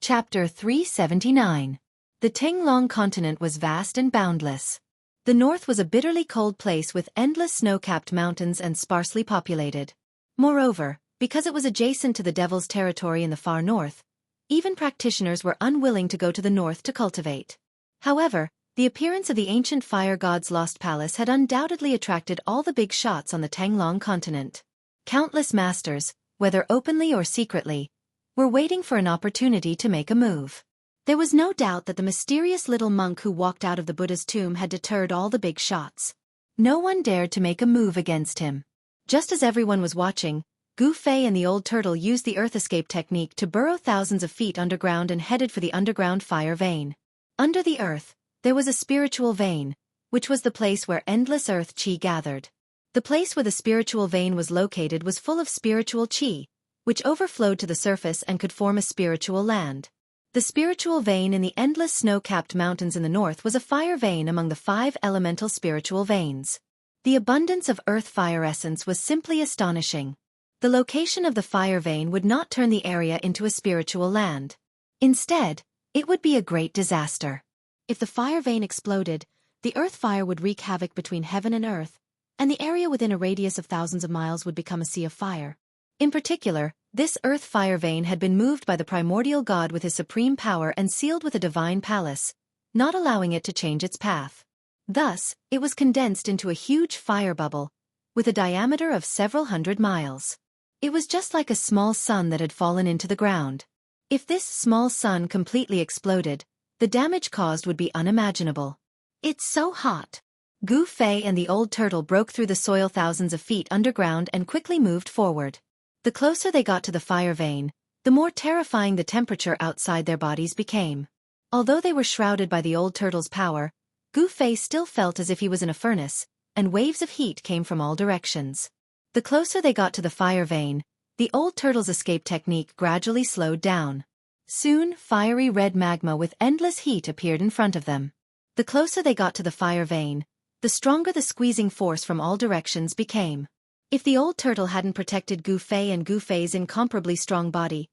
Chapter 379. The Tinglong continent was vast and boundless. The north was a bitterly cold place with endless snow-capped mountains and sparsely populated. Moreover, because it was adjacent to the Devil's territory in the far north, even practitioners were unwilling to go to the north to cultivate. However, the appearance of the ancient fire god's lost palace had undoubtedly attracted all the big shots on the Tinglong continent. Countless masters, whether openly or secretly, were waiting for an opportunity to make a move. There was no doubt that the mysterious little monk who walked out of the Buddha's tomb had deterred all the big shots. No one dared to make a move against him. Just as everyone was watching, Gu Fei and the old turtle used the earth escape technique to burrow thousands of feet underground and headed for the underground fire vein. Under the earth, there was a spiritual vein, which was the place where endless earth qi gathered. The place where the spiritual vein was located was full of spiritual qi, which overflowed to the surface and could form a spiritual land. The spiritual vein in the endless snow-capped mountains in the north was a fire vein among the 5 elemental spiritual veins. The abundance of earth fire essence was simply astonishing. The location of the fire vein would not turn the area into a spiritual land. Instead, it would be a great disaster. If the fire vein exploded, the earth fire would wreak havoc between heaven and earth, and the area within a radius of thousands of miles would become a sea of fire. In particular, this earth fire vein had been moved by the primordial god with his supreme power and sealed with a divine palace, not allowing it to change its path. Thus, it was condensed into a huge fire bubble, with a diameter of several hundred miles. It was just like a small sun that had fallen into the ground. If this small sun completely exploded, the damage caused would be unimaginable. It's so hot. Gu Fei and the old turtle broke through the soil thousands of feet underground and quickly moved forward. The closer they got to the fire vein, the more terrifying the temperature outside their bodies became. Although they were shrouded by the old turtle's power, Gu Fei still felt as if he was in a furnace, and waves of heat came from all directions. The closer they got to the fire vein, the old turtle's escape technique gradually slowed down. Soon, fiery red magma with endless heat appeared in front of them. The closer they got to the fire vein, the stronger the squeezing force from all directions became. If the old turtle hadn't protected Gu Fei and Gu Fei's incomparably strong body,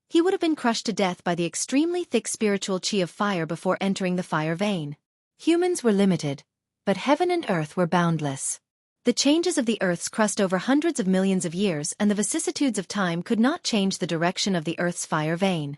he would have been crushed to death by the extremely thick spiritual qi of fire before entering the fire vein. Humans were limited, but heaven and earth were boundless. The changes of the earth's crust over hundreds of millions of years and the vicissitudes of time could not change the direction of the earth's fire vein.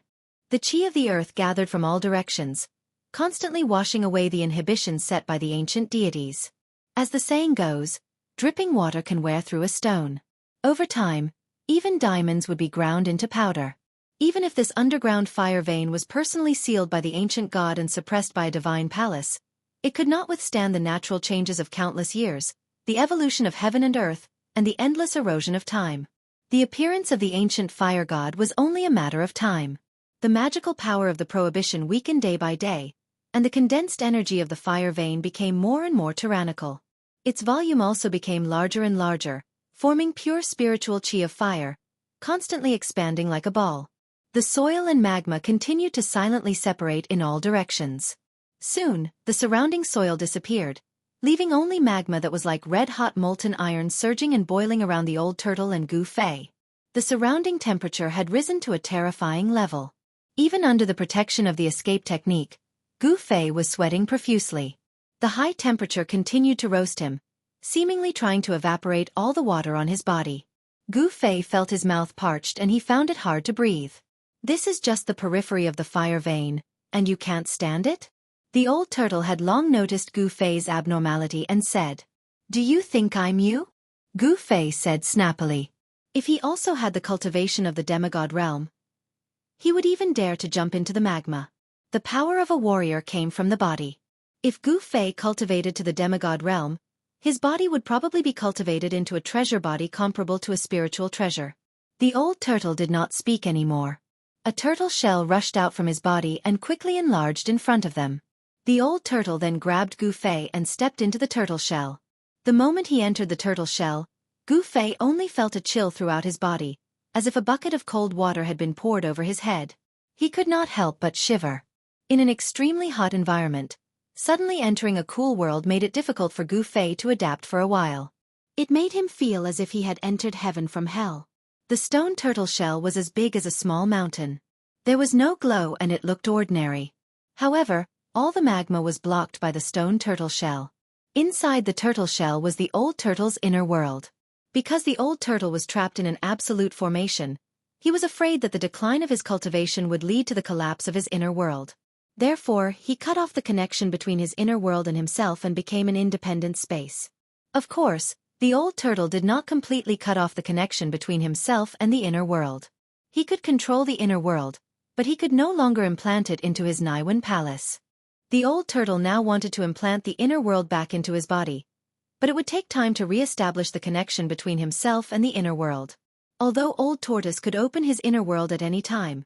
The qi of the earth gathered from all directions, constantly washing away the inhibitions set by the ancient deities. As the saying goes, dripping water can wear through a stone. Over time, even diamonds would be ground into powder. Even if this underground fire vein was personally sealed by the ancient god and suppressed by a divine palace, it could not withstand the natural changes of countless years, the evolution of heaven and earth, and the endless erosion of time. The appearance of the ancient fire god was only a matter of time. The magical power of the prohibition weakened day by day, and the condensed energy of the fire vein became more and more tyrannical. Its volume also became larger and larger, forming pure spiritual qi of fire, constantly expanding like a ball. The soil and magma continued to silently separate in all directions. Soon, the surrounding soil disappeared, leaving only magma that was like red-hot molten iron surging and boiling around the old turtle and Gu Fei. The surrounding temperature had risen to a terrifying level. Even under the protection of the escape technique, Gu Fei was sweating profusely. The high temperature continued to roast him, seemingly trying to evaporate all the water on his body. Gu Fei felt his mouth parched and he found it hard to breathe. This is just the periphery of the fire vein, and you can't stand it? The old turtle had long noticed Gu Fei's abnormality and said, "Do you think I'm you?" Gu Fei said snappily. If he also had the cultivation of the demigod realm, he would even dare to jump into the magma. The power of a warrior came from the body. If Gu Fei cultivated to the demigod realm, his body would probably be cultivated into a treasure body comparable to a spiritual treasure. The old turtle did not speak anymore. A turtle shell rushed out from his body and quickly enlarged in front of them. The old turtle then grabbed Gu Fei and stepped into the turtle shell. The moment he entered the turtle shell, Gu Fei only felt a chill throughout his body, as if a bucket of cold water had been poured over his head. He could not help but shiver. In an extremely hot environment, suddenly entering a cool world made it difficult for Gu Fei to adapt for a while. It made him feel as if he had entered heaven from hell. The stone turtle shell was as big as a small mountain. There was no glow and it looked ordinary. However, all the magma was blocked by the stone turtle shell. Inside the turtle shell was the old turtle's inner world. Because the old turtle was trapped in an absolute formation, he was afraid that the decline of his cultivation would lead to the collapse of his inner world. Therefore, he cut off the connection between his inner world and himself and became an independent space. Of course, the old turtle did not completely cut off the connection between himself and the inner world. He could control the inner world, but he could no longer implant it into his Naiwan palace. The old turtle now wanted to implant the inner world back into his body, but it would take time to re-establish the connection between himself and the inner world. Although Old Tortoise could open his inner world at any time,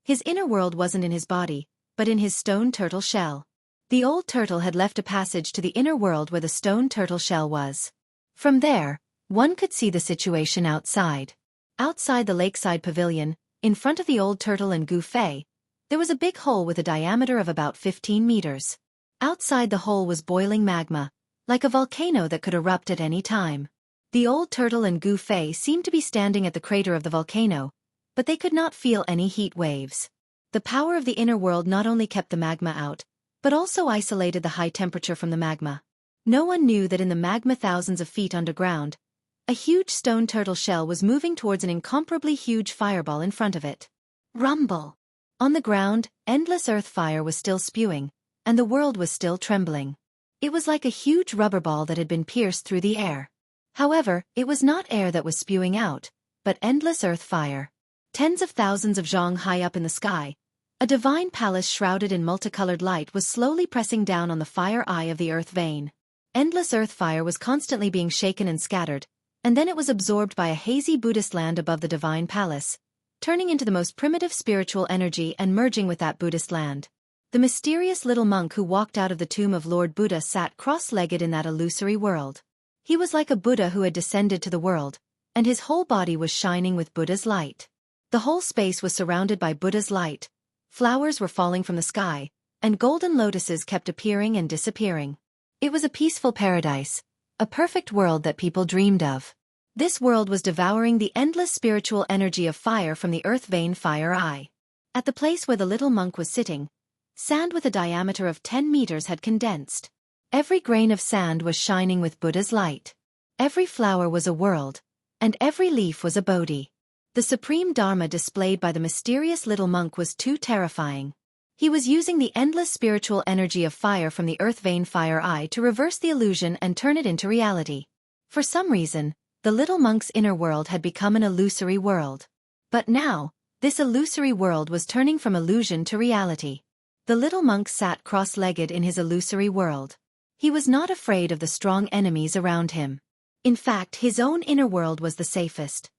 his inner world wasn't in his body, but in his stone turtle shell. The old turtle had left a passage to the inner world where the stone turtle shell was. From there, one could see the situation outside. Outside the lakeside pavilion, in front of the old turtle and Gu Fei, there was a big hole with a diameter of about 15 meters. Outside the hole was boiling magma, like a volcano that could erupt at any time. The old turtle and Gu Fei seemed to be standing at the crater of the volcano, but they could not feel any heat waves. The power of the inner world not only kept the magma out, but also isolated the high temperature from the magma. No one knew that in the magma thousands of feet underground, a huge stone turtle shell was moving towards an incomparably huge fireball in front of it. Rumble! On the ground, endless earth fire was still spewing, and the world was still trembling. It was like a huge rubber ball that had been pierced through the air. However, it was not air that was spewing out, but endless earth fire. Tens of thousands of zhang high up in the sky, a divine palace shrouded in multicolored light was slowly pressing down on the fire eye of the earth vein. Endless earth fire was constantly being shaken and scattered, and then it was absorbed by a hazy Buddhist land above the divine palace, turning into the most primitive spiritual energy and merging with that Buddhist land. The mysterious little monk who walked out of the tomb of Lord Buddha sat cross-legged in that illusory world. He was like a Buddha who had descended to the world, and his whole body was shining with Buddha's light. The whole space was surrounded by Buddha's light, flowers were falling from the sky, and golden lotuses kept appearing and disappearing. It was a peaceful paradise, a perfect world that people dreamed of. This world was devouring the endless spiritual energy of fire from the earth vein fire eye. At the place where the little monk was sitting, sand with a diameter of 10 meters had condensed. Every grain of sand was shining with Buddha's light. Every flower was a world, and every leaf was a Bodhi. The supreme Dharma displayed by the mysterious little monk was too terrifying. He was using the endless spiritual energy of fire from the earth vein fire eye to reverse the illusion and turn it into reality. For some reason, the little monk's inner world had become an illusory world. But now, this illusory world was turning from illusion to reality. The little monk sat cross-legged in his illusory world. He was not afraid of the strong enemies around him. In fact, his own inner world was the safest.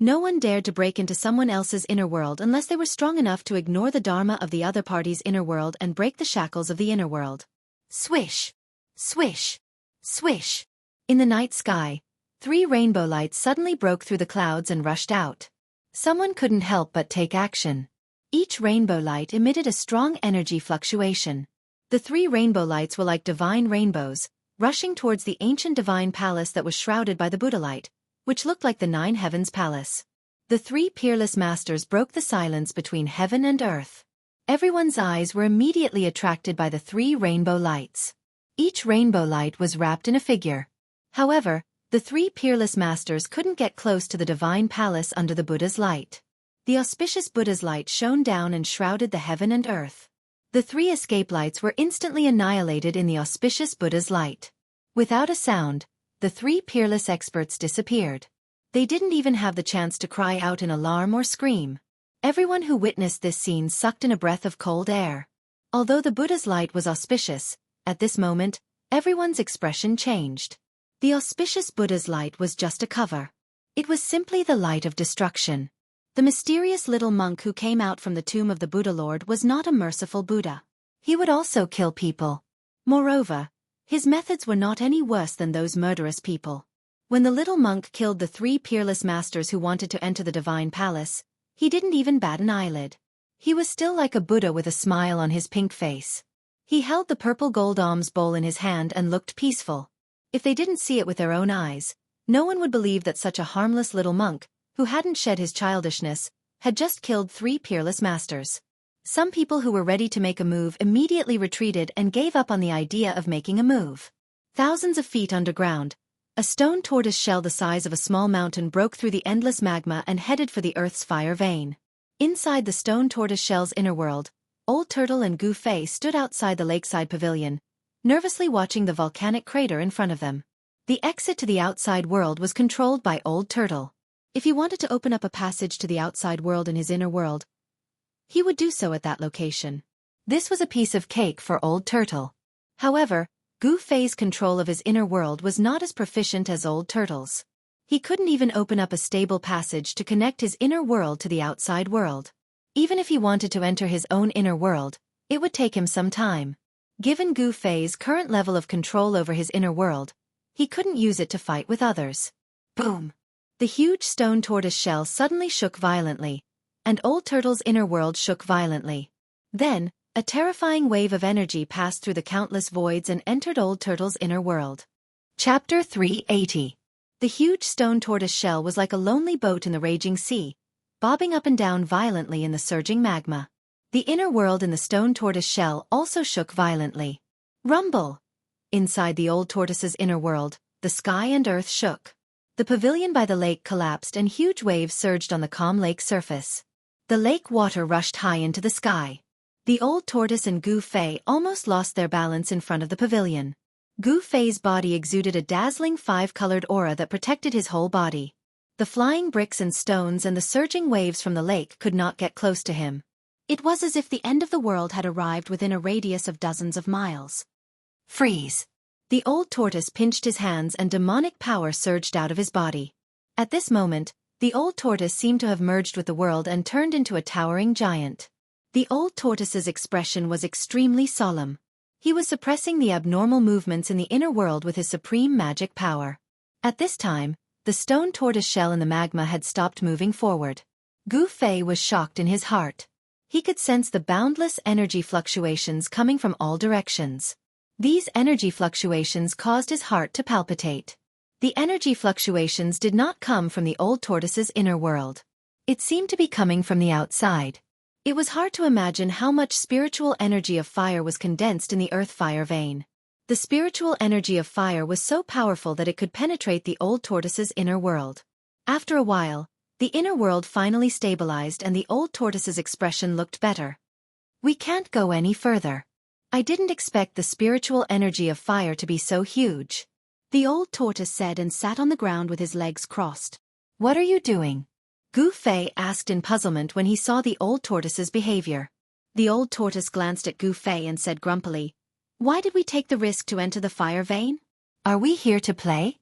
No one dared to break into someone else's inner world unless they were strong enough to ignore the dharma of the other party's inner world and break the shackles of the inner world. Swish! Swish! Swish! In the night sky, 3 rainbow lights suddenly broke through the clouds and rushed out. Someone couldn't help but take action. Each rainbow light emitted a strong energy fluctuation. The 3 rainbow lights were like divine rainbows, rushing towards the ancient divine palace that was shrouded by the Buddha light, which looked like the 9 heavens palace. The 3 peerless masters broke the silence between heaven and earth. Everyone's eyes were immediately attracted by the 3 rainbow lights. Each rainbow light was wrapped in a figure. However, the 3 peerless masters couldn't get close to the divine palace under the Buddha's light. The auspicious Buddha's light shone down and shrouded the heaven and earth. The 3 escape lights were instantly annihilated in the auspicious Buddha's light. Without a sound, the 3 peerless experts disappeared. They didn't even have the chance to cry out in alarm or scream. Everyone who witnessed this scene sucked in a breath of cold air. Although the Buddha's light was auspicious, at this moment, everyone's expression changed. The auspicious Buddha's light was just a cover. It was simply the light of destruction. The mysterious little monk who came out from the tomb of the Buddha Lord was not a merciful Buddha. He would also kill people. Moreover, his methods were not any worse than those murderous people. When the little monk killed the 3 peerless masters who wanted to enter the divine palace, he didn't even bat an eyelid. He was still like a Buddha with a smile on his pink face. He held the purple gold alms bowl in his hand and looked peaceful. If they didn't see it with their own eyes, no one would believe that such a harmless little monk, who hadn't shed his childishness, had just killed 3 peerless masters. Some people who were ready to make a move immediately retreated and gave up on the idea of making a move. Thousands of feet underground, a stone tortoise shell the size of a small mountain broke through the endless magma and headed for the Earth's fire vein. Inside the stone tortoise shell's inner world, Old Turtle and Gu Fei stood outside the lakeside pavilion, nervously watching the volcanic crater in front of them. The exit to the outside world was controlled by Old Turtle. If he wanted to open up a passage to the outside world in his inner world, he would do so at that location. This was a piece of cake for Old Turtle. However, Gu Fei's control of his inner world was not as proficient as Old Turtle's. He couldn't even open up a stable passage to connect his inner world to the outside world. Even if he wanted to enter his own inner world, it would take him some time. Given Gu Fei's current level of control over his inner world, he couldn't use it to fight with others. Boom! The huge stone tortoise shell suddenly shook violently, and Old Turtle's inner world shook violently. Then, a terrifying wave of energy passed through the countless voids and entered Old Turtle's inner world. Chapter 380. The huge stone tortoise shell was like a lonely boat in the raging sea, bobbing up and down violently in the surging magma. The inner world in the stone tortoise shell also shook violently. Rumble! Inside the old tortoise's inner world, the sky and earth shook. The pavilion by the lake collapsed and huge waves surged on the calm lake surface. The lake water rushed high into the sky. The old tortoise and Gu Fei almost lost their balance in front of the pavilion. Gu Fei's body exuded a dazzling five-colored aura that protected his whole body. The flying bricks and stones and the surging waves from the lake could not get close to him. It was as if the end of the world had arrived within a radius of dozens of miles. Freeze! The old tortoise pinched his hands and demonic power surged out of his body. At this moment, the old tortoise seemed to have merged with the world and turned into a towering giant. The old tortoise's expression was extremely solemn. He was suppressing the abnormal movements in the inner world with his supreme magic power. At this time, the stone tortoise shell in the magma had stopped moving forward. Gu Fei was shocked in his heart. He could sense the boundless energy fluctuations coming from all directions. These energy fluctuations caused his heart to palpitate. The energy fluctuations did not come from the old tortoise's inner world. It seemed to be coming from the outside. It was hard to imagine how much spiritual energy of fire was condensed in the earth fire vein. The spiritual energy of fire was so powerful that it could penetrate the old tortoise's inner world. After a while, the inner world finally stabilized and the old tortoise's expression looked better. We can't go any further. I didn't expect the spiritual energy of fire to be so huge. The old tortoise said and sat on the ground with his legs crossed. What are you doing? Gu Fei asked in puzzlement when he saw the old tortoise's behavior. The old tortoise glanced at Gu Fei and said grumpily, "Why did we take the risk to enter the fire vein? Are we here to play?"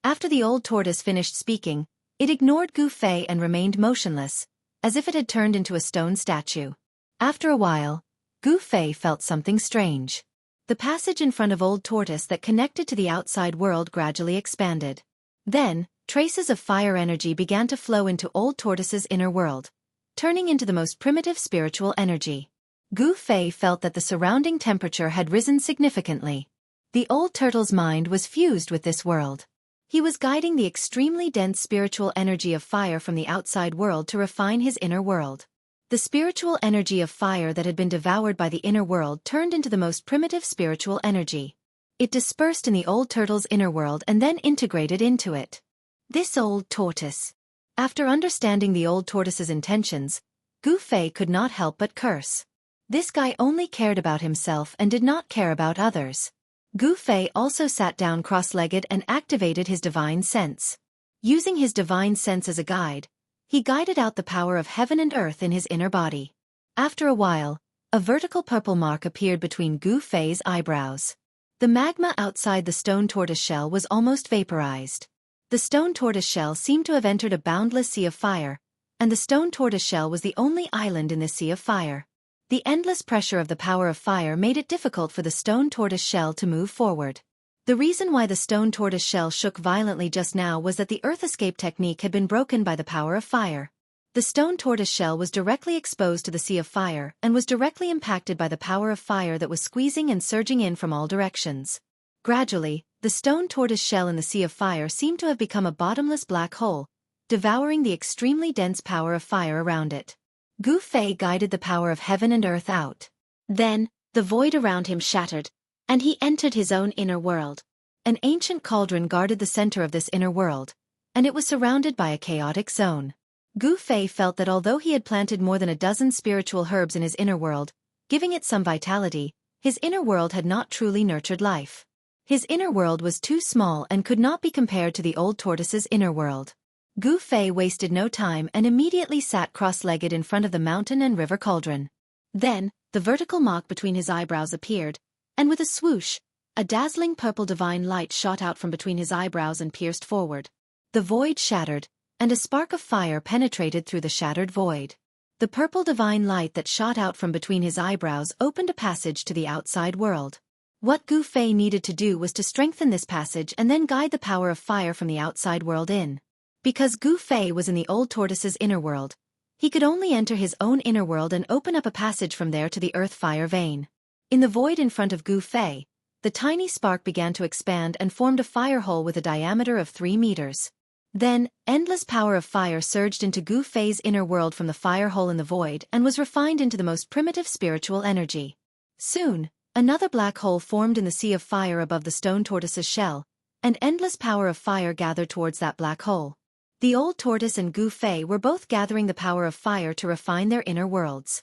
After the old tortoise finished speaking, it ignored Gu Fei and remained motionless, as if it had turned into a stone statue. After a while, Gu Fei felt something strange. The passage in front of Old Tortoise that connected to the outside world gradually expanded. Then, traces of fire energy began to flow into Old Tortoise's inner world, turning into the most primitive spiritual energy. Gu Fei felt that the surrounding temperature had risen significantly. The old turtle's mind was fused with this world. He was guiding the extremely dense spiritual energy of fire from the outside world to refine his inner world. The spiritual energy of fire that had been devoured by the inner world turned into the most primitive spiritual energy. It dispersed in the old turtle's inner world and then integrated into it. This old tortoise. After understanding the old tortoise's intentions, Gu Fei could not help but curse. This guy only cared about himself and did not care about others. Gu Fei also sat down cross-legged and activated his divine sense. Using his divine sense as a guide, he guided out the power of heaven and earth in his inner body. After a while, a vertical purple mark appeared between Gu Fei's eyebrows. The magma outside the stone tortoise shell was almost vaporized. The stone tortoise shell seemed to have entered a boundless sea of fire, and the stone tortoise shell was the only island in this sea of fire. The endless pressure of the power of fire made it difficult for the stone tortoise shell to move forward. The reason why the stone tortoise shell shook violently just now was that the earth escape technique had been broken by the power of fire. The stone tortoise shell was directly exposed to the sea of fire and was directly impacted by the power of fire that was squeezing and surging in from all directions. Gradually, the stone tortoise shell in the sea of fire seemed to have become a bottomless black hole, devouring the extremely dense power of fire around it. Gu Fei guided the power of heaven and earth out. Then, the void around him shattered, and he entered his own inner world. An ancient cauldron guarded the center of this inner world, and it was surrounded by a chaotic zone. Gu Fei felt that although he had planted more than a dozen spiritual herbs in his inner world, giving it some vitality, his inner world had not truly nurtured life. His inner world was too small and could not be compared to the old tortoise's inner world. Gu Fei wasted no time and immediately sat cross-legged in front of the mountain and river cauldron. Then, the vertical mark between his eyebrows appeared, and with a swoosh, a dazzling purple divine light shot out from between his eyebrows and pierced forward. The void shattered, and a spark of fire penetrated through the shattered void. The purple divine light that shot out from between his eyebrows opened a passage to the outside world. What Gu Fei needed to do was to strengthen this passage and then guide the power of fire from the outside world in. Because Gu Fei was in the old tortoise's inner world, he could only enter his own inner world and open up a passage from there to the earth-fire vein. In the void in front of Gu Fei, the tiny spark began to expand and formed a fire hole with a diameter of 3 meters. Then, endless power of fire surged into Gu Fei's inner world from the fire hole in the void and was refined into the most primitive spiritual energy. Soon, another black hole formed in the sea of fire above the stone tortoise's shell, and endless power of fire gathered towards that black hole. The old tortoise and Gu Fei were both gathering the power of fire to refine their inner worlds.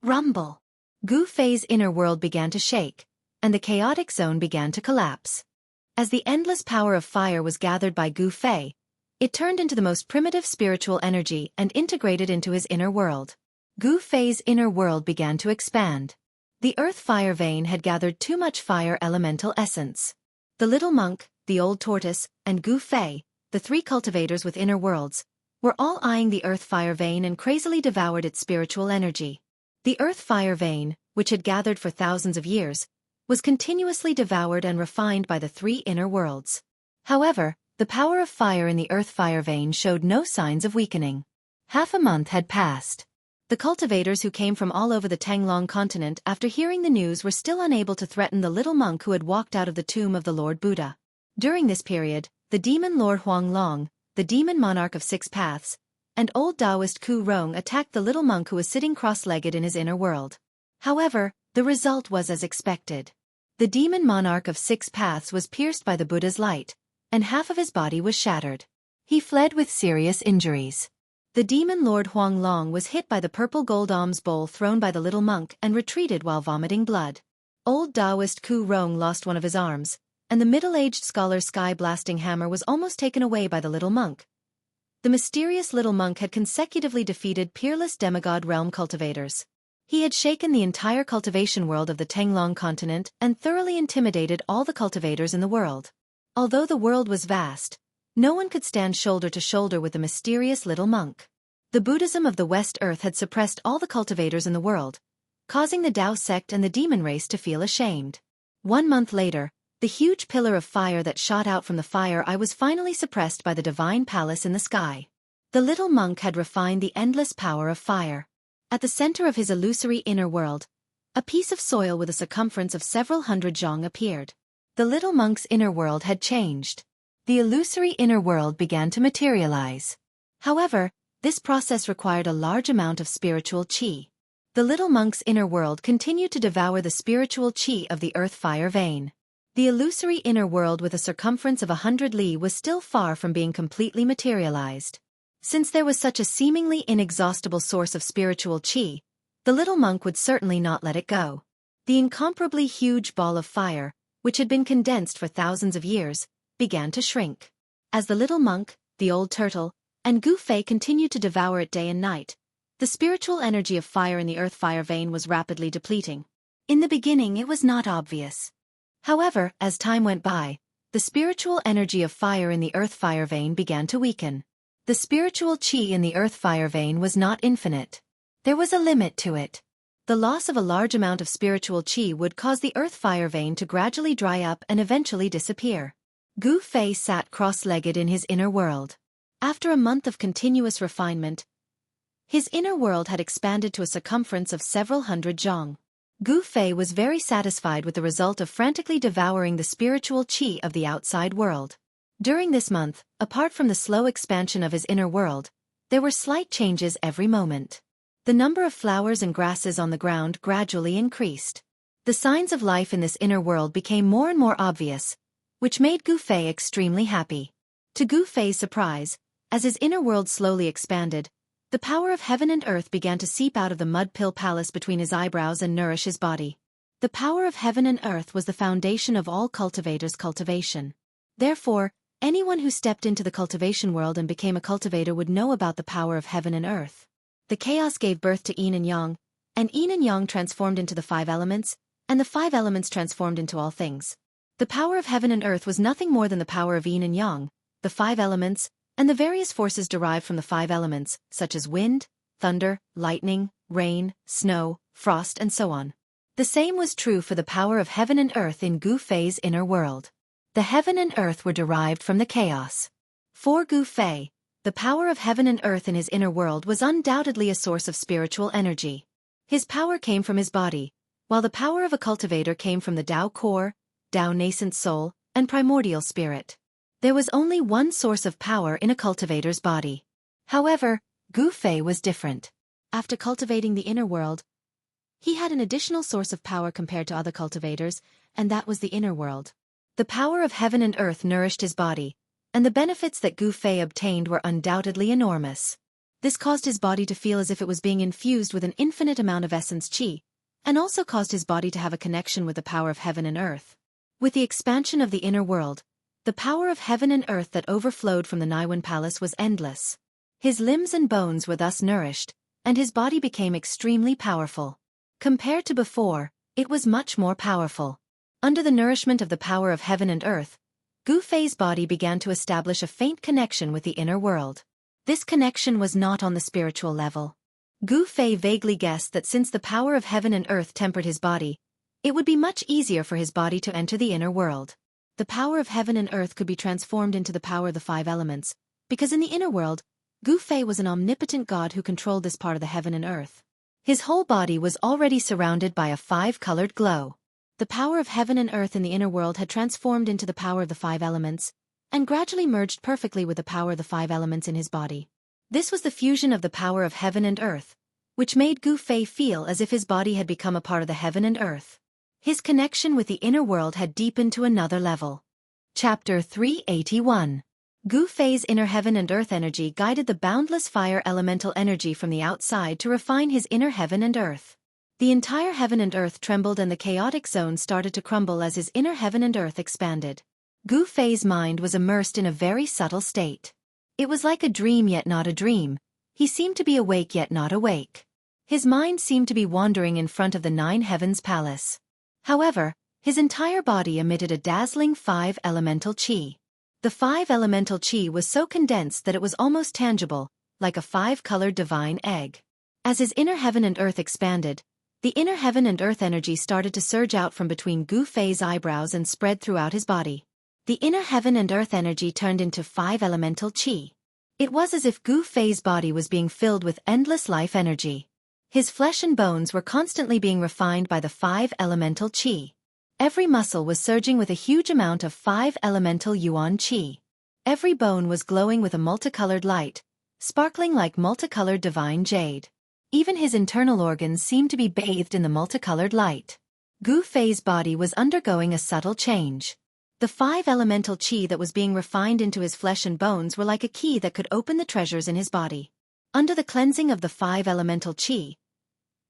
Rumble! Gu Fei's inner world began to shake, and the chaotic zone began to collapse. As the endless power of fire was gathered by Gu Fei, it turned into the most primitive spiritual energy and integrated into his inner world. Gu Fei's inner world began to expand. The earth-fire vein had gathered too much fire elemental essence. The little monk, the old tortoise, and Gu Fei, the 3 cultivators with inner worlds, were all eyeing the earth-fire vein and crazily devoured its spiritual energy. The earth-fire vein, which had gathered for thousands of years, was continuously devoured and refined by the 3 inner worlds. However, the power of fire in the earth-fire vein showed no signs of weakening. Half a month had passed. The cultivators who came from all over the Tanglong continent after hearing the news were still unable to threaten the little monk who had walked out of the tomb of the Lord Buddha. During this period, the demon Lord Huang Long, the demon monarch of 6 paths, and old Taoist Ku Rong attacked the little monk who was sitting cross-legged in his inner world. However, the result was as expected. The demon monarch of 6 paths was pierced by the Buddha's light, and half of his body was shattered. He fled with serious injuries. The demon Lord Huang Long was hit by the purple gold alms bowl thrown by the little monk and retreated while vomiting blood. Old Taoist Ku Rong lost one of his arms, and the middle-aged scholar's sky-blasting hammer was almost taken away by the little monk. The mysterious little monk had consecutively defeated peerless demigod realm cultivators. He had shaken the entire cultivation world of the Tanglong continent and thoroughly intimidated all the cultivators in the world. Although the world was vast, no one could stand shoulder to shoulder with the mysterious little monk. The Buddhism of the West Earth had suppressed all the cultivators in the world, causing the Tao sect and the demon race to feel ashamed. 1 month later, the huge pillar of fire that shot out from the fire eye was finally suppressed by the divine palace in the sky. The little monk had refined the endless power of fire. At the center of his illusory inner world, a piece of soil with a circumference of several hundred zhang appeared. The little monk's inner world had changed. The illusory inner world began to materialize. However, this process required a large amount of spiritual qi. The little monk's inner world continued to devour the spiritual qi of the earth-fire vein. The illusory inner world with a circumference of 100 li was still far from being completely materialized. Since there was such a seemingly inexhaustible source of spiritual qi, the little monk would certainly not let it go. The incomparably huge ball of fire, which had been condensed for thousands of years, began to shrink. As the little monk, the old turtle, and Gu Fei continued to devour it day and night, the spiritual energy of fire in the earth-fire vein was rapidly depleting. In the beginning it was not obvious. However, as time went by, the spiritual energy of fire in the earth-fire vein began to weaken. The spiritual qi in the earth-fire vein was not infinite. There was a limit to it. The loss of a large amount of spiritual qi would cause the earth-fire vein to gradually dry up and eventually disappear. Gu Fei sat cross-legged in his inner world. After a month of continuous refinement, his inner world had expanded to a circumference of several hundred zhang. Gu Fei was very satisfied with the result of frantically devouring the spiritual qi of the outside world. During this month, apart from the slow expansion of his inner world, there were slight changes every moment. The number of flowers and grasses on the ground gradually increased. The signs of life in this inner world became more and more obvious, which made Gu Fei extremely happy. To Gu Fei's surprise, as his inner world slowly expanded, the power of heaven and earth began to seep out of the mud pill palace between his eyebrows and nourish his body. The power of heaven and earth was the foundation of all cultivators' cultivation. Therefore, anyone who stepped into the cultivation world and became a cultivator would know about the power of heaven and earth. The chaos gave birth to yin and yang, and yin and yang transformed into the 5 elements, and the 5 elements transformed into all things. The power of heaven and earth was nothing more than the power of yin and yang, the 5 elements, and the various forces derived from the 5 elements, such as wind, thunder, lightning, rain, snow, frost, and so on. The same was true for the power of heaven and earth in Gu Fei's inner world. The heaven and earth were derived from the chaos. For Gu Fei, the power of heaven and earth in his inner world was undoubtedly a source of spiritual energy. His power came from his body, while the power of a cultivator came from the Tao core, Tao nascent soul, and primordial spirit. There was only one source of power in a cultivator's body. However, Gu Fei was different. After cultivating the inner world, he had an additional source of power compared to other cultivators, and that was the inner world. The power of heaven and earth nourished his body, and the benefits that Gu Fei obtained were undoubtedly enormous. This caused his body to feel as if it was being infused with an infinite amount of essence qi, and also caused his body to have a connection with the power of heaven and earth. With the expansion of the inner world, the power of heaven and earth that overflowed from the Naiwan Palace was endless. His limbs and bones were thus nourished, and his body became extremely powerful. Compared to before, it was much more powerful. Under the nourishment of the power of heaven and earth, Gu Fei's body began to establish a faint connection with the inner world. This connection was not on the spiritual level. Gu Fei vaguely guessed that since the power of heaven and earth tempered his body, it would be much easier for his body to enter the inner world. The power of heaven and earth could be transformed into the power of the 5 elements, because in the inner world, Gu Fei was an omnipotent god who controlled this part of the heaven and earth. His whole body was already surrounded by a 5-colored glow. The power of heaven and earth in the inner world had transformed into the power of the 5 elements, and gradually merged perfectly with the power of the 5 elements in his body. This was the fusion of the power of heaven and earth, which made Gu Fei feel as if his body had become a part of the heaven and earth. His connection with the inner world had deepened to another level. Chapter 381. Gu Fei's inner heaven and earth energy guided the boundless fire elemental energy from the outside to refine his inner heaven and earth. The entire heaven and earth trembled and the chaotic zone started to crumble as his inner heaven and earth expanded. Gu Fei's mind was immersed in a very subtle state. It was like a dream yet not a dream. He seemed to be awake yet not awake. His mind seemed to be wandering in front of the 9 heavens palace. However, his entire body emitted a dazzling 5 elemental qi. The 5 elemental qi was so condensed that it was almost tangible, like a 5-colored divine egg. As his inner heaven and earth expanded, the inner heaven and earth energy started to surge out from between Gu Fei's eyebrows and spread throughout his body. The inner heaven and earth energy turned into 5 elemental qi. It was as if Gu Fei's body was being filled with endless life energy. His flesh and bones were constantly being refined by the 5 elemental qi. Every muscle was surging with a huge amount of 5 elemental yuan qi. Every bone was glowing with a multicolored light, sparkling like multicolored divine jade. Even his internal organs seemed to be bathed in the multicolored light. Gu Fei's body was undergoing a subtle change. The 5 elemental qi that was being refined into his flesh and bones were like a key that could open the treasures in his body. Under the cleansing of the 5 elemental qi,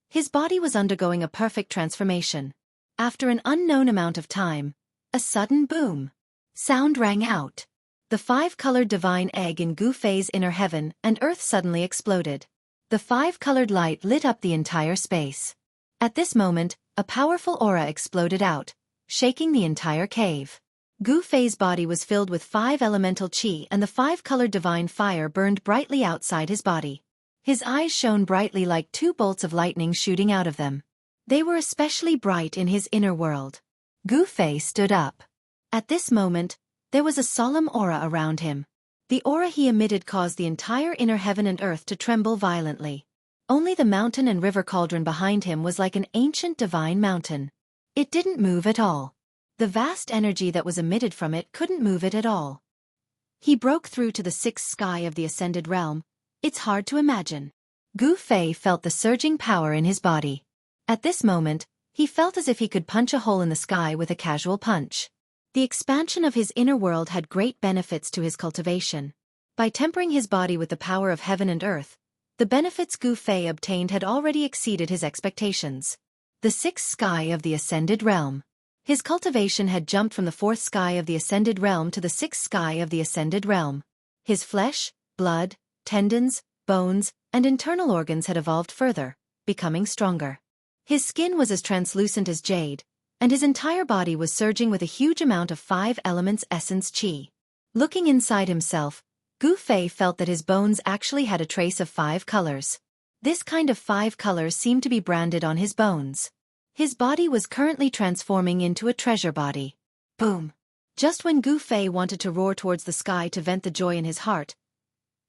his body was undergoing a perfect transformation. After an unknown amount of time, a sudden boom sound rang out. The 5-colored divine egg in Gu Fei's inner heaven and earth suddenly exploded. The 5-colored light lit up the entire space. At this moment, a powerful aura exploded out, shaking the entire cave. Gu Fei's body was filled with 5 elemental qi and the 5-colored divine fire burned brightly outside his body. His eyes shone brightly like 2 bolts of lightning shooting out of them. They were especially bright in his inner world. Gu Fei stood up. At this moment, there was a solemn aura around him. The aura he emitted caused the entire inner heaven and earth to tremble violently. Only the mountain and river cauldron behind him was like an ancient divine mountain. It didn't move at all. The vast energy that was emitted from it couldn't move it at all. He broke through to the 6th sky of the ascended realm. It's hard to imagine. Gu Fei felt the surging power in his body. At this moment, he felt as if he could punch a hole in the sky with a casual punch. The expansion of his inner world had great benefits to his cultivation. By tempering his body with the power of heaven and earth, the benefits Gu Fei obtained had already exceeded his expectations. The sixth sky of the Ascended Realm. His cultivation had jumped from the fourth sky of the Ascended Realm to the sixth sky of the Ascended Realm. His flesh, blood, tendons, bones, and internal organs had evolved further, becoming stronger. His skin was as translucent as jade, and his entire body was surging with a huge amount of 5 elements essence qi. Looking inside himself, Gu Fei felt that his bones actually had a trace of 5 colors. This kind of 5 colors seemed to be branded on his bones. His body was currently transforming into a treasure body. Boom! Just when Gu Fei wanted to roar towards the sky to vent the joy in his heart,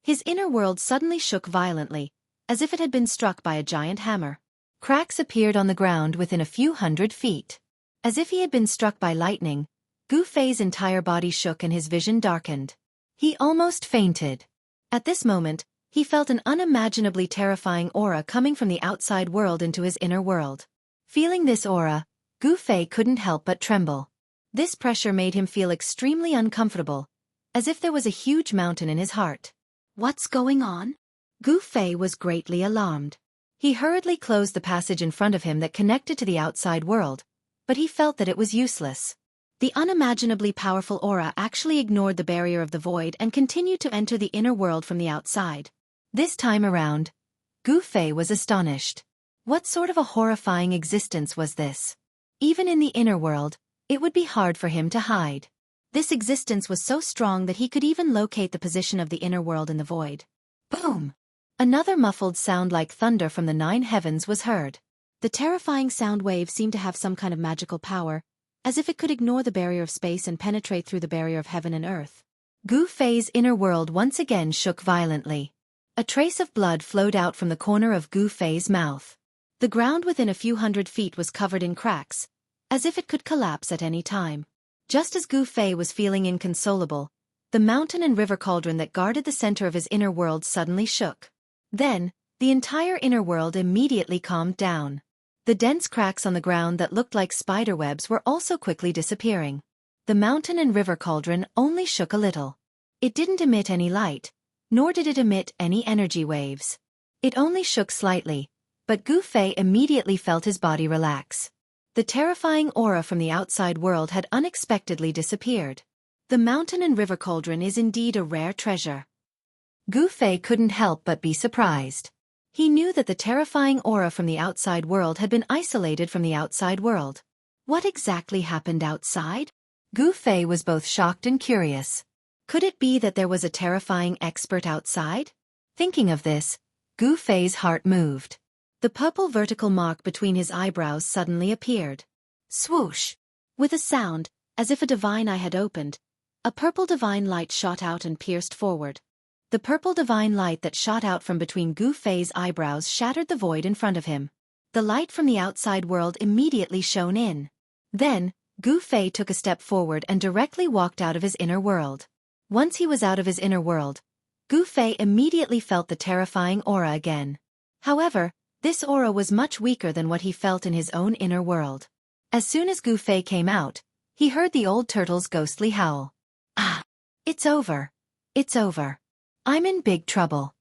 his inner world suddenly shook violently, as if it had been struck by a giant hammer. Cracks appeared on the ground within a few hundred feet. As if he had been struck by lightning, Gu Fei's entire body shook and his vision darkened. He almost fainted. At this moment, he felt an unimaginably terrifying aura coming from the outside world into his inner world. Feeling this aura, Gu Fei couldn't help but tremble. This pressure made him feel extremely uncomfortable, as if there was a huge mountain in his heart. What's going on? Gu Fei was greatly alarmed. He hurriedly closed the passage in front of him that connected to the outside world, but he felt that it was useless. The unimaginably powerful aura actually ignored the barrier of the void and continued to enter the inner world from the outside. This time around, Gu Fei was astonished. What sort of a horrifying existence was this? Even in the inner world, it would be hard for him to hide. This existence was so strong that he could even locate the position of the inner world in the void. Boom! Another muffled sound like thunder from the 9 heavens was heard. The terrifying sound wave seemed to have some kind of magical power, as if it could ignore the barrier of space and penetrate through the barrier of heaven and earth. Gu Fei's inner world once again shook violently. A trace of blood flowed out from the corner of Gu Fei's mouth. The ground within a few hundred feet was covered in cracks, as if it could collapse at any time. Just as Gu Fei was feeling inconsolable, the mountain and river cauldron that guarded the center of his inner world suddenly shook. Then, the entire inner world immediately calmed down. The dense cracks on the ground that looked like spiderwebs were also quickly disappearing. The mountain and river cauldron only shook a little. It didn't emit any light, nor did it emit any energy waves. It only shook slightly, but Gu Fei immediately felt his body relax. The terrifying aura from the outside world had unexpectedly disappeared. The mountain and river cauldron is indeed a rare treasure. Gu Fei couldn't help but be surprised. He knew that the terrifying aura from the outside world had been isolated from the outside world. What exactly happened outside? Gu Fei was both shocked and curious. Could it be that there was a terrifying expert outside? Thinking of this, Gu Fei's heart moved. The purple vertical mark between his eyebrows suddenly appeared. Swoosh! With a sound, as if a divine eye had opened, a purple divine light shot out and pierced forward. The purple divine light that shot out from between Gu Fei's eyebrows shattered the void in front of him. The light from the outside world immediately shone in. Then, Gu Fei took a step forward and directly walked out of his inner world. Once he was out of his inner world, Gu Fei immediately felt the terrifying aura again. However, this aura was much weaker than what he felt in his own inner world. As soon as Gu Fei came out, he heard the old turtle's ghostly howl. Ah! It's over. It's over. I'm in big trouble.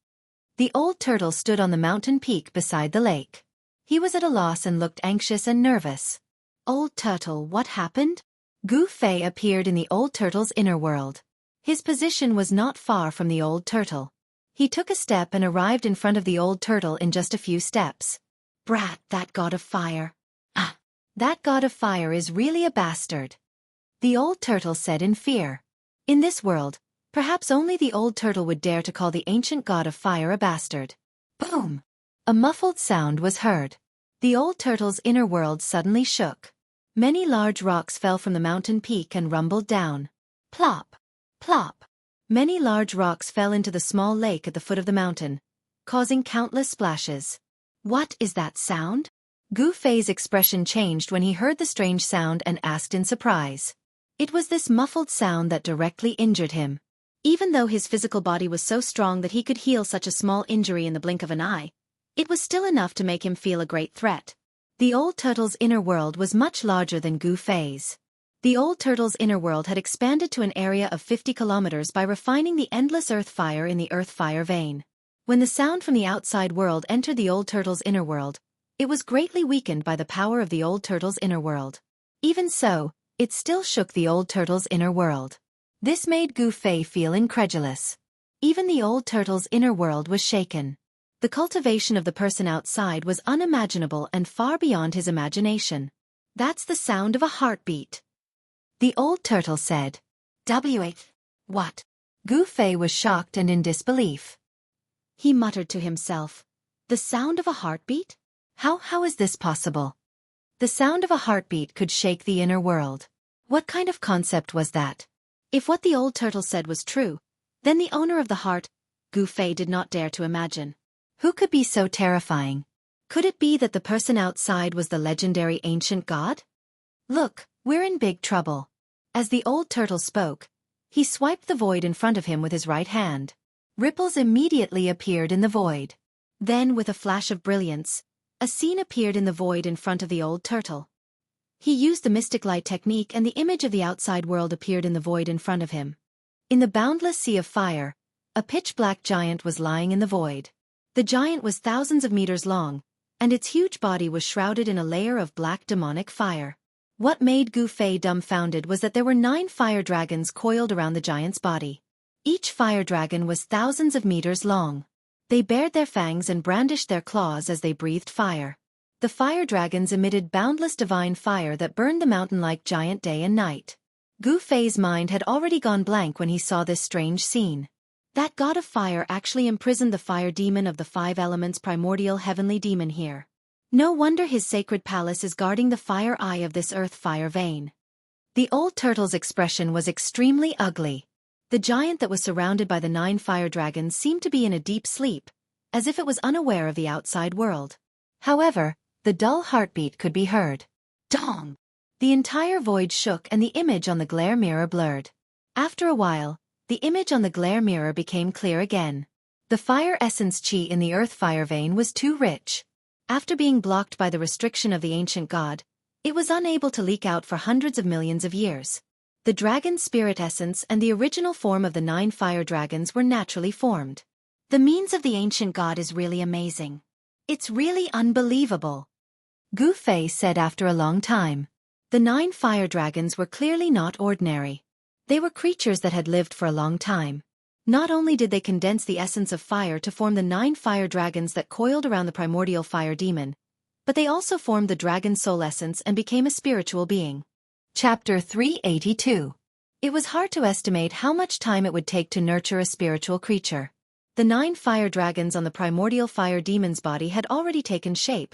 The old turtle stood on the mountain peak beside the lake. He was at a loss and looked anxious and nervous. Old turtle, what happened? Gu Fei appeared in the old turtle's inner world. His position was not far from the old turtle. He took a step and arrived in front of the old turtle in just a few steps. Brat, that god of fire. Ah, that god of fire is really a bastard. The old turtle said in fear. In this world, perhaps only the old turtle would dare to call the ancient god of fire a bastard. Boom! A muffled sound was heard. The old turtle's inner world suddenly shook. Many large rocks fell from the mountain peak and rumbled down. Plop! Plop! Many large rocks fell into the small lake at the foot of the mountain, causing countless splashes. What is that sound? Gu Fei's expression changed when he heard the strange sound and asked in surprise. It was this muffled sound that directly injured him. Even though his physical body was so strong that he could heal such a small injury in the blink of an eye, It was still enough to make him feel a great threat. The old turtle's inner world was much larger than Gu Fei's. The old turtle's inner world had expanded to an area of 50 kilometers by refining the endless earth fire in the earth fire vein. When the sound from the outside world entered the old turtle's inner world, it was greatly weakened by the power of the old turtle's inner world. Even so, it still shook the old turtle's inner world. This made Gu Fei feel incredulous. Even the old turtle's inner world was shaken. The cultivation of the person outside was unimaginable and far beyond his imagination. That's the sound of a heartbeat. The old turtle said. "W8. What?" Gu Fei was shocked and in disbelief. He muttered to himself. The sound of a heartbeat? How is this possible? The sound of a heartbeat could shake the inner world. What kind of concept was that? If what the old turtle said was true, then the owner of the heart, Gu Fei did not dare to imagine. Who could be so terrifying? Could it be that the person outside was the legendary ancient god? Look, we're in big trouble. As the old turtle spoke, he swiped the void in front of him with his right hand. Ripples immediately appeared in the void. Then, with a flash of brilliance, a scene appeared in the void in front of the old turtle. He used the mystic light technique and the image of the outside world appeared in the void in front of him. In the boundless sea of fire, a pitch-black giant was lying in the void. The giant was thousands of meters long, and its huge body was shrouded in a layer of black demonic fire. What made Gu Fei dumbfounded was that there were 9 fire dragons coiled around the giant's body. Each fire dragon was thousands of meters long. They bared their fangs and brandished their claws as they breathed fire. The fire dragons emitted boundless divine fire that burned the mountain-like giant day and night. Gu Fei's mind had already gone blank when he saw this strange scene. That god of fire actually imprisoned the fire demon of the 5 elements primordial heavenly demon here. No wonder his sacred palace is guarding the fire eye of this earth fire vein. The old turtle's expression was extremely ugly. The giant that was surrounded by the 9 fire dragons seemed to be in a deep sleep, as if it was unaware of the outside world. However, the dull heartbeat could be heard. Dong! The entire void shook and the image on the glare mirror blurred. After a while, the image on the glare mirror became clear again. The fire essence chi in the earth fire vein was too rich. After being blocked by the restriction of the ancient god, it was unable to leak out for hundreds of millions of years. The dragon's spirit essence and the original form of the 9 fire dragons were naturally formed. The means of the ancient god is really amazing. It's really unbelievable. Gu Fei said after a long time. The 9 fire dragons were clearly not ordinary. They were creatures that had lived for a long time. Not only did they condense the essence of fire to form the 9 fire dragons that coiled around the primordial fire demon, but they also formed the dragon soul essence and became a spiritual being. Chapter 382. It was hard to estimate how much time it would take to nurture a spiritual creature. The 9 fire dragons on the primordial fire demon's body had already taken shape,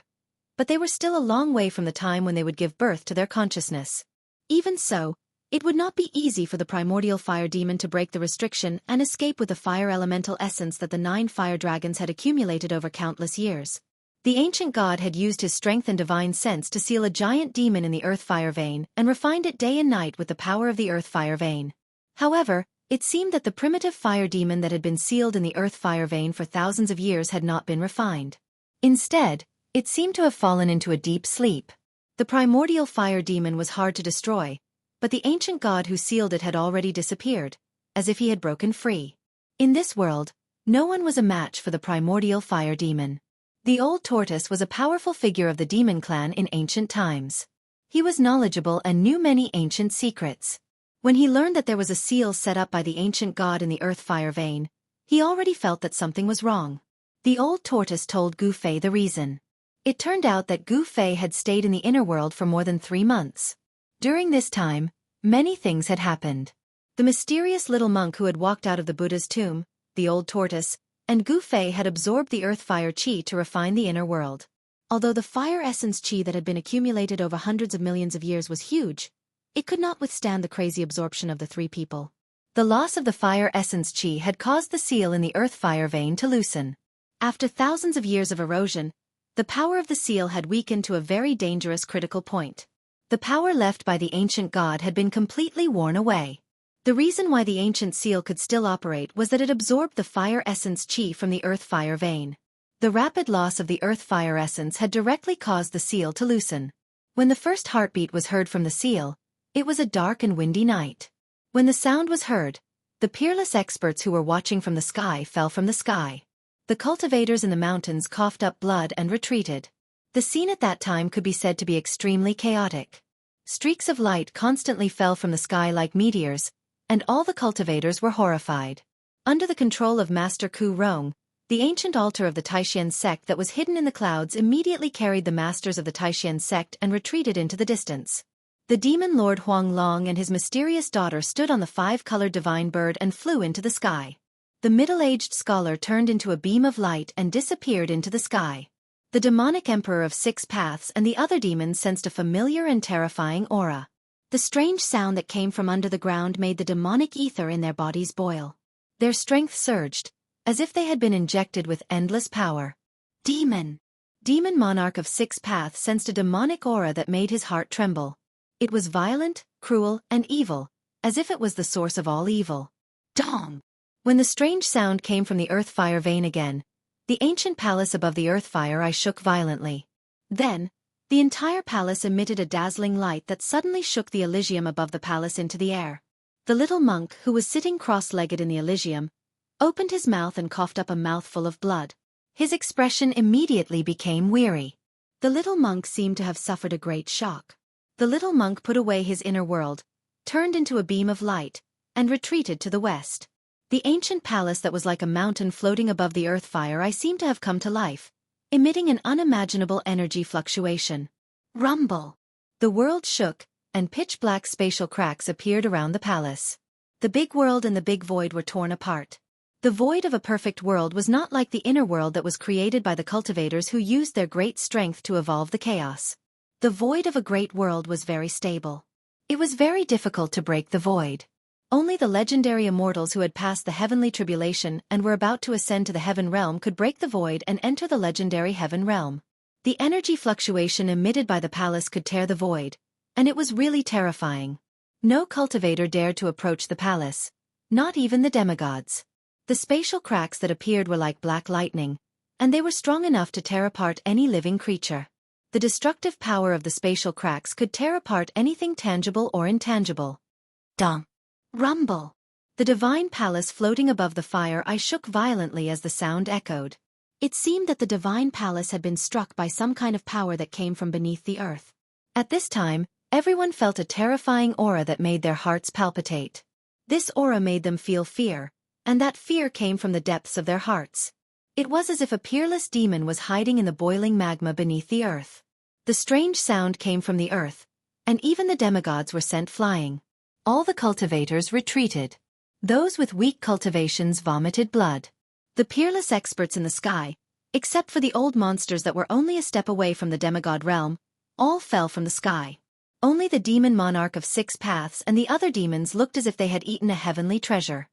but they were still a long way from the time when they would give birth to their consciousness. Even so, it would not be easy for the primordial fire demon to break the restriction and escape with the fire elemental essence that the 9 fire dragons had accumulated over countless years. The ancient god had used his strength and divine sense to seal a giant demon in the earth fire vein and refined it day and night with the power of the earth fire vein. However, it seemed that the primitive fire demon that had been sealed in the earth fire vein for thousands of years had not been refined. Instead, it seemed to have fallen into a deep sleep. The primordial fire demon was hard to destroy, but the ancient god who sealed it had already disappeared, as if he had broken free. In this world, no one was a match for the primordial fire demon. The old tortoise was a powerful figure of the demon clan in ancient times. He was knowledgeable and knew many ancient secrets. When he learned that there was a seal set up by the ancient god in the earth fire vein, he already felt that something was wrong. The old tortoise told Gu Fei the reason. It turned out that Gu Fei had stayed in the inner world for more than 3 months. During this time, many things had happened. The mysterious little monk who had walked out of the Buddha's tomb, the old tortoise, and Gu Fei had absorbed the earth fire chi to refine the inner world. Although the fire essence chi that had been accumulated over hundreds of millions of years was huge, it could not withstand the crazy absorption of the 3 people. The loss of the fire essence chi had caused the seal in the earth fire vein to loosen. After thousands of years of erosion, the power of the seal had weakened to a very dangerous critical point. The power left by the ancient god had been completely worn away. The reason why the ancient seal could still operate was that it absorbed the fire essence chi from the earth fire vein. The rapid loss of the earth fire essence had directly caused the seal to loosen. When the first heartbeat was heard from the seal, it was a dark and windy night. When the sound was heard, the peerless experts who were watching from the sky fell from the sky. The cultivators in the mountains coughed up blood and retreated. The scene at that time could be said to be extremely chaotic. Streaks of light constantly fell from the sky like meteors, and all the cultivators were horrified. Under the control of Master Ku Rong, the ancient altar of the Taishan sect that was hidden in the clouds immediately carried the masters of the Taishan sect and retreated into the distance. The demon lord Huang Long and his mysterious daughter stood on the five-colored divine bird and flew into the sky. The middle-aged scholar turned into a beam of light and disappeared into the sky. The demonic emperor of six paths and the other demons sensed a familiar and terrifying aura. The strange sound that came from under the ground made the demonic ether in their bodies boil. Their strength surged, as if they had been injected with endless power. Demon monarch of six paths sensed a demonic aura that made his heart tremble. It was violent, cruel, and evil, as if it was the source of all evil. Dong! When the strange sound came from the earth fire vein again, the ancient palace above the earth fire eye shook violently. Then, the entire palace emitted a dazzling light that suddenly shook the Elysium above the palace into the air. The little monk, who was sitting cross-legged in the Elysium, opened his mouth and coughed up a mouthful of blood. His expression immediately became weary. The little monk seemed to have suffered a great shock. The little monk put away his inner world, turned into a beam of light, and retreated to the west. The ancient palace that was like a mountain floating above the earth fire eye seemed to have come to life, emitting an unimaginable energy fluctuation. Rumble! The world shook, and pitch-black spatial cracks appeared around the palace. The big world and the big void were torn apart. The void of a perfect world was not like the inner world that was created by the cultivators who used their great strength to evolve the chaos. The void of a great world was very stable. It was very difficult to break the void. Only the legendary immortals who had passed the heavenly tribulation and were about to ascend to the heaven realm could break the void and enter the legendary heaven realm. The energy fluctuation emitted by the palace could tear the void, and it was really terrifying. No cultivator dared to approach the palace, not even the demigods. The spatial cracks that appeared were like black lightning, and they were strong enough to tear apart any living creature. The destructive power of the spatial cracks could tear apart anything tangible or intangible. Dong! Rumble! The divine palace floating above the fire eye shook violently as the sound echoed. It seemed that the divine palace had been struck by some kind of power that came from beneath the earth. At this time, everyone felt a terrifying aura that made their hearts palpitate. This aura made them feel fear, and that fear came from the depths of their hearts. It was as if a peerless demon was hiding in the boiling magma beneath the earth. The strange sound came from the earth, and even the demigods were sent flying. All the cultivators retreated. Those with weak cultivations vomited blood. The peerless experts in the sky, except for the old monsters that were only a step away from the demigod realm, all fell from the sky. Only the demon monarch of six paths and the other demons looked as if they had eaten a heavenly treasure.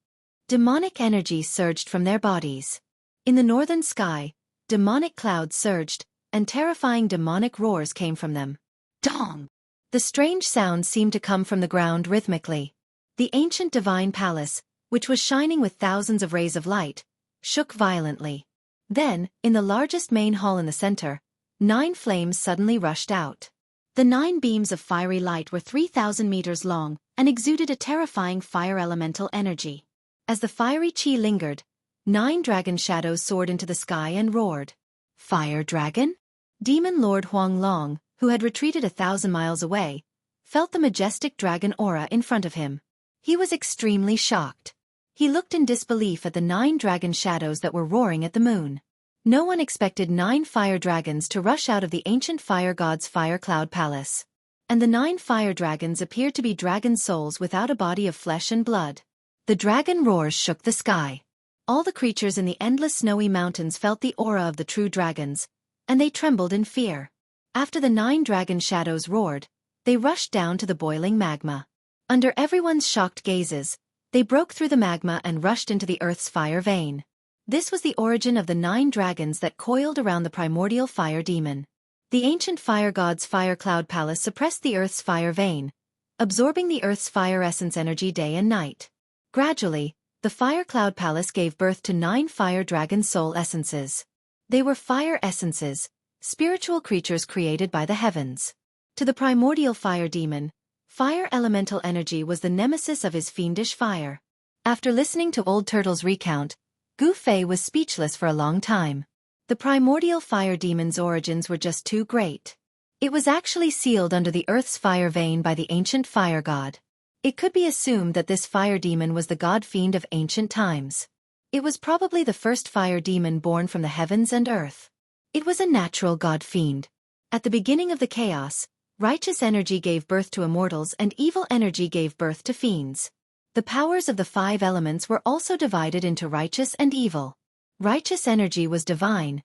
Demonic energy surged from their bodies. In the northern sky, demonic clouds surged, and terrifying demonic roars came from them. Dong! The strange sound seemed to come from the ground rhythmically. The ancient divine palace, which was shining with thousands of rays of light, shook violently. Then, in the largest main hall in the center, 9 flames suddenly rushed out. The 9 beams of fiery light were 3,000 meters long and exuded a terrifying fire elemental energy. As the fiery chi lingered, 9 dragon shadows soared into the sky and roared. Fire dragon? Demon Lord Huang Long, who had retreated 1,000 miles away, felt the majestic dragon aura in front of him. He was extremely shocked. He looked in disbelief at the 9 dragon shadows that were roaring at the moon. No one expected 9 fire dragons to rush out of the ancient fire god's fire cloud palace. And the 9 fire dragons appeared to be dragon souls without a body of flesh and blood. The dragon roars shook the sky. All the creatures in the endless snowy mountains felt the aura of the true dragons, and they trembled in fear. After the 9 dragon shadows roared, they rushed down to the boiling magma. Under everyone's shocked gazes, they broke through the magma and rushed into the earth's fire vein. This was the origin of the 9 dragons that coiled around the primordial fire demon. The ancient fire god's fire cloud palace suppressed the earth's fire vein, absorbing the earth's fire essence energy day and night. Gradually, the fire cloud palace gave birth to 9 fire dragon soul essences. They were fire essences, spiritual creatures created by the heavens. To the primordial fire demon, fire elemental energy was the nemesis of his fiendish fire. After listening to Old Turtle's recount, Gu Fei was speechless for a long time. The primordial fire demon's origins were just too great. It was actually sealed under the earth's fire vein by the ancient fire god. It could be assumed that this fire demon was the god-fiend of ancient times. It was probably the first fire demon born from the heavens and earth. It was a natural god-fiend. At the beginning of the chaos, righteous energy gave birth to immortals and evil energy gave birth to fiends. The powers of the five elements were also divided into righteous and evil. Righteous energy was divine.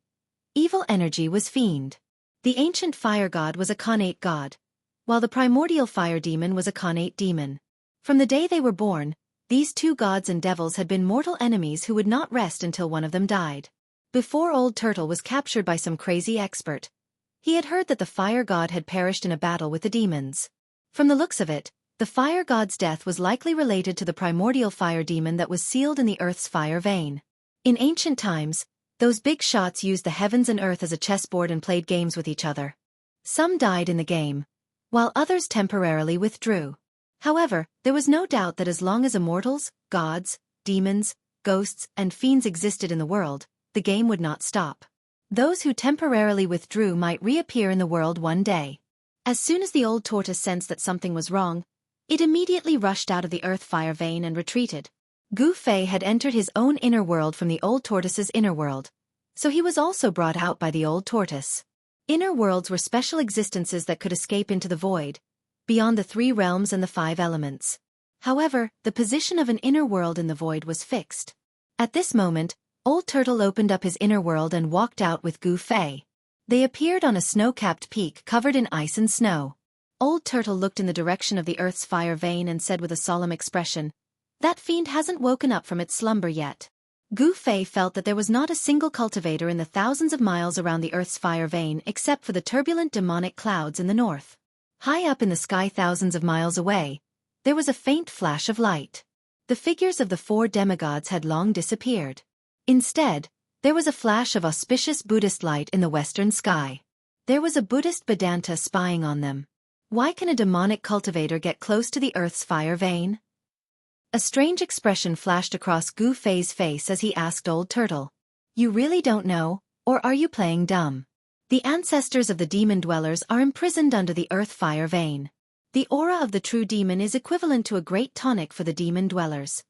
Evil energy was fiend. The ancient fire god was a connate god, while the primordial fire demon was a connate demon. From the day they were born, these two gods and devils had been mortal enemies who would not rest until one of them died. Before Old Turtle was captured by some crazy expert, he had heard that the fire god had perished in a battle with the demons. From the looks of it, the fire god's death was likely related to the primordial fire demon that was sealed in the earth's fire vein. In ancient times, those big shots used the heavens and earth as a chessboard and played games with each other. Some died in the game, while others temporarily withdrew. However, there was no doubt that as long as immortals, gods, demons, ghosts, and fiends existed in the world, the game would not stop. Those who temporarily withdrew might reappear in the world one day. As soon as the old tortoise sensed that something was wrong, it immediately rushed out of the earth fire vein and retreated. Gu Fei had entered his own inner world from the old tortoise's inner world, so he was also brought out by the old tortoise. Inner worlds were special existences that could escape into the void, beyond the three realms and the five elements. However, the position of an inner world in the void was fixed. At this moment, Old Turtle opened up his inner world and walked out with Gu Fei. They appeared on a snow-capped peak covered in ice and snow. Old Turtle looked in the direction of the earth's fire vein and said with a solemn expression, "That fiend hasn't woken up from its slumber yet." Gu Fei felt that there was not a single cultivator in the thousands of miles around the earth's fire vein except for the turbulent demonic clouds in the north. High up in the sky thousands of miles away, there was a faint flash of light. The figures of the four demigods had long disappeared. Instead, there was a flash of auspicious Buddhist light in the western sky. There was a Buddhist Vedanta spying on them. Why can a demonic cultivator get close to the earth's fire vein? A strange expression flashed across Gu Fei's face as he asked Old Turtle, "You really don't know, or are you playing dumb? The ancestors of the demon dwellers are imprisoned under the earth fire vein. The aura of the true demon is equivalent to a great tonic for the demon dwellers."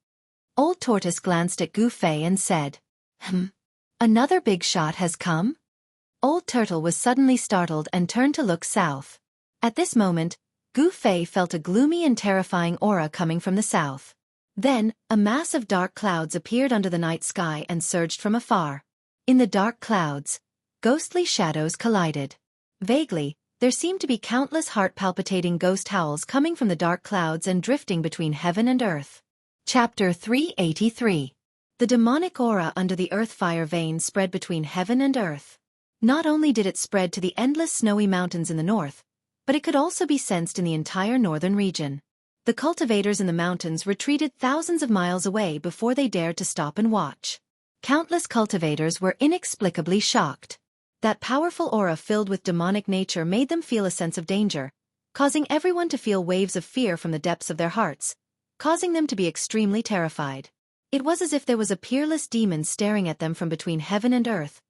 Old Tortoise glanced at Gu Fei and said, Another big shot has come?" Old Turtle was suddenly startled and turned to look south. At this moment, Gu Fei felt a gloomy and terrifying aura coming from the south. Then, a mass of dark clouds appeared under the night sky and surged from afar. In the dark clouds, ghostly shadows collided. Vaguely, there seemed to be countless heart-palpitating ghost howls coming from the dark clouds and drifting between heaven and earth. Chapter 383. The demonic aura under the earth fire vein spread between heaven and earth. Not only did it spread to the endless snowy mountains in the north, but it could also be sensed in the entire northern region. The cultivators in the mountains retreated thousands of miles away before they dared to stop and watch. Countless cultivators were inexplicably shocked. That powerful aura filled with demonic nature made them feel a sense of danger, causing everyone to feel waves of fear from the depths of their hearts, causing them to be extremely terrified. It was as if there was a peerless demon staring at them from between heaven and earth,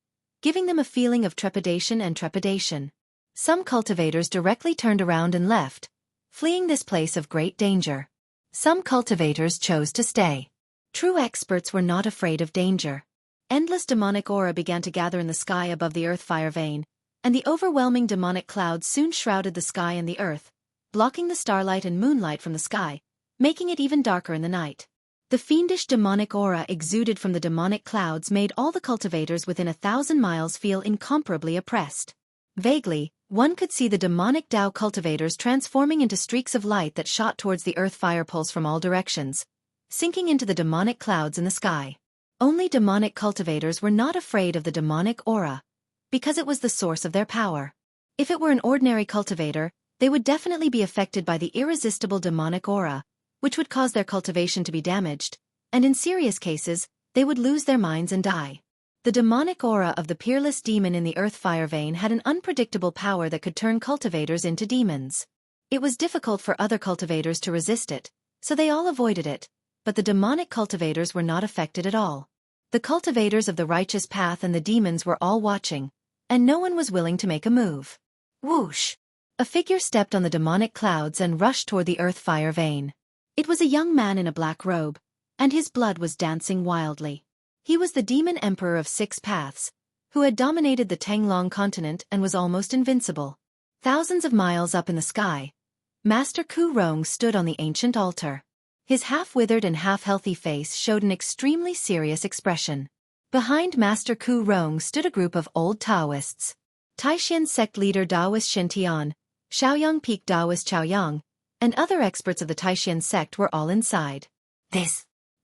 giving them a feeling of trepidation. Some cultivators directly turned around and left, fleeing this place of great danger. Some cultivators chose to stay. True experts were not afraid of danger. Endless demonic aura began to gather in the sky above the earth fire vein, and the overwhelming demonic clouds soon shrouded the sky and the earth, blocking the starlight and moonlight from the sky, making it even darker in the night. The fiendish demonic aura exuded from the demonic clouds made all the cultivators within 1,000 miles feel incomparably oppressed. Vaguely, one could see the demonic Tao cultivators transforming into streaks of light that shot towards the earth fire pulse from all directions, sinking into the demonic clouds in the sky. Only demonic cultivators were not afraid of the demonic aura, because it was the source of their power. If it were an ordinary cultivator, they would definitely be affected by the irresistible demonic aura, which would cause their cultivation to be damaged, and in serious cases, they would lose their minds and die. The demonic aura of the peerless demon in the earth fire vein had an unpredictable power that could turn cultivators into demons. It was difficult for other cultivators to resist it, so they all avoided it, but the demonic cultivators were not affected at all. The cultivators of the righteous path and the demons were all watching, and no one was willing to make a move. Whoosh! A figure stepped on the demonic clouds and rushed toward the earth fire vein. It was a young man in a black robe, and his blood was dancing wildly. He was the demon emperor of 6 paths, who had dominated the Tanglong continent and was almost invincible. Thousands of miles up in the sky, Master Ku Rong stood on the ancient altar. His half-withered and half-healthy face showed an extremely serious expression. Behind Master Ku Rong stood a group of old Taoists. Taishan sect leader Taoist Shintian, Shaoyang Peak Taoist Chaoyang, and other experts of the Taishan sect were all inside.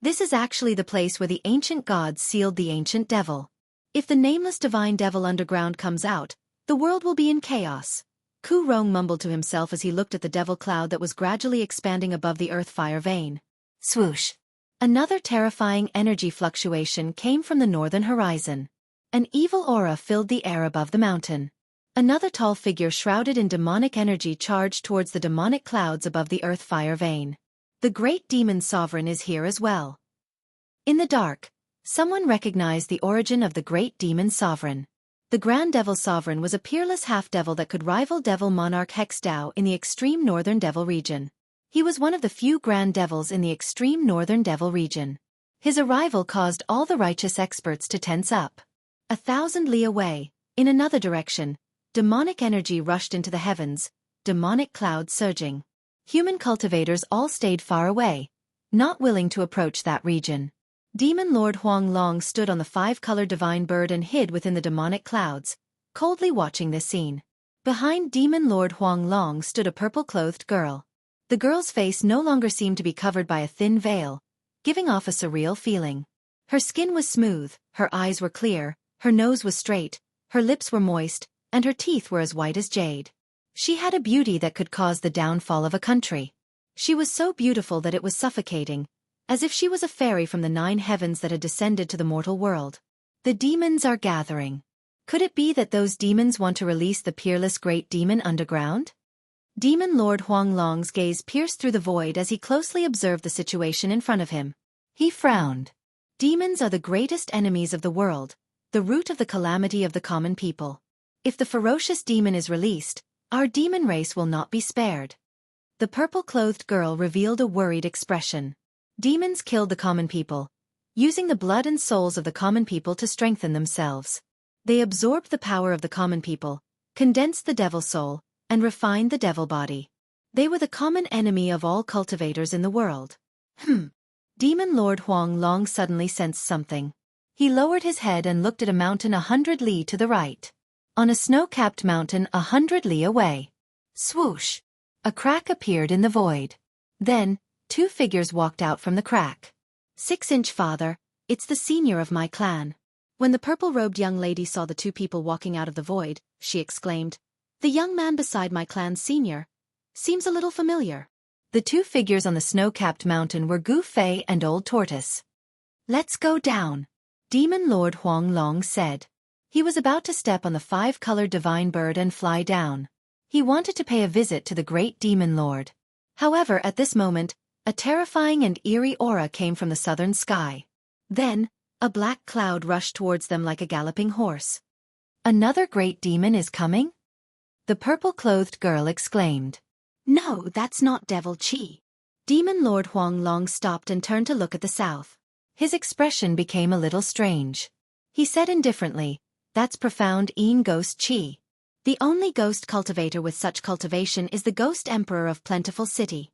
This is actually the place where the ancient gods sealed the ancient devil. If the nameless divine devil underground comes out, the world will be in chaos. Ku Rong mumbled to himself as he looked at the devil cloud that was gradually expanding above the earth fire vein. Swoosh! Another terrifying energy fluctuation came from the northern horizon. An evil aura filled the air above the mountain. Another tall figure shrouded in demonic energy charged towards the demonic clouds above the earth fire vein. The great demon sovereign is here as well. In the dark, someone recognized the origin of the great demon sovereign. The Grand Devil Sovereign was a peerless half-devil that could rival Devil Monarch Hex Dao in the extreme northern devil region. He was one of the few Grand Devils in the extreme northern devil region. His arrival caused all the righteous experts to tense up. 1,000 li away, in another direction, demonic energy rushed into the heavens, demonic clouds surging. Human cultivators all stayed far away, not willing to approach that region. Demon Lord Huang Long stood on the 5-colored divine bird and hid within the demonic clouds, coldly watching this scene. Behind Demon Lord Huang Long stood a purple-clothed girl. The girl's face no longer seemed to be covered by a thin veil, giving off a surreal feeling. Her skin was smooth, her eyes were clear, her nose was straight, her lips were moist, and her teeth were as white as jade. She had a beauty that could cause the downfall of a country. She was so beautiful that it was suffocating, as if she was a fairy from the 9 heavens that had descended to the mortal world. The demons are gathering. Could it be that those demons want to release the peerless great demon underground? Demon Lord Huang Long's gaze pierced through the void as he closely observed the situation in front of him. He frowned. Demons are the greatest enemies of the world, the root of the calamity of the common people. If the ferocious demon is released, our demon race will not be spared. The purple-clothed girl revealed a worried expression. Demons killed the common people, using the blood and souls of the common people to strengthen themselves. They absorbed the power of the common people, condensed the devil soul, and refined the devil body. They were the common enemy of all cultivators in the world. Demon Lord Huang Long suddenly sensed something. He lowered his head and looked at a mountain 100 li to the right. On a snow-capped mountain 100 li away. Swoosh! A crack appeared in the void. Then, 2 figures walked out from the crack. 6-inch father, it's the senior of my clan. When the purple-robed young lady saw the 2 people walking out of the void, she exclaimed, "The young man beside my clan's senior seems a little familiar." The 2 figures on the snow-capped mountain were Gu Fei and Old Tortoise. "Let's go down," Demon Lord Huang Long said. He was about to step on the 5-colored divine bird and fly down. He wanted to pay a visit to the great Demon Lord. However, at this moment, a terrifying and eerie aura came from the southern sky. Then, a black cloud rushed towards them like a galloping horse. "Another great demon is coming?" The purple-clothed girl exclaimed. "No, that's not Devil Chi." Demon Lord Huang Long stopped and turned to look at the south. His expression became a little strange. He said indifferently, "That's profound Een Ghost Chi. The only ghost cultivator with such cultivation is the Ghost Emperor of Plentiful City."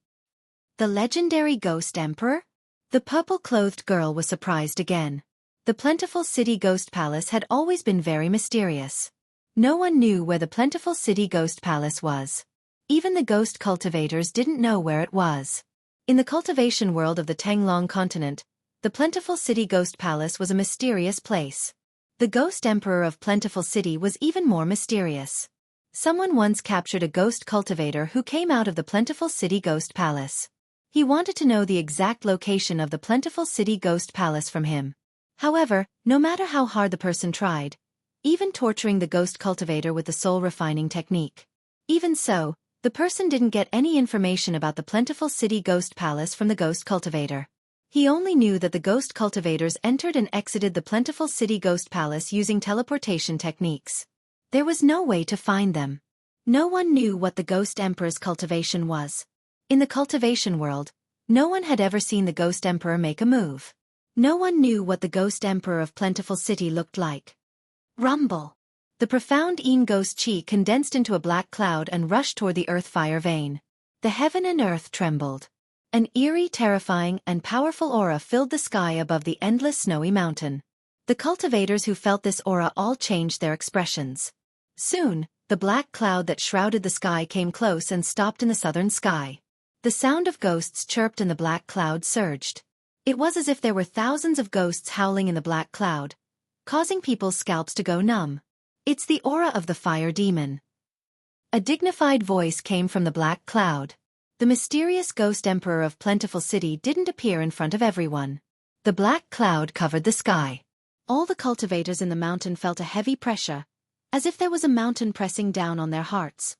The legendary Ghost Emperor? The purple-clothed girl was surprised again. The Plentiful City Ghost Palace had always been very mysterious. No one knew where the Plentiful City Ghost Palace was. Even the ghost cultivators didn't know where it was. In the cultivation world of the Tanglong continent, the Plentiful City Ghost Palace was a mysterious place. The Ghost Emperor of Plentiful City was even more mysterious. Someone once captured a ghost cultivator who came out of the Plentiful City Ghost Palace. He wanted to know the exact location of the Plentiful City Ghost Palace from him. However, no matter how hard the person tried, even torturing the ghost cultivator with the soul refining technique, even so, the person didn't get any information about the plentiful city ghost palace from the ghost cultivator. He only knew that the ghost cultivators entered and exited the plentiful city ghost palace using teleportation techniques. There was no way to find them. No one knew what the ghost emperor's cultivation was. In the cultivation world, no one had ever seen the ghost emperor make a move. No one knew what the ghost emperor of plentiful city looked like. Rumble. The profound ghost chi condensed into a black cloud and rushed toward the earth fire vein. The heaven and earth trembled. An eerie, terrifying, and powerful aura filled the sky above the endless snowy mountain. The cultivators who felt this aura all changed their expressions. Soon, the black cloud that shrouded the sky came close and stopped in the southern sky. The sound of ghosts chirped and the black cloud surged. It was as if there were thousands of ghosts howling in the black cloud, causing people's scalps to go numb. It's the aura of the fire demon. A dignified voice came from the black cloud. The mysterious ghost emperor of plentiful city didn't appear in front of everyone. The black cloud covered the sky. All the cultivators in the mountain felt a heavy pressure, as if there was a mountain pressing down on their hearts.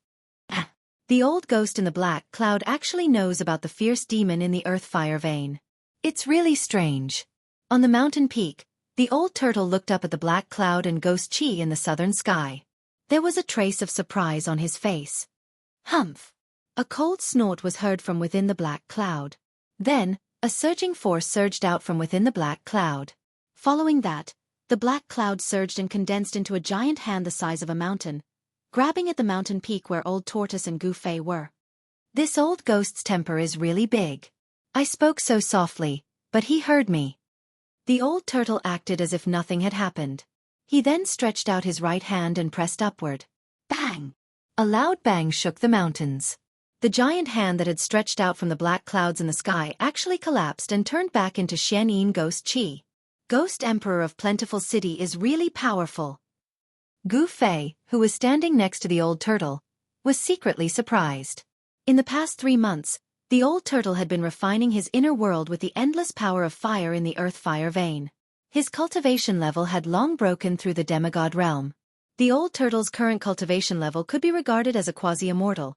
The old ghost in the black cloud actually knows about the fierce demon in the earth fire vein. It's really strange. On the mountain peak, the old turtle looked up at the black cloud and ghost chi in the southern sky. There was a trace of surprise on his face. Humph! A cold snort was heard from within the black cloud. Then, a surging force surged out from within the black cloud. Following that, the black cloud surged and condensed into a giant hand the size of a mountain, grabbing at the mountain peak where Old Tortoise and Gufei were. This old ghost's temper is really big. I spoke so softly, but he heard me. The old turtle acted as if nothing had happened. He then stretched out his right hand and pressed upward. Bang! A loud bang shook the mountains. The giant hand that had stretched out from the black clouds in the sky actually collapsed and turned back into Xianxia ghost chi. Ghost Emperor of Plentiful City is really powerful. Gu Fei, who was standing next to the old turtle, was secretly surprised. In the past 3 months, the old turtle had been refining his inner world with the endless power of fire in the earth fire vein. His cultivation level had long broken through the demigod realm. The old turtle's current cultivation level could be regarded as a quasi-immortal,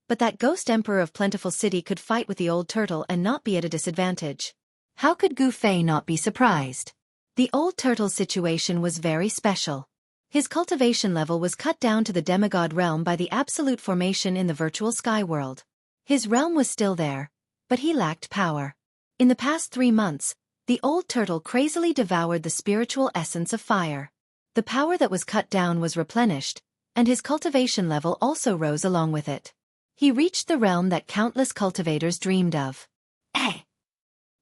but that ghost emperor of Plentiful City could fight with the old turtle and not be at a disadvantage. How could Gu Fei not be surprised? The old turtle's situation was very special. His cultivation level was cut down to the demigod realm by the absolute formation in the virtual sky world. His realm was still there, but he lacked power. In the past 3 months, the old turtle crazily devoured the spiritual essence of fire. The power that was cut down was replenished, and his cultivation level also rose along with it. He reached the realm that countless cultivators dreamed of. Eh!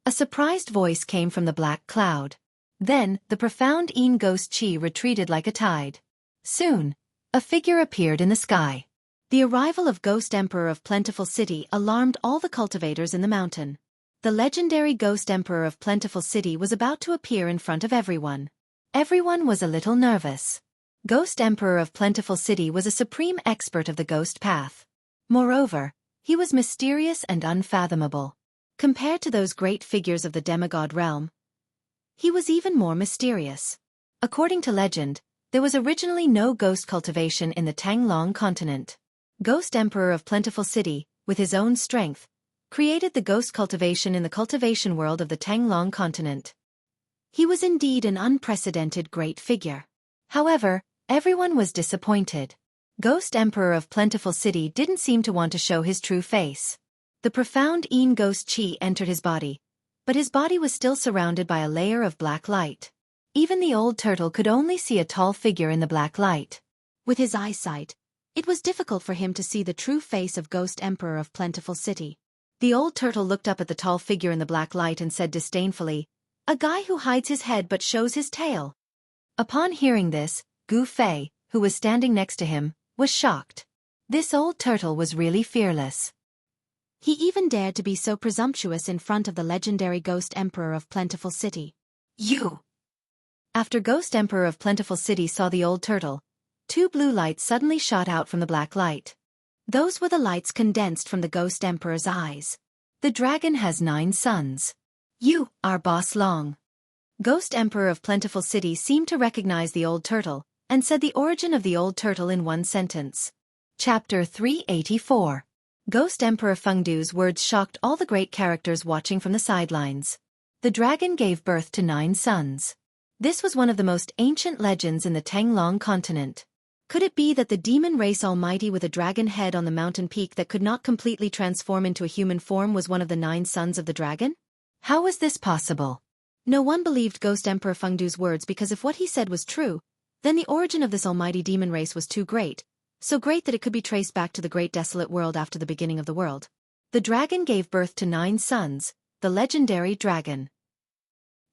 A surprised voice came from the black cloud. Then, the profound ghost chi retreated like a tide. Soon, a figure appeared in the sky. The arrival of Ghost Emperor of Plentiful City alarmed all the cultivators in the mountain. The legendary Ghost Emperor of Plentiful City was about to appear in front of everyone. Everyone was a little nervous. Ghost Emperor of Plentiful City was a supreme expert of the ghost path. Moreover, he was mysterious and unfathomable. Compared to those great figures of the demigod realm, he was even more mysterious. According to legend, there was originally no ghost cultivation in the Tanglong continent. Ghost Emperor of Plentiful City, with his own strength, created the ghost cultivation in the cultivation world of the Tanglong continent. He was indeed an unprecedented great figure. However, everyone was disappointed. Ghost Emperor of Plentiful City didn't seem to want to show his true face. The profound ghost chi entered his body, but his body was still surrounded by a layer of black light. Even the old turtle could only see a tall figure in the black light. With his eyesight, it was difficult for him to see the true face of Ghost Emperor of Plentiful City. The old turtle looked up at the tall figure in the black light and said disdainfully, "A guy who hides his head but shows his tail." Upon hearing this, Gu Fei, who was standing next to him, was shocked. This old turtle was really fearless. He even dared to be so presumptuous in front of the legendary Ghost Emperor of Plentiful City. "You!" After Ghost Emperor of Plentiful City saw the old turtle, 2 blue lights suddenly shot out from the black light. Those were the lights condensed from the Ghost Emperor's eyes. "The dragon has 9 sons. You are Boss Long." Ghost Emperor of Plentiful City seemed to recognize the old turtle, and said the origin of the old turtle in one sentence. Chapter 384. Ghost Emperor Fengdu's words shocked all the great characters watching from the sidelines. The dragon gave birth to 9 sons. This was one of the most ancient legends in the Tenglong continent. Could it be that the demon race almighty with a dragon head on the mountain peak that could not completely transform into a human form was one of the 9 sons of the dragon? How was this possible? No one believed Ghost Emperor Fengdu's words, because if what he said was true, then the origin of this almighty demon race was too great, so great that it could be traced back to the great desolate world after the beginning of the world. The dragon gave birth to 9 sons, the legendary dragon.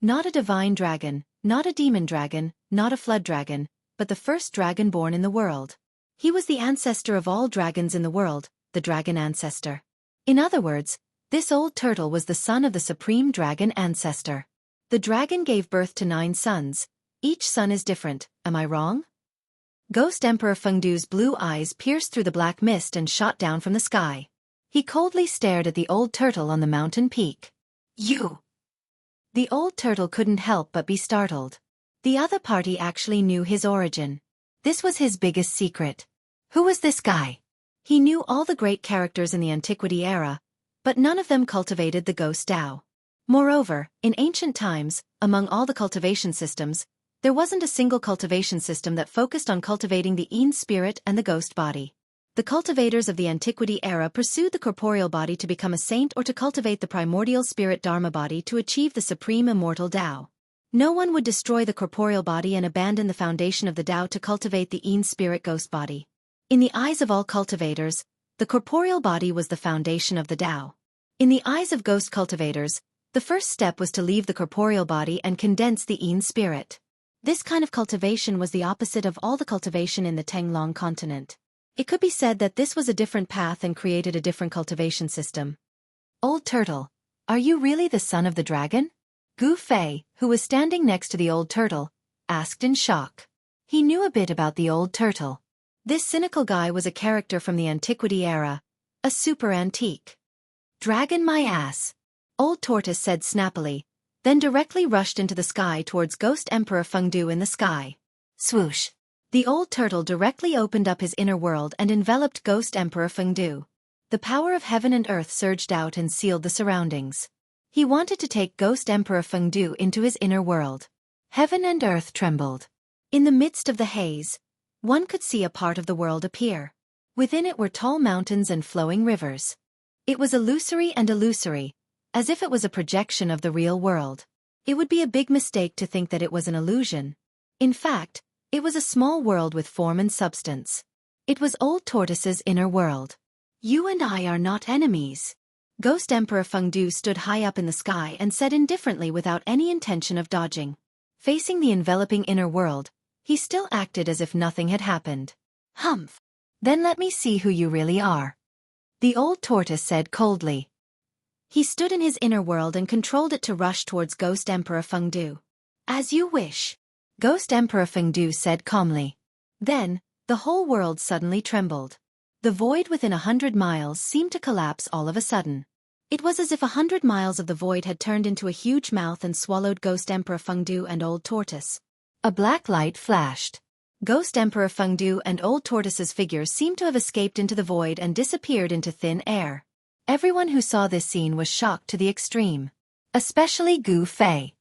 Not a divine dragon, not a demon dragon, not a flood dragon, but the first dragon born in the world. He was the ancestor of all dragons in the world, the dragon ancestor. In other words, this old turtle was the son of the supreme dragon ancestor. The dragon gave birth to 9 sons. Each son is different, am I wrong? Ghost Emperor Fengdu's blue eyes pierced through the black mist and shot down from the sky. He coldly stared at the old turtle on the mountain peak. You! The old turtle couldn't help but be startled. The other party actually knew his origin. This was his biggest secret. Who was this guy? He knew all the great characters in the Antiquity era, but none of them cultivated the Ghost Tao. Moreover, in ancient times, among all the cultivation systems, there wasn't a single cultivation system that focused on cultivating the Yin spirit and the ghost body. The cultivators of the Antiquity era pursued the corporeal body to become a saint or to cultivate the primordial spirit Dharma body to achieve the supreme immortal Tao. No one would destroy the corporeal body and abandon the foundation of the Tao to cultivate the Yin spirit ghost body. In the eyes of all cultivators, the corporeal body was the foundation of the Tao. In the eyes of ghost cultivators, the first step was to leave the corporeal body and condense the Yin spirit. This kind of cultivation was the opposite of all the cultivation in the Tenglong continent. It could be said that this was a different path and created a different cultivation system. Old turtle, are you really the son of the dragon? Gu Fei, who was standing next to the old turtle, asked in shock. He knew a bit about the old turtle. This cynical guy was a character from the Antiquity era, a super antique. Dragon my ass, Old Tortoise said snappily, then directly rushed into the sky towards Ghost Emperor Fengdu in the sky. Swoosh! The old turtle directly opened up his inner world and enveloped Ghost Emperor Fengdu. The power of heaven and earth surged out and sealed the surroundings. He wanted to take Ghost Emperor Fengdu into his inner world. Heaven and earth trembled. In the midst of the haze, one could see a part of the world appear. Within it were tall mountains and flowing rivers. It was illusory and illusory, as if it was a projection of the real world. It would be a big mistake to think that it was an illusion. In fact, it was a small world with form and substance. It was Old Tortoise's inner world. You and I are not enemies. Ghost Emperor Fengdu stood high up in the sky and said indifferently without any intention of dodging. Facing the enveloping inner world, he still acted as if nothing had happened. Humph! Then let me see who you really are. The old tortoise said coldly. He stood in his inner world and controlled it to rush towards Ghost Emperor Fengdu. As you wish. Ghost Emperor Fengdu said calmly. Then, the whole world suddenly trembled. The void within 100 miles seemed to collapse all of a sudden. It was as if 100 miles of the void had turned into a huge mouth and swallowed Ghost Emperor Fengdu and Old Tortoise. A black light flashed. Ghost Emperor Fengdu and Old Tortoise's figures seemed to have escaped into the void and disappeared into thin air. Everyone who saw this scene was shocked to the extreme. Especially Gu Fei.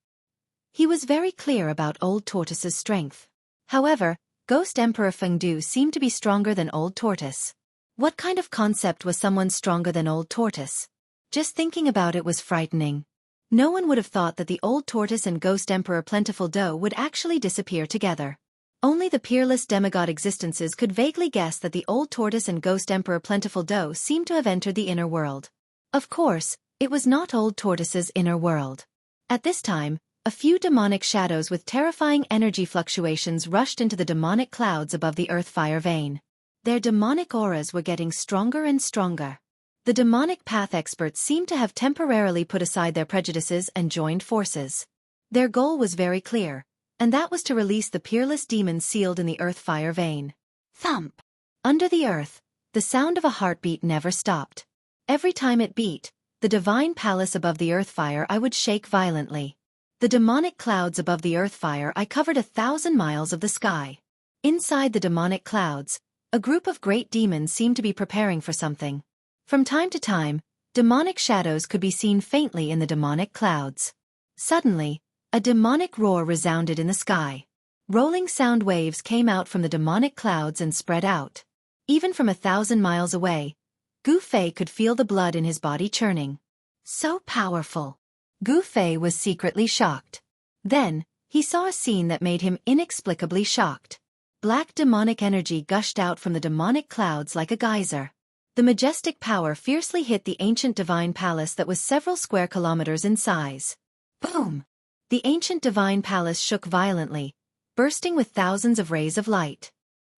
He was very clear about Old Tortoise's strength. However, Ghost Emperor Fengdu seemed to be stronger than Old Tortoise. What kind of concept was someone stronger than Old Tortoise? Just thinking about it was frightening. No one would have thought that the Old Tortoise and Ghost Emperor Plentiful Dough would actually disappear together. Only the peerless demigod existences could vaguely guess that the Old Tortoise and Ghost Emperor Plentiful Dough seemed to have entered the inner world. Of course, it was not Old Tortoise's inner world. At this time, a few demonic shadows with terrifying energy fluctuations rushed into the demonic clouds above the earth-fire vein. Their demonic auras were getting stronger and stronger. The demonic path experts seemed to have temporarily put aside their prejudices and joined forces. Their goal was very clear, and that was to release the peerless demons sealed in the earth-fire vein. Thump! Under the earth, the sound of a heartbeat never stopped. Every time it beat, the divine palace above the earth-fire would shake violently. The demonic clouds above the earth fire I covered 1,000 miles of the sky. Inside the demonic clouds, a group of great demons seemed to be preparing for something. From time to time, demonic shadows could be seen faintly in the demonic clouds. Suddenly, a demonic roar resounded in the sky. Rolling sound waves came out from the demonic clouds and spread out. Even from 1,000 miles away, Gu Fei could feel the blood in his body churning. So powerful. Gu Fei was secretly shocked. Then, he saw a scene that made him inexplicably shocked. Black demonic energy gushed out from the demonic clouds like a geyser. The majestic power fiercely hit the ancient divine palace that was several square kilometers in size. Boom! The ancient divine palace shook violently, bursting with thousands of rays of light.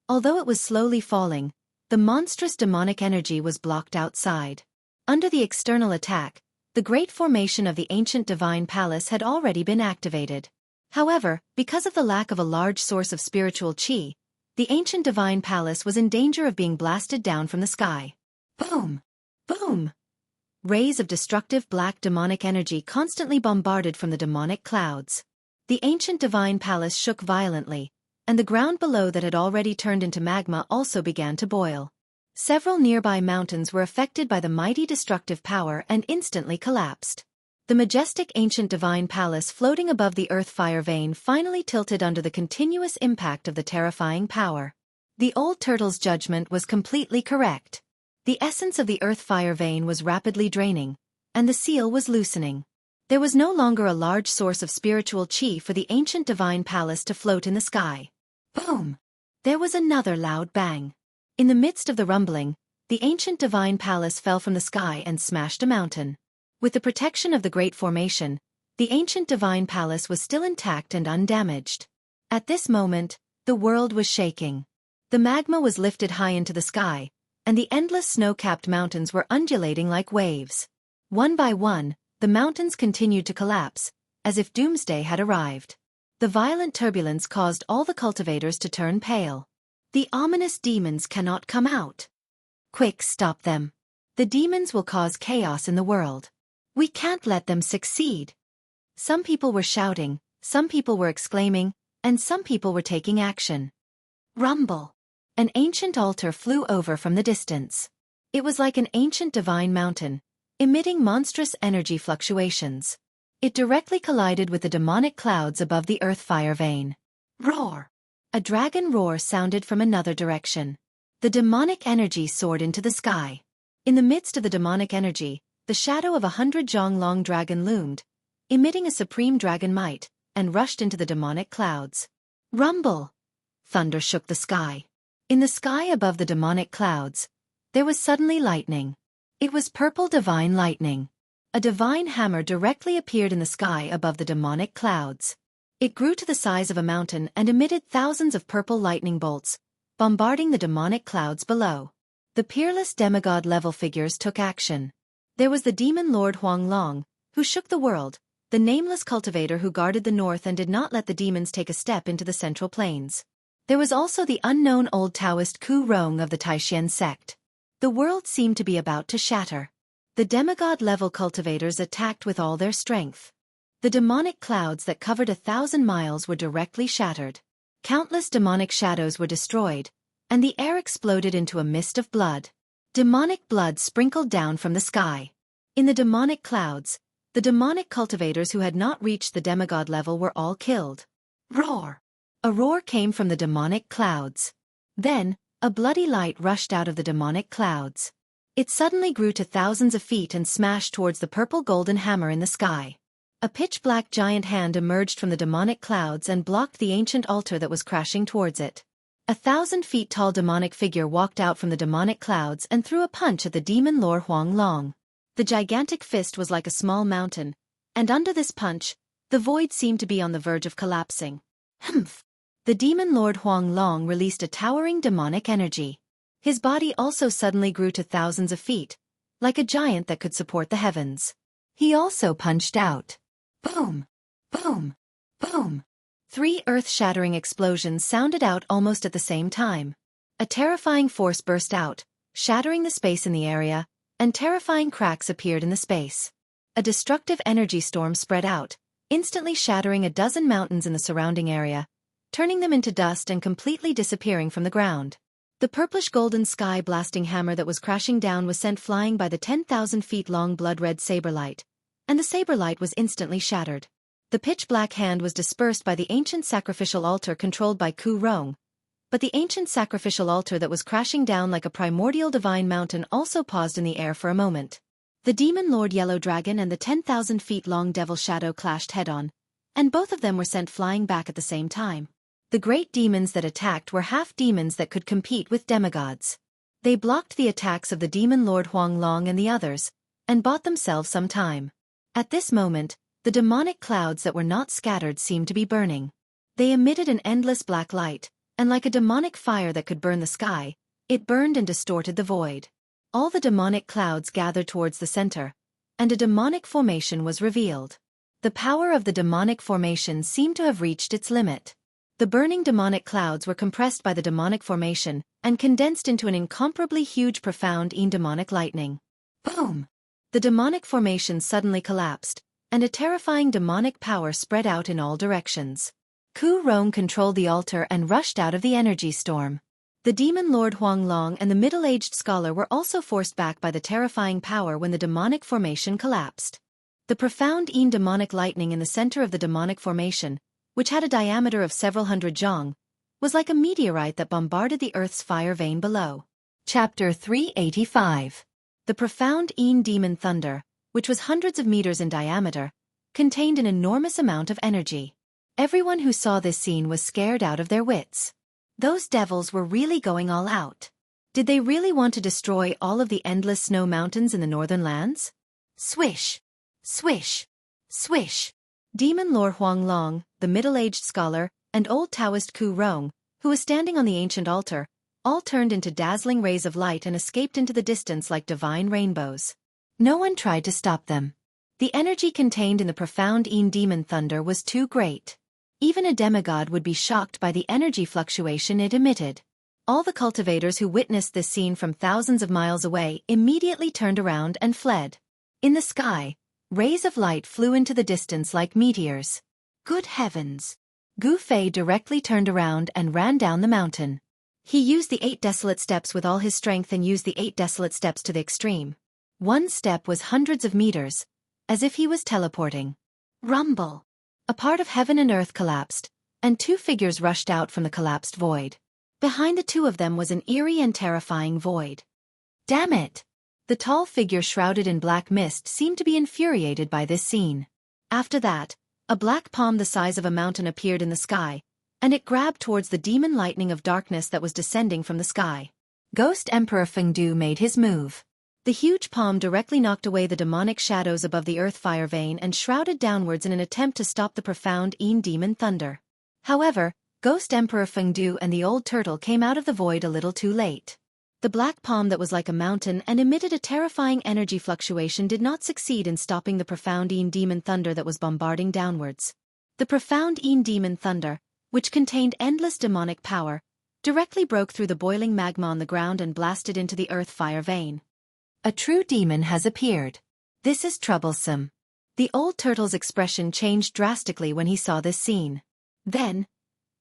Although it was slowly falling, the monstrous demonic energy was blocked outside. Under the external attack, the great formation of the ancient divine palace had already been activated. However, because of the lack of a large source of spiritual qi, the ancient divine palace was in danger of being blasted down from the sky. Boom! Boom! Rays of destructive black demonic energy constantly bombarded from the demonic clouds. The ancient divine palace shook violently, and the ground below that had already turned into magma also began to boil. Several nearby mountains were affected by the mighty destructive power and instantly collapsed. The majestic ancient divine palace floating above the earth fire vein finally tilted under the continuous impact of the terrifying power. The old turtle's judgment was completely correct. The essence of the earth fire vein was rapidly draining, and the seal was loosening. There was no longer a large source of spiritual qi for the ancient divine palace to float in the sky. Boom! There was another loud bang. In the midst of the rumbling, the ancient divine palace fell from the sky and smashed a mountain. With the protection of the great formation, the ancient divine palace was still intact and undamaged. At this moment, the world was shaking. The magma was lifted high into the sky, and the endless snow-capped mountains were undulating like waves. One by one, the mountains continued to collapse, as if doomsday had arrived. The violent turbulence caused all the cultivators to turn pale. The ominous demons cannot come out. Quick, stop them. The demons will cause chaos in the world. We can't let them succeed. Some people were shouting, some people were exclaiming, and some people were taking action. Rumble. An ancient altar flew over from the distance. It was like an ancient divine mountain, emitting monstrous energy fluctuations. It directly collided with the demonic clouds above the earth fire vein. Roar! A dragon roar sounded from another direction. The demonic energy soared into the sky. In the midst of the demonic energy, the shadow of 100 Zhonglong dragon loomed, emitting a supreme dragon might, and rushed into the demonic clouds. Rumble! Thunder shook the sky. In the sky above the demonic clouds, there was suddenly lightning. It was purple divine lightning. A divine hammer directly appeared in the sky above the demonic clouds. It grew to the size of a mountain and emitted thousands of purple lightning bolts, bombarding the demonic clouds below. The peerless demigod-level figures took action. There was the demon lord Huanglong, who shook the world, the nameless cultivator who guarded the north and did not let the demons take a step into the central plains. There was also the unknown old Taoist Ku Rong of the Taishan sect. The world seemed to be about to shatter. The demigod-level cultivators attacked with all their strength. The demonic clouds that covered 1,000 miles were directly shattered. Countless demonic shadows were destroyed, and the air exploded into a mist of blood. Demonic blood sprinkled down from the sky. In the demonic clouds, the demonic cultivators who had not reached the demigod level were all killed. Roar! A roar came from the demonic clouds. Then, a bloody light rushed out of the demonic clouds. It suddenly grew to thousands of feet and smashed towards the purple golden hammer in the sky. A pitch-black giant hand emerged from the demonic clouds and blocked the ancient altar that was crashing towards it. 1,000 feet tall demonic figure walked out from the demonic clouds and threw a punch at the demon lord Huanglong. The gigantic fist was like a small mountain, and under this punch, the void seemed to be on the verge of collapsing. Humph! The demon lord Huanglong released a towering demonic energy. His body also suddenly grew to thousands of feet, like a giant that could support the heavens. He also punched out. Boom! Boom! Boom! 3 earth-shattering explosions sounded out almost at the same time. A terrifying force burst out, shattering the space in the area, and terrifying cracks appeared in the space. A destructive energy storm spread out, instantly shattering a dozen mountains in the surrounding area, turning them into dust and completely disappearing from the ground. The purplish-golden sky-blasting hammer that was crashing down was sent flying by the 10,000 feet long blood-red saber light, and the saber light was instantly shattered. The pitch-black hand was dispersed by the ancient sacrificial altar controlled by Ku Rong, but the ancient sacrificial altar that was crashing down like a primordial divine mountain also paused in the air for a moment. The demon lord Yellow Dragon and the 10,000 feet long devil shadow clashed head-on, and both of them were sent flying back at the same time. The great demons that attacked were half-demons that could compete with demigods. They blocked the attacks of the demon lord Huang Long and the others, and bought themselves some time. At this moment, the demonic clouds that were not scattered seemed to be burning. They emitted an endless black light, and like a demonic fire that could burn the sky, it burned and distorted the void. All the demonic clouds gathered towards the center, and a demonic formation was revealed. The power of the demonic formation seemed to have reached its limit. The burning demonic clouds were compressed by the demonic formation and condensed into an incomparably huge profound demonic lightning. Boom! The demonic formation suddenly collapsed, and a terrifying demonic power spread out in all directions. Ku Rong controlled the altar and rushed out of the energy storm. The demon lord Huang Long and the middle-aged scholar were also forced back by the terrifying power when the demonic formation collapsed. The profound demonic lightning in the center of the demonic formation, which had a diameter of several hundred zhang, was like a meteorite that bombarded the earth's fire vein below. Chapter 385. The profound demon thunder, which was hundreds of meters in diameter, contained an enormous amount of energy. Everyone who saw this scene was scared out of their wits. Those devils were really going all out. Did they really want to destroy all of the endless snow mountains in the northern lands? Swish! Swish! Swish! Demon Lord Huang Long, the middle-aged scholar, and old Taoist Ku Rong, who was standing on the ancient altar, all turned into dazzling rays of light and escaped into the distance like divine rainbows. No one tried to stop them. The energy contained in the profound demon thunder was too great. Even a demigod would be shocked by the energy fluctuation it emitted. All the cultivators who witnessed this scene from thousands of miles away immediately turned around and fled. In the sky, rays of light flew into the distance like meteors. Good heavens! Gu Fei directly turned around and ran down the mountain. He used the 8 desolate steps with all his strength and used the 8 desolate steps to the extreme. One step was hundreds of meters, as if he was teleporting. Rumble! A part of heaven and earth collapsed, and 2 figures rushed out from the collapsed void. Behind the 2 of them was an eerie and terrifying void. Damn it! The tall figure shrouded in black mist seemed to be infuriated by this scene. After that, a black palm the size of a mountain appeared in the sky, and it grabbed towards the demon lightning of darkness that was descending from the sky. Ghost Emperor Fengdu made his move. The huge palm directly knocked away the demonic shadows above the earth fire vein and shrouded downwards in an attempt to stop the profound demon thunder. However, Ghost Emperor Fengdu and the old turtle came out of the void a little too late. The black palm that was like a mountain and emitted a terrifying energy fluctuation did not succeed in stopping the profound demon thunder that was bombarding downwards. The profound demon thunder, which contained endless demonic power, directly broke through the boiling magma on the ground and blasted into the earth fire vein. A true demon has appeared. This is troublesome. The old turtle's expression changed drastically when he saw this scene. Then,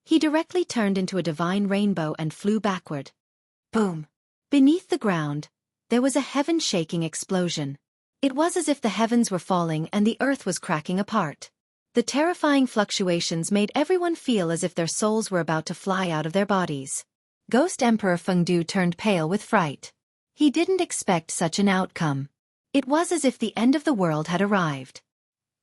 he directly turned into a divine rainbow and flew backward. Boom! Beneath the ground, there was a heaven-shaking explosion. It was as if the heavens were falling and the earth was cracking apart. The terrifying fluctuations made everyone feel as if their souls were about to fly out of their bodies. Ghost Emperor Fengdu turned pale with fright. He didn't expect such an outcome. It was as if the end of the world had arrived.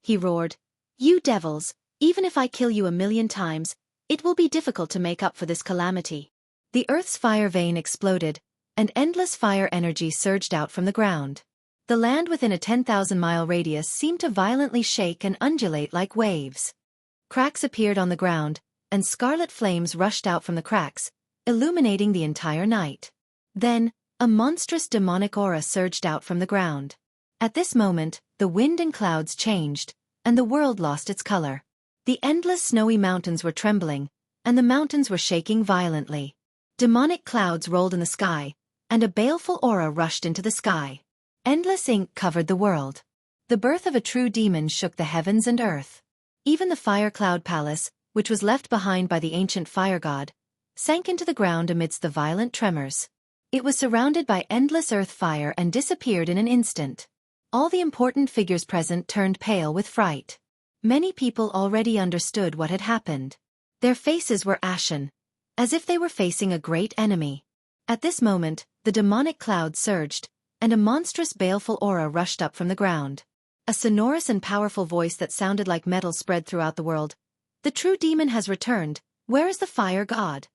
He roared, "You devils, even if I kill you 1,000,000 times, it will be difficult to make up for this calamity." The earth's fire vein exploded, and endless fire energy surged out from the ground. The land within a 10,000-mile radius seemed to violently shake and undulate like waves. Cracks appeared on the ground, and scarlet flames rushed out from the cracks, illuminating the entire night. Then, a monstrous demonic aura surged out from the ground. At this moment, the wind and clouds changed, and the world lost its color. The endless snowy mountains were trembling, and the mountains were shaking violently. Demonic clouds rolled in the sky, and a baleful aura rushed into the sky. Endless ink covered the world. The birth of a true demon shook the heavens and earth. Even the fire cloud palace, which was left behind by the ancient fire god, sank into the ground amidst the violent tremors. It was surrounded by endless earth fire and disappeared in an instant. All the important figures present turned pale with fright. Many people already understood what had happened. Their faces were ashen, as if they were facing a great enemy. At this moment, the demonic cloud surged, and a monstrous baleful aura rushed up from the ground. A sonorous and powerful voice that sounded like metal spread throughout the world. The true demon has returned. Where is the fire god?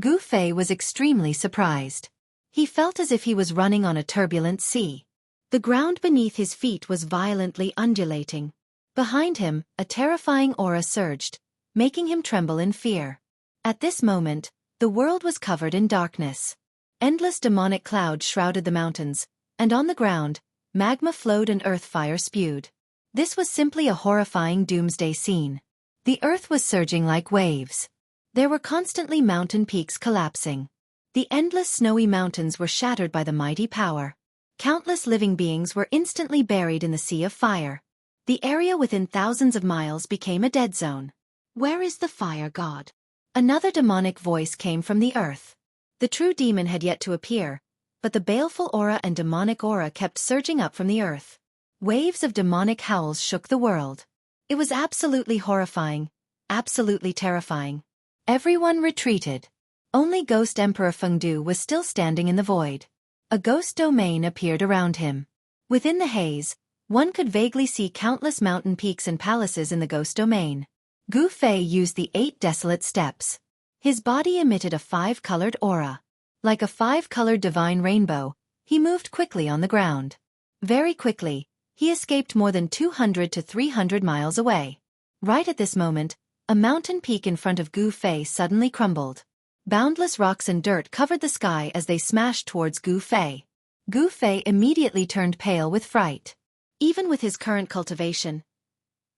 Gu Fei was extremely surprised. He felt as if he was running on a turbulent sea. The ground beneath his feet was violently undulating. Behind him, a terrifying aura surged, making him tremble in fear. At this moment, the world was covered in darkness. Endless demonic clouds shrouded the mountains, and on the ground, magma flowed and earth fire spewed. This was simply a horrifying doomsday scene. The earth was surging like waves. There were constantly mountain peaks collapsing. The endless snowy mountains were shattered by the mighty power. Countless living beings were instantly buried in the sea of fire. The area within thousands of miles became a dead zone. Where is the fire god? Another demonic voice came from the earth. The true demon had yet to appear, but the baleful aura and demonic aura kept surging up from the earth. Waves of demonic howls shook the world. It was absolutely horrifying, absolutely terrifying. Everyone retreated. Only Ghost Emperor Fengdu was still standing in the void. A ghost domain appeared around him. Within the haze, one could vaguely see countless mountain peaks and palaces in the ghost domain. Gu Fei used the 8 desolate steps. His body emitted a 5-colored aura. Like a 5-colored divine rainbow, he moved quickly on the ground. Very quickly, he escaped more than 200 to 300 miles away. Right at this moment, a mountain peak in front of Gu Fei suddenly crumbled. Boundless rocks and dirt covered the sky as they smashed towards Gu Fei. Gu Fei immediately turned pale with fright. Even with his current cultivation,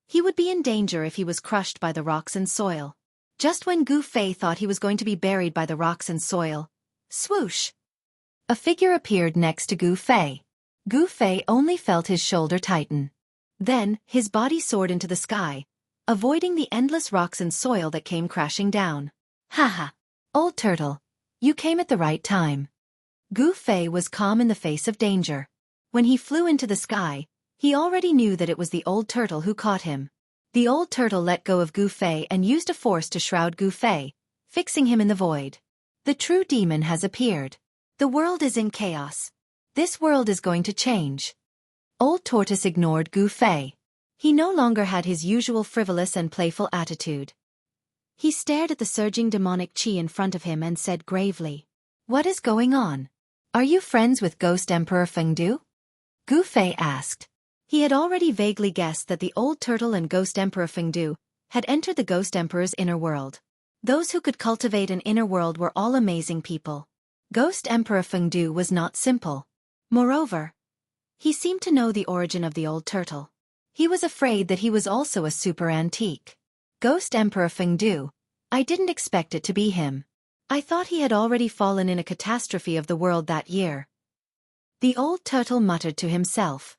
he would be in danger if he was crushed by the rocks and soil. Just when Gu Fei thought he was going to be buried by the rocks and soil, swoosh! A figure appeared next to Gu Fei. Gu Fei only felt his shoulder tighten. Then, his body soared into the sky, avoiding the endless rocks and soil that came crashing down. Haha! Old turtle, you came at the right time. Gu Fei was calm in the face of danger. When he flew into the sky, he already knew that it was the old turtle who caught him. The old turtle let go of Gu Fei and used a force to shroud Gu Fei, fixing him in the void. The true demon has appeared. The world is in chaos. This world is going to change. Old Tortoise ignored Gu Fei. He no longer had his usual frivolous and playful attitude. He stared at the surging demonic chi in front of him and said gravely, "What is going on? Are you friends with Ghost Emperor Fengdu?" Gu Fei asked. He had already vaguely guessed that the old turtle and Ghost Emperor Fengdu had entered the Ghost Emperor's inner world. Those who could cultivate an inner world were all amazing people. Ghost Emperor Fengdu was not simple. Moreover, he seemed to know the origin of the old turtle. He was afraid that he was also a super antique. Ghost Emperor Fengdu, I didn't expect it to be him. I thought he had already fallen in a catastrophe of the world that year. The old turtle muttered to himself.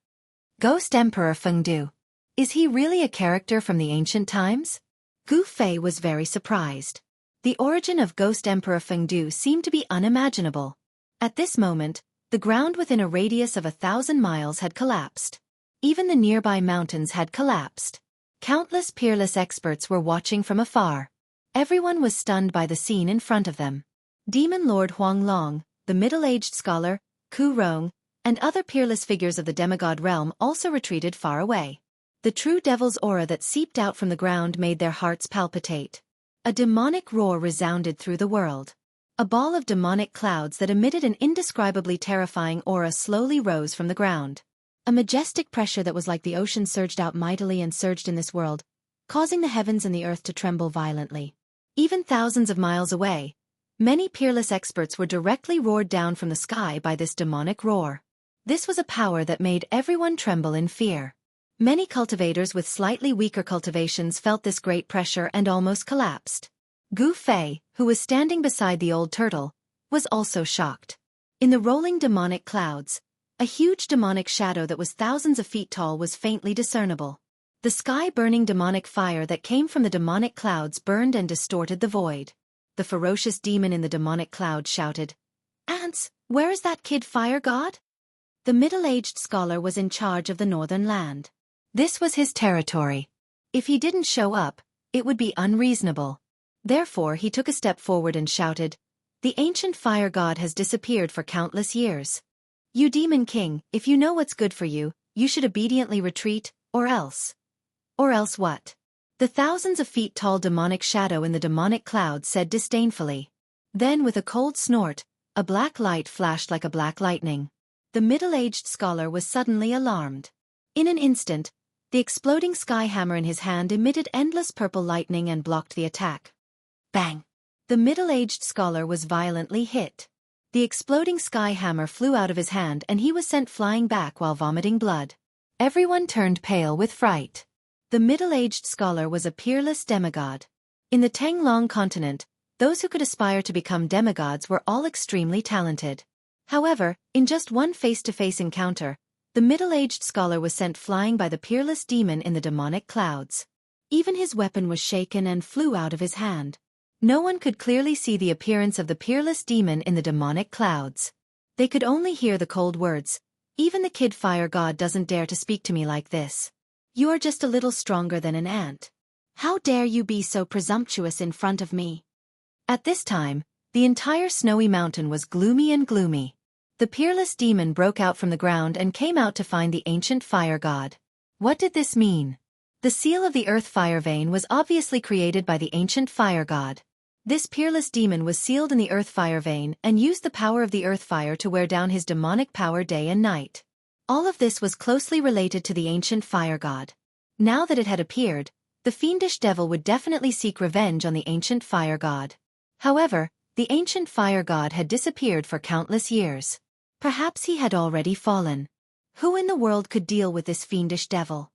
Ghost Emperor Fengdu. Is he really a character from the ancient times? Gu Fei was very surprised. The origin of Ghost Emperor Fengdu seemed to be unimaginable. At this moment, the ground within a radius of 1,000 miles had collapsed. Even the nearby mountains had collapsed. Countless peerless experts were watching from afar. Everyone was stunned by the scene in front of them. Demon Lord Huang Long, the middle-aged scholar, Ku Rong, and other peerless figures of the demigod realm also retreated far away. The true devil's aura that seeped out from the ground made their hearts palpitate. A demonic roar resounded through the world. A ball of demonic clouds that emitted an indescribably terrifying aura slowly rose from the ground. A majestic pressure that was like the ocean surged out mightily and surged in this world, causing the heavens and the earth to tremble violently. Even thousands of miles away, many peerless experts were directly roared down from the sky by this demonic roar. This was a power that made everyone tremble in fear. Many cultivators with slightly weaker cultivations felt this great pressure and almost collapsed. Gu Fei, who was standing beside the old turtle, was also shocked. In the rolling demonic clouds, a huge demonic shadow that was thousands of feet tall was faintly discernible. The sky-burning demonic fire that came from the demonic clouds burned and distorted the void. The ferocious demon in the demonic cloud shouted, "Ants, where is that kid fire god?" The middle-aged scholar was in charge of the northern land. This was his territory. If he didn't show up, it would be unreasonable. Therefore he took a step forward and shouted, "The ancient fire god has disappeared for countless years. You demon king, if you know what's good for you, you should obediently retreat, or else. Or else what?" The thousands of feet tall demonic shadow in the demonic cloud said disdainfully. Then with a cold snort, a black light flashed like a black lightning. The middle-aged scholar was suddenly alarmed. In an instant, the exploding sky hammer in his hand emitted endless purple lightning and blocked the attack. Bang! The middle-aged scholar was violently hit. The exploding sky hammer flew out of his hand and he was sent flying back while vomiting blood. Everyone turned pale with fright. The middle-aged scholar was a peerless demigod. In the Tanglong continent, those who could aspire to become demigods were all extremely talented. However, in just one face-to-face encounter, the middle-aged scholar was sent flying by the peerless demon in the demonic clouds. Even his weapon was shaken and flew out of his hand. No one could clearly see the appearance of the peerless demon in the demonic clouds. They could only hear the cold words, "Even the kid fire god doesn't dare to speak to me like this. You are just a little stronger than an ant. How dare you be so presumptuous in front of me?" At this time, the entire snowy mountain was gloomy and gloomy. The peerless demon broke out from the ground and came out to find the ancient fire god. What did this mean? The seal of the earth fire vein was obviously created by the ancient fire god. This peerless demon was sealed in the earth fire vein and used the power of the earth fire to wear down his demonic power day and night. All of this was closely related to the ancient fire god. Now that it had appeared, the fiendish devil would definitely seek revenge on the ancient fire god. However, the ancient fire god had disappeared for countless years. Perhaps he had already fallen. Who in the world could deal with this fiendish devil?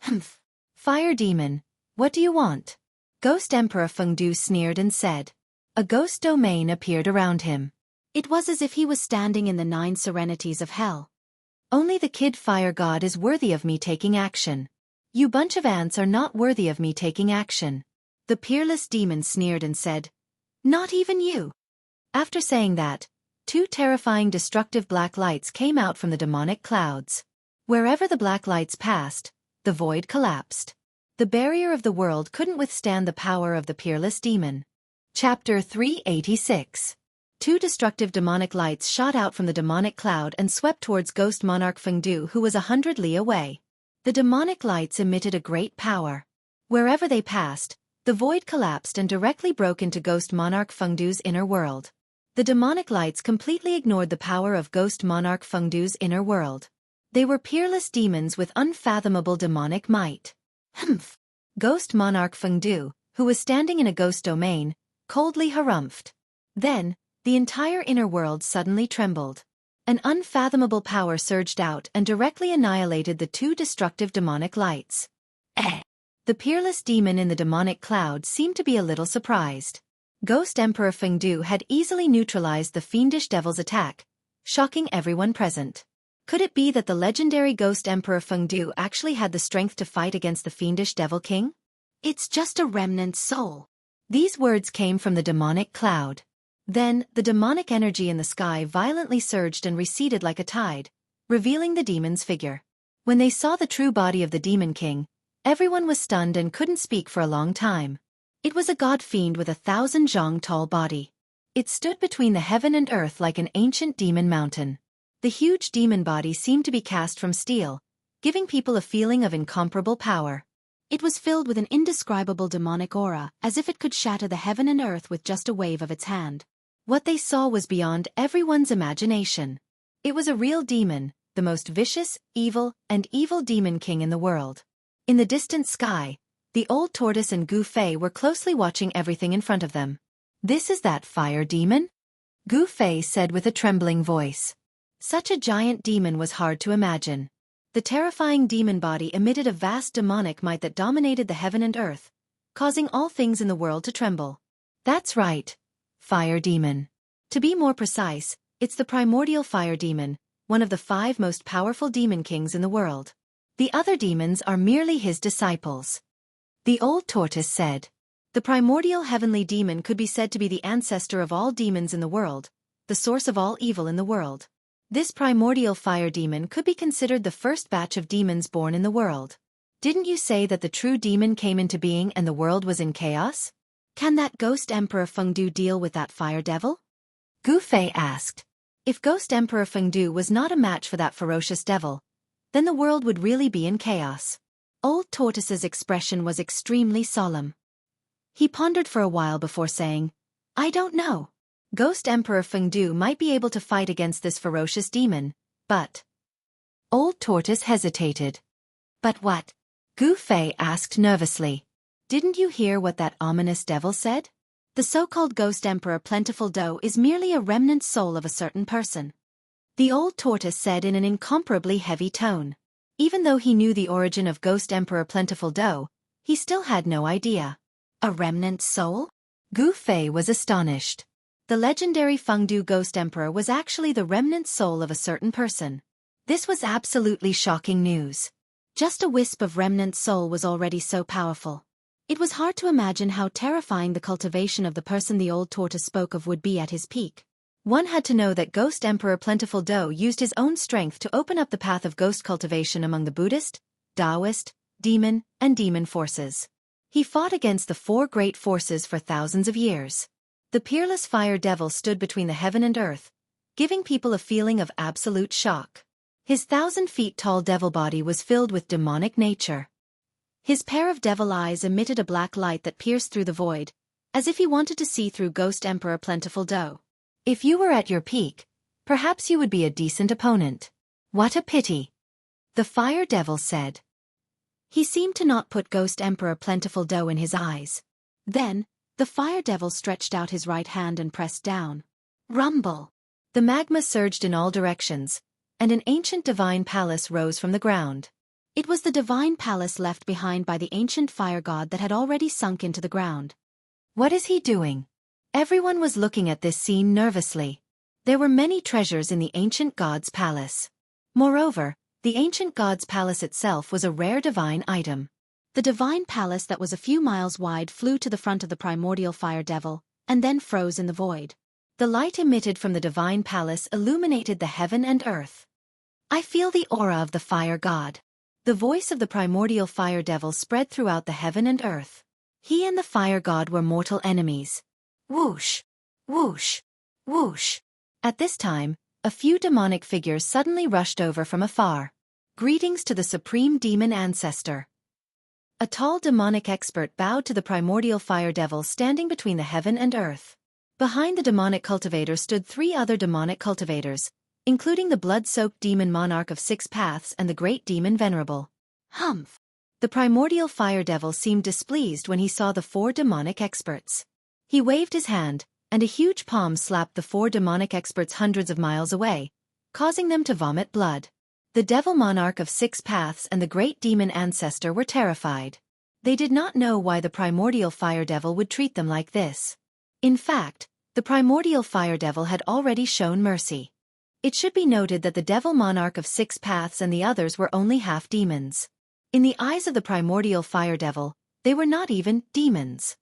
Humph! Fire demon, what do you want? Ghost Emperor Fengdu sneered and said. A ghost domain appeared around him. It was as if he was standing in the 9 serenities of hell. Only the kid fire god is worthy of me taking action. You bunch of ants are not worthy of me taking action. The peerless demon sneered and said, Not even you. After saying that, 2 terrifying destructive black lights came out from the demonic clouds. Wherever the black lights passed, the void collapsed. The barrier of the world couldn't withstand the power of the peerless demon. Chapter 386. 2 destructive demonic lights shot out from the demonic cloud and swept towards Ghost Monarch Fengdu, who was 100 li away. The demonic lights emitted a great power. Wherever they passed, the void collapsed and directly broke into Ghost Monarch Fengdu's inner world. The demonic lights completely ignored the power of Ghost Monarch Fengdu's inner world. They were peerless demons with unfathomable demonic might. Humph! Ghost Monarch Fengdu, who was standing in a ghost domain, coldly harumphed. Then, the entire inner world suddenly trembled. An unfathomable power surged out and directly annihilated the 2 destructive demonic lights. The peerless demon in the demonic cloud seemed to be a little surprised. Ghost Emperor Fengdu had easily neutralized the fiendish devil's attack, shocking everyone present. Could it be that the legendary Ghost Emperor Fengdu actually had the strength to fight against the fiendish Devil King? It's just a remnant soul. These words came from the demonic cloud. Then, the demonic energy in the sky violently surged and receded like a tide, revealing the demon's figure. When they saw the true body of the Demon King, everyone was stunned and couldn't speak for a long time. It was a god-fiend with 1,000 zhang tall body. It stood between the heaven and earth like an ancient demon mountain. The huge demon body seemed to be cast from steel, giving people a feeling of incomparable power. It was filled with an indescribable demonic aura, as if it could shatter the heaven and earth with just a wave of its hand. What they saw was beyond everyone's imagination. It was a real demon, the most vicious, evil demon king in the world. In the distant sky, the old tortoise and Gu Fei were closely watching everything in front of them. This is that fire demon? Gu Fei said with a trembling voice. Such a giant demon was hard to imagine. The terrifying demon body emitted a vast demonic might that dominated the heaven and earth, causing all things in the world to tremble. That's right. Fire demon. To be more precise, it's the primordial fire demon, one of the 5 most powerful demon kings in the world. The other demons are merely his disciples. The old tortoise said. The primordial heavenly demon could be said to be the ancestor of all demons in the world, the source of all evil in the world. This primordial fire demon could be considered the first batch of demons born in the world. Didn't you say that the true demon came into being and the world was in chaos? Can that ghost Emperor Fengdu deal with that fire devil? Gu Fei asked. If Ghost Emperor Fengdu was not a match for that ferocious devil, then the world would really be in chaos. Old Tortoise's expression was extremely solemn. He pondered for a while before saying, I don't know. Ghost Emperor Fengdu might be able to fight against this ferocious demon, but... Old Tortoise hesitated. But what? Gu Fei asked nervously. Didn't you hear what that ominous devil said? The so-called Ghost Emperor Plentiful Dough is merely a remnant soul of a certain person. The old tortoise said in an incomparably heavy tone. Even though he knew the origin of Ghost Emperor Plentiful Dough, he still had no idea. A remnant soul? Gu Fei was astonished. The legendary Fengdu Ghost Emperor was actually the remnant soul of a certain person. This was absolutely shocking news. Just a wisp of remnant soul was already so powerful. It was hard to imagine how terrifying the cultivation of the person the old tortoise spoke of would be at his peak. One had to know that Ghost Emperor Plentiful Dough used his own strength to open up the path of ghost cultivation among the Buddhist, Taoist, demon, and demon forces. He fought against the four great forces for thousands of years. The peerless fire devil stood between the heaven and earth, giving people a feeling of absolute shock. His 1,000-feet-tall devil body was filled with demonic nature. His pair of devil eyes emitted a black light that pierced through the void, as if he wanted to see through Ghost Emperor Plentiful Dough. If you were at your peak, perhaps you would be a decent opponent. What a pity. The fire devil said. He seemed to not put Ghost Emperor Plentiful Dough in his eyes. Then, the fire devil stretched out his right hand and pressed down. Rumble! The magma surged in all directions, and an ancient divine palace rose from the ground. It was the divine palace left behind by the ancient fire god that had already sunk into the ground. What is he doing? Everyone was looking at this scene nervously. There were many treasures in the ancient god's palace. Moreover, the ancient god's palace itself was a rare divine item. The divine palace that was a few miles wide flew to the front of the primordial fire devil, and then froze in the void. The light emitted from the divine palace illuminated the heaven and earth. I feel the aura of the fire god. The voice of the primordial fire devil spread throughout the heaven and earth. He and the fire god were mortal enemies. Whoosh! Whoosh! Whoosh! At this time, a few demonic figures suddenly rushed over from afar. Greetings to the supreme demon ancestor. A tall demonic expert bowed to the primordial fire devil standing between the heaven and earth. Behind the demonic cultivator stood 3 other demonic cultivators, including the blood-soaked demon monarch of 6 paths and the great demon venerable. Humph! The primordial fire devil seemed displeased when he saw the 4 demonic experts. He waved his hand, and a huge palm slapped the 4 demonic experts hundreds of miles away, causing them to vomit blood. The devil monarch of 6 paths and the great demon ancestor were terrified. They did not know why the primordial fire devil would treat them like this. In fact, the primordial fire devil had already shown mercy. It should be noted that the devil monarch of 6 paths and the others were only half demons. In the eyes of the primordial fire devil, they were not even demons.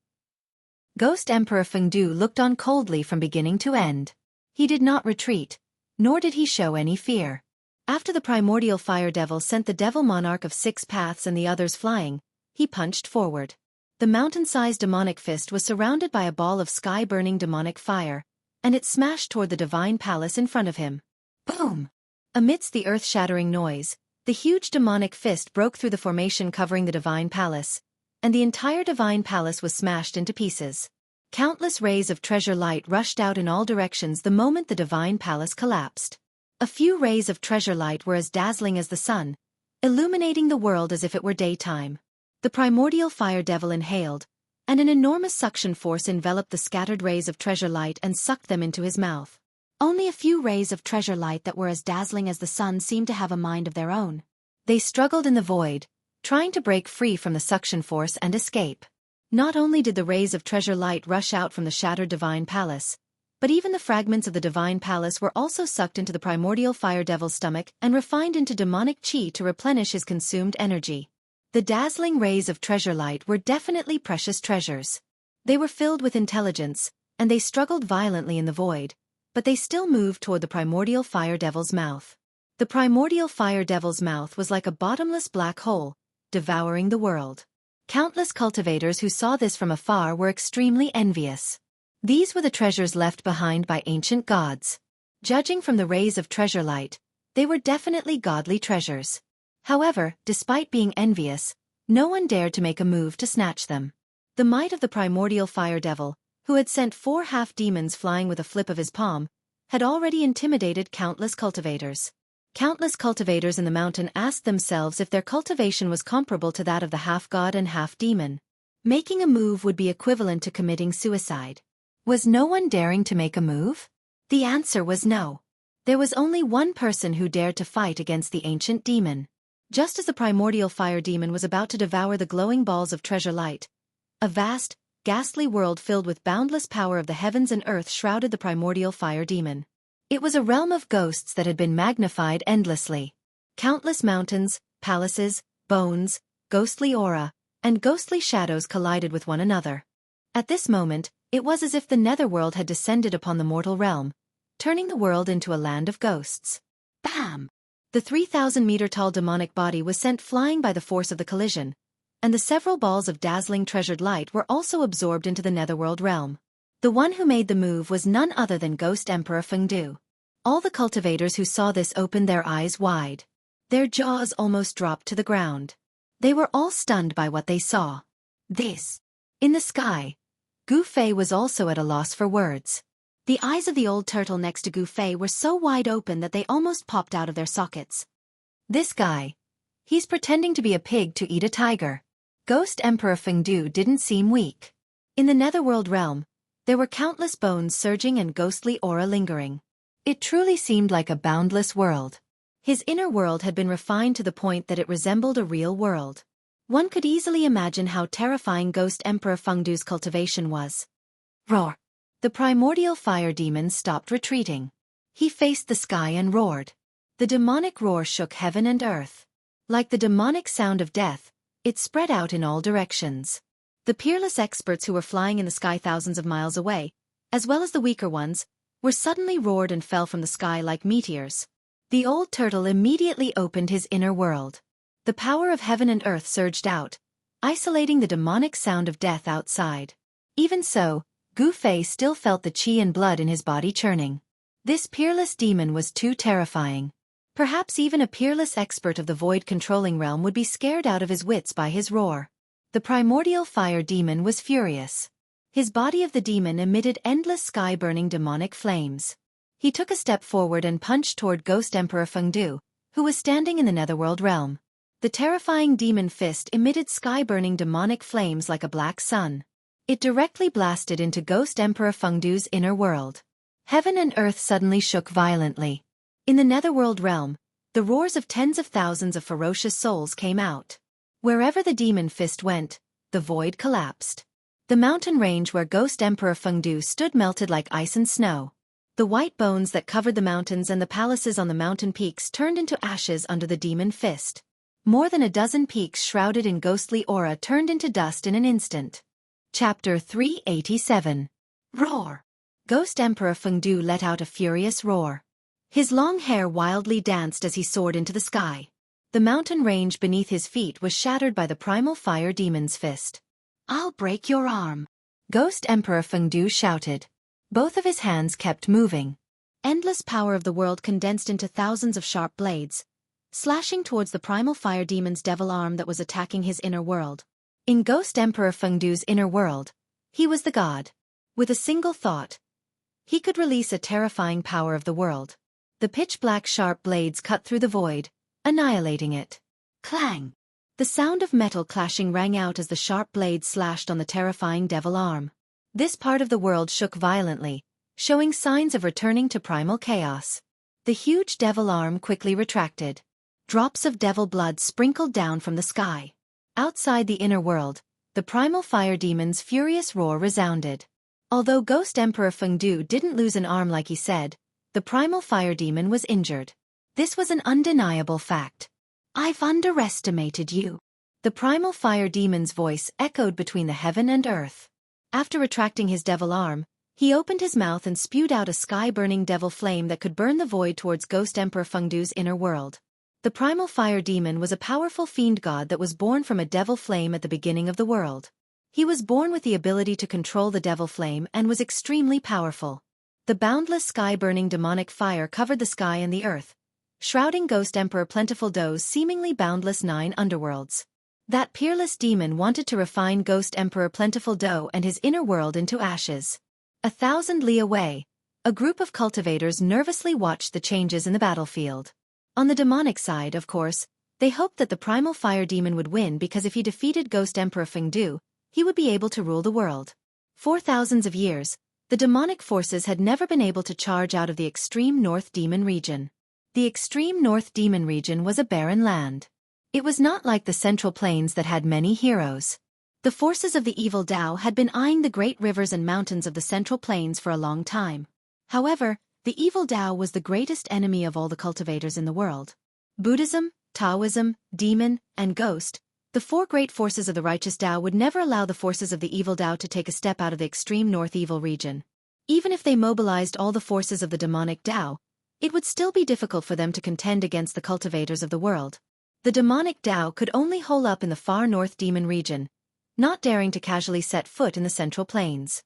Ghost Emperor Fengdu looked on coldly from beginning to end. He did not retreat, nor did he show any fear. After the primordial fire devil sent the devil monarch of 6 paths and the others flying, he punched forward. The mountain-sized demonic fist was surrounded by a ball of sky-burning demonic fire, and it smashed toward the divine palace in front of him. Boom! Amidst the earth-shattering noise, the huge demonic fist broke through the formation covering the divine palace, and the entire divine palace was smashed into pieces. Countless rays of treasure light rushed out in all directions the moment the divine palace collapsed. A few rays of treasure light were as dazzling as the sun, illuminating the world as if it were daytime. The primordial fire devil inhaled, and an enormous suction force enveloped the scattered rays of treasure light and sucked them into his mouth. Only a few rays of treasure light that were as dazzling as the sun seemed to have a mind of their own. They struggled in the void, trying to break free from the suction force and escape. Not only did the rays of treasure light rush out from the shattered divine palace, But even the fragments of the divine palace were also sucked into the primordial fire devil's stomach and refined into demonic chi to replenish his consumed energy. The dazzling rays of treasure light were definitely precious treasures. They were filled with intelligence, and they struggled violently in the void, but they still moved toward the primordial fire devil's mouth. The primordial fire devil's mouth was like a bottomless black hole, devouring the world. Countless cultivators who saw this from afar were extremely envious. These were the treasures left behind by ancient gods. Judging from the rays of treasure light, they were definitely godly treasures. However, despite being envious, no one dared to make a move to snatch them. The might of the primordial fire devil, who had sent 4 half-demons flying with a flip of his palm, had already intimidated countless cultivators. Countless cultivators in the mountain asked themselves if their cultivation was comparable to that of the half-god and half-demon. Making a move would be equivalent to committing suicide. Was no one daring to make a move? The answer was no. There was only one person who dared to fight against the ancient demon. Just as the primordial fire demon was about to devour the glowing balls of treasure light, a vast, ghastly world filled with boundless power of the heavens and earth shrouded the primordial fire demon. It was a realm of ghosts that had been magnified endlessly. Countless mountains, palaces, bones, ghostly aura, and ghostly shadows collided with one another. At this moment, it was as if the netherworld had descended upon the mortal realm, turning the world into a land of ghosts. Bam! The 3,000-meter-tall demonic body was sent flying by the force of the collision, and the several balls of dazzling treasured light were also absorbed into the netherworld realm. The one who made the move was none other than Ghost Emperor Fengdu. All the cultivators who saw this opened their eyes wide. Their jaws almost dropped to the ground. They were all stunned by what they saw. This. In the sky, Gu Fei was also at a loss for words. The eyes of the old turtle next to Gu Fei were so wide open that they almost popped out of their sockets. This guy. He's pretending to be a pig to eat a tiger. Ghost Emperor Fengdu didn't seem weak. In the netherworld realm, there were countless bones surging and ghostly aura lingering. It truly seemed like a boundless world. His inner world had been refined to the point that it resembled a real world. One could easily imagine how terrifying Ghost Emperor Fengdu's cultivation was. Roar! The primordial fire demon stopped retreating. He faced the sky and roared. The demonic roar shook heaven and earth. Like the demonic sound of death, it spread out in all directions. The peerless experts who were flying in the sky thousands of miles away, as well as the weaker ones, were suddenly roared and fell from the sky like meteors. The old turtle immediately opened his inner world. The power of heaven and earth surged out, isolating the demonic sound of death outside. Even so, Gu Fei still felt the chi and blood in his body churning. This peerless demon was too terrifying. Perhaps even a peerless expert of the void-controlling realm would be scared out of his wits by his roar. The primordial fire demon was furious. His body of the demon emitted endless sky-burning demonic flames. He took a step forward and punched toward Ghost Emperor Fengdu, who was standing in the netherworld realm. The terrifying demon fist emitted sky-burning demonic flames like a black sun. It directly blasted into Ghost Emperor Fengdu's inner world. Heaven and earth suddenly shook violently. In the netherworld realm, the roars of tens of thousands of ferocious souls came out. Wherever the demon fist went, the void collapsed. The mountain range where Ghost Emperor Fengdu stood melted like ice and snow. The white bones that covered the mountains and the palaces on the mountain peaks turned into ashes under the demon fist. More than a dozen peaks shrouded in ghostly aura turned into dust in an instant. Chapter 387. Roar! Ghost Emperor Fengdu let out a furious roar. His long hair wildly danced as he soared into the sky. The mountain range beneath his feet was shattered by the primal fire demon's fist. "I'll break your arm," Ghost Emperor Fengdu shouted. Both of his hands kept moving. Endless power of the world condensed into thousands of sharp blades, slashing towards the primal fire demon's devil arm that was attacking his inner world. In Ghost Emperor Fengdu's inner world, he was the god. With a single thought, he could release a terrifying power of the world. The pitch-black sharp blades cut through the void, annihilating it. Clang! The sound of metal clashing rang out as the sharp blades slashed on the terrifying devil arm. This part of the world shook violently, showing signs of returning to primal chaos. The huge devil arm quickly retracted. Drops of devil blood sprinkled down from the sky. Outside the inner world, the primal fire demon's furious roar resounded. Although Ghost Emperor Fengdu didn't lose an arm like he said, the primal fire demon was injured. This was an undeniable fact. "I've underestimated you." The primal fire demon's voice echoed between the heaven and earth. After retracting his devil arm, he opened his mouth and spewed out a sky-burning devil flame that could burn the void towards Ghost Emperor Fengdu's inner world. The primal fire demon was a powerful fiend god that was born from a devil flame at the beginning of the world. He was born with the ability to control the devil flame and was extremely powerful. The boundless sky-burning demonic fire covered the sky and the earth, shrouding Ghost Emperor Plentiful Do's seemingly boundless 9 underworlds. That peerless demon wanted to refine Ghost Emperor Plentiful Do and his inner world into ashes. 1,000 li away, a group of cultivators nervously watched the changes in the battlefield. On the demonic side, of course, they hoped that the primal fire demon would win because if he defeated Ghost Emperor Fengdu, he would be able to rule the world. For thousands of years, the demonic forces had never been able to charge out of the extreme North Demon region. The extreme North Demon region was a barren land. It was not like the Central Plains that had many heroes. The forces of the evil Tao had been eyeing the great rivers and mountains of the Central Plains for a long time. However, the evil Tao was the greatest enemy of all the cultivators in the world. Buddhism, Taoism, demon, and ghost, the 4 great forces of the righteous Tao would never allow the forces of the evil Tao to take a step out of the extreme North Evil region. Even if they mobilized all the forces of the demonic Tao, it would still be difficult for them to contend against the cultivators of the world. The demonic Tao could only hole up in the far North Demon region, not daring to casually set foot in the Central Plains.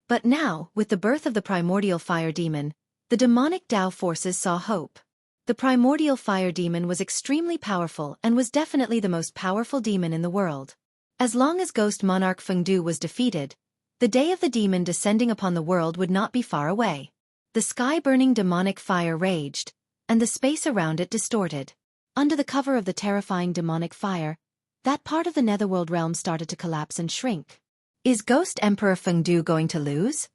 But now, with the birth of the primordial fire demon, the demonic Tao forces saw hope. The primordial fire demon was extremely powerful and was definitely the most powerful demon in the world. As long as Ghost Monarch Fengdu was defeated, the day of the demon descending upon the world would not be far away. The sky-burning demonic fire raged, and the space around it distorted. Under the cover of the terrifying demonic fire, that part of the netherworld realm started to collapse and shrink. Is Ghost Emperor Fengdu going to lose?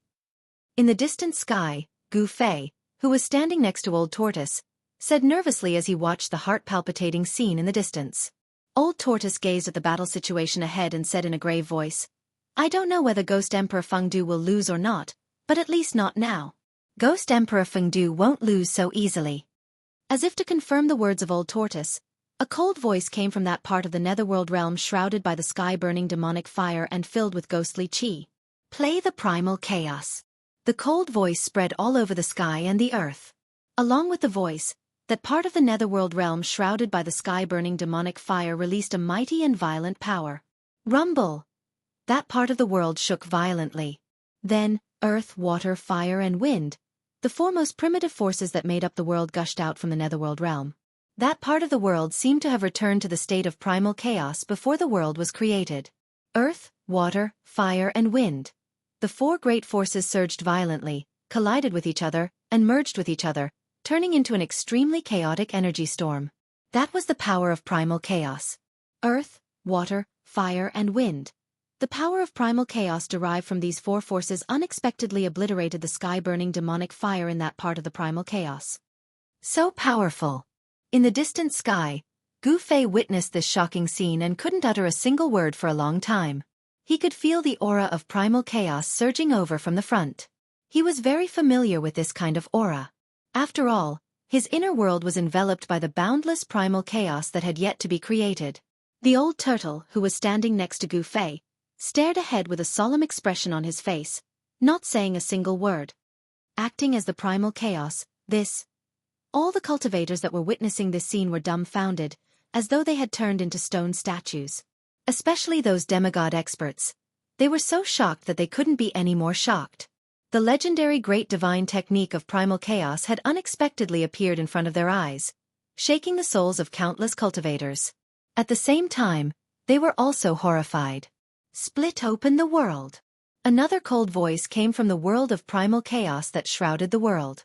In the distant sky, Gu Fei, who was standing next to Old Tortoise, said nervously as he watched the heart-palpitating scene in the distance. Old Tortoise gazed at the battle situation ahead and said in a grave voice, "I don't know whether Ghost Emperor Fengdu will lose or not, but at least not now. Ghost Emperor Fengdu won't lose so easily." As if to confirm the words of Old Tortoise, a cold voice came from that part of the netherworld realm shrouded by the sky-burning demonic fire and filled with ghostly chi. "Play the primal chaos." The cold voice spread all over the sky and the earth. Along with the voice, that part of the netherworld realm shrouded by the sky-burning demonic fire released a mighty and violent power. Rumble! That part of the world shook violently. Then, earth, water, fire, and wind, the 4 most primitive forces that made up the world, gushed out from the netherworld realm. That part of the world seemed to have returned to the state of primal chaos before the world was created. Earth, water, fire, and wind. The 4 great forces surged violently, collided with each other, and merged with each other, turning into an extremely chaotic energy storm. That was the power of primal chaos. Earth, water, fire, and wind. The power of primal chaos derived from these 4 forces unexpectedly obliterated the sky-burning demonic fire in that part of the primal chaos. So powerful! In the distant sky, Gu Fei witnessed this shocking scene and couldn't utter a single word for a long time. He could feel the aura of primal chaos surging over from the front. He was very familiar with this kind of aura. After all, his inner world was enveloped by the boundless primal chaos that had yet to be created. The old turtle, who was standing next to Gu Fei, stared ahead with a solemn expression on his face, not saying a single word. Acting as the primal chaos, all the cultivators that were witnessing this scene were dumbfounded, as though they had turned into stone statues. Especially those demigod experts. They were so shocked that they couldn't be any more shocked. The legendary great divine technique of primal chaos had unexpectedly appeared in front of their eyes, shaking the souls of countless cultivators. At the same time, they were also horrified. Split open the world. Another cold voice came from the world of primal chaos that shrouded the world.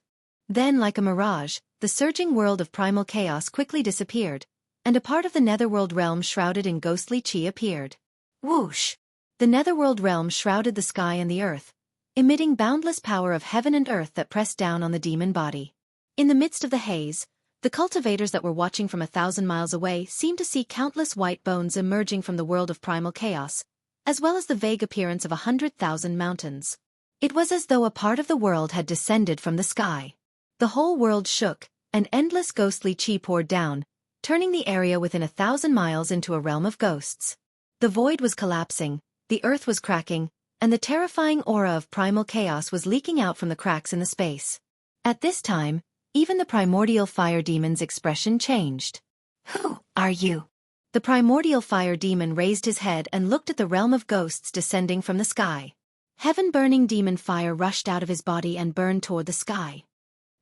Then, like a mirage, the surging world of primal chaos quickly disappeared, and a part of the netherworld realm shrouded in ghostly chi appeared. Whoosh! The netherworld realm shrouded the sky and the earth, emitting boundless power of heaven and earth that pressed down on the demon body. In the midst of the haze, the cultivators that were watching from 1,000 miles away seemed to see countless white bones emerging from the world of primal chaos, as well as the vague appearance of 100,000 mountains. It was as though a part of the world had descended from the sky. The whole world shook, and endless ghostly chi poured down, turning the area within 1,000 miles into a realm of ghosts. The void was collapsing, the earth was cracking, and the terrifying aura of primal chaos was leaking out from the cracks in the space. At this time, even the primordial fire demon's expression changed. "Who are you?" The primordial fire demon raised his head and looked at the realm of ghosts descending from the sky. Heaven-burning demon fire rushed out of his body and burned toward the sky.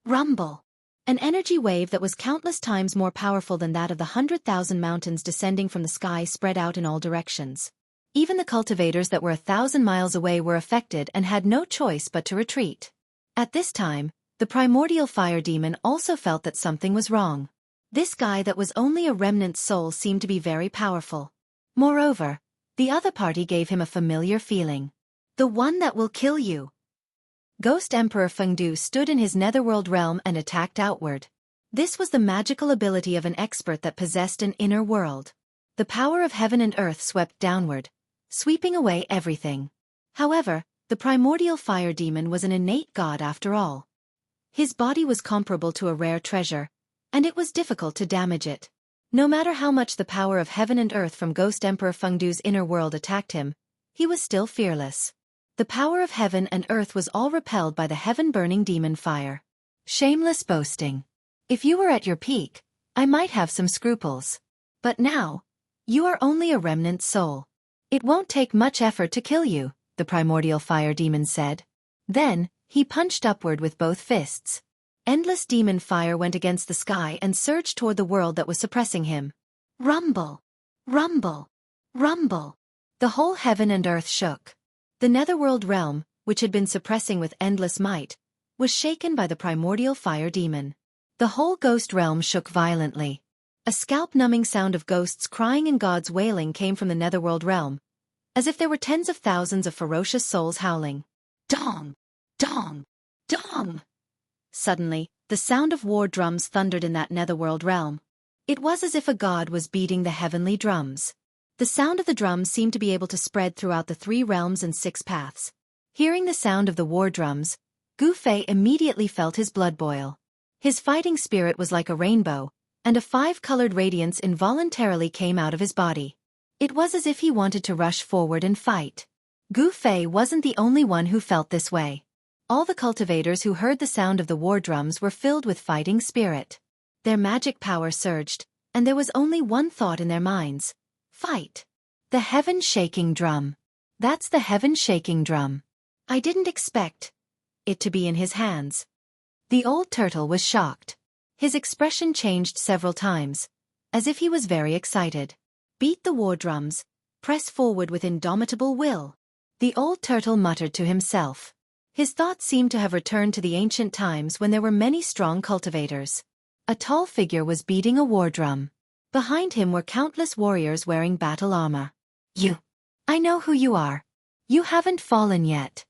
Rumble! An energy wave that was countless times more powerful than that of the 100,000 mountains descending from the sky spread out in all directions. Even the cultivators that were 1,000 miles away were affected and had no choice but to retreat. At this time, the primordial fire demon also felt that something was wrong. This guy that was only a remnant soul seemed to be very powerful. Moreover, the other party gave him a familiar feeling. The one that will kill you. Ghost Emperor Fengdu stood in his netherworld realm and attacked outward. This was the magical ability of an expert that possessed an inner world. The power of heaven and earth swept downward, sweeping away everything. However, the primordial fire demon was an innate god after all. His body was comparable to a rare treasure, and it was difficult to damage it. No matter how much the power of heaven and earth from Ghost Emperor Fengdu's inner world attacked him, he was still fearless. The power of heaven and earth was all repelled by the heaven-burning demon fire. Shameless boasting. If you were at your peak, I might have some scruples. But now, you are only a remnant soul. It won't take much effort to kill you, the primordial fire demon said. Then, he punched upward with both fists. Endless demon fire went against the sky and surged toward the world that was suppressing him. Rumble! Rumble! Rumble! The whole heaven and earth shook. The netherworld realm, which had been suppressing with endless might, was shaken by the primordial fire demon. The whole ghost realm shook violently. A scalp-numbing sound of ghosts crying and gods wailing came from the netherworld realm, as if there were tens of thousands of ferocious souls howling. Dong! Dong! Dong! Suddenly, the sound of war drums thundered in that netherworld realm. It was as if a god was beating the heavenly drums. The sound of the drums seemed to be able to spread throughout the 3 realms and 6 paths. Hearing the sound of the war drums, Gu Fei immediately felt his blood boil. His fighting spirit was like a rainbow, and a 5-colored radiance involuntarily came out of his body. It was as if he wanted to rush forward and fight. Gu Fei wasn't the only one who felt this way. All the cultivators who heard the sound of the war drums were filled with fighting spirit. Their magic power surged, and there was only one thought in their minds. Fight! The heaven-shaking drum. That's the heaven-shaking drum. I didn't expect it to be in his hands. The old turtle was shocked. His expression changed several times, as if he was very excited. Beat the war drums, press forward with indomitable will. The old turtle muttered to himself. His thoughts seemed to have returned to the ancient times when there were many strong cultivators. A tall figure was beating a war drum. Behind him were countless warriors wearing battle armor. I know who you are. You haven't fallen yet.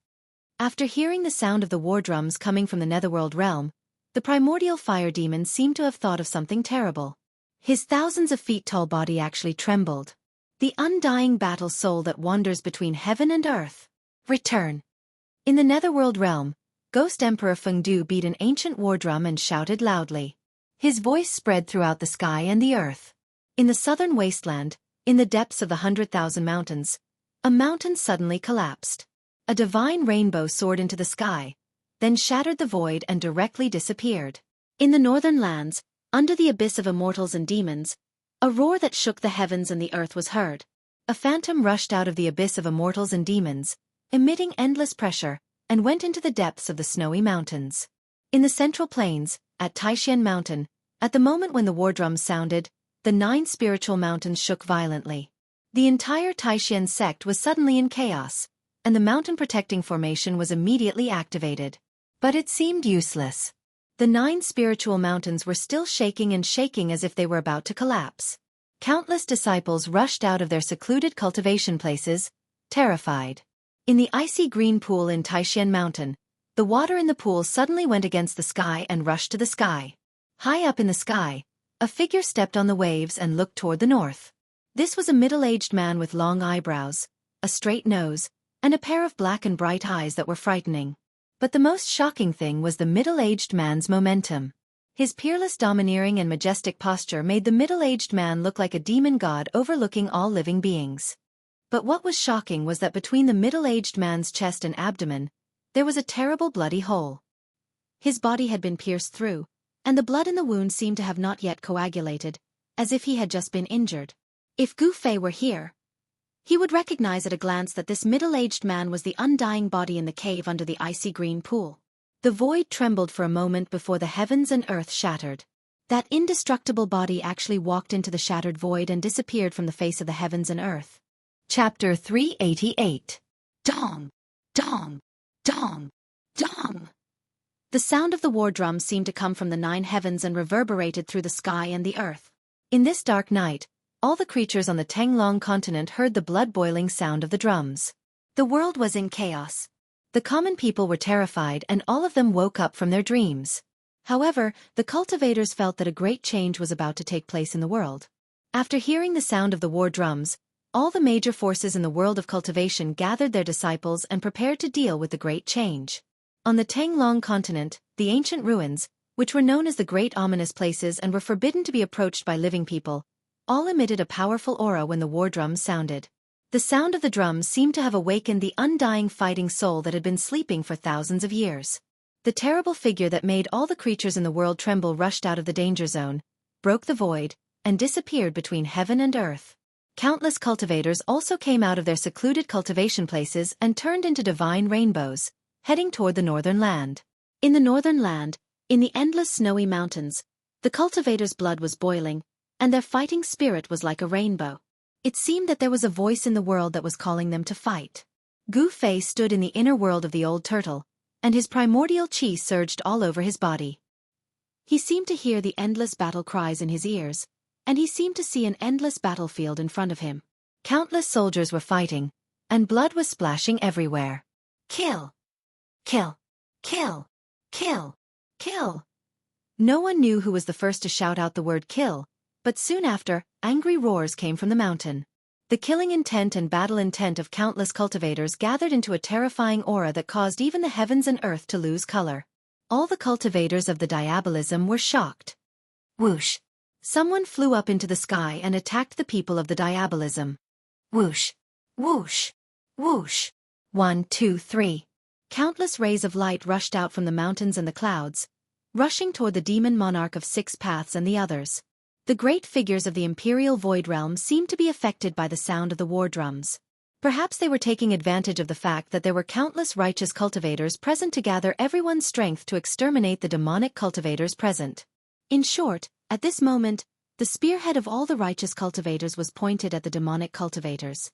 After hearing the sound of the war drums coming from the netherworld realm, the primordial fire demon seemed to have thought of something terrible. His thousands of feet tall body actually trembled. The undying battle soul that wanders between heaven and earth. Return. In the netherworld realm, Ghost Emperor Fengdu beat an ancient war drum and shouted loudly. His voice spread throughout the sky and the earth. In the southern wasteland, in the depths of the 100,000 mountains, a mountain suddenly collapsed. A divine rainbow soared into the sky, then shattered the void and directly disappeared. In the northern lands, under the abyss of immortals and demons, a roar that shook the heavens and the earth was heard. A phantom rushed out of the abyss of immortals and demons, emitting endless pressure, and went into the depths of the snowy mountains. In the central plains, at Taishan Mountain, at the moment when the war drums sounded, the 9 spiritual mountains shook violently. The entire Taishan sect was suddenly in chaos, and the mountain protecting formation was immediately activated. But it seemed useless. The 9 spiritual mountains were still shaking and shaking as if they were about to collapse. Countless disciples rushed out of their secluded cultivation places, terrified. In the icy green pool in Taishan Mountain, the water in the pool suddenly went against the sky and rushed to the sky. High up in the sky, a figure stepped on the waves and looked toward the north. This was a middle-aged man with long eyebrows, a straight nose, and a pair of black and bright eyes that were frightening. But the most shocking thing was the middle-aged man's momentum. His peerless domineering and majestic posture made the middle-aged man look like a demon god overlooking all living beings. But what was shocking was that between the middle-aged man's chest and abdomen, there was a terrible bloody hole. His body had been pierced through, and the blood in the wound seemed to have not yet coagulated, as if he had just been injured. If Gu Fei were here, he would recognize at a glance that this middle-aged man was the undying body in the cave under the icy green pool. The void trembled for a moment before the heavens and earth shattered. That indestructible body actually walked into the shattered void and disappeared from the face of the heavens and earth. Chapter 388. Dong! Dong! Dong! Dong! The sound of the war drums seemed to come from the 9 heavens and reverberated through the sky and the earth. In this dark night, all the creatures on the Tenglong continent heard the blood-boiling sound of the drums. The world was in chaos. The common people were terrified and all of them woke up from their dreams. However, the cultivators felt that a great change was about to take place in the world. After hearing the sound of the war drums, all the major forces in the world of cultivation gathered their disciples and prepared to deal with the great change. On the Tenglong continent, the ancient ruins, which were known as the Great Ominous Places and were forbidden to be approached by living people, all emitted a powerful aura when the war drums sounded. The sound of the drums seemed to have awakened the undying fighting soul that had been sleeping for thousands of years. The terrible figure that made all the creatures in the world tremble rushed out of the danger zone, broke the void, and disappeared between heaven and earth. Countless cultivators also came out of their secluded cultivation places and turned into divine rainbows, heading toward the northern land. In the northern land, in the endless snowy mountains, the cultivators' blood was boiling, and their fighting spirit was like a rainbow. It seemed that there was a voice in the world that was calling them to fight. Gu Fei stood in the inner world of the old turtle, and his primordial chi surged all over his body. He seemed to hear the endless battle cries in his ears, and he seemed to see an endless battlefield in front of him. Countless soldiers were fighting, and blood was splashing everywhere. Kill! Kill! Kill! Kill! Kill! No one knew who was the first to shout out the word kill, but soon after, angry roars came from the mountain. The killing intent and battle intent of countless cultivators gathered into a terrifying aura that caused even the heavens and earth to lose color. All the cultivators of the diabolism were shocked. Whoosh! Someone flew up into the sky and attacked the people of the diabolism. Whoosh! Whoosh! Whoosh! 1, 2, 3. Countless rays of light rushed out from the mountains and the clouds, rushing toward the demon monarch of 6 paths and the others. The great figures of the imperial void realm seemed to be affected by the sound of the war drums. Perhaps they were taking advantage of the fact that there were countless righteous cultivators present to gather everyone's strength to exterminate the demonic cultivators present. In short, at this moment, the spearhead of all the righteous cultivators was pointed at the demonic cultivators.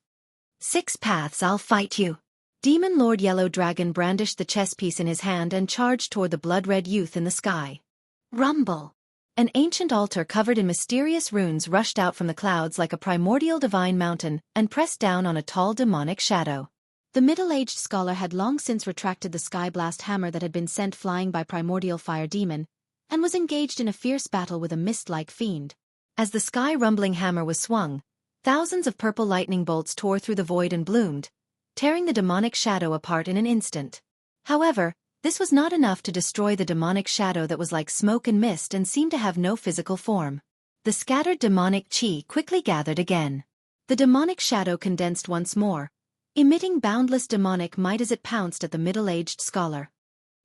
6 paths, I'll fight you! Demon Lord Yellow Dragon brandished the chess piece in his hand and charged toward the blood-red youth in the sky. Rumble! An ancient altar covered in mysterious runes rushed out from the clouds like a primordial divine mountain and pressed down on a tall demonic shadow. The middle-aged scholar had long since retracted the sky-blast hammer that had been sent flying by primordial fire demon, and was engaged in a fierce battle with a mist-like fiend. As the sky-rumbling hammer was swung, thousands of purple lightning bolts tore through the void and bloomed, tearing the demonic shadow apart in an instant. However, this was not enough to destroy the demonic shadow that was like smoke and mist and seemed to have no physical form. The scattered demonic chi quickly gathered again. The demonic shadow condensed once more, emitting boundless demonic might as it pounced at the middle-aged scholar.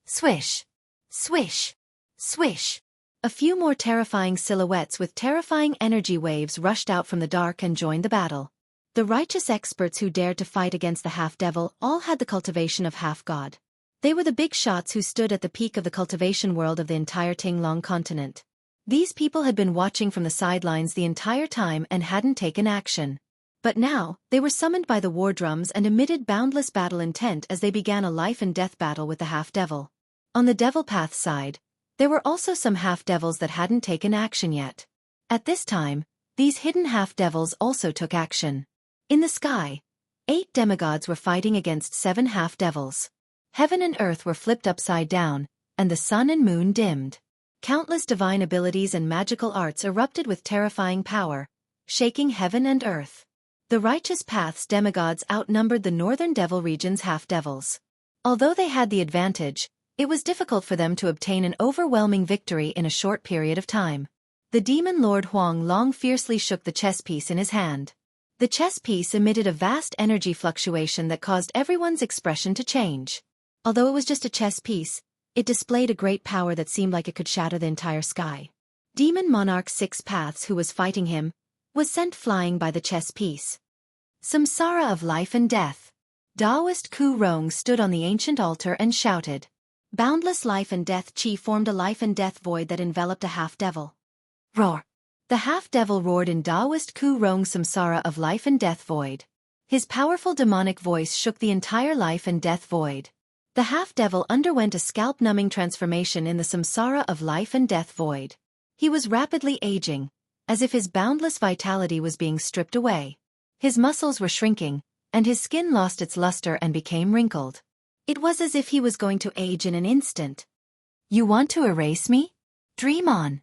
Swish! Swish! Swish! A few more terrifying silhouettes with terrifying energy waves rushed out from the dark and joined the battle. The righteous experts who dared to fight against the half-devil all had the cultivation of half-god. They were the big shots who stood at the peak of the cultivation world of the entire Tenglong continent. These people had been watching from the sidelines the entire time and hadn't taken action. But now, they were summoned by the war drums and emitted boundless battle intent as they began a life-and-death battle with the half-devil. On the devil path side, there were also some half-devils that hadn't taken action yet. At this time, these hidden half-devils also took action. In the sky, 8 demigods were fighting against 7 half-devils. Heaven and earth were flipped upside down, and the sun and moon dimmed. Countless divine abilities and magical arts erupted with terrifying power, shaking heaven and earth. The righteous path's demigods outnumbered the northern devil region's half-devils. Although they had the advantage, it was difficult for them to obtain an overwhelming victory in a short period of time. The demon lord Huang Long fiercely shook the chess piece in his hand. The chess piece emitted a vast energy fluctuation that caused everyone's expression to change. Although it was just a chess piece, it displayed a great power that seemed like it could shatter the entire sky. Demon Monarch Six Paths, who was fighting him, was sent flying by the chess piece. Samsara of life and death. Taoist Ku Rong stood on the ancient altar and shouted. Boundless life and death chi formed a life and death void that enveloped a half-devil. Roar! The half-devil roared in Taoist Ku Rong's samsara of life and death void. His powerful demonic voice shook the entire life and death void. The half-devil underwent a scalp-numbing transformation in the samsara of life and death void. He was rapidly aging, as if his boundless vitality was being stripped away. His muscles were shrinking, and his skin lost its luster and became wrinkled. It was as if he was going to age in an instant. You want to erase me? Dream on.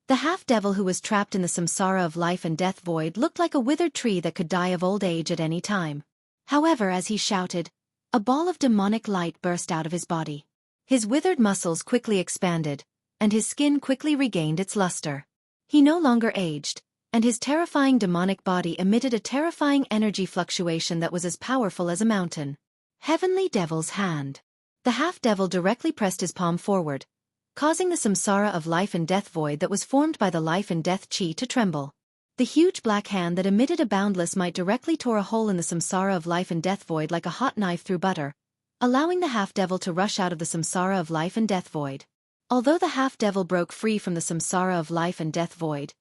The half-devil who was trapped in the samsara of life and death void looked like a withered tree that could die of old age at any time. However, as he shouted, a ball of demonic light burst out of his body. His withered muscles quickly expanded, and his skin quickly regained its luster. He no longer aged, and his terrifying demonic body emitted a terrifying energy fluctuation that was as powerful as a mountain. Heavenly Devil's Hand. The half-devil directly pressed his palm forward, causing the samsara of life and death void that was formed by the life and death chi to tremble. The huge black hand that emitted a boundless might directly tore a hole in the samsara of life and death void like a hot knife through butter, allowing the half-devil to rush out of the samsara of life and death void. Although the half-devil broke free from the samsara of life and death void,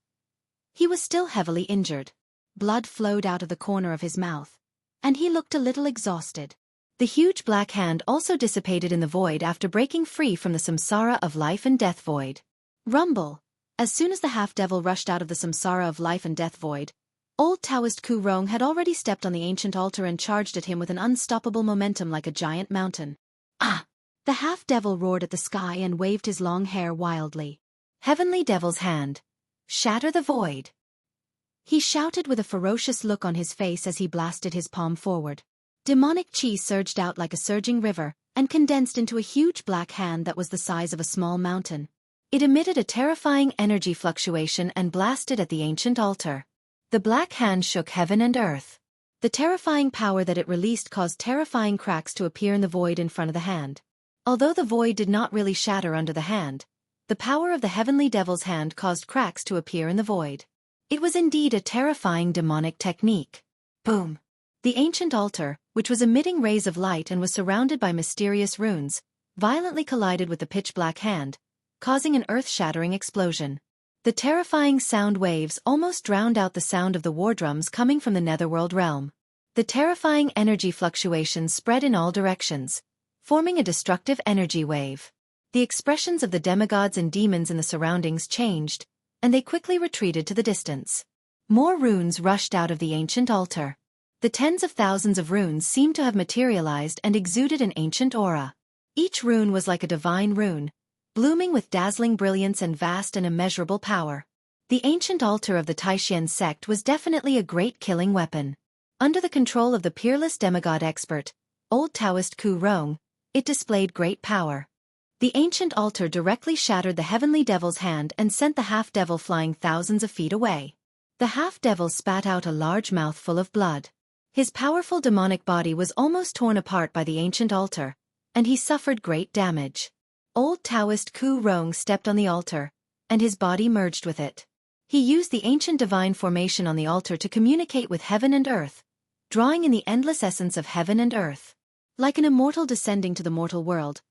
he was still heavily injured. Blood flowed out of the corner of his mouth, and he looked a little exhausted. The huge black hand also dissipated in the void after breaking free from the samsara of life and death void. Rumble! As soon as the half-devil rushed out of the samsara of life and death void, old Taoist Ku Rong had already stepped on the ancient altar and charged at him with an unstoppable momentum like a giant mountain. Ah! The half-devil roared at the sky and waved his long hair wildly. Heavenly Devil's Hand. Shatter the void! He shouted with a ferocious look on his face as he blasted his palm forward. Demonic chi surged out like a surging river, and condensed into a huge black hand that was the size of a small mountain. It emitted a terrifying energy fluctuation and blasted at the ancient altar. The black hand shook heaven and earth. The terrifying power that it released caused terrifying cracks to appear in the void in front of the hand. Although the void did not really shatter under the hand, the power of the Heavenly Devil's Hand caused cracks to appear in the void. It was indeed a terrifying demonic technique. Boom! The ancient altar, which was emitting rays of light and was surrounded by mysterious runes, violently collided with the pitch-black hand, causing an earth-shattering explosion. The terrifying sound waves almost drowned out the sound of the war drums coming from the netherworld realm. The terrifying energy fluctuations spread in all directions, forming a destructive energy wave. The expressions of the demigods and demons in the surroundings changed, and they quickly retreated to the distance. More runes rushed out of the ancient altar. The tens of thousands of runes seemed to have materialized and exuded an ancient aura. Each rune was like a divine rune, blooming with dazzling brilliance and vast and immeasurable power. The ancient altar of the Taishan sect was definitely a great killing weapon. Under the control of the peerless demigod expert, old Taoist Ku Rong, it displayed great power. The ancient altar directly shattered the Heavenly Devil's Hand and sent the half-devil flying thousands of feet away. The half-devil spat out a large mouthful of blood. His powerful demonic body was almost torn apart by the ancient altar, and he suffered great damage. Old Taoist Ku Rong stepped on the altar, and his body merged with it. He used the ancient divine formation on the altar to communicate with heaven and earth, drawing in the endless essence of heaven and earth. Like an immortal descending to the mortal world,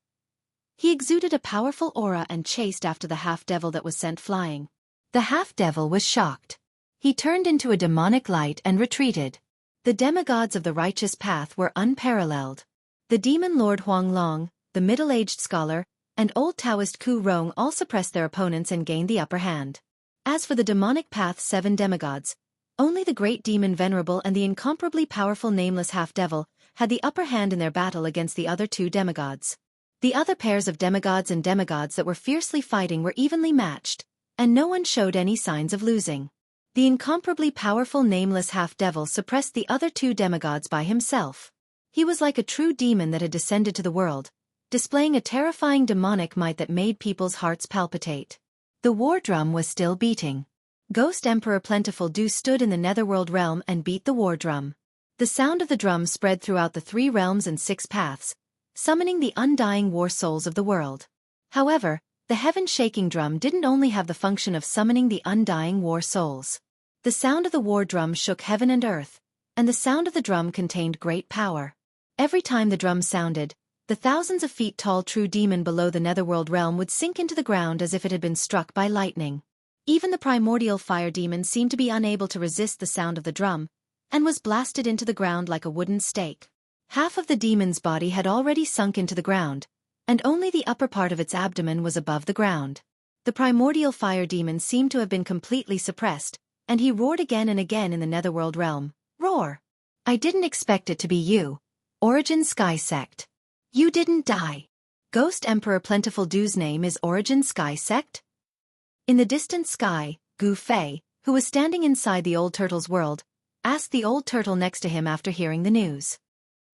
he exuded a powerful aura and chased after the half-devil that was sent flying. The half-devil was shocked. He turned into a demonic light and retreated. The demigods of the righteous path were unparalleled. The demon lord Huang Long, the middle-aged scholar, and old Taoist Ku Rong all suppressed their opponents and gained the upper hand. As for the demonic path's 7 demigods, only the great demon Venerable and the incomparably powerful nameless half-devil had the upper hand in their battle against the other 2 demigods. The other pairs of demigods and demigods that were fiercely fighting were evenly matched, and no one showed any signs of losing. The incomparably powerful nameless half-devil suppressed the other two demigods by himself. He was like a true demon that had descended to the world, displaying a terrifying demonic might that made people's hearts palpitate. The war drum was still beating. Ghost Emperor Plentiful Dew stood in the netherworld realm and beat the war drum. The sound of the drum spread throughout the 3 realms and 6 paths, summoning the undying war souls of the world. However, the heaven-shaking drum didn't only have the function of summoning the undying war souls. The sound of the war drum shook heaven and earth, and the sound of the drum contained great power. Every time the drum sounded, the thousands of feet tall true demon below the netherworld realm would sink into the ground as if it had been struck by lightning. Even the primordial fire demon seemed to be unable to resist the sound of the drum, and was blasted into the ground like a wooden stake. Half of the demon's body had already sunk into the ground, and only the upper part of its abdomen was above the ground. The primordial fire demon seemed to have been completely suppressed, and he roared again and again in the netherworld realm. Roar! I didn't expect it to be you. Origin Sky Sect. You didn't die. Ghost Emperor Plentiful Dew's name is Origin Sky Sect? In the distant sky, Gu Fei, who was standing inside the old turtle's world, asked the old turtle next to him after hearing the news.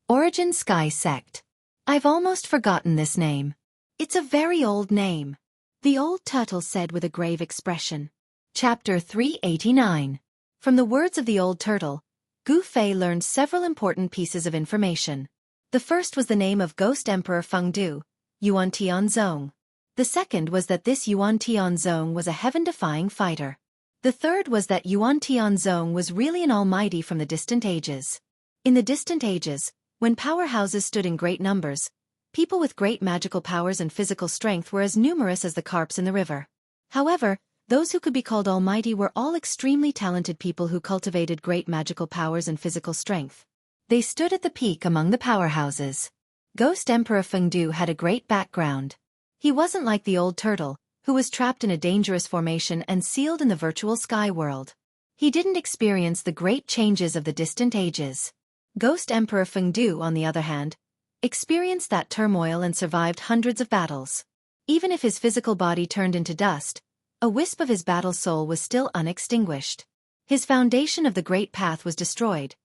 Origin Sky Sect. I've almost forgotten this name. It's a very old name. The old turtle said with a grave expression. Chapter 389. From the words of the old turtle, Gu Fei learned several important pieces of information. The first was the name of Ghost Emperor Feng Du, Yuan Tianzong. The second was that this Yuan Tianzong was a heaven-defying fighter. The third was that Yuan Tianzong was really an almighty from the distant ages. In the distant ages, when powerhouses stood in great numbers, people with great magical powers and physical strength were as numerous as the carps in the river. However, those who could be called almighty were all extremely talented people who cultivated great magical powers and physical strength. They stood at the peak among the powerhouses. Ghost Emperor Feng Du had a great background. He wasn't like the old turtle, who was trapped in a dangerous formation and sealed in the virtual sky world. He didn't experience the great changes of the distant ages. Ghost Emperor Feng Du, on the other hand, experienced that turmoil and survived hundreds of battles. Even if his physical body turned into dust, a wisp of his battle soul was still unextinguished. His foundation of the great path was destroyed,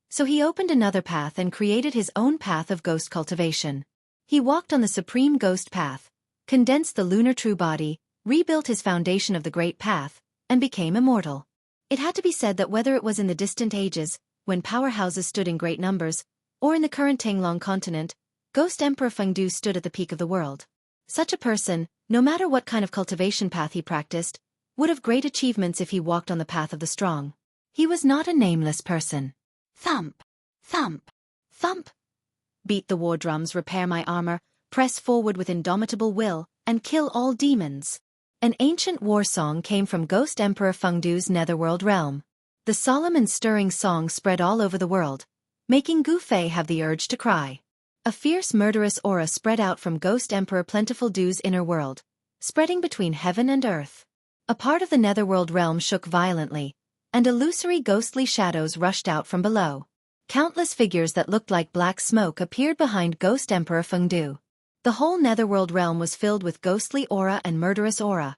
so he opened another path and created his own path of ghost cultivation. He walked on the supreme ghost path, condensed the lunar true body, rebuilt his foundation of the great path, and became immortal. It had to be said that whether it was in the distant ages, when powerhouses stood in great numbers, or in the current Tanglong continent, Ghost Emperor Feng Du stood at the peak of the world. Such a person, no matter what kind of cultivation path he practiced, would have great achievements if he walked on the path of the strong. He was not a nameless person. Thump! Thump! Thump! Beat the war drums, repair my armor, press forward with indomitable will, and kill all demons. An ancient war song came from Ghost Emperor Feng Du's netherworld realm. The solemn and stirring song spread all over the world, making Gu Fei have the urge to cry. A fierce murderous aura spread out from Ghost Emperor Plentiful Dew's inner world, spreading between heaven and earth. A part of the netherworld realm shook violently, and illusory ghostly shadows rushed out from below. Countless figures that looked like black smoke appeared behind Ghost Emperor Feng Du. The whole netherworld realm was filled with ghostly aura and murderous aura,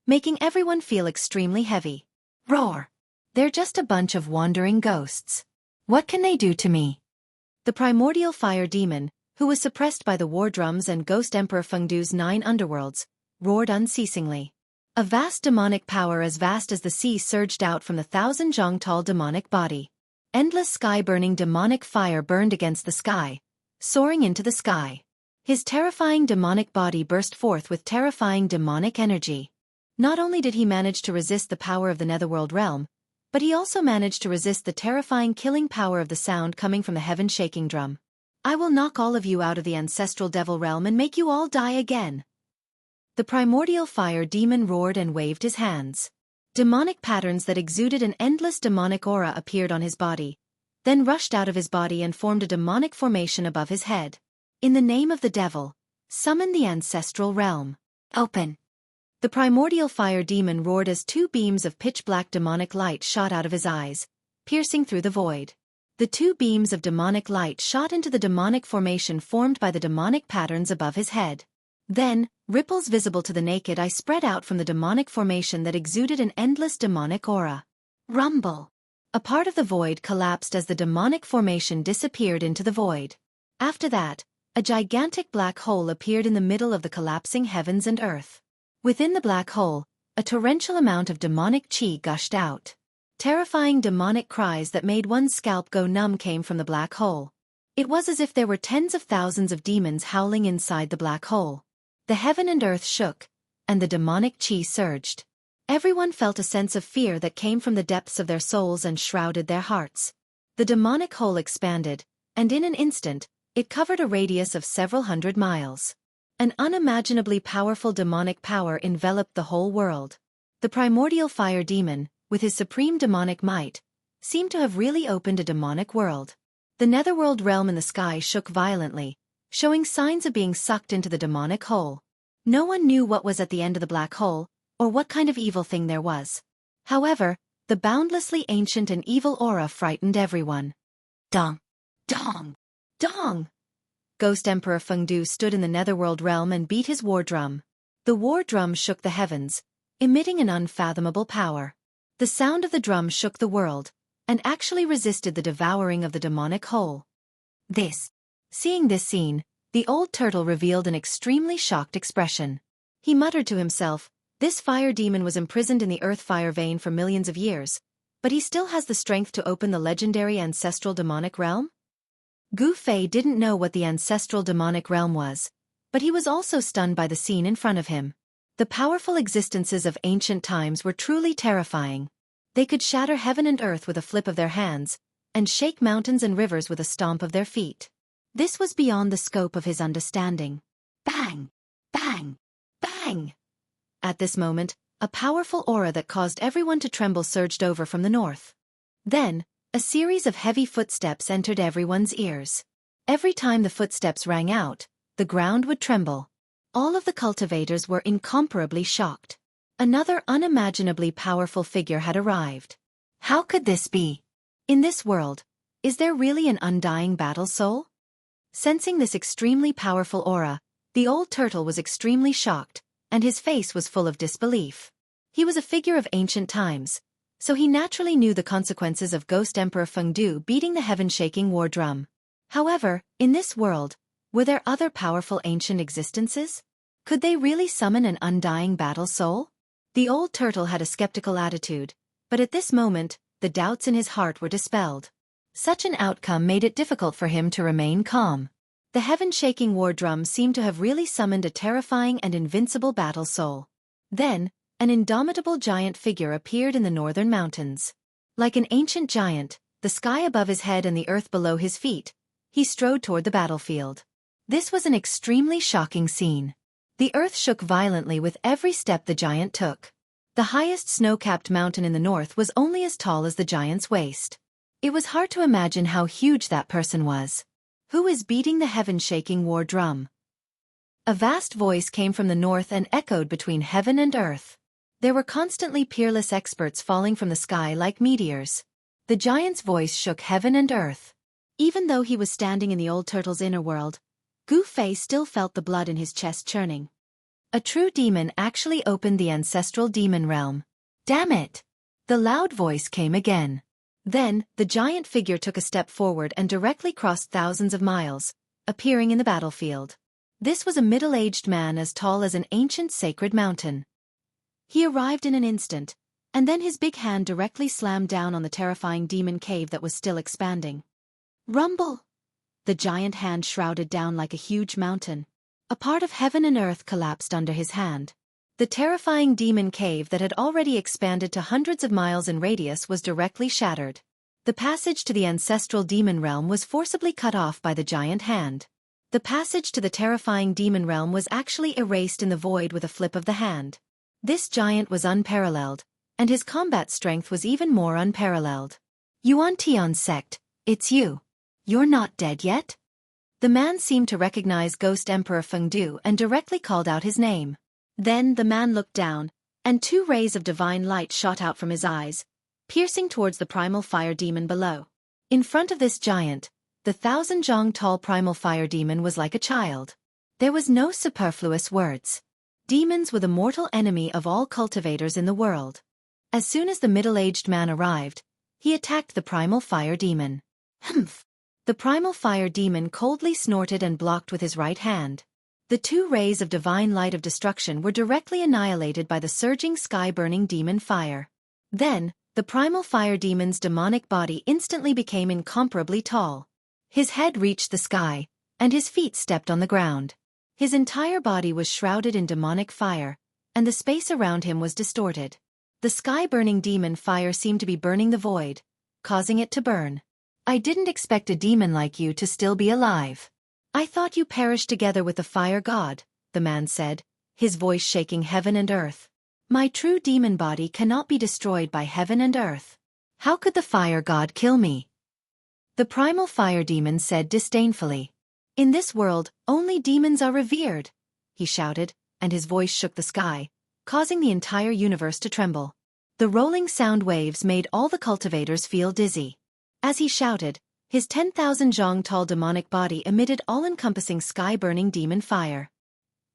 making everyone feel extremely heavy. Roar! They're just a bunch of wandering ghosts. What can they do to me? The primordial fire demon, who was suppressed by the war drums and Ghost Emperor Feng Du's 9 underworlds, roared unceasingly. A vast demonic power as vast as the sea surged out from the 1,000-zhang-tall demonic body. Endless sky-burning demonic fire burned against the sky, soaring into the sky. His terrifying demonic body burst forth with terrifying demonic energy. Not only did he manage to resist the power of the netherworld realm, but he also managed to resist the terrifying killing power of the sound coming from the heaven-shaking drum. I will knock all of you out of the ancestral devil realm and make you all die again. The primordial fire demon roared and waved his hands. Demonic patterns that exuded an endless demonic aura appeared on his body, then rushed out of his body and formed a demonic formation above his head. In the name of the devil, summon the ancestral realm. Open! The primordial fire demon roared as 2 beams of pitch-black demonic light shot out of his eyes, piercing through the void. The 2 beams of demonic light shot into the demonic formation formed by the demonic patterns above his head. Then, ripples visible to the naked eye spread out from the demonic formation that exuded an endless demonic aura. Rumble. A part of the void collapsed as the demonic formation disappeared into the void. After that, a gigantic black hole appeared in the middle of the collapsing heavens and earth. Within the black hole, a torrential amount of demonic chi gushed out. Terrifying demonic cries that made one's scalp go numb came from the black hole. It was as if there were tens of thousands of demons howling inside the black hole. The heaven and earth shook, and the demonic chi surged. Everyone felt a sense of fear that came from the depths of their souls and shrouded their hearts. The demonic hole expanded, and in an instant, it covered a radius of several hundred miles. An unimaginably powerful demonic power enveloped the whole world. The primordial fire demon, with his supreme demonic might, seemed to have really opened a demonic world. The netherworld realm in the sky shook violently, showing signs of being sucked into the demonic hole. No one knew what was at the end of the black hole, or what kind of evil thing there was. However, the boundlessly ancient and evil aura frightened everyone. Dong! Dong! Dong! Ghost Emperor Fengdu stood in the netherworld realm and beat his war drum. The war drum shook the heavens, emitting an unfathomable power. The sound of the drum shook the world, and actually resisted the devouring of the demonic hole. Seeing this scene, the old turtle revealed an extremely shocked expression. He muttered to himself, "This fire demon was imprisoned in the earth fire vein for millions of years, but he still has the strength to open the legendary ancestral demonic realm?" Gu Fei didn't know what the ancestral demonic realm was, but he was also stunned by the scene in front of him. The powerful existences of ancient times were truly terrifying. They could shatter heaven and earth with a flip of their hands, and shake mountains and rivers with a stomp of their feet. This was beyond the scope of his understanding. Bang! Bang! Bang! At this moment, a powerful aura that caused everyone to tremble surged over from the north. Then, a series of heavy footsteps entered everyone's ears. Every time the footsteps rang out, the ground would tremble. All of the cultivators were incomparably shocked. Another unimaginably powerful figure had arrived. How could this be? In this world, is there really an undying battle soul? Sensing this extremely powerful aura, the old turtle was extremely shocked, and his face was full of disbelief. He was a figure of ancient times, so he naturally knew the consequences of Ghost Emperor Fengdu beating the heaven-shaking war drum. However, in this world, were there other powerful ancient existences? Could they really summon an undying battle soul? The old turtle had a skeptical attitude, but at this moment, the doubts in his heart were dispelled. Such an outcome made it difficult for him to remain calm. The heaven-shaking war drum seemed to have really summoned a terrifying and invincible battle soul. Then, an indomitable giant figure appeared in the northern mountains. Like an ancient giant, the sky above his head and the earth below his feet, he strode toward the battlefield. This was an extremely shocking scene. The earth shook violently with every step the giant took. The highest snow-capped mountain in the north was only as tall as the giant's waist. It was hard to imagine how huge that person was. Who is beating the heaven-shaking war drum? A vast voice came from the north and echoed between heaven and earth. There were constantly peerless experts falling from the sky like meteors. The giant's voice shook heaven and earth. Even though he was standing in the old turtle's inner world, Gu Fei still felt the blood in his chest churning. A true demon actually opened the ancestral demon realm. Damn it! The loud voice came again. Then, the giant figure took a step forward and directly crossed thousands of miles, appearing in the battlefield. This was a middle-aged man as tall as an ancient sacred mountain. He arrived in an instant, and then his big hand directly slammed down on the terrifying demon cave that was still expanding. Rumble! The giant hand shrouded down like a huge mountain. A part of heaven and earth collapsed under his hand. The terrifying demon cave that had already expanded to hundreds of miles in radius was directly shattered. The passage to the ancestral demon realm was forcibly cut off by the giant hand. The passage to the terrifying demon realm was actually erased in the void with a flip of the hand. This giant was unparalleled, and his combat strength was even more unparalleled. Yuan Tian sect, it's you. You're not dead yet? The man seemed to recognize Ghost Emperor Fengdu and directly called out his name. Then the man looked down, and two rays of divine light shot out from his eyes, piercing towards the primal fire demon below. In front of this giant, the 1,000-zhang-tall primal fire demon was like a child. There was no superfluous words. Demons were the mortal enemy of all cultivators in the world. As soon as the middle-aged man arrived, he attacked the primal fire demon. Humph! The primal fire demon coldly snorted and blocked with his right hand. The two rays of divine light of destruction were directly annihilated by the surging sky-burning demon fire. Then, the primal fire demon's demonic body instantly became incomparably tall. His head reached the sky, and his feet stepped on the ground. His entire body was shrouded in demonic fire, and the space around him was distorted. The sky-burning demon fire seemed to be burning the void, causing it to burn. I didn't expect a demon like you to still be alive. I thought you perished together with the fire god, the man said, his voice shaking heaven and earth. My true demon body cannot be destroyed by heaven and earth. How could the fire god kill me? The primal fire demon said disdainfully. In this world, only demons are revered, he shouted, and his voice shook the sky, causing the entire universe to tremble. The rolling sound waves made all the cultivators feel dizzy. As he shouted, his 10,000 zhang tall demonic body emitted all-encompassing sky-burning demon fire.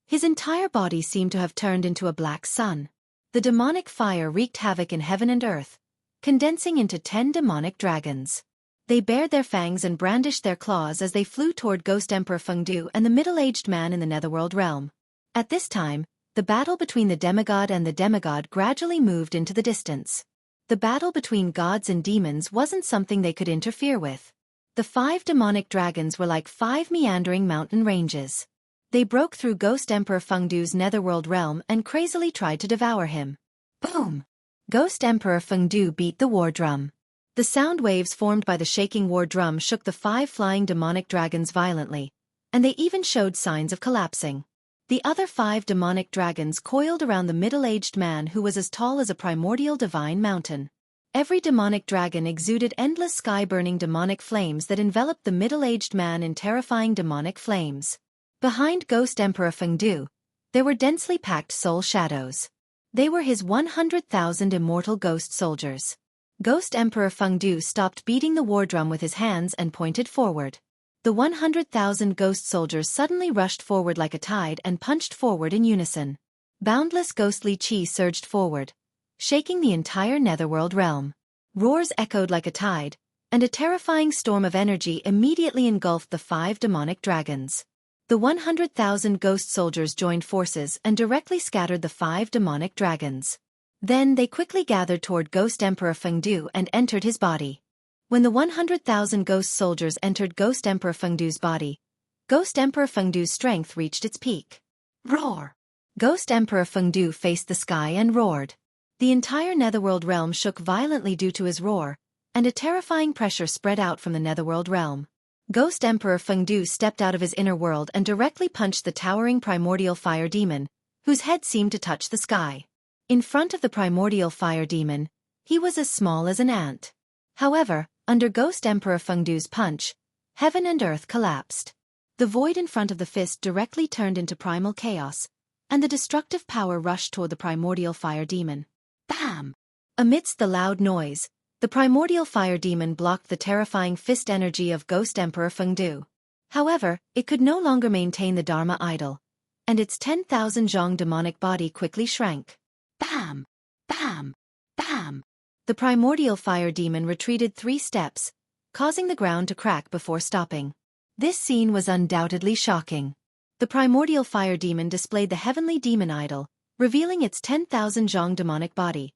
His entire body seemed to have turned into a black sun. The demonic fire wreaked havoc in heaven and earth, condensing into 10 demonic dragons. They bared their fangs and brandished their claws as they flew toward Ghost Emperor Fengdu and the middle-aged man in the netherworld realm. At this time, the battle between the demigod and the demigod gradually moved into the distance. The battle between gods and demons wasn't something they could interfere with. The 5 demonic dragons were like 5 meandering mountain ranges. They broke through Ghost Emperor Fengdu's netherworld realm and crazily tried to devour him. Boom! Ghost Emperor Fengdu beat the war drum. The sound waves formed by the shaking war drum shook the 5 flying demonic dragons violently, and they even showed signs of collapsing. The other 5 demonic dragons coiled around the middle-aged man who was as tall as a primordial divine mountain. Every demonic dragon exuded endless sky-burning demonic flames that enveloped the middle-aged man in terrifying demonic flames. Behind Ghost Emperor Fengdu, there were densely packed soul shadows. They were his 100,000 immortal ghost soldiers. Ghost Emperor Fengdu stopped beating the war drum with his hands and pointed forward. The 100,000 ghost soldiers suddenly rushed forward like a tide and punched forward in unison. Boundless ghostly chi surged forward, shaking the entire netherworld realm. Roars echoed like a tide, and a terrifying storm of energy immediately engulfed the 5 demonic dragons. The 100,000 ghost soldiers joined forces and directly scattered the 5 demonic dragons. Then they quickly gathered toward Ghost Emperor Fengdu and entered his body. When the 100,000 ghost soldiers entered Ghost Emperor Fengdu's body, Ghost Emperor Fengdu's strength reached its peak. Roar! Ghost Emperor Fengdu faced the sky and roared. The entire netherworld realm shook violently due to his roar, and a terrifying pressure spread out from the netherworld realm. Ghost Emperor Fengdu stepped out of his inner world and directly punched the towering primordial fire demon, whose head seemed to touch the sky. In front of the primordial fire demon, he was as small as an ant. However, under Ghost Emperor Fengdu's punch, heaven and earth collapsed. The void in front of the fist directly turned into primal chaos, and the destructive power rushed toward the primordial fire demon. Bam! Amidst the loud noise, the primordial fire demon blocked the terrifying fist energy of Ghost Emperor Fengdu. However, it could no longer maintain the Dharma idol, and its 10,000 zhang demonic body quickly shrank. Bam! Bam! Bam! The primordial fire demon retreated 3 steps, causing the ground to crack before stopping. This scene was undoubtedly shocking. The primordial fire demon displayed the heavenly demon idol, revealing its 10,000 zhang demonic body,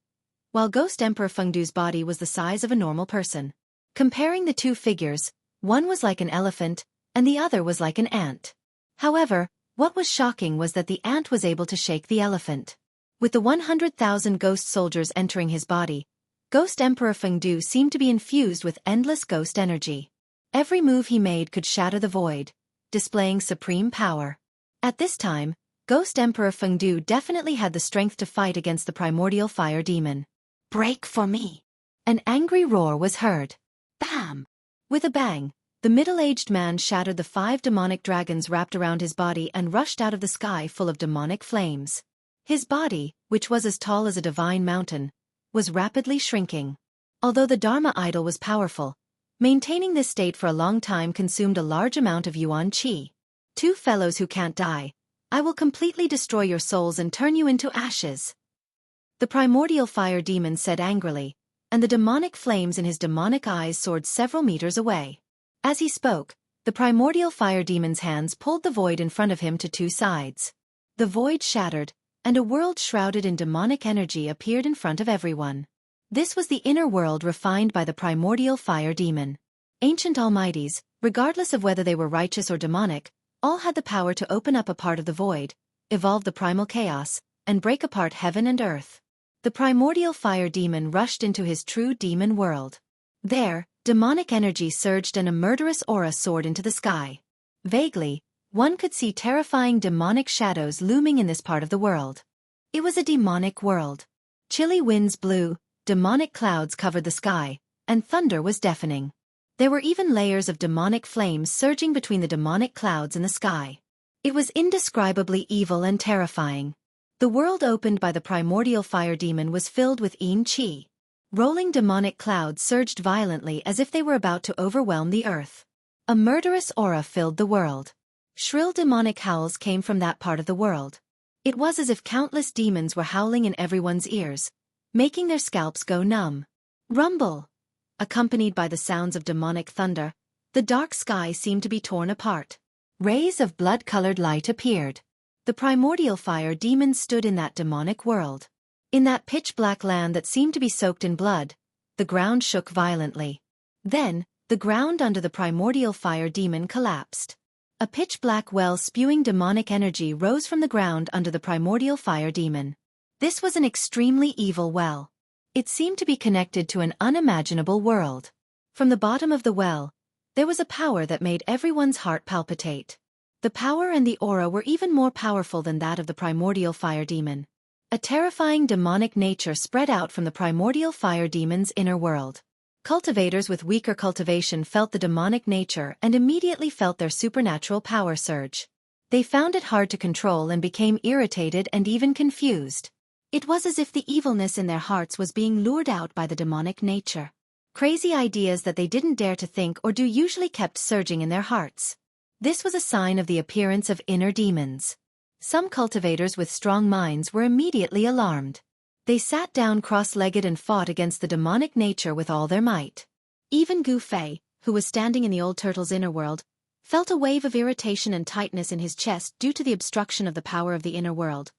while Ghost Emperor Fengdu's body was the size of a normal person. Comparing the 2 figures, one was like an elephant, and the other was like an ant. However, what was shocking was that the ant was able to shake the elephant. With the 100,000 ghost soldiers entering his body, Ghost Emperor Fengdu seemed to be infused with endless ghost energy. Every move he made could shatter the void, displaying supreme power. At this time, Ghost Emperor Fengdu definitely had the strength to fight against the primordial fire demon. Break for me! An angry roar was heard. Bam! With a bang, the middle-aged man shattered the 5 demonic dragons wrapped around his body and rushed out of the sky full of demonic flames. His body, which was as tall as a divine mountain, was rapidly shrinking. Although the Dharma idol was powerful, maintaining this state for a long time consumed a large amount of yuan qi. 2 fellows who can't die, I will completely destroy your souls and turn you into ashes. the primordial fire demon said angrily, and the demonic flames in his demonic eyes soared several meters away. As he spoke, the primordial fire demon's hands pulled the void in front of him to two sides. The void shattered, and a world shrouded in demonic energy appeared in front of everyone. This was the inner world refined by the primordial fire demon. Ancient almighties, regardless of whether they were righteous or demonic, all had the power to open up a part of the void, evolve the primal chaos, and break apart heaven and earth. The primordial fire demon rushed into his true demon world. There, demonic energy surged and a murderous aura soared into the sky. Vaguely, one could see terrifying demonic shadows looming in this part of the world. It was a demonic world. Chilly winds blew, demonic clouds covered the sky, and thunder was deafening. There were even layers of demonic flames surging between the demonic clouds and the sky. It was indescribably evil and terrifying. The world opened by the primordial fire demon was filled with Yin Qi. Rolling demonic clouds surged violently as if they were about to overwhelm the earth. A murderous aura filled the world. Shrill demonic howls came from that part of the world. It was as if countless demons were howling in everyone's ears, making their scalps go numb. Rumble! Accompanied by the sounds of demonic thunder, the dark sky seemed to be torn apart. Rays of blood-colored light appeared. The primordial fire demon stood in that demonic world. In that pitch-black land that seemed to be soaked in blood, the ground shook violently. Then, the ground under the primordial fire demon collapsed. A pitch-black well spewing demonic energy rose from the ground under the primordial fire demon. This was an extremely evil well. It seemed to be connected to an unimaginable world. From the bottom of the well, there was a power that made everyone's heart palpitate. The power and the aura were even more powerful than that of the primordial fire demon. A terrifying demonic nature spread out from the primordial fire demon's inner world. Cultivators with weaker cultivation felt the demonic nature and immediately felt their supernatural power surge. They found it hard to control and became irritated and even confused. It was as if the evilness in their hearts was being lured out by the demonic nature. Crazy ideas that they didn't dare to think or do usually kept surging in their hearts. This was a sign of the appearance of inner demons. Some cultivators with strong minds were immediately alarmed. They sat down cross-legged and fought against the demonic nature with all their might. Even Gu Fei, who was standing in the old turtle's inner world, felt a wave of irritation and tightness in his chest due to the obstruction of the power of the inner world.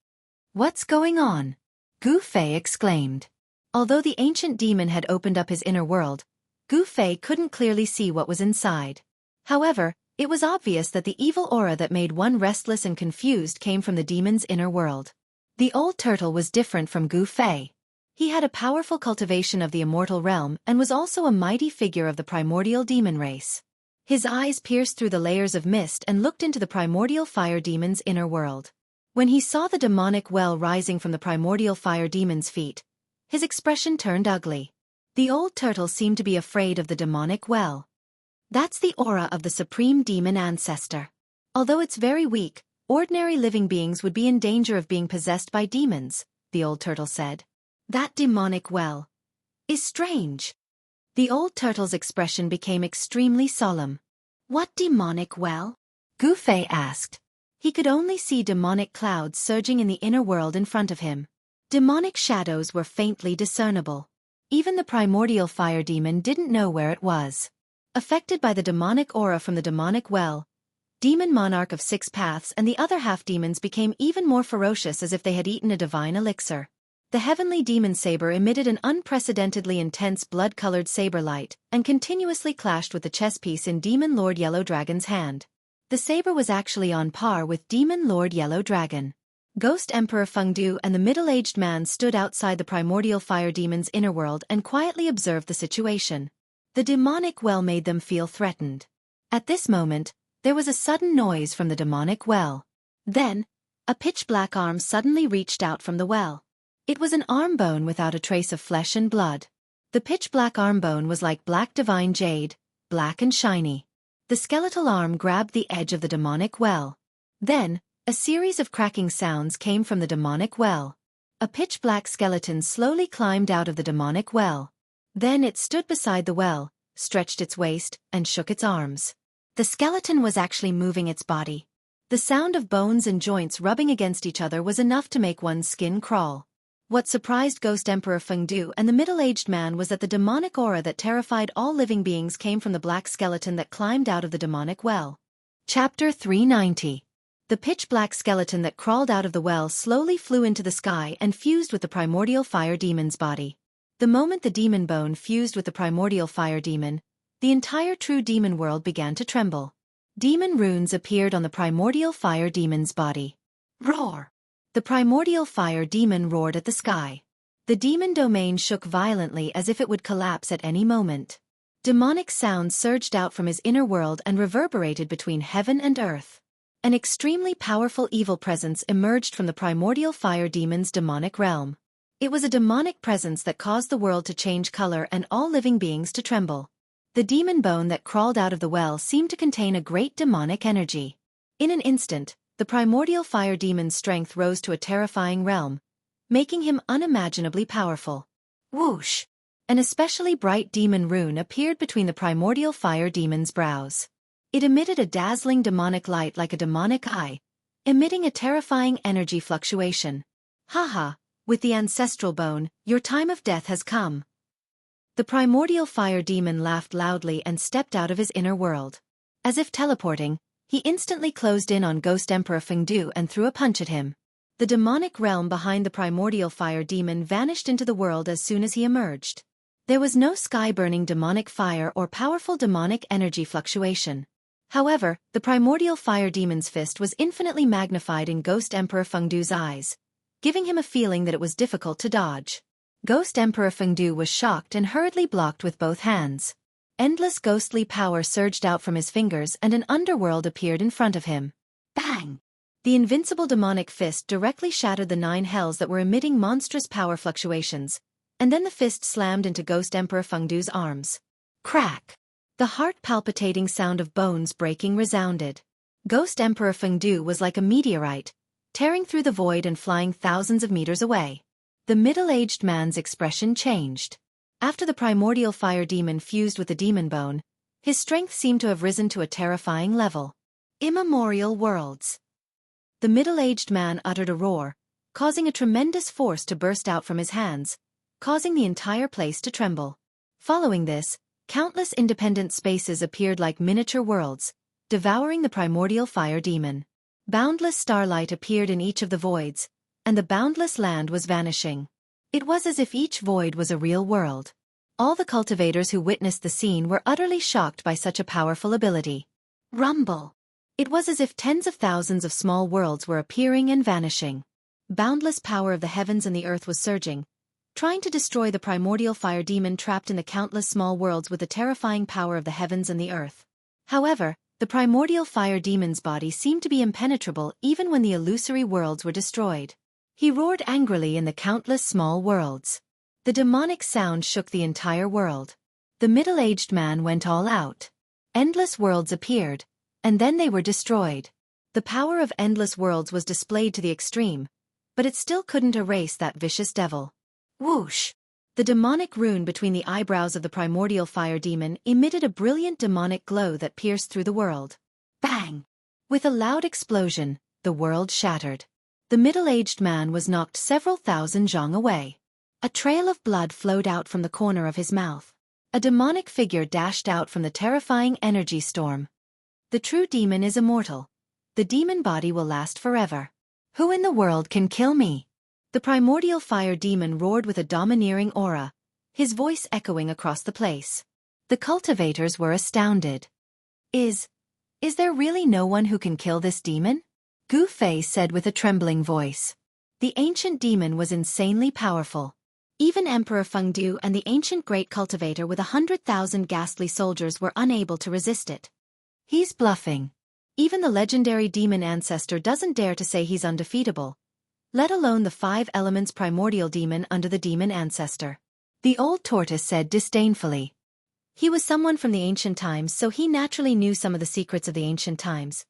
"What's going on?" Gu Fei exclaimed. Although the ancient demon had opened up his inner world, Gu Fei couldn't clearly see what was inside. However, it was obvious that the evil aura that made one restless and confused came from the demon's inner world. The old turtle was different from Gu Fei. He had a powerful cultivation of the immortal realm and was also a mighty figure of the primordial demon race. His eyes pierced through the layers of mist and looked into the primordial fire demon's inner world. When he saw the demonic well rising from the primordial fire demon's feet, his expression turned ugly. The old turtle seemed to be afraid of the demonic well. "That's the aura of the supreme demon ancestor. Although it's very weak, ordinary living beings would be in danger of being possessed by demons," the old turtle said. "That demonic well is strange." The old turtle's expression became extremely solemn. "What demonic well?" Gu Fei asked. He could only see demonic clouds surging in the inner world in front of him. Demonic shadows were faintly discernible. Even the primordial fire demon didn't know where it was. Affected by the demonic aura from the demonic well, Demon Monarch of Six Paths and the other half-demons became even more ferocious as if they had eaten a divine elixir. The heavenly demon saber emitted an unprecedentedly intense blood-colored saber light and continuously clashed with the chess piece in Demon Lord Yellow Dragon's hand. The saber was actually on par with Demon Lord Yellow Dragon. Ghost Emperor Fengdu and the middle-aged man stood outside the primordial fire demon's inner world and quietly observed the situation. The demonic well made them feel threatened. At this moment, there was a sudden noise from the demonic well. Then, a pitch-black arm suddenly reached out from the well. It was an arm bone without a trace of flesh and blood. The pitch-black arm bone was like black divine jade, black and shiny. The skeletal arm grabbed the edge of the demonic well. Then, a series of cracking sounds came from the demonic well. A pitch-black skeleton slowly climbed out of the demonic well. Then it stood beside the well, stretched its waist, and shook its arms. The skeleton was actually moving its body. The sound of bones and joints rubbing against each other was enough to make one's skin crawl. What surprised Ghost Emperor Fengdu and the middle-aged man was that the demonic aura that terrified all living beings came from the black skeleton that climbed out of the demonic well. Chapter 390. The pitch-black skeleton that crawled out of the well slowly flew into the sky and fused with the primordial fire demon's body. The moment the demon bone fused with the primordial fire demon, the entire true demon world began to tremble. Demon runes appeared on the primordial fire demon's body. Roar! The primordial fire demon roared at the sky. The demon domain shook violently as if it would collapse at any moment. Demonic sounds surged out from his inner world and reverberated between heaven and earth. An extremely powerful evil presence emerged from the primordial fire demon's demonic realm. It was a demonic presence that caused the world to change color and all living beings to tremble. The demon bone that crawled out of the well seemed to contain a great demonic energy. In an instant, the primordial fire demon's strength rose to a terrifying realm, making him unimaginably powerful. Whoosh! An especially bright demon rune appeared between the primordial fire demon's brows. It emitted a dazzling demonic light like a demonic eye, emitting a terrifying energy fluctuation. Haha, with the ancestral bone, your time of death has come. The primordial fire demon laughed loudly and stepped out of his inner world. As if teleporting, he instantly closed in on Ghost Emperor Fengdu and threw a punch at him. The demonic realm behind the primordial fire demon vanished into the world as soon as he emerged. There was no sky-burning demonic fire or powerful demonic energy fluctuation. However, the primordial fire demon's fist was infinitely magnified in Ghost Emperor Fengdu's eyes, giving him a feeling that it was difficult to dodge. Ghost Emperor Fengdu was shocked and hurriedly blocked with both hands. Endless ghostly power surged out from his fingers and an underworld appeared in front of him. Bang! The invincible demonic fist directly shattered the 9 hells that were emitting monstrous power fluctuations, and then the fist slammed into Ghost Emperor Fengdu's arms. Crack! The heart-palpitating sound of bones breaking resounded. Ghost Emperor Fengdu was like a meteorite, tearing through the void and flying thousands of meters away. The middle-aged man's expression changed. After the primordial fire demon fused with the demon bone, his strength seemed to have risen to a terrifying level. Immemorial worlds. The middle-aged man uttered a roar, causing a tremendous force to burst out from his hands, causing the entire place to tremble. Following this, countless independent spaces appeared like miniature worlds, devouring the primordial fire demon. Boundless starlight appeared in each of the voids, and the boundless land was vanishing. It was as if each void was a real world. All the cultivators who witnessed the scene were utterly shocked by such a powerful ability. Rumble! It was as if tens of thousands of small worlds were appearing and vanishing. Boundless power of the heavens and the earth was surging, trying to destroy the primordial fire demon trapped in the countless small worlds with the terrifying power of the heavens and the earth. However, the primordial fire demon's body seemed to be impenetrable even when the illusory worlds were destroyed. He roared angrily in the countless small worlds. The demonic sound shook the entire world. The middle-aged man went all out. Endless worlds appeared, and then they were destroyed. The power of endless worlds was displayed to the extreme, but it still couldn't erase that vicious devil. Whoosh! The demonic rune between the eyebrows of the primordial fire demon emitted a brilliant demonic glow that pierced through the world. Bang! With a loud explosion, the world shattered. The middle-aged man was knocked several thousand zhang away. A trail of blood flowed out from the corner of his mouth. A demonic figure dashed out from the terrifying energy storm. The true demon is immortal. The demon body will last forever. Who in the world can kill me? The primordial fire demon roared with a domineering aura, his voice echoing across the place. The cultivators were astounded. Is there really no one who can kill this demon? Gu Fei said with a trembling voice. The ancient demon was insanely powerful. Even Emperor Fengdu and the ancient great cultivator with 100,000 ghastly soldiers were unable to resist it. He's bluffing. Even the legendary demon ancestor doesn't dare to say he's undefeatable, let alone the 5 elements primordial demon under the demon ancestor. The old tortoise said disdainfully. He was someone from the ancient times, so he naturally knew some of the secrets of the ancient times.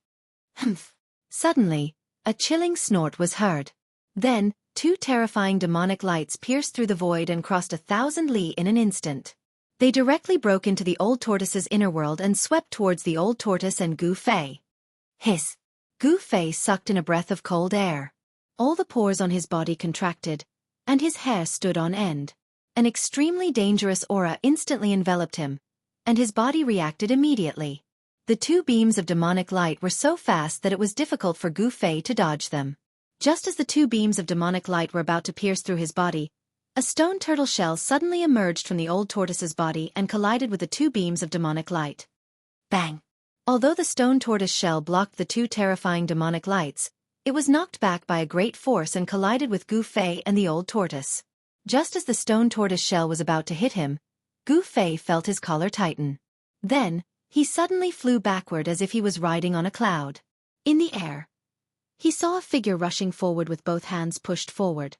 Humph. Suddenly, a chilling snort was heard. Then, 2 terrifying demonic lights pierced through the void and crossed 1,000 li in an instant. They directly broke into the old tortoise's inner world and swept towards the old tortoise and Gu Fei. Hiss! Gu Fei sucked in a breath of cold air. All the pores on his body contracted, and his hair stood on end. An extremely dangerous aura instantly enveloped him, and his body reacted immediately. The two beams of demonic light were so fast that it was difficult for Gu Fei to dodge them. Just as the two beams of demonic light were about to pierce through his body, a stone turtle shell suddenly emerged from the old tortoise's body and collided with the two beams of demonic light. Bang! Although the stone tortoise shell blocked the two terrifying demonic lights, it was knocked back by a great force and collided with Gu Fei and the old tortoise. Just as the stone tortoise shell was about to hit him, Gu Fei felt his collar tighten. Then, he suddenly flew backward as if he was riding on a cloud. In the air, he saw a figure rushing forward with both hands pushed forward.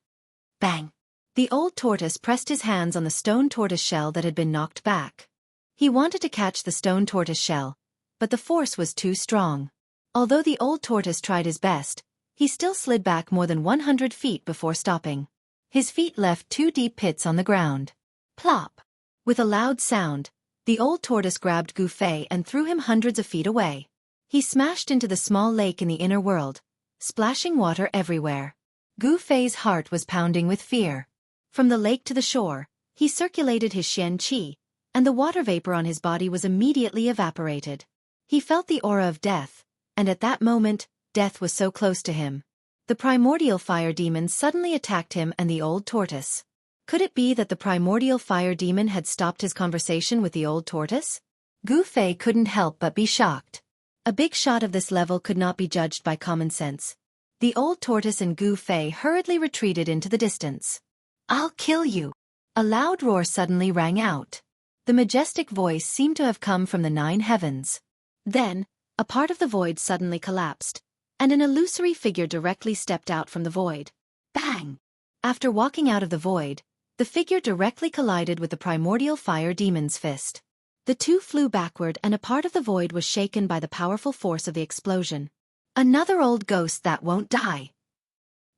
Bang! The old tortoise pressed his hands on the stone tortoise shell that had been knocked back. He wanted to catch the stone tortoise shell, but the force was too strong. Although the old tortoise tried his best, he still slid back more than 100 feet before stopping. His feet left two deep pits on the ground. Plop! With a loud sound, the old tortoise grabbed Gu Fei and threw him hundreds of feet away. He smashed into the small lake in the inner world, splashing water everywhere. Gu Fei's heart was pounding with fear. From the lake to the shore, he circulated his Xianxia, and the water vapor on his body was immediately evaporated. He felt the aura of death, and at that moment, death was so close to him. The primordial fire demon suddenly attacked him and the old tortoise. Could it be that the primordial fire demon had stopped his conversation with the old tortoise? Gu Fei couldn't help but be shocked. A big shot of this level could not be judged by common sense. The old tortoise and Gu Fei hurriedly retreated into the distance. "I'll kill you!" A loud roar suddenly rang out. The majestic voice seemed to have come from the 9 heavens. Then, a part of the void suddenly collapsed, and an illusory figure directly stepped out from the void. Bang! After walking out of the void, the figure directly collided with the primordial fire demon's fist. The two flew backward and a part of the void was shaken by the powerful force of the explosion. Another old ghost that won't die.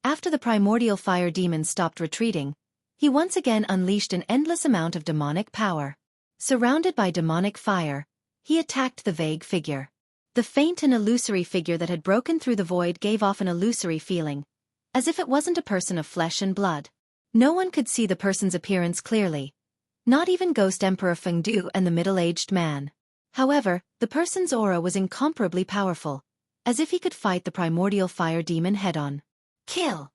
After the primordial fire demon stopped retreating, he once again unleashed an endless amount of demonic power. Surrounded by demonic fire, he attacked the vague figure. The faint and illusory figure that had broken through the void gave off an illusory feeling, as if it wasn't a person of flesh and blood. No one could see the person's appearance clearly. Not even Ghost Emperor Fengdu and the middle-aged man. However, the person's aura was incomparably powerful, as if he could fight the primordial fire demon head-on. Kill!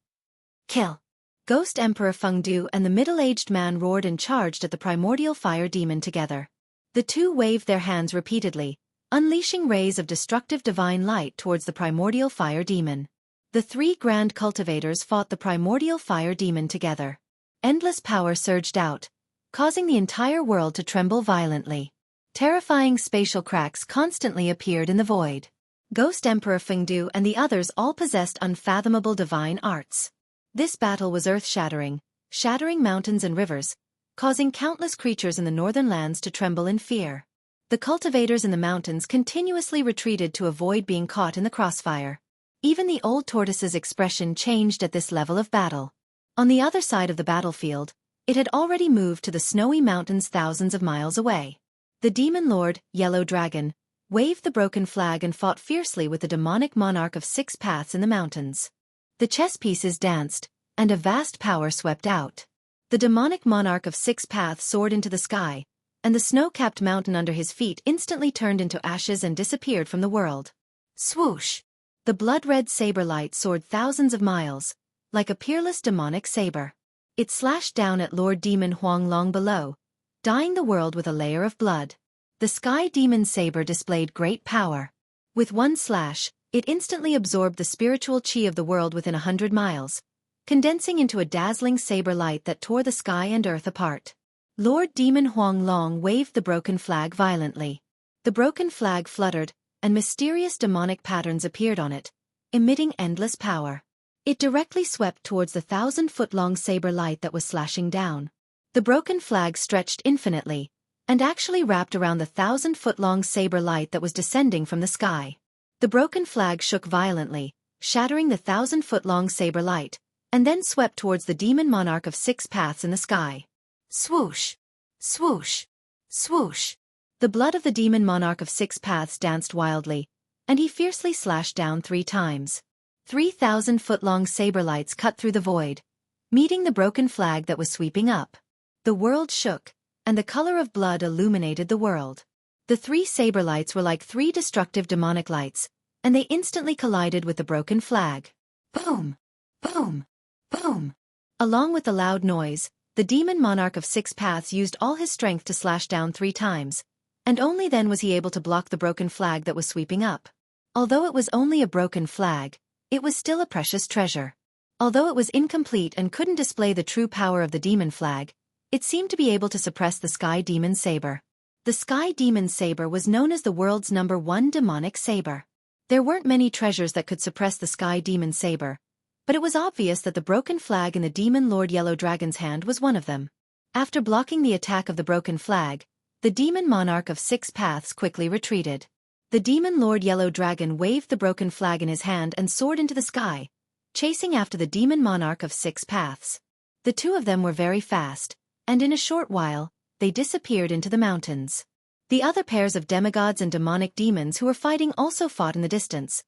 Kill! Ghost Emperor Fengdu and the middle-aged man roared and charged at the primordial fire demon together. The two waved their hands repeatedly, unleashing rays of destructive divine light towards the primordial fire demon. The 3 grand cultivators fought the primordial fire demon together. Endless power surged out, causing the entire world to tremble violently. Terrifying spatial cracks constantly appeared in the void. Ghost Emperor Fengdu and the others all possessed unfathomable divine arts. This battle was earth-shattering, shattering mountains and rivers, causing countless creatures in the northern lands to tremble in fear. The cultivators in the mountains continuously retreated to avoid being caught in the crossfire. Even the old tortoise's expression changed at this level of battle. On the other side of the battlefield, it had already moved to the snowy mountains thousands of miles away. The demon lord, Yellow Dragon, waved the broken flag and fought fiercely with the demonic monarch of 6 paths in the mountains. The chess pieces danced, and a vast power swept out. The demonic monarch of 6 paths soared into the sky, and the snow-capped mountain under his feet instantly turned into ashes and disappeared from the world. Swoosh! The blood-red saber light soared thousands of miles, like a peerless demonic saber. It slashed down at Lord Demon Huang Long below, dyeing the world with a layer of blood. The Sky Demon saber displayed great power. With one slash, it instantly absorbed the spiritual chi of the world within 100 miles, condensing into a dazzling saber light that tore the sky and earth apart. Lord Demon Huang Long waved the broken flag violently. The broken flag fluttered, and mysterious demonic patterns appeared on it, emitting endless power. It directly swept towards the 1,000-foot-long saber light that was slashing down. The broken flag stretched infinitely, and actually wrapped around the 1,000-foot-long saber light that was descending from the sky. The broken flag shook violently, shattering the 1,000-foot-long saber light, and then swept towards the demon monarch of 6 paths in the sky. Swoosh! Swoosh! Swoosh! The blood of the demon monarch of 6 paths danced wildly, and he fiercely slashed down 3 times. 3,000-foot-long saber lights cut through the void, meeting the broken flag that was sweeping up. The world shook, and the color of blood illuminated the world. The three saber lights were like three destructive demonic lights, and they instantly collided with the broken flag. Boom! Boom! Boom! Along with the loud noise, the demon monarch of six paths used all his strength to slash down 3 times, and only then was he able to block the broken flag that was sweeping up. Although it was only a broken flag, it was still a precious treasure. Although it was incomplete and couldn't display the true power of the demon flag, it seemed to be able to suppress the Sky Demon Saber. The Sky Demon Saber was known as the world's #1 demonic saber. There weren't many treasures that could suppress the Sky Demon Saber, but it was obvious that the broken flag in the Demon Lord Yellow Dragon's hand was one of them. After blocking the attack of the broken flag, the Demon Monarch of Six Paths quickly retreated. The Demon Lord Yellow Dragon waved the broken flag in his hand and soared into the sky, chasing after the Demon Monarch of Six Paths. The two of them were very fast, and in a short while, they disappeared into the mountains. The other pairs of demigods and demonic demons who were fighting also fought in the distance,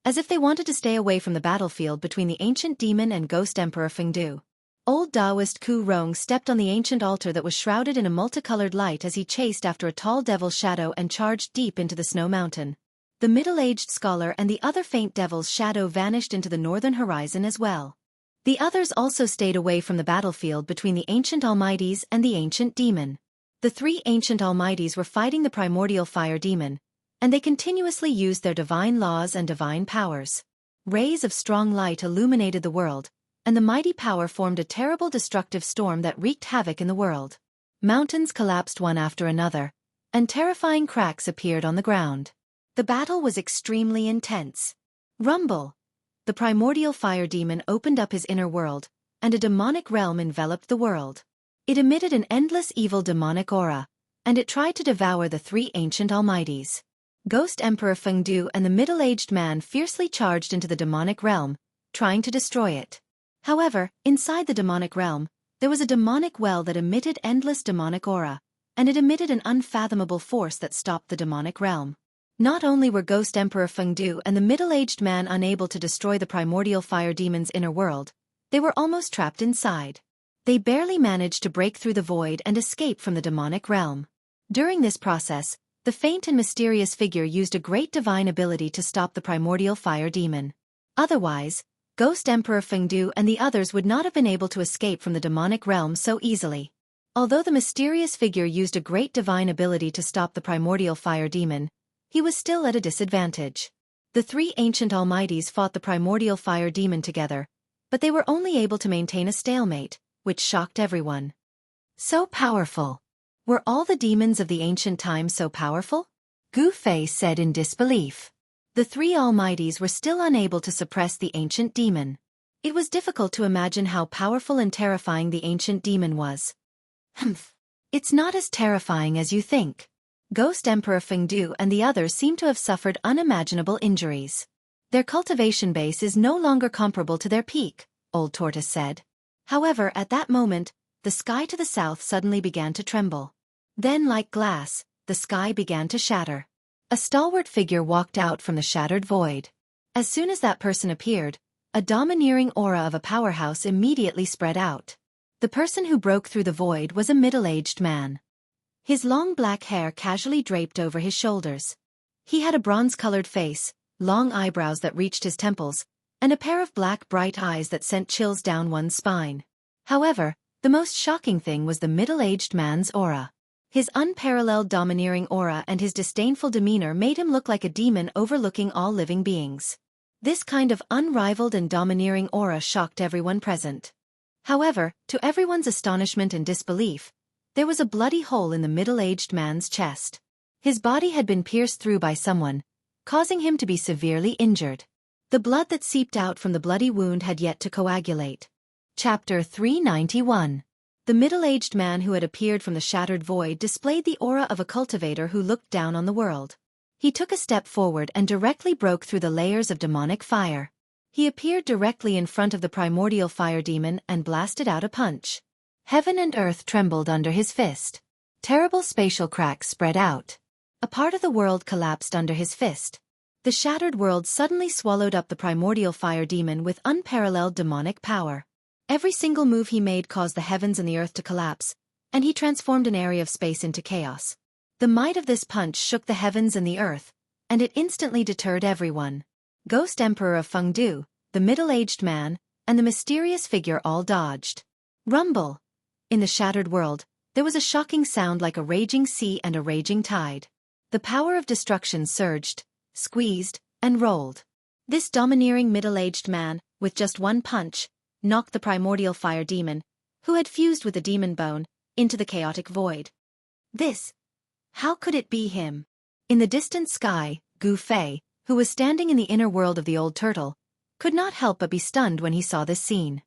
as if they wanted to stay away from the battlefield between the ancient demon and ghost emperor Fengdu. Old Taoist Ku Rong stepped on the ancient altar that was shrouded in a multicolored light as he chased after a tall devil's shadow and charged deep into the snow mountain. The middle-aged scholar and the other faint devil's shadow vanished into the northern horizon as well. The others also stayed away from the battlefield between the ancient almighties and the ancient demon. The 3 ancient almighties were fighting the primordial fire demon, and they continuously used their divine laws and divine powers. Rays of strong light illuminated the world, and the mighty power formed a terrible destructive storm that wreaked havoc in the world. Mountains collapsed one after another, and terrifying cracks appeared on the ground. The battle was extremely intense. Rumble! The primordial fire demon opened up his inner world, and a demonic realm enveloped the world. It emitted an endless evil demonic aura, and it tried to devour the 3 ancient almighties. Ghost Emperor Fengdu and the middle-aged man fiercely charged into the demonic realm, trying to destroy it. However, inside the demonic realm, there was a demonic well that emitted endless demonic aura, and it emitted an unfathomable force that stopped the demonic realm. Not only were Ghost Emperor Fengdu and the middle-aged man unable to destroy the primordial fire demon's inner world, they were almost trapped inside. They barely managed to break through the void and escape from the demonic realm. During this process, the faint and mysterious figure used a great divine ability to stop the primordial fire demon. Otherwise, Ghost Emperor Fengdu and the others would not have been able to escape from the demonic realm so easily. Although the mysterious figure used a great divine ability to stop the primordial fire demon, he was still at a disadvantage. The 3 ancient almighties fought the primordial fire demon together, but they were only able to maintain a stalemate, which shocked everyone. So powerful! Were all the demons of the ancient times so powerful? Gu Fei said in disbelief. The 3 almighties were still unable to suppress the ancient demon. It was difficult to imagine how powerful and terrifying the ancient demon was. Humph! It's not as terrifying as you think. Ghost Emperor Fengdu and the others seem to have suffered unimaginable injuries. Their cultivation base is no longer comparable to their peak, Old Tortoise said. However, at that moment, the sky to the south suddenly began to tremble. Then, like glass, the sky began to shatter. A stalwart figure walked out from the shattered void. As soon as that person appeared, a domineering aura of a powerhouse immediately spread out. The person who broke through the void was a middle-aged man. His long black hair casually draped over his shoulders. He had a bronze-colored face, long eyebrows that reached his temples, and a pair of black bright eyes that sent chills down one's spine. However, the most shocking thing was the middle-aged man's aura. His unparalleled domineering aura and his disdainful demeanor made him look like a demon overlooking all living beings. This kind of unrivaled and domineering aura shocked everyone present. However, to everyone's astonishment and disbelief, there was a bloody hole in the middle-aged man's chest. His body had been pierced through by someone, causing him to be severely injured. The blood that seeped out from the bloody wound had yet to coagulate. Chapter 391. The middle-aged man who had appeared from the shattered void displayed the aura of a cultivator who looked down on the world. He took a step forward and directly broke through the layers of demonic fire. He appeared directly in front of the primordial fire demon and blasted out a punch. Heaven and earth trembled under his fist. Terrible spatial cracks spread out. A part of the world collapsed under his fist. The shattered world suddenly swallowed up the primordial fire demon with unparalleled demonic power. Every single move he made caused the heavens and the earth to collapse, and he transformed an area of space into chaos. The might of this punch shook the heavens and the earth, and it instantly deterred everyone. Ghost Emperor of Fengdu, the middle-aged man, and the mysterious figure all dodged. Rumble! In the shattered world, there was a shocking sound like a raging sea and a raging tide. The power of destruction surged, squeezed, and rolled. This domineering middle-aged man, with just one punch, knocked the primordial fire demon, who had fused with the demon bone, into the chaotic void. How could it be him? In the distant sky, Gu Fei, who was standing in the inner world of the old turtle, could not help but be stunned when he saw this scene.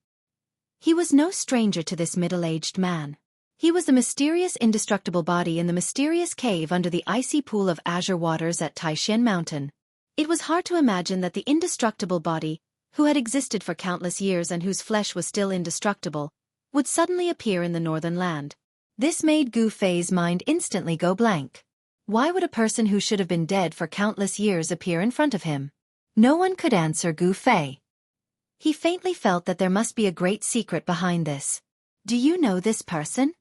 He was no stranger to this middle-aged man. He was the mysterious indestructible body in the mysterious cave under the icy pool of azure waters at Taishan Mountain. It was hard to imagine that the indestructible body, who had existed for countless years and whose flesh was still indestructible, would suddenly appear in the northern land. This made Gu Fei's mind instantly go blank. Why would a person who should have been dead for countless years appear in front of him? No one could answer Gu Fei. He faintly felt that there must be a great secret behind this. Do you know this person?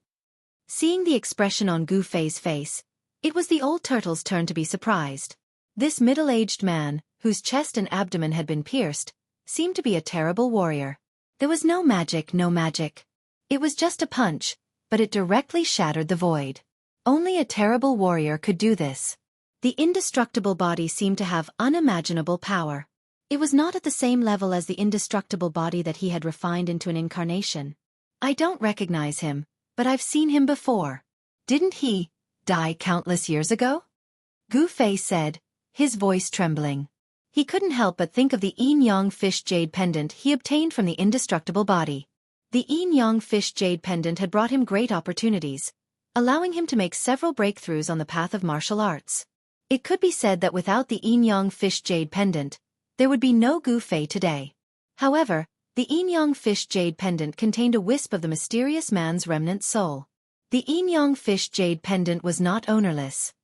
Seeing the expression on Gu Fei's face, it was the old turtle's turn to be surprised. This middle-aged man, whose chest and abdomen had been pierced, seemed to be a terrible warrior. There was no magic. It was just a punch, but it directly shattered the void. Only a terrible warrior could do this. The indestructible body seemed to have unimaginable power. It was not at the same level as the indestructible body that he had refined into an incarnation. I don't recognize him, but I've seen him before. Didn't he die countless years ago? Gu Fei said, his voice trembling. He couldn't help but think of the yin-yang fish jade pendant he obtained from the indestructible body. The yin-yang fish jade pendant had brought him great opportunities, allowing him to make several breakthroughs on the path of martial arts. It could be said that without the yin-yang fish jade pendant, there would be no Gu Fei today. However, the yin-yang fish jade pendant contained a wisp of the mysterious man's remnant soul. The yin-yang fish jade pendant was not ownerless.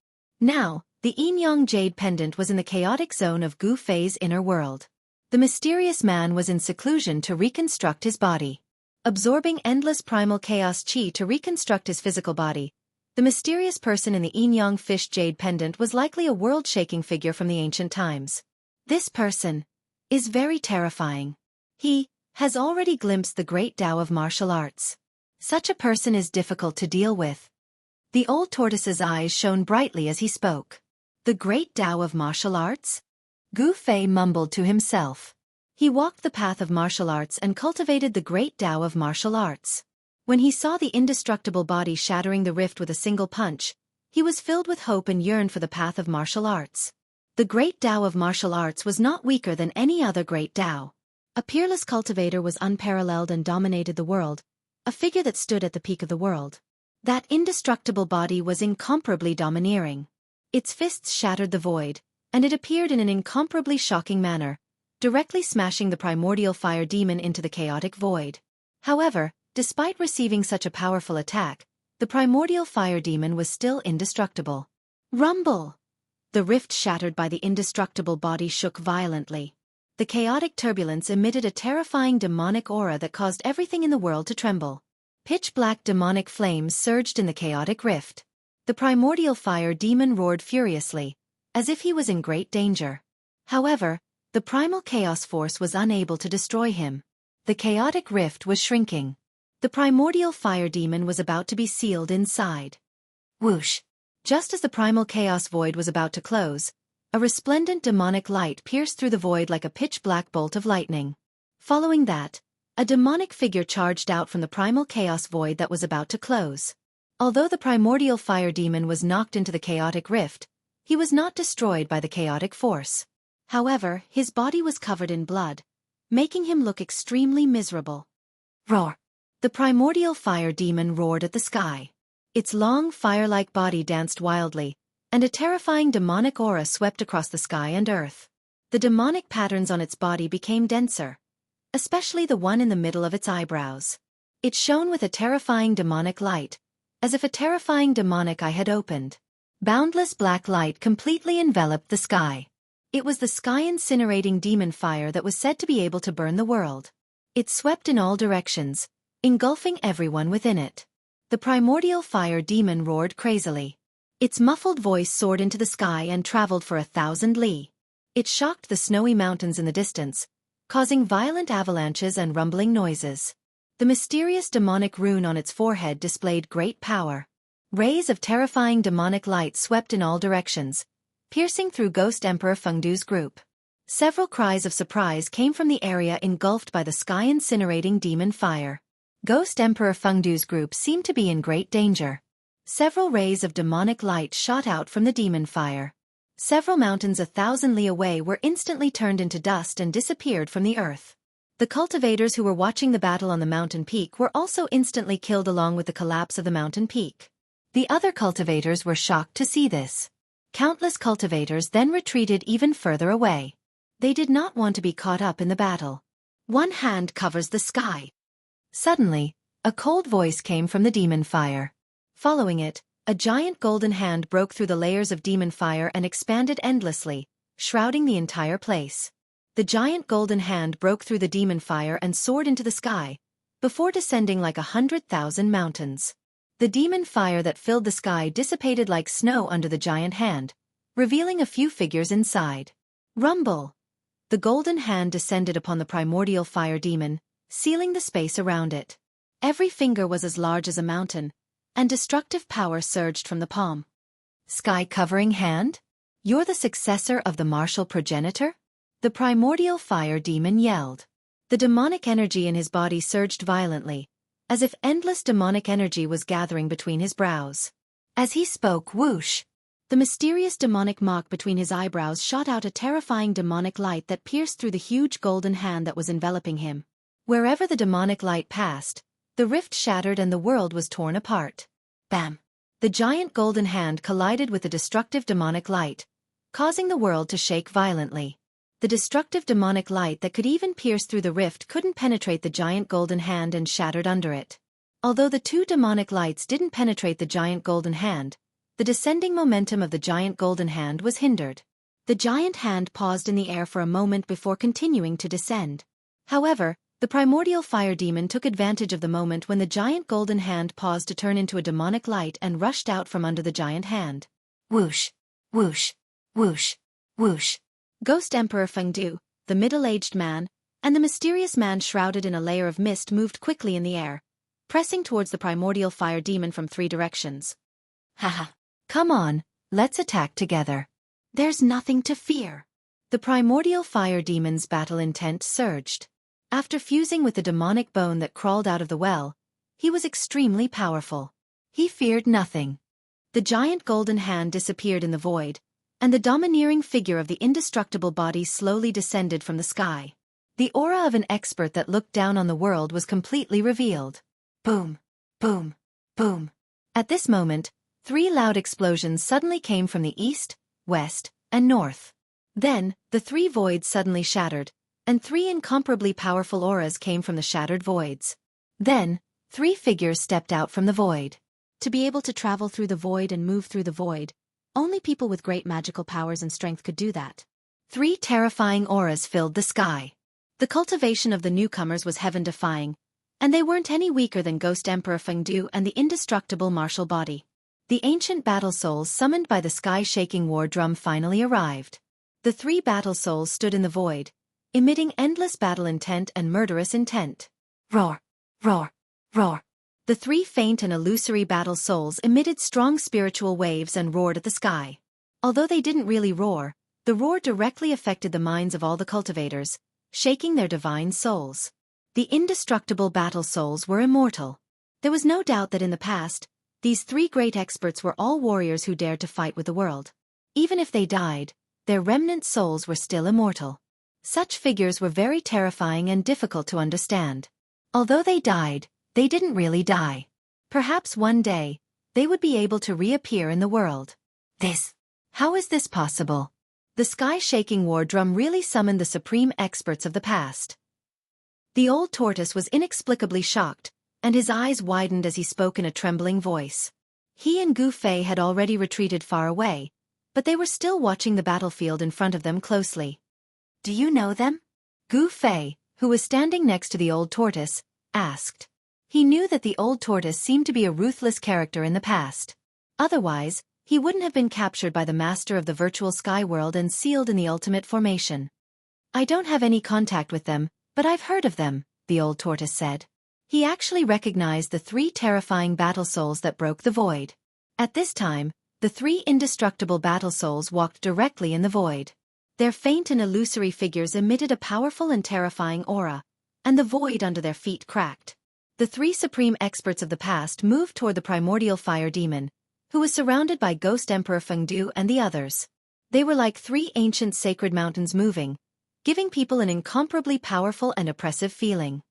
Now, the yin-yang jade pendant was in the chaotic zone of Gu Fei's inner world. The mysterious man was in seclusion to reconstruct his body. Absorbing endless primal chaos chi to reconstruct his physical body, the mysterious person in the yin-yang fish jade pendant was likely a world-shaking figure from the ancient times. This person is very terrifying. He has already glimpsed the great Tao of martial arts. Such a person is difficult to deal with. The old tortoise's eyes shone brightly as he spoke. The great Tao of martial arts? Gu Fei mumbled to himself. He walked the path of martial arts and cultivated the great Tao of martial arts. When he saw the indestructible body shattering the rift with a single punch, he was filled with hope and yearned for the path of martial arts. The great Tao of martial arts was not weaker than any other great Tao. A peerless cultivator was unparalleled and dominated the world, a figure that stood at the peak of the world. That indestructible body was incomparably domineering. Its fists shattered the void, and it appeared in an incomparably shocking manner, directly smashing the primordial fire demon into the chaotic void. However, despite receiving such a powerful attack, the primordial fire demon was still indestructible. Rumble! The rift shattered by the indestructible body shook violently. The chaotic turbulence emitted a terrifying demonic aura that caused everything in the world to tremble. Pitch-black demonic flames surged in the chaotic rift. The primordial fire demon roared furiously, as if he was in great danger. However, the primal chaos force was unable to destroy him. The chaotic rift was shrinking. The primordial fire demon was about to be sealed inside. Whoosh! Just as the primal chaos void was about to close, a resplendent demonic light pierced through the void like a pitch-black bolt of lightning. Following that, a demonic figure charged out from the primal chaos void that was about to close. Although the primordial fire demon was knocked into the chaotic rift, he was not destroyed by the chaotic force. However, his body was covered in blood, making him look extremely miserable. Roar! The primordial fire demon roared at the sky. Its long fire-like body danced wildly, and a terrifying demonic aura swept across the sky and earth. The demonic patterns on its body became denser, especially the one in the middle of its eyebrows. It shone with a terrifying demonic light, as if a terrifying demonic eye had opened. Boundless black light completely enveloped the sky. It was the sky-incinerating demon fire that was said to be able to burn the world. It swept in all directions, engulfing everyone within it. The primordial fire demon roared crazily. Its muffled voice soared into the sky and traveled for 1,000 li. It shocked the snowy mountains in the distance, causing violent avalanches and rumbling noises. The mysterious demonic rune on its forehead displayed great power. Rays of terrifying demonic light swept in all directions, piercing through Ghost Emperor Fengdu's group. Several cries of surprise came from the area engulfed by the sky-incinerating demon fire. Ghost Emperor Fengdu's group seemed to be in great danger. Several rays of demonic light shot out from the demon fire. Several mountains 1,000 li away were instantly turned into dust and disappeared from the earth. The cultivators who were watching the battle on the mountain peak were also instantly killed along with the collapse of the mountain peak. The other cultivators were shocked to see this. Countless cultivators then retreated even further away. They did not want to be caught up in the battle. One hand covers the sky. Suddenly, a cold voice came from the demon fire. Following it, a giant golden hand broke through the layers of demon fire and expanded endlessly, shrouding the entire place. The giant golden hand broke through the demon fire and soared into the sky, before descending like 100,000 mountains. The demon fire that filled the sky dissipated like snow under the giant hand, revealing a few figures inside. Rumble! The golden hand descended upon the primordial fire demon, sealing the space around it. Every finger was as large as a mountain, and destructive power surged from the palm. Sky-covering hand? You're the successor of the martial progenitor? The primordial fire demon yelled. The demonic energy in his body surged violently, as if endless demonic energy was gathering between his brows. As he spoke, whoosh! The mysterious demonic mark between his eyebrows shot out a terrifying demonic light that pierced through the huge golden hand that was enveloping him. Wherever the demonic light passed, the rift shattered and the world was torn apart. Bam! The giant golden hand collided with the destructive demonic light, causing the world to shake violently. The destructive demonic light that could even pierce through the rift couldn't penetrate the giant golden hand and shattered under it. Although the two demonic lights didn't penetrate the giant golden hand, the descending momentum of the giant golden hand was hindered. The giant hand paused in the air for a moment before continuing to descend. However, the primordial fire demon took advantage of the moment when the giant golden hand paused to turn into a demonic light and rushed out from under the giant hand. Whoosh! Whoosh! Whoosh! Whoosh! Ghost Emperor Fengdu, the middle-aged man, and the mysterious man shrouded in a layer of mist moved quickly in the air, pressing towards the primordial fire demon from 3 directions. Haha! Come on, let's attack together. There's nothing to fear. The primordial fire demon's battle intent surged. After fusing with the demonic bone that crawled out of the well, he was extremely powerful. He feared nothing. The giant golden hand disappeared in the void, and the domineering figure of the indestructible body slowly descended from the sky. The aura of an expert that looked down on the world was completely revealed. Boom! Boom! Boom! At this moment, 3 loud explosions suddenly came from the east, west, and north. Then, the 3 voids suddenly shattered, and 3 incomparably powerful auras came from the shattered voids. Then, 3 figures stepped out from the void. To be able to travel through the void and move through the void, only people with great magical powers and strength could do that. 3 terrifying auras filled the sky. The cultivation of the newcomers was heaven-defying, and they weren't any weaker than Ghost Emperor Fengdu and the indestructible martial body. The ancient battle souls summoned by the sky-shaking war drum finally arrived. The 3 battle souls stood in the void, emitting endless battle intent and murderous intent. Roar! Roar! Roar! The 3 faint and illusory battle souls emitted strong spiritual waves and roared at the sky. Although they didn't really roar, the roar directly affected the minds of all the cultivators, shaking their divine souls. The indestructible battle souls were immortal. There was no doubt that in the past, these 3 great experts were all warriors who dared to fight with the world. Even if they died, their remnant souls were still immortal. Such figures were very terrifying and difficult to understand. Although they died, they didn't really die. Perhaps one day, they would be able to reappear in the world. How is this possible? The sky-shaking war drum really summoned the supreme experts of the past. The old tortoise was inexplicably shocked, and his eyes widened as he spoke in a trembling voice. He and Gu Fei had already retreated far away, but they were still watching the battlefield in front of them closely. Do you know them? Gu Fei, who was standing next to the old tortoise, asked. He knew that the old tortoise seemed to be a ruthless character in the past. Otherwise, he wouldn't have been captured by the master of the virtual sky world and sealed in the ultimate formation. I don't have any contact with them, but I've heard of them, the old tortoise said. He actually recognized the 3 terrifying battle souls that broke the void. At this time, the 3 indestructible battle souls walked directly in the void. Their faint and illusory figures emitted a powerful and terrifying aura, and the void under their feet cracked. The 3 supreme experts of the past moved toward the primordial fire demon, who was surrounded by Ghost Emperor Fengdu and the others. They were like 3 ancient sacred mountains moving, giving people an incomparably powerful and oppressive feeling.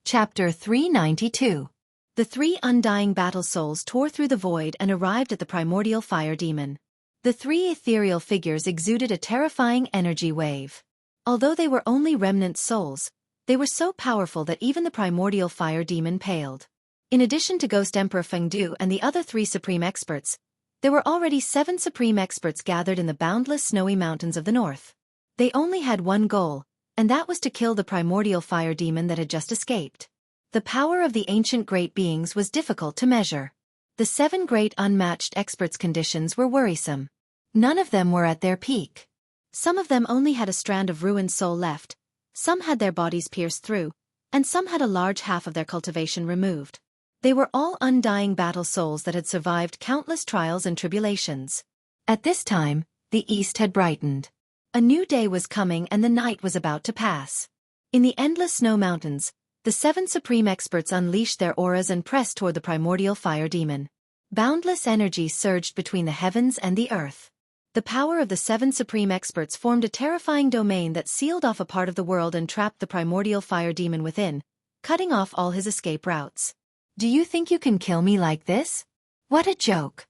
Chapter 392. The 3 undying battle souls tore through the void and arrived at the primordial fire demon. The 3 ethereal figures exuded a terrifying energy wave. Although they were only remnant souls, they were so powerful that even the primordial fire demon paled. In addition to Ghost Emperor Fengdu and the other 3 supreme experts, there were already 7 supreme experts gathered in the boundless snowy mountains of the north. They only had one goal, and that was to kill the primordial fire demon that had just escaped. The power of the ancient great beings was difficult to measure. The 7 great unmatched experts' conditions were worrisome. None of them were at their peak. Some of them only had a strand of ruined soul left, some had their bodies pierced through, and some had a large half of their cultivation removed. They were all undying battle souls that had survived countless trials and tribulations. At this time, the east had brightened. A new day was coming and the night was about to pass. In the endless snow mountains, the 7 supreme experts unleashed their auras and pressed toward the primordial fire demon. Boundless energy surged between the heavens and the earth. The power of the 7 supreme experts formed a terrifying domain that sealed off a part of the world and trapped the primordial fire demon within, cutting off all his escape routes. Do you think you can kill me like this? What a joke!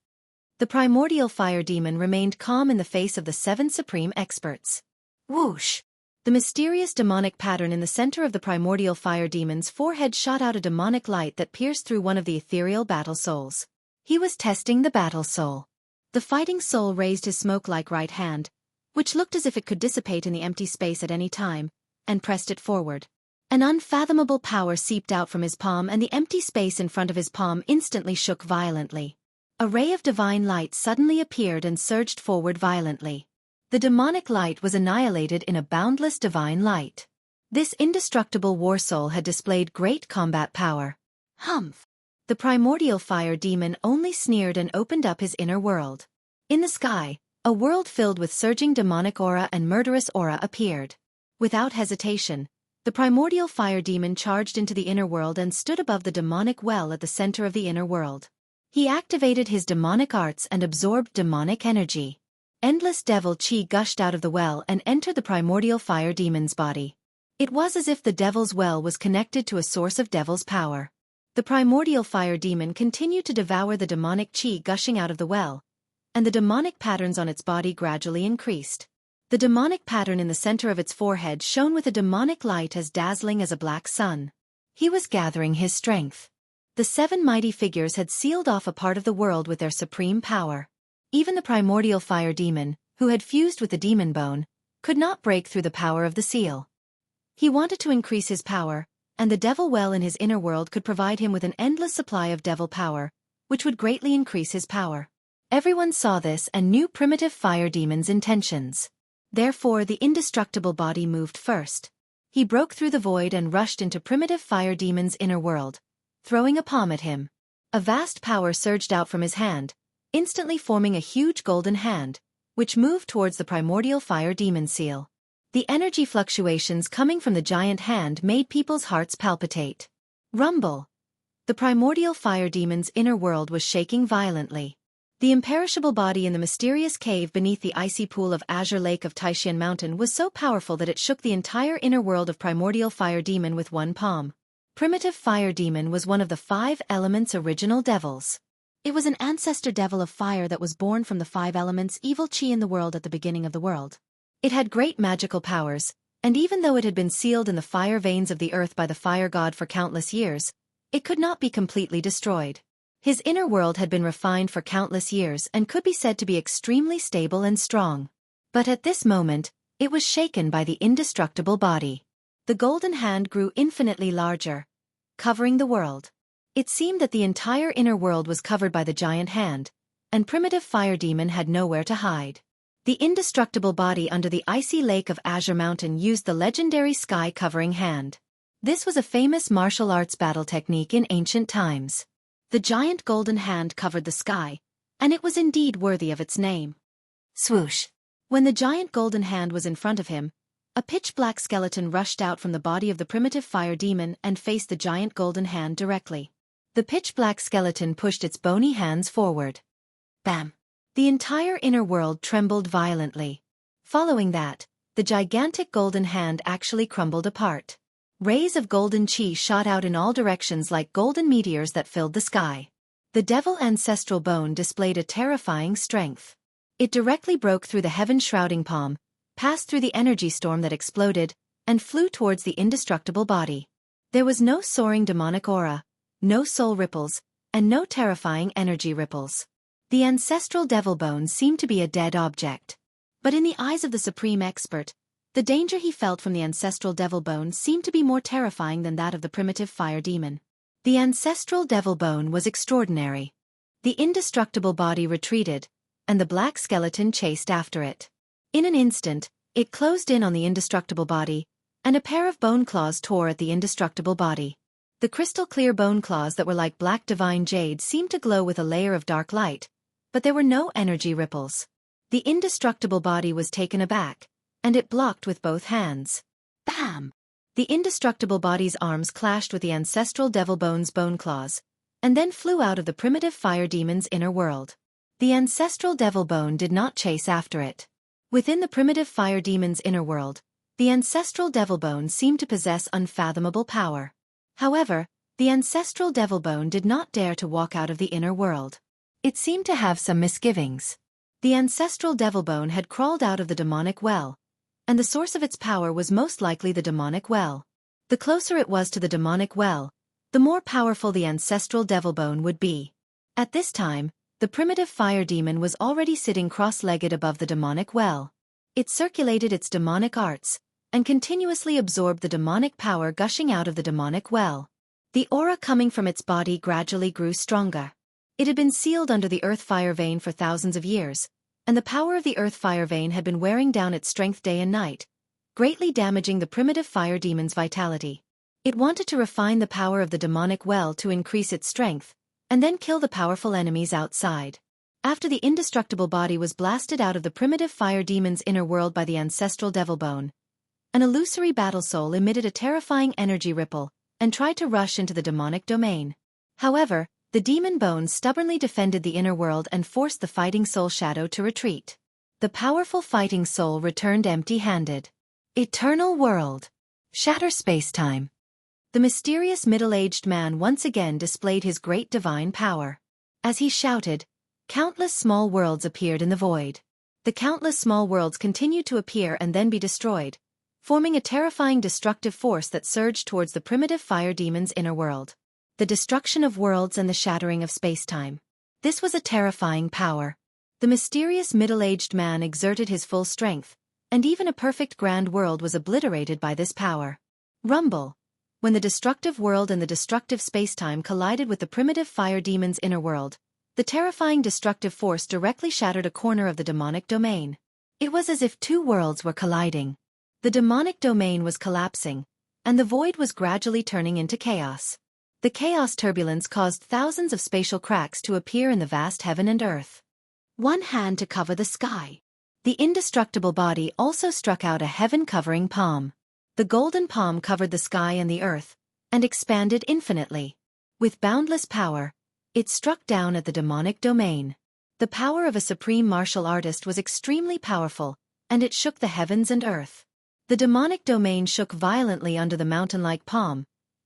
The primordial fire demon remained calm in the face of the 7 supreme experts. Whoosh! The mysterious demonic pattern in the center of the primordial fire demon's forehead shot out a demonic light that pierced through one of the ethereal battle souls. He was testing the battle soul. The fighting soul raised his smoke-like right hand, which looked as if it could dissipate in the empty space at any time, and pressed it forward. An unfathomable power seeped out from his palm and the empty space in front of his palm instantly shook violently. A ray of divine light suddenly appeared and surged forward violently. The demonic light was annihilated in a boundless divine light. This indestructible war soul had displayed great combat power. Humph! The primordial fire demon only sneered and opened up his inner world. In the sky, a world filled with surging demonic aura and murderous aura appeared. Without hesitation, the primordial fire demon charged into the inner world and stood above the demonic well at the center of the inner world. He activated his demonic arts and absorbed demonic energy. Endless devil chi gushed out of the well and entered the primordial fire demon's body. It was as if the devil's well was connected to a source of devil's power. The primordial fire demon continued to devour the demonic chi gushing out of the well, and the demonic patterns on its body gradually increased. The demonic pattern in the center of its forehead shone with a demonic light as dazzling as a black sun. He was gathering his strength. The 7 mighty figures had sealed off a part of the world with their supreme power. Even the primordial fire demon, who had fused with the demon bone, could not break through the power of the seal. He wanted to increase his power, and the devil well in his inner world could provide him with an endless supply of devil power, which would greatly increase his power. Everyone saw this and knew primitive fire demon's intentions. Therefore the indestructible body moved first. He broke through the void and rushed into primitive fire demon's inner world, throwing a palm at him. A vast power surged out from his hand, instantly forming a huge golden hand, which moved towards the primordial fire demon seal. The energy fluctuations coming from the giant hand made people's hearts palpitate. Rumble! The primordial fire demon's inner world was shaking violently. The imperishable body in the mysterious cave beneath the icy pool of azure lake of Taishan Mountain was so powerful that it shook the entire inner world of primordial fire demon with one palm. Primitive fire demon was one of the 5 elements' original devils. It was an ancestor devil of fire that was born from the 5 elements evil chi in the world at the beginning of the world. It had great magical powers, and even though it had been sealed in the fire veins of the earth by the fire god for countless years, it could not be completely destroyed. His inner world had been refined for countless years and could be said to be extremely stable and strong. But at this moment, it was shaken by the indestructible body. The golden hand grew infinitely larger, covering the world. It seemed that the entire inner world was covered by the giant hand, and primitive fire demon had nowhere to hide. The indestructible body under the icy lake of Azure Mountain used the legendary sky-covering hand. This was a famous martial arts battle technique in ancient times. The giant golden hand covered the sky, and it was indeed worthy of its name. Swoosh! When the giant golden hand was in front of him, a pitch-black skeleton rushed out from the body of the primitive fire demon and faced the giant golden hand directly. The pitch-black skeleton pushed its bony hands forward. Bam! The entire inner world trembled violently. Following that, the gigantic golden hand actually crumbled apart. Rays of golden chi shot out in all directions like golden meteors that filled the sky. The devil ancestral bone displayed a terrifying strength. It directly broke through the heaven-shrouding palm, passed through the energy storm that exploded, and flew towards the indestructible body. There was no soaring demonic aura, no soul ripples, and no terrifying energy ripples. The ancestral devil bone seemed to be a dead object. But in the eyes of the supreme expert, the danger he felt from the ancestral devil bone seemed to be more terrifying than that of the primitive fire demon. The ancestral devil bone was extraordinary. The indestructible body retreated, and the black skeleton chased after it. In an instant, it closed in on the indestructible body, and a pair of bone claws tore at the indestructible body. The crystal-clear bone claws that were like black divine jade seemed to glow with a layer of dark light, but there were no energy ripples. The indestructible body was taken aback, and it blocked with both hands. Bam! The indestructible body's arms clashed with the ancestral devil bone's bone claws, and then flew out of the primitive fire demon's inner world. The ancestral devil bone did not chase after it. Within the primitive fire demon's inner world, the ancestral devil bone seemed to possess unfathomable power. However, the ancestral devil bone did not dare to walk out of the inner world. It seemed to have some misgivings. The ancestral devil bone had crawled out of the demonic well, and the source of its power was most likely the demonic well. The closer it was to the demonic well, the more powerful the ancestral devil bone would be. At this time, the primitive fire demon was already sitting cross-legged above the demonic well. It circulated its demonic arts, and continuously absorbed the demonic power gushing out of the demonic well. The aura coming from its body gradually grew stronger. It had been sealed under the earth-fire vein for thousands of years, and the power of the earth-fire vein had been wearing down its strength day and night, greatly damaging the primitive fire demon's vitality. It wanted to refine the power of the demonic well to increase its strength, and then kill the powerful enemies outside. After the indestructible body was blasted out of the primitive fire demon's inner world by the ancestral devil bone, an illusory battle soul emitted a terrifying energy ripple, and tried to rush into the demonic domain. However, the demon bone stubbornly defended the inner world and forced the fighting soul shadow to retreat. The powerful fighting soul returned empty-handed. Eternal world. Shatter space-time. The mysterious middle-aged man once again displayed his great divine power. As he shouted, countless small worlds appeared in the void. The countless small worlds continued to appear and then be destroyed, forming a terrifying destructive force that surged towards the primitive fire demon's inner world. The destruction of worlds and the shattering of space-time. This was a terrifying power. The mysterious middle-aged man exerted his full strength, and even a perfect grand world was obliterated by this power. Rumble. When the destructive world and the destructive space-time collided with the primitive fire demon's inner world, the terrifying destructive force directly shattered a corner of the demonic domain. It was as if two worlds were colliding. The demonic domain was collapsing, and the void was gradually turning into chaos. The chaos turbulence caused thousands of spatial cracks to appear in the vast heaven and earth. One hand to cover the sky. The indestructible body also struck out a heaven-covering palm. The golden palm covered the sky and the earth, and expanded infinitely. With boundless power, it struck down at the demonic domain. The power of a supreme martial artist was extremely powerful, and it shook the heavens and earth. The demonic domain shook violently under the mountain-like palm,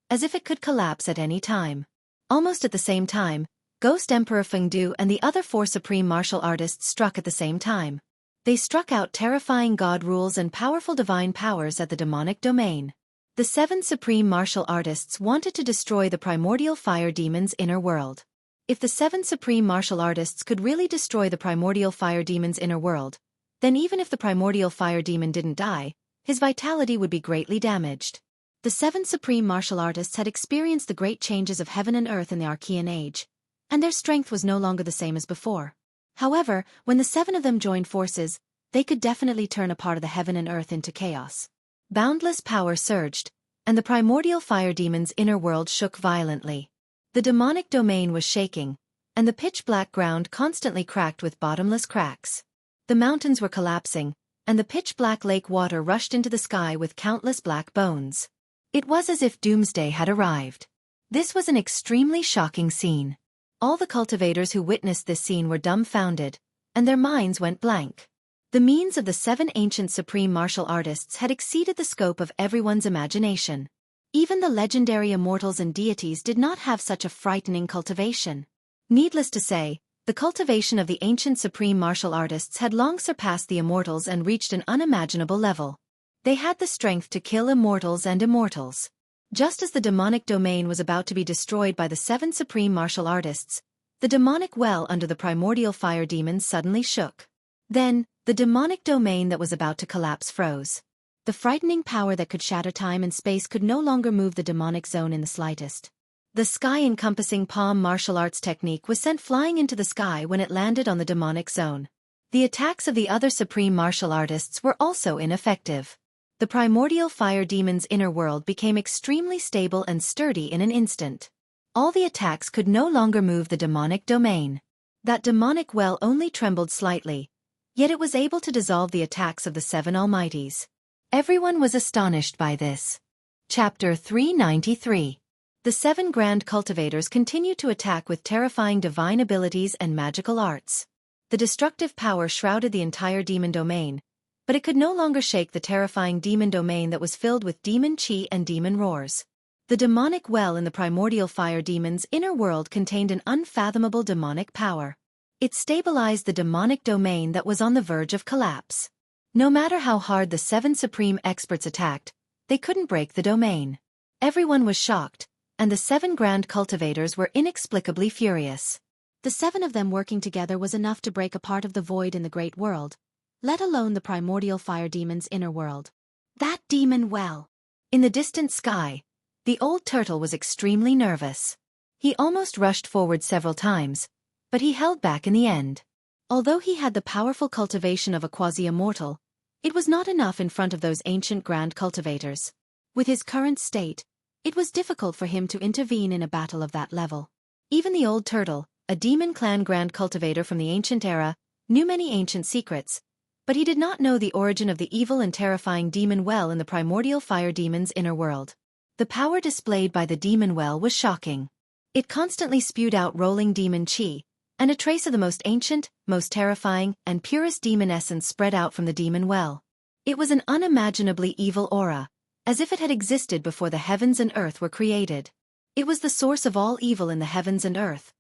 as if it could collapse at any time. Almost at the same time, Ghost Emperor Fengdu and the other four supreme martial artists struck at the same time. They struck out terrifying god rules and powerful divine powers at the demonic domain. The seven supreme martial artists wanted to destroy the primordial fire demon's inner world. If the seven supreme martial artists could really destroy the primordial fire demon's inner world, then even if the primordial fire demon didn't die, his vitality would be greatly damaged. The 7 supreme martial artists had experienced the great changes of heaven and earth in the Archean age, and their strength was no longer the same as before. However, when the 7 of them joined forces, they could definitely turn a part of the heaven and earth into chaos. Boundless power surged, and the primordial fire demon's inner world shook violently. The demonic domain was shaking, and the pitch-black ground constantly cracked with bottomless cracks. The mountains were collapsing, and the pitch-black lake water rushed into the sky with countless black bones. It was as if doomsday had arrived. This was an extremely shocking scene. All the cultivators who witnessed this scene were dumbfounded, and their minds went blank. The means of the 7 ancient supreme martial artists had exceeded the scope of everyone's imagination. Even the legendary immortals and deities did not have such a frightening cultivation. Needless to say, the cultivation of the ancient supreme martial artists had long surpassed the immortals and reached an unimaginable level. They had the strength to kill immortals and immortals. Just as the demonic domain was about to be destroyed by the 7 supreme martial artists, the demonic well under the primordial fire demons suddenly shook. Then, the demonic domain that was about to collapse froze. The frightening power that could shatter time and space could no longer move the demonic zone in the slightest. The sky-encompassing palm martial arts technique was sent flying into the sky when it landed on the demonic zone. The attacks of the other supreme martial artists were also ineffective. The primordial fire demon's inner world became extremely stable and sturdy in an instant. All the attacks could no longer move the demonic domain. That demonic well only trembled slightly, yet it was able to dissolve the attacks of the 7 almighties. Everyone was astonished by this. Chapter 393. The 7 grand cultivators continued to attack with terrifying divine abilities and magical arts. The destructive power shrouded the entire demon domain, but it could no longer shake the terrifying demon domain that was filled with demon chi and demon roars. The demonic well in the primordial fire demon's inner world contained an unfathomable demonic power. It stabilized the demonic domain that was on the verge of collapse. No matter how hard the 7 supreme experts attacked, they couldn't break the domain. Everyone was shocked, and the 7 grand cultivators were inexplicably furious. The 7 of them working together was enough to break a part of the void in the great world, let alone the primordial fire demon's inner world. That demon well! In the distant sky, the old turtle was extremely nervous. He almost rushed forward several times, but he held back in the end. Although he had the powerful cultivation of a quasi-immortal, it was not enough in front of those ancient grand cultivators. With his current state, it was difficult for him to intervene in a battle of that level. Even the old turtle, a demon clan grand cultivator from the ancient era, knew many ancient secrets, but he did not know the origin of the evil and terrifying demon well in the primordial fire demon's inner world. The power displayed by the demon well was shocking. It constantly spewed out rolling demon chi, and a trace of the most ancient, most terrifying, and purest demon essence spread out from the demon well. It was an unimaginably evil aura, as if it had existed before the heavens and earth were created. It was the source of all evil in the heavens and earth,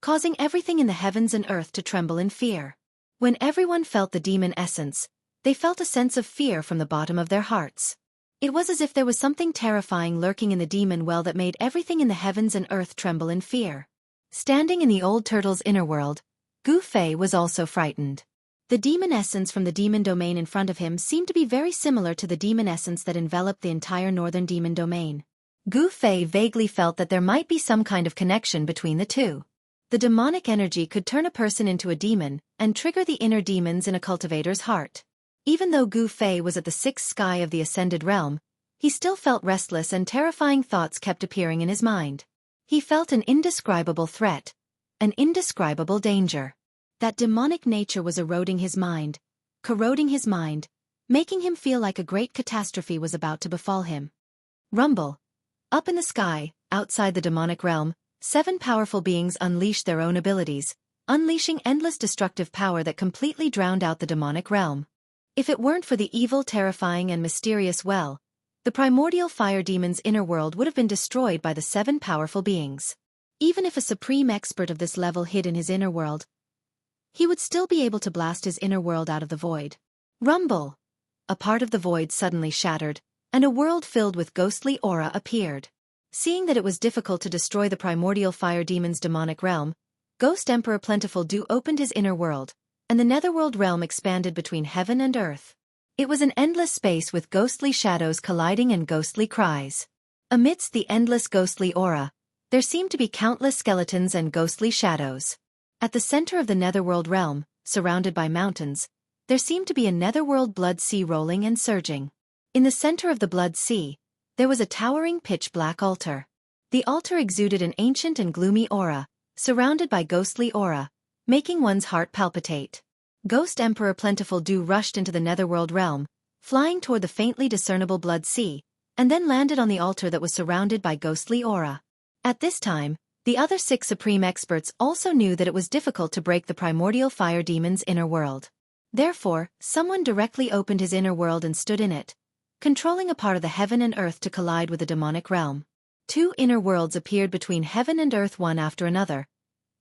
causing everything in the heavens and earth to tremble in fear. When everyone felt the demon essence, they felt a sense of fear from the bottom of their hearts. It was as if there was something terrifying lurking in the demon well that made everything in the heavens and earth tremble in fear. Standing in the old turtle's inner world, Gu Fei was also frightened. The demon essence from the demon domain in front of him seemed to be very similar to the demon essence that enveloped the entire northern demon domain. Gu Fei vaguely felt that there might be some kind of connection between the two. The demonic energy could turn a person into a demon and trigger the inner demons in a cultivator's heart. Even though Gu Fei was at the 6th sky of the ascended realm, he still felt restless and terrifying thoughts kept appearing in his mind. He felt an indescribable threat, an indescribable danger. That demonic nature was eroding his mind, corroding his mind, making him feel like a great catastrophe was about to befall him. Rumble. Up in the sky, outside the demonic realm, 7 powerful beings unleashed their own abilities, unleashing endless destructive power that completely drowned out the demonic realm. If it weren't for the evil, terrifying, and mysterious well, the primordial fire demon's inner world would have been destroyed by the 7 powerful beings. Even if a supreme expert of this level hid in his inner world, he would still be able to blast his inner world out of the void. Rumble! A part of the void suddenly shattered, and a world filled with ghostly aura appeared. Seeing that it was difficult to destroy the primordial fire demon's demonic realm, Ghost Emperor Plentiful Du opened his inner world, and the netherworld realm expanded between heaven and earth. It was an endless space with ghostly shadows colliding and ghostly cries. Amidst the endless ghostly aura, there seemed to be countless skeletons and ghostly shadows. At the center of the netherworld realm, surrounded by mountains, there seemed to be a netherworld blood sea rolling and surging. In the center of the blood sea, there was a towering pitch-black altar. The altar exuded an ancient and gloomy aura, surrounded by ghostly aura, making one's heart palpitate. Ghost Emperor Plentiful Dew rushed into the netherworld realm, flying toward the faintly discernible blood sea, and then landed on the altar that was surrounded by ghostly aura. At this time, the other 6 supreme experts also knew that it was difficult to break the primordial fire demon's inner world. Therefore, someone directly opened his inner world and stood in it, controlling a part of the heaven and earth to collide with the demonic realm. 2 inner worlds appeared between heaven and earth one after another,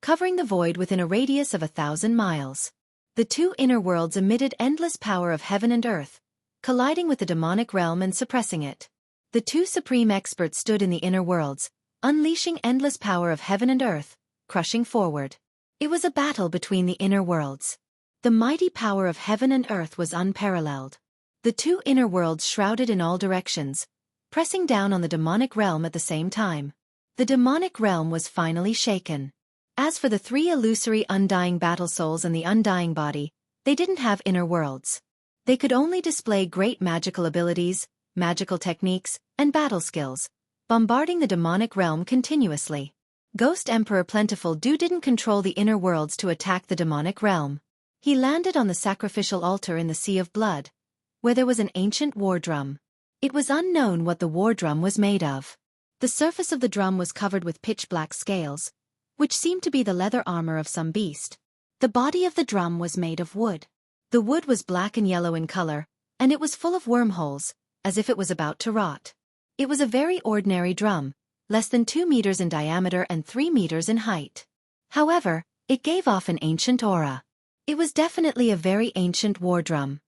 covering the void within a radius of 1,000 miles. The 2 inner worlds emitted endless power of heaven and earth, colliding with the demonic realm and suppressing it. The 2 supreme experts stood in the inner worlds, unleashing endless power of heaven and earth, crushing forward. It was a battle between the inner worlds. The mighty power of heaven and earth was unparalleled. The 2 inner worlds shrouded in all directions, pressing down on the demonic realm at the same time. The demonic realm was finally shaken. As for the 3 illusory undying battle souls and the undying body, they didn't have inner worlds. They could only display great magical abilities, magical techniques, and battle skills, bombarding the demonic realm continuously. Ghost Emperor Plentiful Dew didn't control the inner worlds to attack the demonic realm. He landed on the sacrificial altar in the Sea of Blood, where there was an ancient war drum. It was unknown what the war drum was made of. The surface of the drum was covered with pitch-black scales, which seemed to be the leather armor of some beast. The body of the drum was made of wood. The wood was black and yellow in color, and it was full of wormholes, as if it was about to rot. It was a very ordinary drum, less than 2 meters in diameter and 3 meters in height. However, it gave off an ancient aura. It was definitely a very ancient war drum.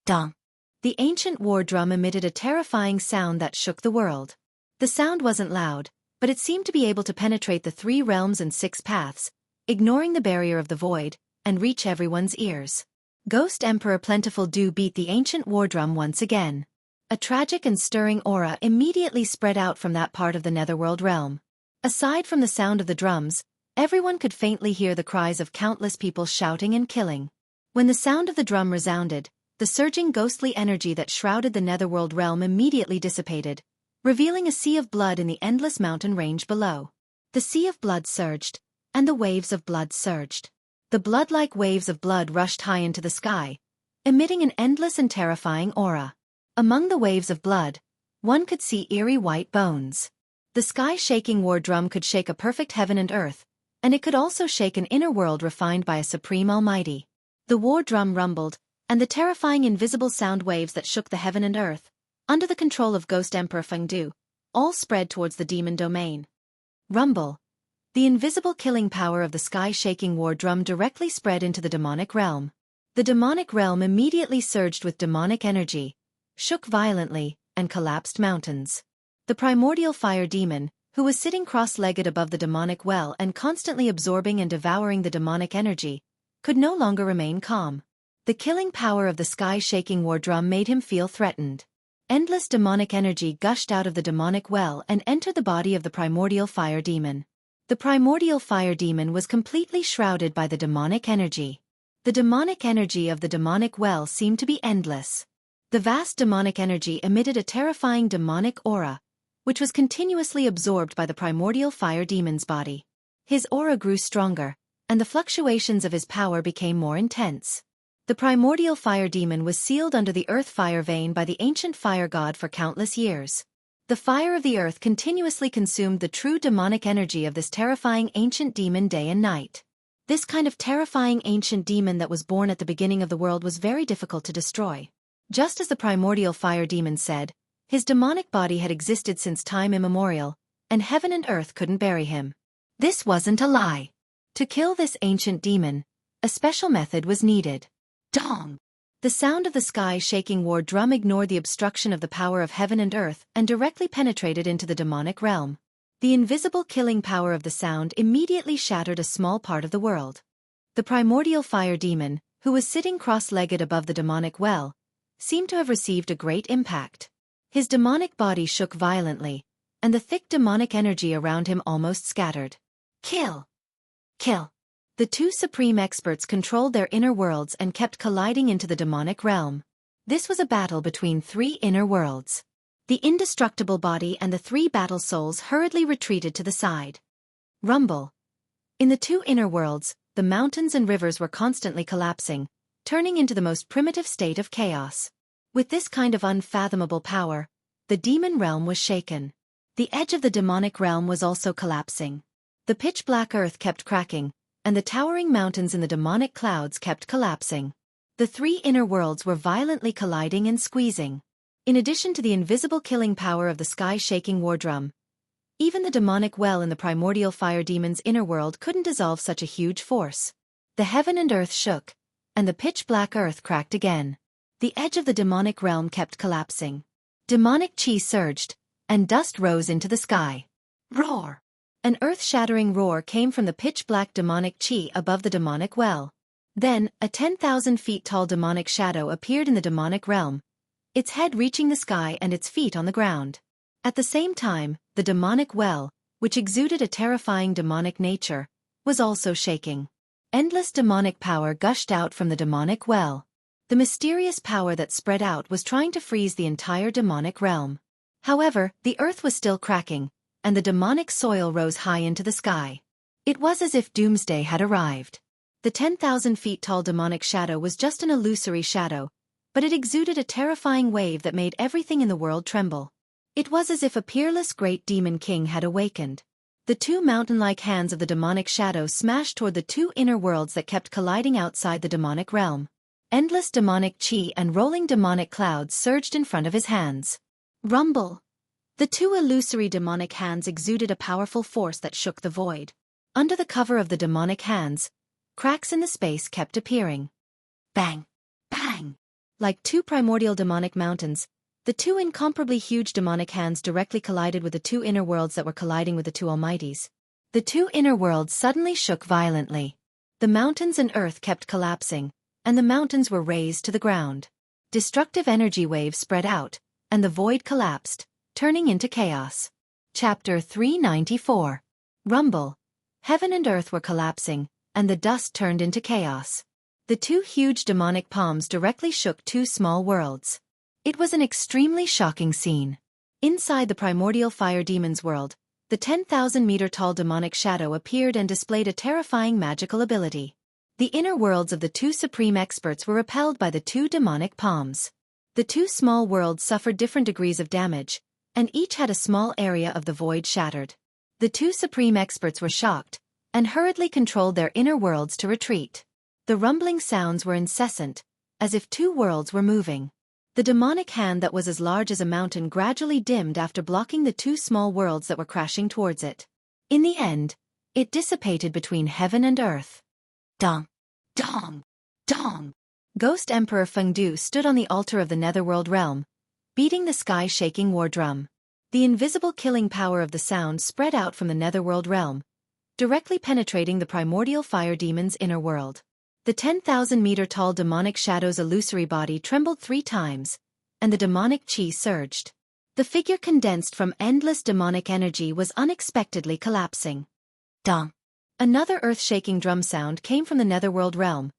Dong. The ancient war drum emitted a terrifying sound that shook the world. The sound wasn't loud, but it seemed to be able to penetrate the 3 realms and 6 paths, ignoring the barrier of the void, and reach everyone's ears. Ghost Emperor Plentiful Dew beat the ancient war drum once again. A tragic and stirring aura immediately spread out from that part of the netherworld realm. Aside from the sound of the drums, everyone could faintly hear the cries of countless people shouting and killing. When the sound of the drum resounded, the surging ghostly energy that shrouded the netherworld realm immediately dissipated, revealing a sea of blood in the endless mountain range below. The sea of blood surged, and the waves of blood surged. The blood-like waves of blood rushed high into the sky, emitting an endless and terrifying aura. Among the waves of blood, one could see eerie white bones. The sky-shaking war drum could shake a perfect heaven and earth, and it could also shake an inner world refined by a supreme almighty. The war drum rumbled, and the terrifying invisible sound waves that shook the heaven and earth, under the control of Ghost Emperor Fengdu, all spread towards the demon domain. Rumble. The invisible killing power of the sky-shaking war drum directly spread into the demonic realm. The demonic realm immediately surged with demonic energy, shook violently, and collapsed mountains. The primordial fire demon, who was sitting cross-legged above the demonic well and constantly absorbing and devouring the demonic energy, could no longer remain calm. The killing power of the sky-shaking war drum made him feel threatened. Endless demonic energy gushed out of the demonic well and entered the body of the primordial fire demon. The primordial fire demon was completely shrouded by the demonic energy. The demonic energy of the demonic well seemed to be endless. The vast demonic energy emitted a terrifying demonic aura, which was continuously absorbed by the primordial fire demon's body. His aura grew stronger, and the fluctuations of his power became more intense. The primordial fire demon was sealed under the earth fire vein by the ancient fire god for countless years. The fire of the earth continuously consumed the true demonic energy of this terrifying ancient demon day and night. This kind of terrifying ancient demon that was born at the beginning of the world was very difficult to destroy. Just as the primordial fire demon said, his demonic body had existed since time immemorial, and heaven and earth couldn't bury him. This wasn't a lie. To kill this ancient demon, a special method was needed. Dong! The sound of the sky-shaking war drum ignored the obstruction of the power of heaven and earth and directly penetrated into the demonic realm. The invisible killing power of the sound immediately shattered a small part of the world. The primordial fire demon, who was sitting cross-legged above the demonic well, seemed to have received a great impact. His demonic body shook violently, and the thick demonic energy around him almost scattered. Kill! Kill! The two supreme experts controlled their inner worlds and kept colliding into the demonic realm. This was a battle between three inner worlds. The indestructible body and the three battle souls hurriedly retreated to the side. Rumble. In the two inner worlds, the mountains and rivers were constantly collapsing, turning into the most primitive state of chaos. With this kind of unfathomable power, the demon realm was shaken. The edge of the demonic realm was also collapsing. The pitch-black earth kept cracking, and the towering mountains in the demonic clouds kept collapsing. The three inner worlds were violently colliding and squeezing. In addition to the invisible killing power of the sky-shaking war drum, even the demonic well in the primordial fire demon's inner world couldn't dissolve such a huge force. The heaven and earth shook, and the pitch-black earth cracked again. The edge of the demonic realm kept collapsing. Demonic chi surged, and dust rose into the sky. Roar! An earth-shattering roar came from the pitch-black demonic chi above the demonic well. Then, a 10,000 feet tall demonic shadow appeared in the demonic realm, its head reaching the sky and its feet on the ground. At the same time, the demonic well, which exuded a terrifying demonic nature, was also shaking. Endless demonic power gushed out from the demonic well. The mysterious power that spread out was trying to freeze the entire demonic realm. However, the earth was still cracking, and the demonic soil rose high into the sky. It was as if doomsday had arrived. The 10,000 feet tall demonic shadow was just an illusory shadow, but it exuded a terrifying wave that made everything in the world tremble. It was as if a peerless great demon king had awakened. The two mountain-like hands of the demonic shadow smashed toward the two inner worlds that kept colliding outside the demonic realm. Endless demonic chi and rolling demonic clouds surged in front of his hands. Rumble! The two illusory demonic hands exuded a powerful force that shook the void. Under the cover of the demonic hands, cracks in the space kept appearing. Bang! Bang! Like two primordial demonic mountains, the two incomparably huge demonic hands directly collided with the two inner worlds that were colliding with the two almighties. The two inner worlds suddenly shook violently. The mountains and earth kept collapsing, and the mountains were razed to the ground. Destructive energy waves spread out, and the void collapsed, turning into chaos. Chapter 394. Rumble. Heaven and earth were collapsing, and the dust turned into chaos. The two huge demonic palms directly shook two small worlds. It was an extremely shocking scene. Inside the primordial fire demon's world, the 10,000-meter-tall demonic shadow appeared and displayed a terrifying magical ability. The inner worlds of the two supreme experts were repelled by the two demonic palms. The two small worlds suffered different degrees of damage, and each had a small area of the void shattered. The two supreme experts were shocked, and hurriedly controlled their inner worlds to retreat. The rumbling sounds were incessant, as if two worlds were moving. The demonic hand that was as large as a mountain gradually dimmed after blocking the two small worlds that were crashing towards it. In the end, it dissipated between heaven and earth. Dong! Dong! Dong! Ghost Emperor Fengdu stood on the altar of the netherworld realm, beating the sky-shaking war drum. The invisible killing power of the sound spread out from the netherworld realm, directly penetrating the primordial fire demon's inner world. The 10,000-meter-tall demonic shadow's illusory body trembled 3 times, and the demonic chi surged. The figure condensed from endless demonic energy was unexpectedly collapsing. Dong! Another earth-shaking drum sound came from the netherworld realm,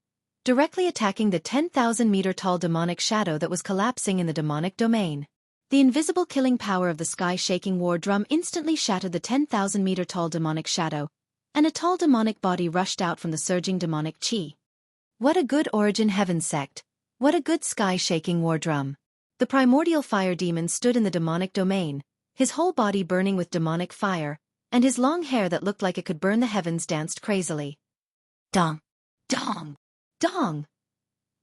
directly attacking the 10,000-meter-tall demonic shadow that was collapsing in the demonic domain. The invisible killing power of the sky-shaking war drum instantly shattered the 10,000-meter-tall demonic shadow, and a tall demonic body rushed out from the surging demonic chi. What a good origin heaven sect! What a good sky-shaking war drum! The primordial fire demon stood in the demonic domain, his whole body burning with demonic fire, and his long hair that looked like it could burn the heavens danced crazily. Dong! Dong! Dong!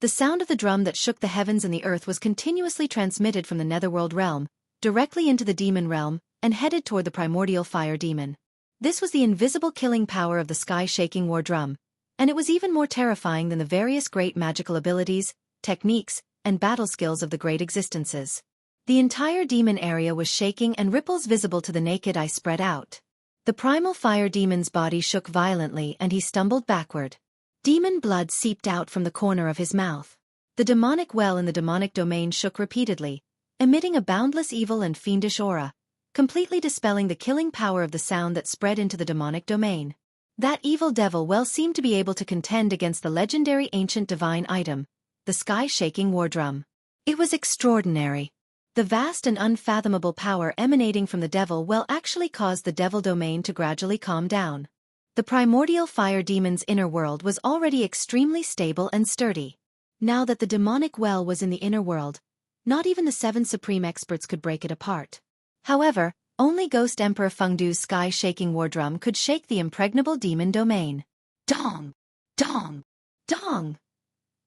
The sound of the drum that shook the heavens and the earth was continuously transmitted from the netherworld realm, directly into the demon realm, and headed toward the primordial fire demon. This was the invisible killing power of the sky-shaking war drum, and it was even more terrifying than the various great magical abilities, techniques, and battle skills of the great existences. The entire demon area was shaking and ripples visible to the naked eye spread out. The primal fire demon's body shook violently and he stumbled backward. Demon blood seeped out from the corner of his mouth. The demonic well in the demonic domain shook repeatedly, emitting a boundless evil and fiendish aura, completely dispelling the killing power of the sound that spread into the demonic domain. That evil devil well seemed to be able to contend against the legendary ancient divine item, the sky-shaking war drum. It was extraordinary. The vast and unfathomable power emanating from the devil well actually caused the devil domain to gradually calm down. The primordial fire demon's inner world was already extremely stable and sturdy. Now that the demonic well was in the inner world, not even the 7 supreme experts could break it apart. However, only Ghost Emperor Fengdu's sky-shaking war drum could shake the impregnable demon domain. Dong! Dong! Dong!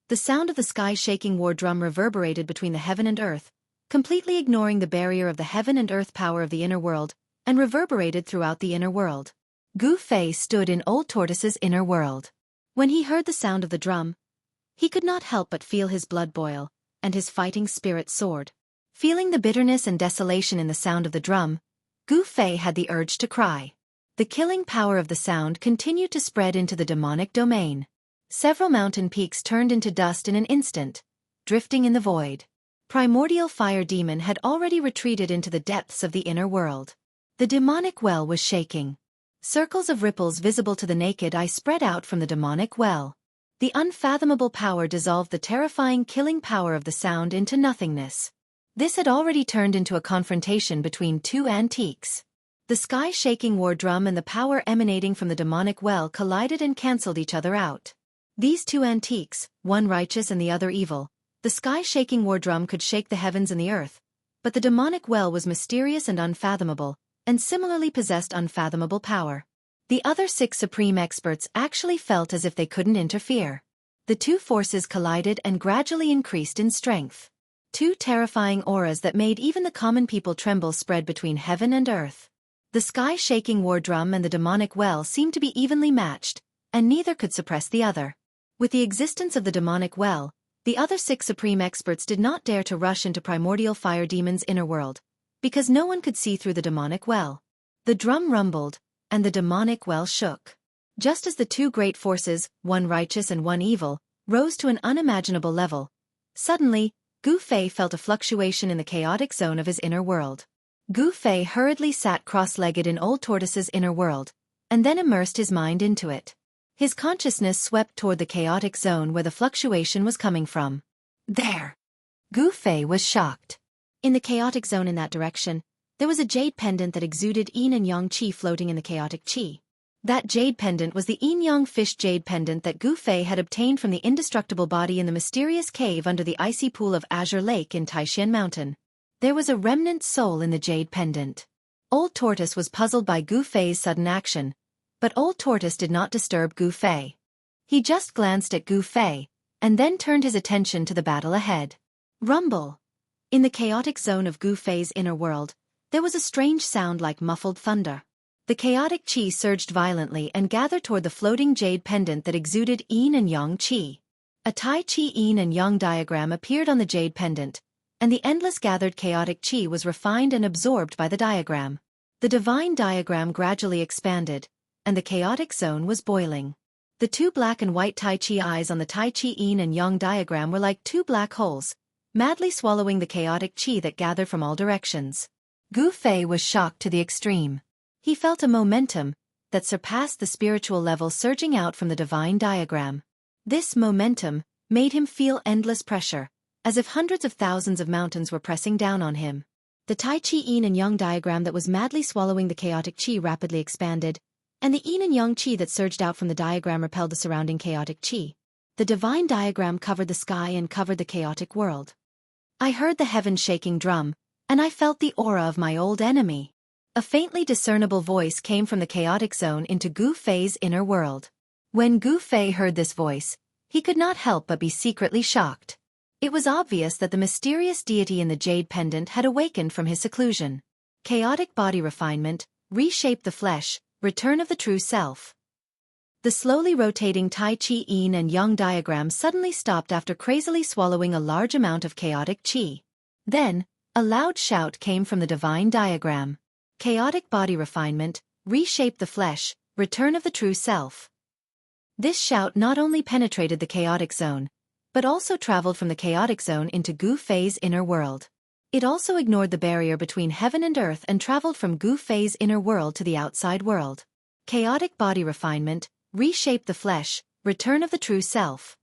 The sound of the sky-shaking war drum reverberated between the heaven and earth, completely ignoring the barrier of the heaven and earth power of the inner world, and reverberated throughout the inner world. Gu Fei stood in Old Tortoise's inner world. When he heard the sound of the drum, he could not help but feel his blood boil, and his fighting spirit soared. Feeling the bitterness and desolation in the sound of the drum, Gu Fei had the urge to cry. The killing power of the sound continued to spread into the demonic domain. Several mountain peaks turned into dust in an instant, drifting in the void. Primordial fire demon had already retreated into the depths of the inner world. The demonic well was shaking. Circles of ripples visible to the naked eye spread out from the demonic well. The unfathomable power dissolved the terrifying killing power of the sound into nothingness. This had already turned into a confrontation between two antiques. The sky-shaking war drum and the power emanating from the demonic well collided and cancelled each other out. These two antiques, one righteous and the other evil, the sky-shaking war drum could shake the heavens and the earth, but the demonic well was mysterious and unfathomable, and similarly possessed unfathomable power. The other 6 supreme experts actually felt as if they couldn't interfere. The two forces collided and gradually increased in strength. Two terrifying auras that made even the common people tremble spread between heaven and earth. The sky-shaking war drum and the demonic well seemed to be evenly matched, and neither could suppress the other. With the existence of the demonic well, the other 6 supreme experts did not dare to rush into primordial fire demon's inner world, because no one could see through the demonic well. The drum rumbled, and the demonic well shook. Just as the two great forces, one righteous and one evil, rose to an unimaginable level, suddenly, Gu Fei felt a fluctuation in the chaotic zone of his inner world. Gu Fei hurriedly sat cross-legged in Old Tortoise's inner world, and then immersed his mind into it. His consciousness swept toward the chaotic zone where the fluctuation was coming from. There! Gu Fei was shocked. In the chaotic zone in that direction, there was a jade pendant that exuded yin and yang qi floating in the chaotic qi. That jade pendant was the yin-yang fish jade pendant that Gu Fei had obtained from the indestructible body in the mysterious cave under the icy pool of Azure Lake in Taixian Mountain. There was a remnant soul in the jade pendant. Old Tortoise was puzzled by Gu Fei's sudden action, but Old Tortoise did not disturb Gu Fei. He just glanced at Gu Fei, and then turned his attention to the battle ahead. Rumble! In the chaotic zone of Gu Fei's inner world, there was a strange sound like muffled thunder. The chaotic qi surged violently and gathered toward the floating jade pendant that exuded yin and yang qi. A Tai Chi yin and yang diagram appeared on the jade pendant, and the endless gathered chaotic qi was refined and absorbed by the diagram. The divine diagram gradually expanded, and the chaotic zone was boiling. The two black and white Tai Chi eyes on the Tai Chi yin and yang diagram were like two black holes, madly swallowing the chaotic qi that gathered from all directions. Gu Fei was shocked to the extreme. He felt a momentum that surpassed the spiritual level surging out from the divine diagram. This momentum made him feel endless pressure, as if hundreds of thousands of mountains were pressing down on him. The Tai Chi yin and yang diagram that was madly swallowing the chaotic qi rapidly expanded, and the yin and yang qi that surged out from the diagram repelled the surrounding chaotic qi. The divine diagram covered the sky and covered the chaotic world. I heard the heaven-shaking drum, and I felt the aura of my old enemy. A faintly discernible voice came from the chaotic zone into Gu Fei's inner world. When Gu Fei heard this voice, he could not help but be secretly shocked. It was obvious that the mysterious deity in the jade pendant had awakened from his seclusion. Chaotic body refinement, reshape the flesh, return of the true self. The slowly rotating Tai Chi yin and yang diagram suddenly stopped after crazily swallowing a large amount of chaotic qi. Then, a loud shout came from the divine diagram. Chaotic body refinement, reshape the flesh, return of the true self. This shout not only penetrated the chaotic zone, but also traveled from the chaotic zone into Gu Fei's inner world. It also ignored the barrier between heaven and earth and traveled from Gu Fei's inner world to the outside world. Chaotic body refinement, reshape the flesh, return of the true self.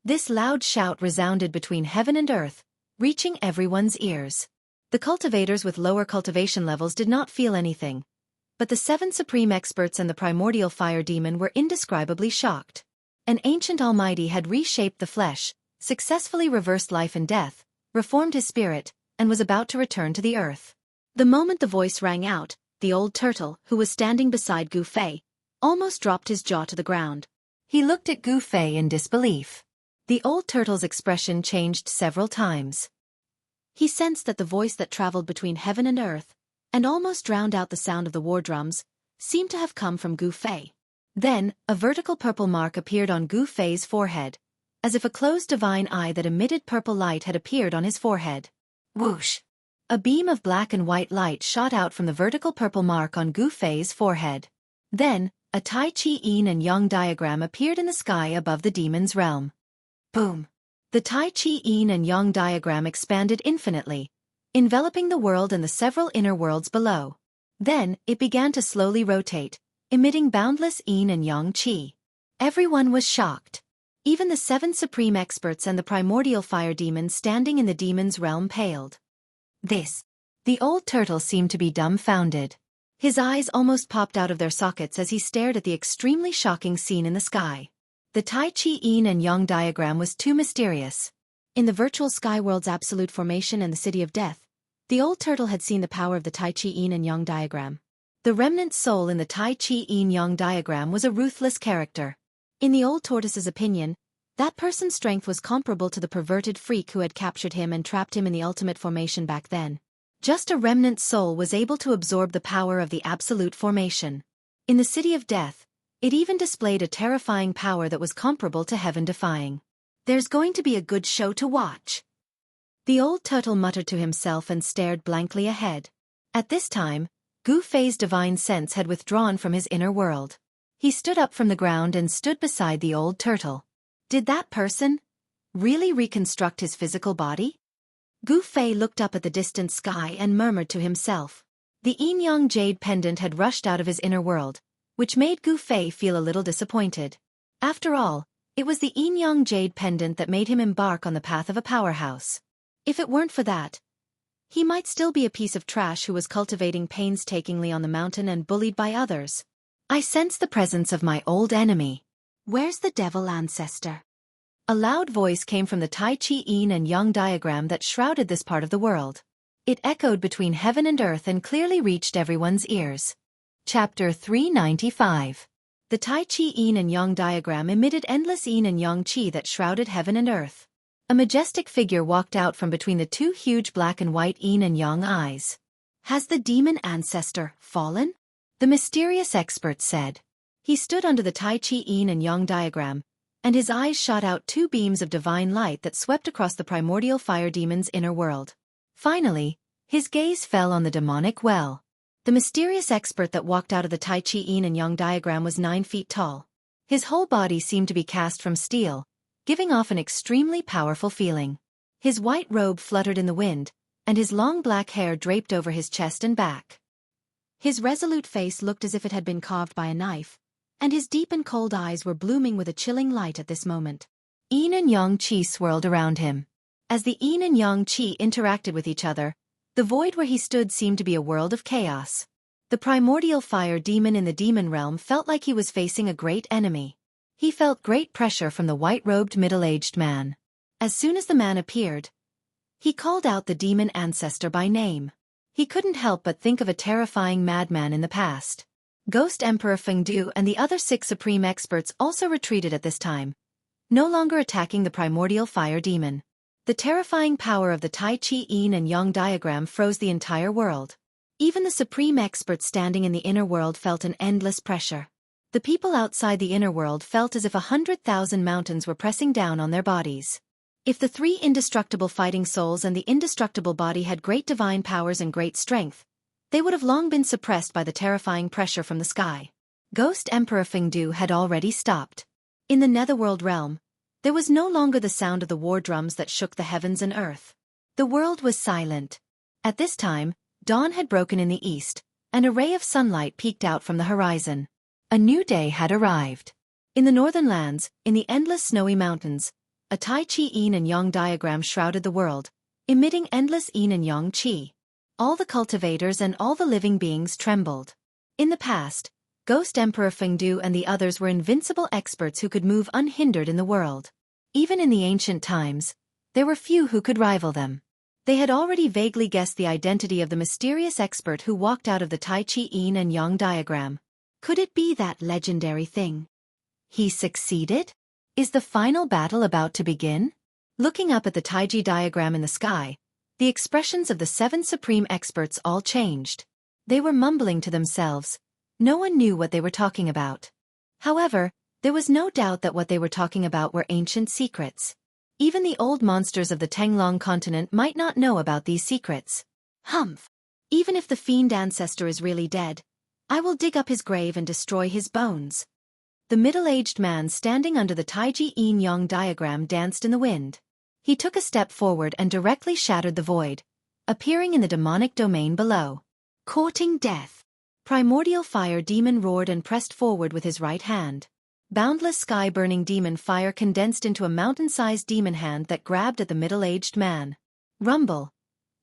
This loud shout resounded between heaven and earth, reaching everyone's ears. The cultivators with lower cultivation levels did not feel anything, but the 7 supreme experts and the primordial fire demon were indescribably shocked. An ancient almighty had reshaped the flesh, successfully reversed life and death, reformed his spirit, and was about to return to the earth. The moment the voice rang out, the old turtle, who was standing beside Gu Fei, almost dropped his jaw to the ground. He looked at Gu Fei in disbelief. The old turtle's expression changed several times. He sensed that the voice that traveled between heaven and earth, and almost drowned out the sound of the war drums, seemed to have come from Gu Fei. Then, a vertical purple mark appeared on Gu Fei's forehead, as if a closed divine eye that emitted purple light had appeared on his forehead. Whoosh! A beam of black and white light shot out from the vertical purple mark on Gu Fei's forehead. Then, a Tai Chi Yin and Yang diagram appeared in the sky above the demon's realm. Boom! The Tai Chi Yin and Yang diagram expanded infinitely, enveloping the world and the several inner worlds below. Then, it began to slowly rotate, emitting boundless Yin and Yang Qi. Everyone was shocked. Even the 7 supreme experts and the primordial fire demon standing in the demon's realm paled. The old turtle seemed to be dumbfounded. His eyes almost popped out of their sockets as he stared at the extremely shocking scene in the sky. The Tai Chi Yin and Yang diagram was too mysterious. In the virtual sky world's absolute formation and the city of death, the old turtle had seen the power of the Tai Chi Yin and Yang diagram. The remnant soul in the Tai Chi Yin Yang diagram was a ruthless character. In the old tortoise's opinion, that person's strength was comparable to the perverted freak who had captured him and trapped him in the ultimate formation back then. Just a remnant soul was able to absorb the power of the absolute formation. In the city of death, it even displayed a terrifying power that was comparable to heaven-defying. There's going to be a good show to watch. The old turtle muttered to himself and stared blankly ahead. At this time, Gu Fei's divine sense had withdrawn from his inner world. He stood up from the ground and stood beside the old turtle. Did that person really reconstruct his physical body? Gu Fei looked up at the distant sky and murmured to himself. The yin-yang jade pendant had rushed out of his inner world, which made Gu Fei feel a little disappointed. After all, it was the yin-yang jade pendant that made him embark on the path of a powerhouse. If it weren't for that, he might still be a piece of trash who was cultivating painstakingly on the mountain and bullied by others. I sense the presence of my old enemy. Where's the devil ancestor? A loud voice came from the Tai Chi Yin and Yang diagram that shrouded this part of the world. It echoed between heaven and earth and clearly reached everyone's ears. Chapter 395. The Tai Chi Yin and Yang diagram emitted endless Yin and Yang Qi that shrouded heaven and earth. A majestic figure walked out from between the 2 huge black and white Yin and Yang eyes. Has the demon ancestor fallen? The mysterious expert said. He stood under the Tai Chi Yin and Yang diagram, and his eyes shot out 2 beams of divine light that swept across the primordial fire demon's inner world. Finally, his gaze fell on the demonic well. The mysterious expert that walked out of the Tai Chi Yin and Yang diagram was 9 feet tall. His whole body seemed to be cast from steel, giving off an extremely powerful feeling. His white robe fluttered in the wind, and his long black hair draped over his chest and back. His resolute face looked as if it had been carved by a knife, and his deep and cold eyes were blooming with a chilling light at this moment. Yin and Yang Qi swirled around him. As the Yin and Yang Qi interacted with each other, the void where he stood seemed to be a world of chaos. The primordial fire demon in the demon realm felt like he was facing a great enemy. He felt great pressure from the white-robed middle-aged man. As soon as the man appeared, he called out the demon ancestor by name. He couldn't help but think of a terrifying madman in the past. Ghost Emperor Fengdu and the other 6 supreme experts also retreated at this time, no longer attacking the primordial fire demon. The terrifying power of the Tai Chi Yin and Yang diagram froze the entire world. Even the supreme experts standing in the inner world felt an endless pressure. The people outside the inner world felt as if 100,000 mountains were pressing down on their bodies. If the 3 indestructible fighting souls and the indestructible body had great divine powers and great strength, they would have long been suppressed by the terrifying pressure from the sky. Ghost Emperor Fengdu had already stopped. In the netherworld realm, There was no longer the sound of the war drums that shook the heavens and earth. The world was silent. At this time, dawn had broken in the east, and a ray of sunlight peeked out from the horizon. A new day had arrived. In the northern lands, in the endless snowy mountains, a Tai Chi yin and yang diagram shrouded the world, emitting endless yin and yang qi. All the cultivators and all the living beings trembled. In the past, Ghost Emperor Fengdu and the others were invincible experts who could move unhindered in the world. Even in the ancient times, there were few who could rival them. They had already vaguely guessed the identity of the mysterious expert who walked out of the Tai Chi yin and yang diagram. Could it be that legendary thing? He succeeded? Is the final battle about to begin? Looking up at the Tai Chi diagram in the sky, the expressions of the 7 supreme experts all changed. They were mumbling to themselves. No one knew what they were talking about. However, there was no doubt that what they were talking about were ancient secrets. Even the old monsters of the Tenglong continent might not know about these secrets. Humph! Even if the fiend ancestor is really dead, I will dig up his grave and destroy his bones. The middle-aged man standing under the Tai Chi yin-yang diagram danced in the wind. He took a step forward and directly shattered the void, appearing in the demonic domain below. Courting death. Primordial fire demon roared and pressed forward with his right hand. Boundless sky-burning demon fire condensed into a mountain-sized demon hand that grabbed at the middle-aged man. Rumble.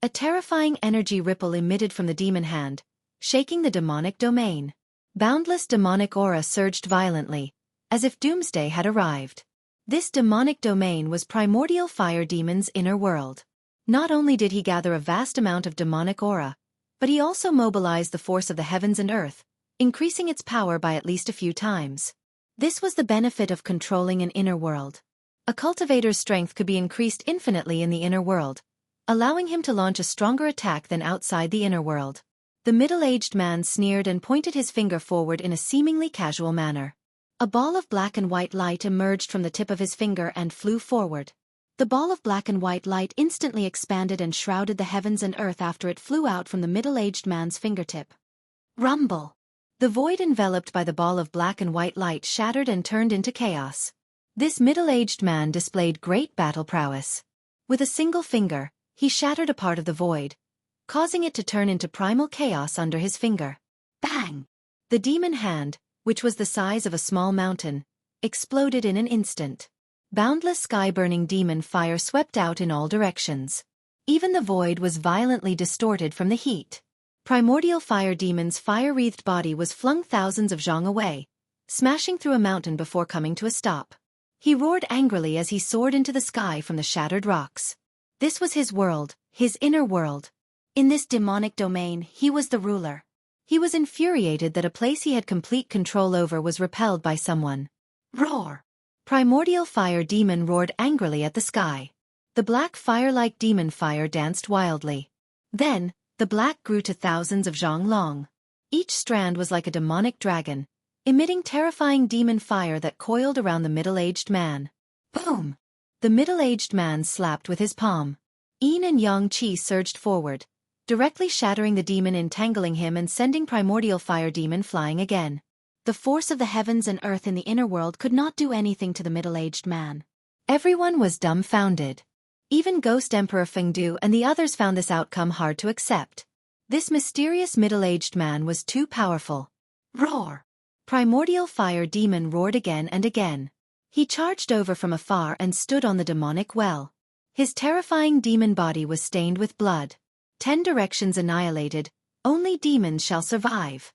A terrifying energy ripple emitted from the demon hand, shaking the demonic domain. Boundless demonic aura surged violently, as if doomsday had arrived. This demonic domain was Primordial Fire Demon's inner world. Not only did he gather a vast amount of demonic aura, but he also mobilized the force of the heavens and earth, increasing its power by at least a few times. This was the benefit of controlling an inner world. A cultivator's strength could be increased infinitely in the inner world, allowing him to launch a stronger attack than outside the inner world. The middle-aged man sneered and pointed his finger forward in a seemingly casual manner. A ball of black and white light emerged from the tip of his finger and flew forward. The ball of black and white light instantly expanded and shrouded the heavens and earth after it flew out from the middle-aged man's fingertip. Rumble! The void enveloped by the ball of black and white light shattered and turned into chaos. This middle-aged man displayed great battle prowess. With a single finger, he shattered a part of the void, causing it to turn into primal chaos under his finger. Bang! The demon hand, which was the size of a small mountain, exploded in an instant. Boundless sky-burning demon fire swept out in all directions. Even the void was violently distorted from the heat. Primordial Fire Demon's fire-wreathed body was flung thousands of zhang away, smashing through a mountain before coming to a stop. He roared angrily as he soared into the sky from the shattered rocks. This was his world, his inner world. In this demonic domain, he was the ruler. He was infuriated that a place he had complete control over was repelled by someone. Roar! Primordial Fire Demon roared angrily at the sky. The black fire-like demon fire danced wildly. Then, the black grew to thousands of zhang long. Each strand was like a demonic dragon, emitting terrifying demon fire that coiled around the middle-aged man. Boom! The middle-aged man slapped with his palm. Yin and yang qi surged forward, directly shattering the demon, entangling him and sending Primordial Fire Demon flying again. The force of the heavens and earth in the inner world could not do anything to the middle-aged man. Everyone was dumbfounded. Even Ghost Emperor Fengdu and the others found this outcome hard to accept. This mysterious middle-aged man was too powerful. Roar! Primordial Fire Demon roared again and again. He charged over from afar and stood on the demonic well. His terrifying demon body was stained with blood. 10 directions annihilated, only demons shall survive.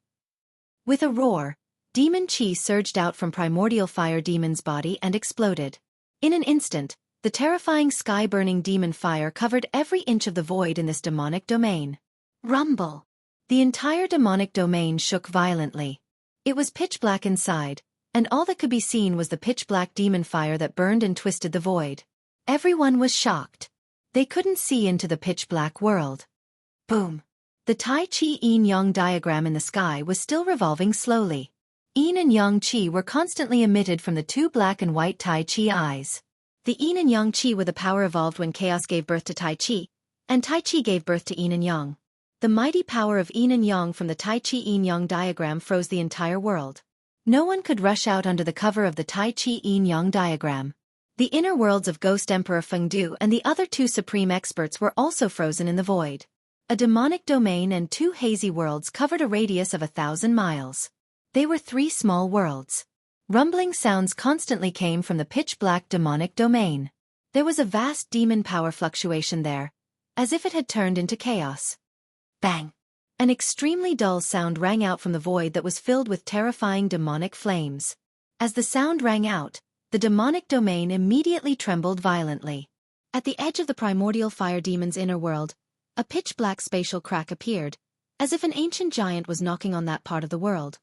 With a roar, demon chi surged out from Primordial Fire Demon's body and exploded. In an instant, the terrifying sky-burning demon fire covered every inch of the void in this demonic domain. Rumble! The entire demonic domain shook violently. It was pitch black inside, and all that could be seen was the pitch-black demon fire that burned and twisted the void. Everyone was shocked. They couldn't see into the pitch-black world. Boom! The Tai Chi yin-yang diagram in the sky was still revolving slowly. Yin and yang qi were constantly emitted from the 2 black and white Tai Chi eyes. The yin and yang qi were the power evolved when chaos gave birth to Tai Chi, and Tai Chi gave birth to yin and yang. The mighty power of yin and yang from the Tai Chi yin-yang diagram froze the entire world. No one could rush out under the cover of the Tai Chi yin-yang diagram. The inner worlds of Ghost Emperor Fengdu and the other two supreme experts were also frozen in the void. A demonic domain and two hazy worlds covered a radius of 1,000 miles. They were three small worlds. Rumbling sounds constantly came from the pitch-black demonic domain. There was a vast demon power fluctuation there, as if it had turned into chaos. Bang! An extremely dull sound rang out from the void that was filled with terrifying demonic flames. As the sound rang out, the demonic domain immediately trembled violently. At the edge of the primordial fire demon's inner world, a pitch-black spatial crack appeared, as if an ancient giant was knocking on that part of the world.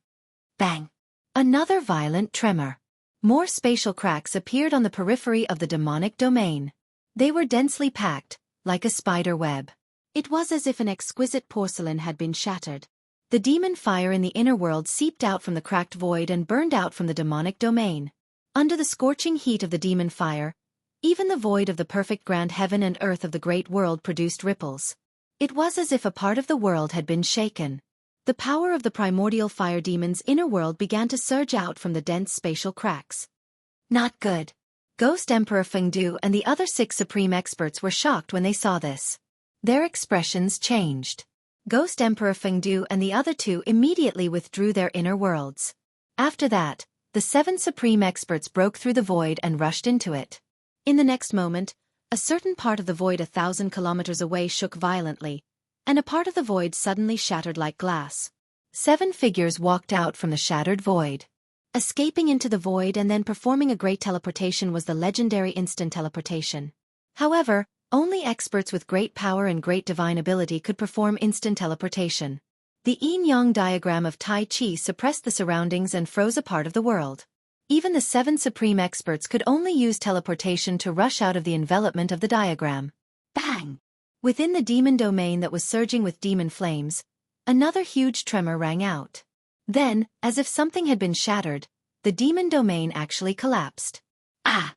Bang! Another violent tremor. More spatial cracks appeared on the periphery of the demonic domain. They were densely packed, like a spider web. It was as if an exquisite porcelain had been shattered. The demon fire in the inner world seeped out from the cracked void and burned out from the demonic domain. Under the scorching heat of the demon fire, even the void of the perfect grand heaven and earth of the great world produced ripples. It was as if a part of the world had been shaken. The power of the primordial fire demon's inner world began to surge out from the dense spatial cracks. Not good. Ghost Emperor Fengdu and the other 6 supreme experts were shocked when they saw this. Their expressions changed. Ghost Emperor Fengdu and the other 2 immediately withdrew their inner worlds. After that, the 7 supreme experts broke through the void and rushed into it. In the next moment, a certain part of the void 1,000 kilometers away shook violently, and a part of the void suddenly shattered like glass. 7 figures walked out from the shattered void. Escaping into the void and then performing a great teleportation was the legendary instant teleportation. However, only experts with great power and great divine ability could perform instant teleportation. The yin-yang diagram of Tai Chi suppressed the surroundings and froze a part of the world. Even the 7 supreme experts could only use teleportation to rush out of the envelopment of the diagram. Bang! Within the demon domain that was surging with demon flames, another huge tremor rang out. Then, as if something had been shattered, the demon domain actually collapsed. Ah!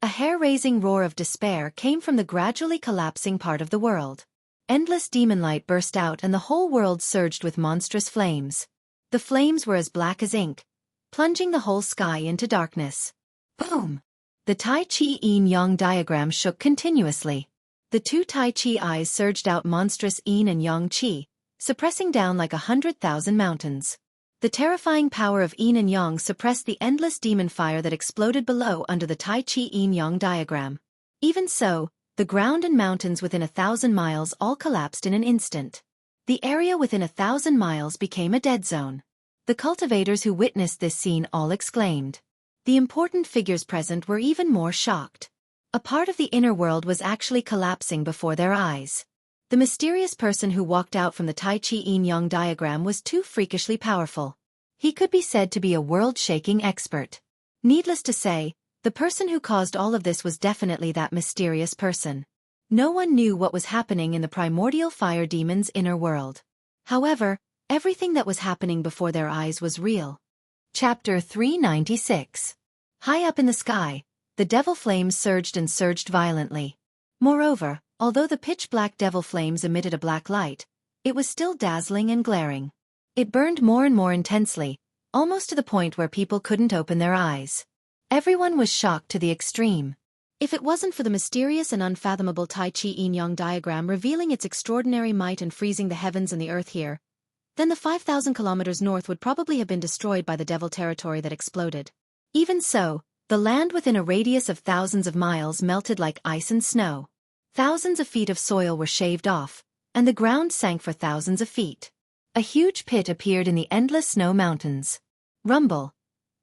A hair-raising roar of despair came from the gradually collapsing part of the world. Endless demon light burst out and the whole world surged with monstrous flames. The flames were as black as ink, plunging the whole sky into darkness. Boom! The Tai Chi yin-yang diagram shook continuously. The 2 Tai Chi eyes surged out monstrous yin and yang chi, suppressing down like 100,000 mountains. The terrifying power of yin and yang suppressed the endless demon fire that exploded below under the Tai Chi yin-yang diagram. Even so, the ground and mountains within 1,000 miles all collapsed in an instant. The area within 1,000 miles became a dead zone. The cultivators who witnessed this scene all exclaimed. The important figures present were even more shocked. A part of the inner world was actually collapsing before their eyes. The mysterious person who walked out from the Tai Chi yin-yang diagram was too freakishly powerful. He could be said to be a world-shaking expert. Needless to say, the person who caused all of this was definitely that mysterious person. No one knew what was happening in the primordial fire demon's inner world. However, everything that was happening before their eyes was real. Chapter 396. High up in the sky, the devil flames surged and surged violently. Moreover, although the pitch-black devil flames emitted a black light, it was still dazzling and glaring. It burned more and more intensely, almost to the point where people couldn't open their eyes. Everyone was shocked to the extreme. If it wasn't for the mysterious and unfathomable Tai Chi yin-yang diagram revealing its extraordinary might and freezing the heavens and the earth here, then the 5,000 kilometers north would probably have been destroyed by the devil territory that exploded. Even so, the land within a radius of thousands of miles melted like ice and snow. Thousands of feet of soil were shaved off, and the ground sank for thousands of feet. A huge pit appeared in the endless snow mountains. Rumble.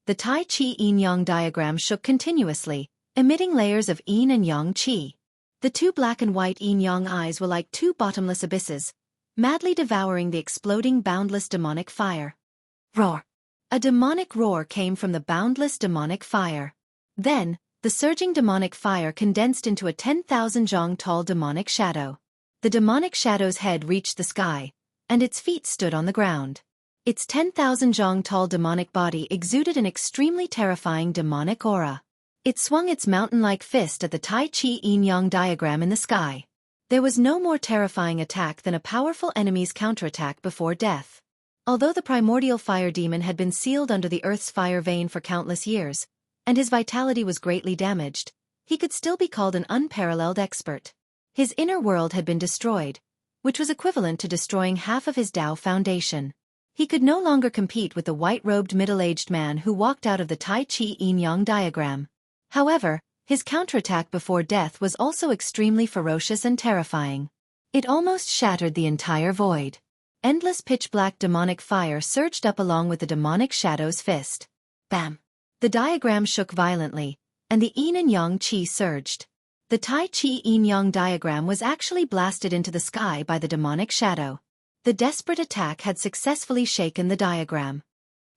The Tai Chi yin-yang diagram shook continuously, emitting layers of yin and yang chi. The 2 black and white yin-yang eyes were like 2 bottomless abysses, madly devouring the exploding boundless demonic fire. Roar! A demonic roar came from the boundless demonic fire. Then, the surging demonic fire condensed into a 10,000 zhang tall demonic shadow. The demonic shadow's head reached the sky, and its feet stood on the ground. Its 10,000 zhang tall demonic body exuded an extremely terrifying demonic aura. It swung its mountain-like fist at the Tai Chi yin-yang diagram in the sky. There was no more terrifying attack than a powerful enemy's counterattack before death. Although the primordial fire demon had been sealed under the earth's fire vein for countless years, and his vitality was greatly damaged, he could still be called an unparalleled expert. His inner world had been destroyed, which was equivalent to destroying half of his Tao foundation. He could no longer compete with the white-robed middle-aged man who walked out of the Tai Chi Yin-Yang diagram. However, his counterattack before death was also extremely ferocious and terrifying. It almost shattered the entire void. Endless pitch-black demonic fire surged up along with the demonic shadow's fist. Bam! The diagram shook violently, and the yin and yang qi surged. The Tai Chi Yin-Yang diagram was actually blasted into the sky by the demonic shadow. The desperate attack had successfully shaken the diagram.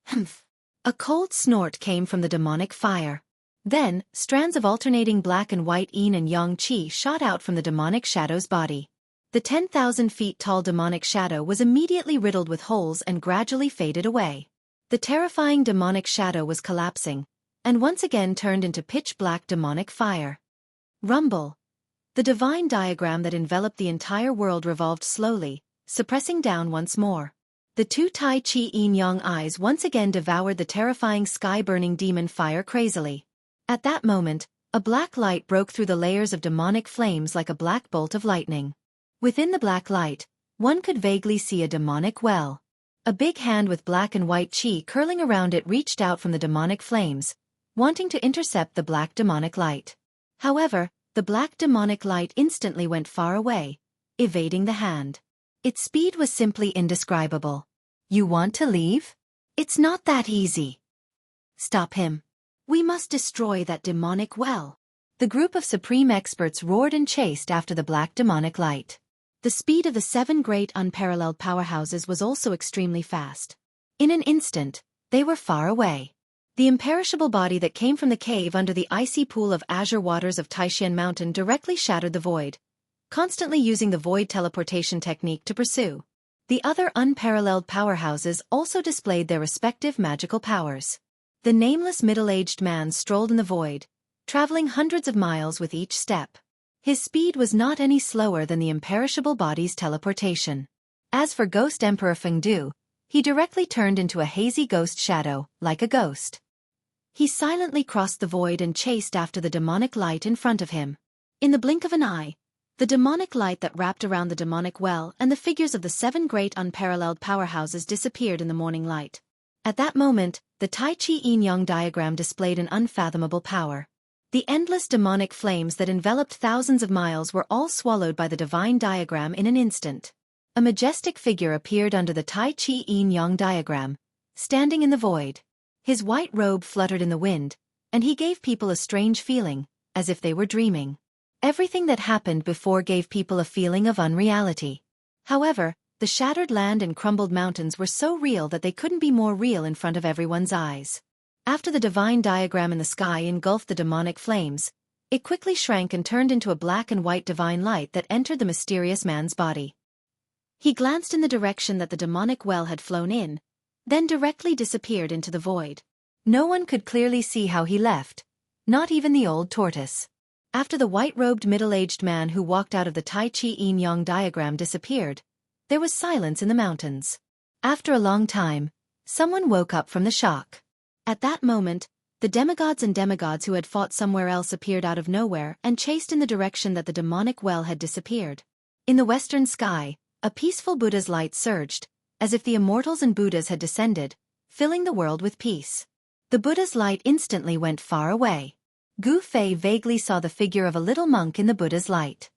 Humph! A cold snort came from the demonic fire. Then, strands of alternating black and white yin and yang qi shot out from the demonic shadow's body. The 10,000 feet tall demonic shadow was immediately riddled with holes and gradually faded away. The terrifying demonic shadow was collapsing, and once again turned into pitch-black demonic fire. Rumble! The divine diagram that enveloped the entire world revolved slowly, suppressing down once more. The two Tai Chi Yin-Yang eyes once again devoured the terrifying sky-burning demon fire crazily. At that moment, a black light broke through the layers of demonic flames like a black bolt of lightning. Within the black light, one could vaguely see a demonic well. A big hand with black and white chi curling around it reached out from the demonic flames, wanting to intercept the black demonic light. However, the black demonic light instantly went far away, evading the hand. Its speed was simply indescribable. You want to leave? It's not that easy. Stop him. We must destroy that demonic well. The group of supreme experts roared and chased after the black demonic light. The speed of the 7 great unparalleled powerhouses was also extremely fast. In an instant, they were far away. The imperishable body that came from the cave under the icy pool of azure waters of Taishan Mountain directly shattered the void, constantly using the void teleportation technique to pursue. The other unparalleled powerhouses also displayed their respective magical powers. The nameless middle-aged man strolled in the void, traveling hundreds of miles with each step. His speed was not any slower than the imperishable body's teleportation. As for Ghost Emperor Fengdu, he directly turned into a hazy ghost shadow, like a ghost. He silently crossed the void and chased after the demonic light in front of him. In the blink of an eye, the demonic light that wrapped around the demonic well and the figures of the 7 great unparalleled powerhouses disappeared in the morning light. At that moment, the Tai Chi Yin-Yang diagram displayed an unfathomable power. The endless demonic flames that enveloped thousands of miles were all swallowed by the divine diagram in an instant. A majestic figure appeared under the Tai Chi Yin-Yang diagram, standing in the void. His white robe fluttered in the wind, and he gave people a strange feeling, as if they were dreaming. Everything that happened before gave people a feeling of unreality. However, the shattered land and crumbled mountains were so real that they couldn't be more real in front of everyone's eyes. After the divine diagram in the sky engulfed the demonic flames, it quickly shrank and turned into a black and white divine light that entered the mysterious man's body. He glanced in the direction that the demonic well had flown in, then directly disappeared into the void. No one could clearly see how he left, not even the old tortoise. After the white-robed middle-aged man who walked out of the Tai Chi Yin-Yang diagram disappeared, there was silence in the mountains. After a long time, someone woke up from the shock. At that moment, the demigods and demigods who had fought somewhere else appeared out of nowhere and chased in the direction that the demonic well had disappeared. In the western sky, a peaceful Buddha's light surged, as if the immortals and Buddhas had descended, filling the world with peace. The Buddha's light instantly went far away. Gu Fei vaguely saw the figure of a little monk in the Buddha's light.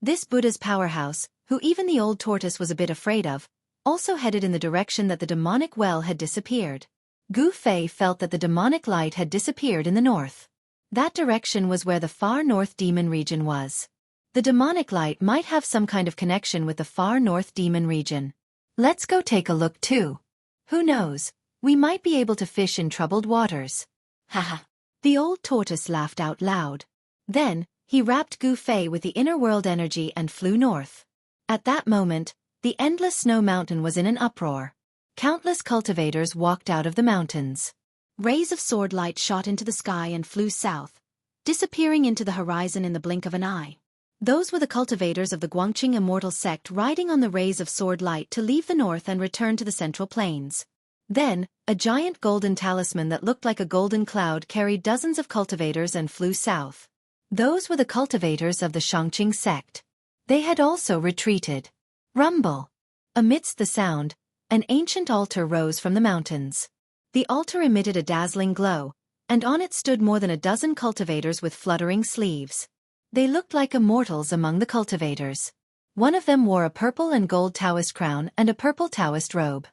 This Buddha's powerhouse, who even the old tortoise was a bit afraid of, also headed in the direction that the demonic well had disappeared. Gu Fei felt that the demonic light had disappeared in the north. That direction was where the far north demon region was. The demonic light might have some kind of connection with the far north demon region. Let's go take a look too. Who knows, we might be able to fish in troubled waters. Haha. The old tortoise laughed out loud. Then, he wrapped Gu Fei with the inner world energy and flew north. At that moment, the endless snow mountain was in an uproar. Countless cultivators walked out of the mountains. Rays of sword light shot into the sky and flew south, disappearing into the horizon in the blink of an eye. Those were the cultivators of the Guangqing immortal sect riding on the rays of sword light to leave the north and return to the central plains. Then, a giant golden talisman that looked like a golden cloud carried dozens of cultivators and flew south. Those were the cultivators of the Xianxia sect. They had also retreated. Rumble. Amidst the sound, an ancient altar rose from the mountains. The altar emitted a dazzling glow, and on it stood more than a dozen cultivators with fluttering sleeves. They looked like immortals among the cultivators. One of them wore a purple and gold Taoist crown and a purple Taoist robe.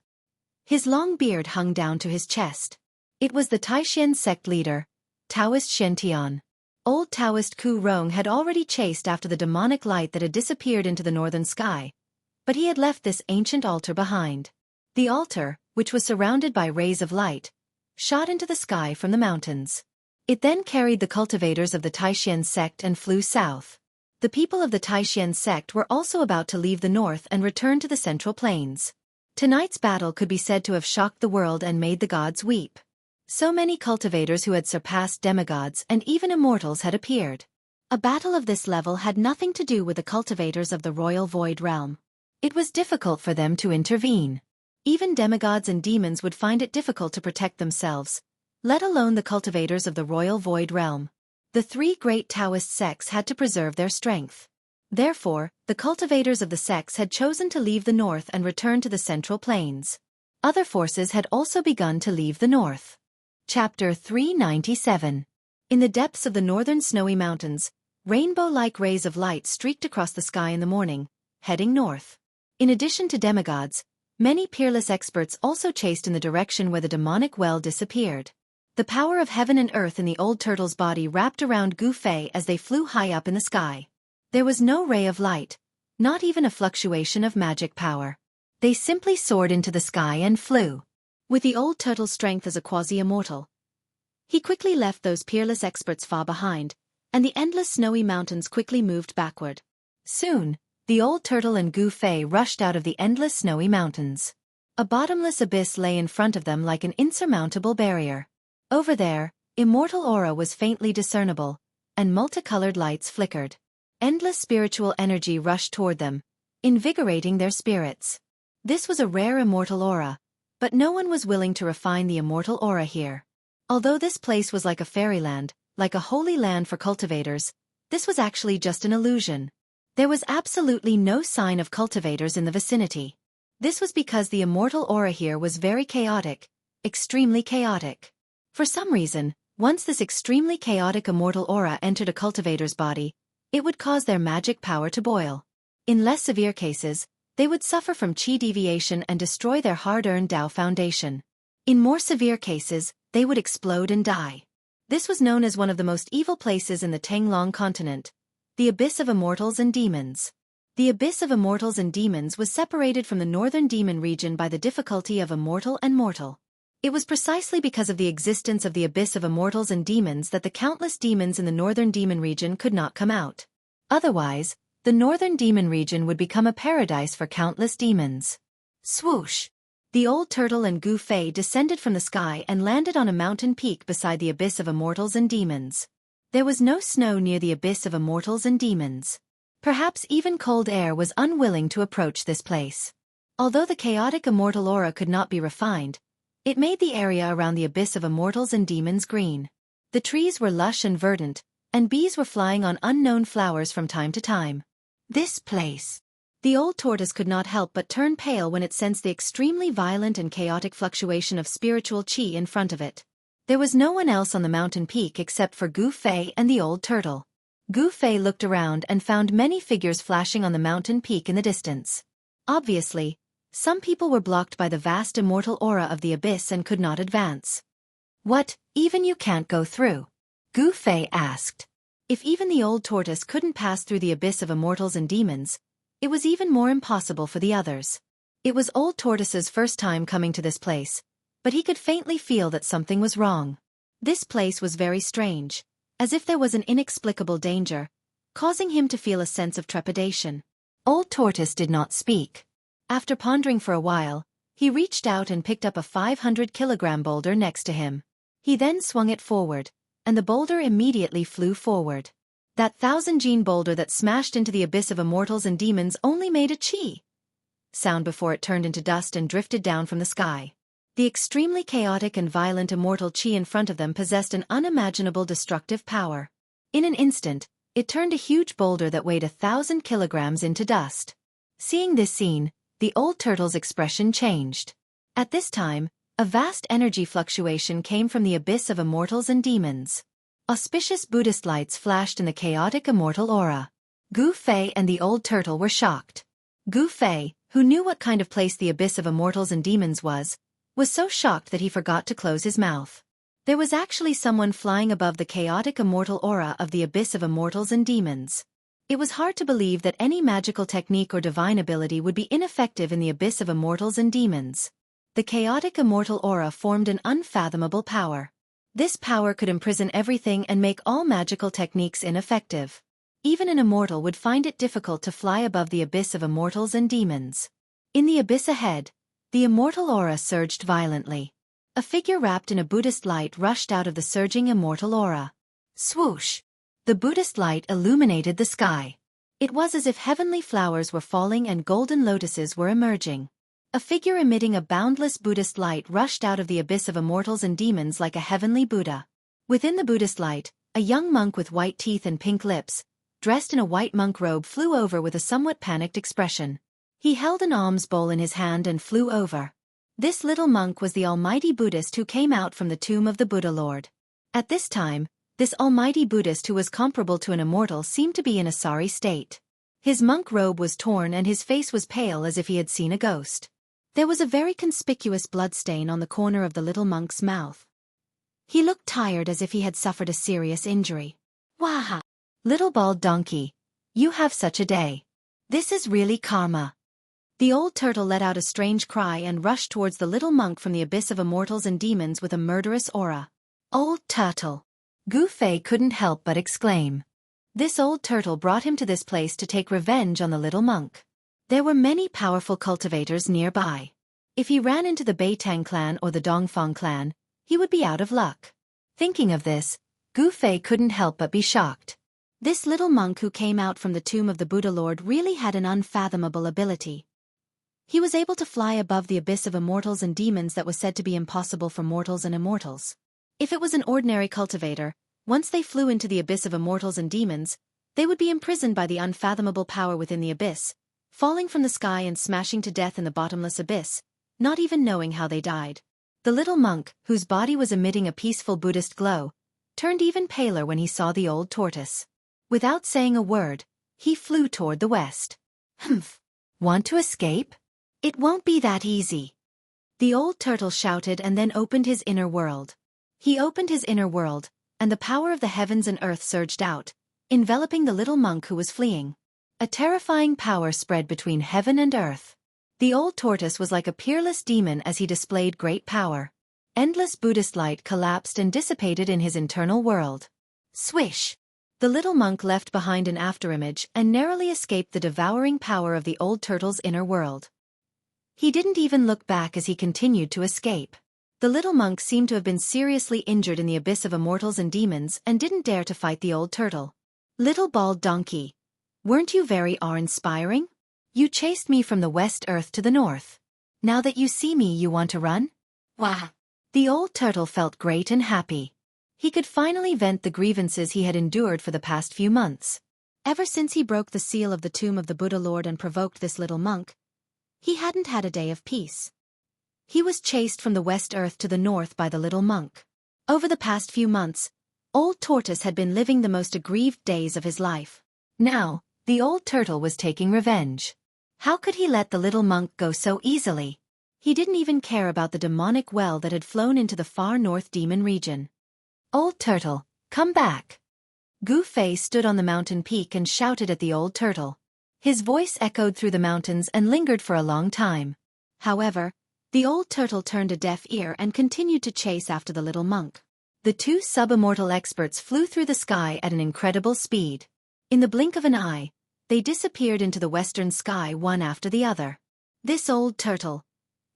His long beard hung down to his chest. It was the Taishan sect leader, Taoist Shen. Old Taoist Ku Rong had already chased after the demonic light that had disappeared into the northern sky, but he had left this ancient altar behind. The altar, which was surrounded by rays of light, shot into the sky from the mountains. It then carried the cultivators of the Taishan sect and flew south. The people of the Taishan sect were also about to leave the north and return to the central plains. Tonight's battle could be said to have shocked the world and made the gods weep. So many cultivators who had surpassed demigods and even immortals had appeared. A battle of this level had nothing to do with the cultivators of the royal void realm. It was difficult for them to intervene. Even demigods and demons would find it difficult to protect themselves, let alone the cultivators of the royal void realm. The three great Taoist sects had to preserve their strength. Therefore, the cultivators of the sects had chosen to leave the north and return to the central plains. Other forces had also begun to leave the north. Chapter 397. In the depths of the northern snowy mountains, rainbow-like rays of light streaked across the sky in the morning, heading north. In addition to demigods, many peerless experts also chased in the direction where the demonic well disappeared. The power of heaven and earth in the old turtle's body wrapped around Gu Fei as they flew high up in the sky. There was no ray of light, not even a fluctuation of magic power. They simply soared into the sky and flew. With the old turtle's strength as a quasi-immortal, he quickly left those peerless experts far behind, and the endless snowy mountains quickly moved backward. Soon, the old turtle and Gu Fei rushed out of the endless snowy mountains. A bottomless abyss lay in front of them like an insurmountable barrier. Over there, immortal aura was faintly discernible, and multicolored lights flickered. Endless spiritual energy rushed toward them, invigorating their spirits. This was a rare immortal aura, but no one was willing to refine the immortal aura here. Although this place was like a fairyland, like a holy land for cultivators, this was actually just an illusion. There was absolutely no sign of cultivators in the vicinity. This was because the immortal aura here was very chaotic, extremely chaotic. For some reason, once this extremely chaotic immortal aura entered a cultivator's body, it would cause their magic power to boil. In less severe cases, they would suffer from qi deviation and destroy their hard-earned Dao foundation. In more severe cases, they would explode and die. This was known as one of the most evil places in the Tenglong continent, the Abyss of Immortals and Demons. The Abyss of Immortals and Demons was separated from the northern demon region by the difficulty of immortal and mortal. It was precisely because of the existence of the Abyss of Immortals and Demons that the countless demons in the northern demon region could not come out. Otherwise, the northern demon region would become a paradise for countless demons. Swoosh! The old turtle and Gu Fei descended from the sky and landed on a mountain peak beside the Abyss of Immortals and Demons. There was no snow near the Abyss of Immortals and Demons. Perhaps even cold air was unwilling to approach this place. Although the chaotic immortal aura could not be refined, it made the area around the Abyss of Immortals and Demons green. The trees were lush and verdant, and bees were flying on unknown flowers from time to time. This place. The old tortoise could not help but turn pale when it sensed the extremely violent and chaotic fluctuation of spiritual qi in front of it. There was no one else on the mountain peak except for Gu Fei and the old turtle. Gu Fei looked around and found many figures flashing on the mountain peak in the distance. Obviously, some people were blocked by the vast immortal aura of the abyss and could not advance. What, even you can't go through? Gu Fei asked. If even the old tortoise couldn't pass through the Abyss of Immortals and Demons, it was even more impossible for the others. It was old tortoise's first time coming to this place, but he could faintly feel that something was wrong. This place was very strange, as if there was an inexplicable danger, causing him to feel a sense of trepidation. Old tortoise did not speak. After pondering for a while, he reached out and picked up a 500-kilogram boulder next to him. He then swung it forward, and the boulder immediately flew forward. That 1,000-gene boulder that smashed into the Abyss of Immortals and Demons only made a chi sound before it turned into dust and drifted down from the sky. The extremely chaotic and violent immortal chi in front of them possessed an unimaginable destructive power. In an instant, it turned a huge boulder that weighed 1,000 kilograms into dust. Seeing this scene, the old turtle's expression changed. At this time, a vast energy fluctuation came from the abyss of immortals and demons. Auspicious Buddhist lights flashed in the chaotic immortal aura. Gu Fei and the old turtle were shocked. Gu Fei, who knew what kind of place the abyss of immortals and demons was so shocked that he forgot to close his mouth. There was actually someone flying above the chaotic immortal aura of the abyss of immortals and demons. It was hard to believe that any magical technique or divine ability would be ineffective in the abyss of immortals and demons. The chaotic immortal aura formed an unfathomable power. This power could imprison everything and make all magical techniques ineffective. Even an immortal would find it difficult to fly above the abyss of immortals and demons. In the abyss ahead, the immortal aura surged violently. A figure wrapped in a Buddhist light rushed out of the surging immortal aura. Swoosh! The Buddhist light illuminated the sky. It was as if heavenly flowers were falling and golden lotuses were emerging. A figure emitting a boundless Buddhist light rushed out of the abyss of immortals and demons like a heavenly Buddha. Within the Buddhist light, a young monk with white teeth and pink lips, dressed in a white monk robe, flew over with a somewhat panicked expression. He held an alms bowl in his hand and flew over. This little monk was the almighty Buddhist who came out from the tomb of the Buddha Lord. At this time, this almighty Buddhist who was comparable to an immortal seemed to be in a sorry state. His monk robe was torn and his face was pale as if he had seen a ghost. There was a very conspicuous bloodstain on the corner of the little monk's mouth. He looked tired as if he had suffered a serious injury. Waha! Little bald donkey, you have such a day. This is really karma. The old turtle let out a strange cry and rushed towards the little monk from the abyss of immortals and demons with a murderous aura. Old turtle! Gu Fei couldn't help but exclaim. This old turtle brought him to this place to take revenge on the little monk. There were many powerful cultivators nearby. If he ran into the Beitang clan or the Dongfang clan, he would be out of luck. Thinking of this, Gu Fei couldn't help but be shocked. This little monk who came out from the tomb of the Buddha Lord really had an unfathomable ability. He was able to fly above the abyss of immortals and demons that was said to be impossible for mortals and immortals. If it was an ordinary cultivator, once they flew into the abyss of immortals and demons, they would be imprisoned by the unfathomable power within the abyss, falling from the sky and smashing to death in the bottomless abyss, not even knowing how they died. The little monk, whose body was emitting a peaceful Buddhist glow, turned even paler when he saw the old tortoise. Without saying a word, he flew toward the west. Humph! Want to escape? It won't be that easy. The old turtle shouted and then opened his inner world. He opened his inner world, and the power of the heavens and earth surged out, enveloping the little monk who was fleeing. A terrifying power spread between heaven and earth. The old tortoise was like a peerless demon as he displayed great power. Endless Buddhist light collapsed and dissipated in his internal world. Swish! The little monk left behind an afterimage and narrowly escaped the devouring power of the old turtle's inner world. He didn't even look back as he continued to escape. The little monk seemed to have been seriously injured in the abyss of immortals and demons and didn't dare to fight the old turtle. Little bald donkey, weren't you very awe-inspiring? You chased me from the west earth to the north. Now that you see me, you want to run? Wah! The old turtle felt great and happy. He could finally vent the grievances he had endured for the past few months. Ever since he broke the seal of the tomb of the Buddha Lord and provoked this little monk, he hadn't had a day of peace. He was chased from the west earth to the north by the little monk. Over the past few months, old tortoise had been living the most aggrieved days of his life. Now, the old turtle was taking revenge. How could he let the little monk go so easily? He didn't even care about the demonic well that had flown into the far north demon region. Old turtle, come back! Gu Fei stood on the mountain peak and shouted at the old turtle. His voice echoed through the mountains and lingered for a long time. However, the old turtle turned a deaf ear and continued to chase after the little monk. The two sub-immortal experts flew through the sky at an incredible speed. In the blink of an eye, they disappeared into the western sky one after the other. This old turtle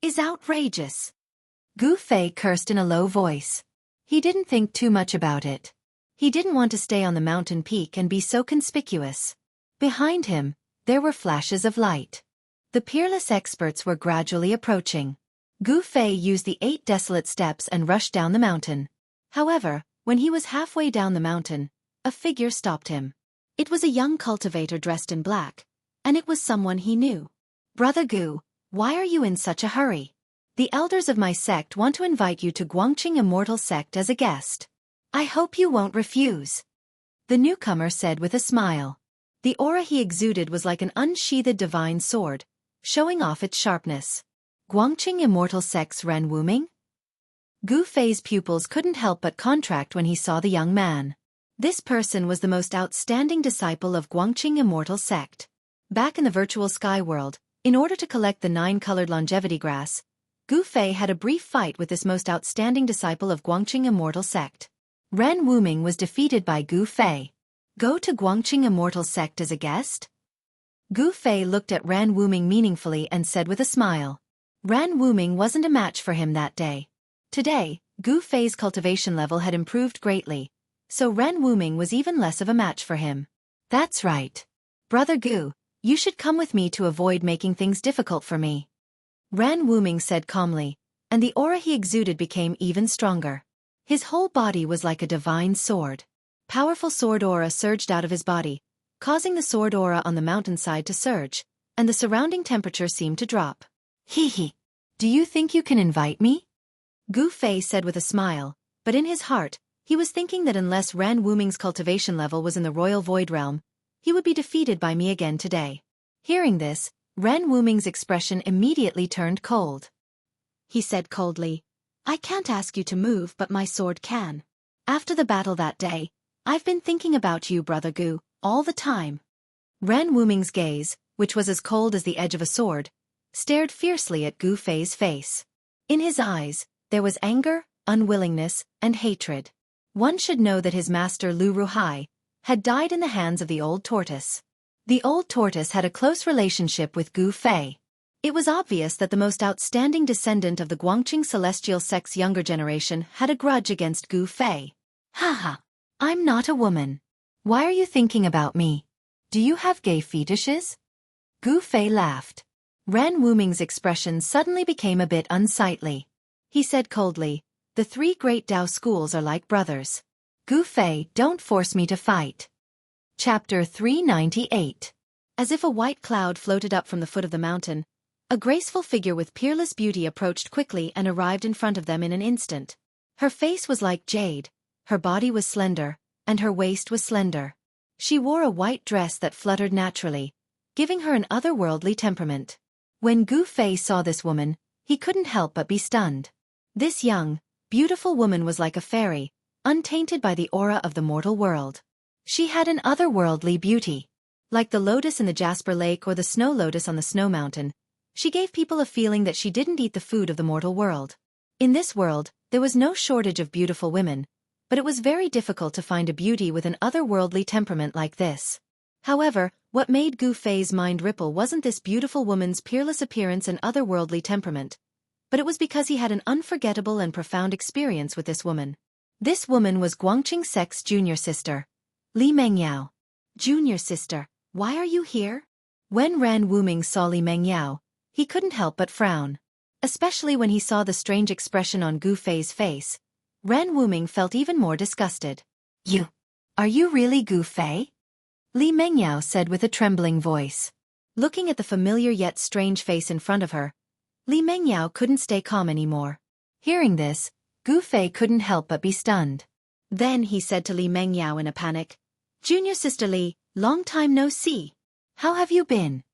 is outrageous. Gu Fei cursed in a low voice. He didn't think too much about it. He didn't want to stay on the mountain peak and be so conspicuous. Behind him, there were flashes of light. The peerless experts were gradually approaching. Gu Fei used the 8 desolate steps and rushed down the mountain. However, when he was halfway down the mountain, a figure stopped him. It was a young cultivator dressed in black, and it was someone he knew. "Brother Gu, why are you in such a hurry? The elders of my sect want to invite you to Guangqing Immortal Sect as a guest. I hope you won't refuse," the newcomer said with a smile. The aura he exuded was like an unsheathed divine sword, showing off its sharpness. Guangqing Immortal Sect's Ren Wuming? Gu Fei's pupils couldn't help but contract when he saw the young man. This person was the most outstanding disciple of Guangqing Immortal Sect. Back in the virtual sky world, in order to collect the 9-colored longevity grass, Gu Fei had a brief fight with this most outstanding disciple of Guangqing Immortal Sect. Ren Wuming was defeated by Gu Fei. Go to Guangqing Immortal Sect as a guest? Gu Fei looked at Ren Wuming meaningfully and said with a smile. Ren Wuming wasn't a match for him that day. Today, Gu Fei's cultivation level had improved greatly, so Ren Wuming was even less of a match for him. That's right. Brother Gu, you should come with me to avoid making things difficult for me, Ren Wuming said calmly, and the aura he exuded became even stronger. His whole body was like a divine sword. Powerful sword aura surged out of his body, causing the sword aura on the mountainside to surge, and the surrounding temperature seemed to drop. Hee hee. Do you think you can invite me? Gu Fei said with a smile, but in his heart, he was thinking that unless Ren Wuming's cultivation level was in the royal void realm, he would be defeated by me again today. Hearing this, Ren Wuming's expression immediately turned cold. He said coldly, I can't ask you to move, but my sword can. After the battle that day, I've been thinking about you, Brother Gu, all the time. Ren Wuming's gaze, which was as cold as the edge of a sword, stared fiercely at Gu Fei's face. In his eyes, there was anger, unwillingness, and hatred. One should know that his master Lu Ruhai had died in the hands of the old tortoise. The old tortoise had a close relationship with Gu Fei. It was obvious that the most outstanding descendant of the Guangqing Celestial Sect's younger generation had a grudge against Gu Fei. Haha, I'm not a woman. Why are you thinking about me? Do you have gay fetishes? Gu Fei laughed. Ren Wuming's expression suddenly became a bit unsightly. He said coldly, the 3 great Dao schools are like brothers. Gu Fei, don't force me to fight. Chapter 398. As if a white cloud floated up from the foot of the mountain, a graceful figure with peerless beauty approached quickly and arrived in front of them in an instant. Her face was like jade, her body was slender, and her waist was slender. She wore a white dress that fluttered naturally, giving her an otherworldly temperament. When Gu Fei saw this woman, he couldn't help but be stunned. This young, beautiful woman was like a fairy, untainted by the aura of the mortal world. She had an otherworldly beauty. Like the lotus in the Jasper Lake or the snow lotus on the snow mountain, she gave people a feeling that she didn't eat the food of the mortal world. In this world, there was no shortage of beautiful women, but it was very difficult to find a beauty with an otherworldly temperament like this. However, what made Gu Fei's mind ripple wasn't this beautiful woman's peerless appearance and otherworldly temperament, but it was because he had an unforgettable and profound experience with this woman. This woman was Guangqing Sect's junior sister, Li Mengyao. Junior sister, why are you here? When Ren Wuming saw Li Mengyao, he couldn't help but frown. Especially when he saw the strange expression on Gu Fei's face, Ren Wuming felt even more disgusted. Are you really Gu Fei? Li Mengyao said with a trembling voice. Looking at the familiar yet strange face in front of her, Li Mengyao couldn't stay calm anymore. Hearing this, Gu Fei couldn't help but be stunned. Then he said to Li Mengyao in a panic, Junior sister Li, long time no see. How have you been?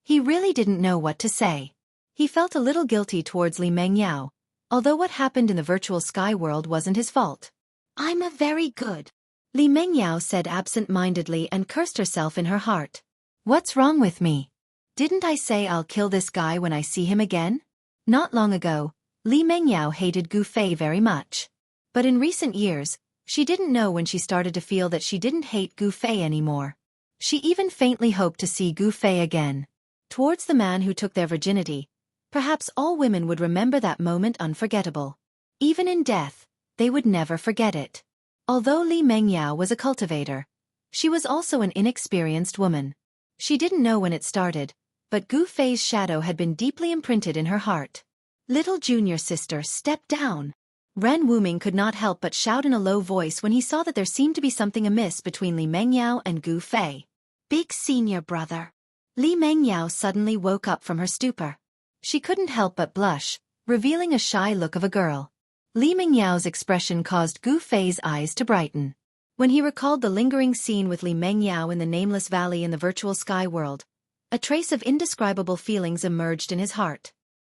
He really didn't know what to say. He felt a little guilty towards Li Mengyao, although what happened in the virtual sky world wasn't his fault. I'm a very good. Li Mengyao said absent-mindedly and cursed herself in her heart. What's wrong with me? Didn't I say I'll kill this guy when I see him again? Not long ago, Li Mengyao hated Gu Fei very much. But in recent years, she didn't know when she started to feel that she didn't hate Gu Fei anymore. She even faintly hoped to see Gu Fei again. Towards the man who took their virginity, perhaps all women would remember that moment unforgettable. Even in death, they would never forget it. Although Li Mengyao was a cultivator, she was also an inexperienced woman. She didn't know when it started, but Gu Fei's shadow had been deeply imprinted in her heart. Little junior sister, step down. Ren Wuming could not help but shout in a low voice when he saw that there seemed to be something amiss between Li Mengyao and Gu Fei. Big senior brother. Li Mengyao suddenly woke up from her stupor. She couldn't help but blush, revealing a shy look of a girl. Li Mengyao's expression caused Gu Fei's eyes to brighten. When he recalled the lingering scene with Li Mengyao in the nameless valley in the virtual sky world, a trace of indescribable feelings emerged in his heart.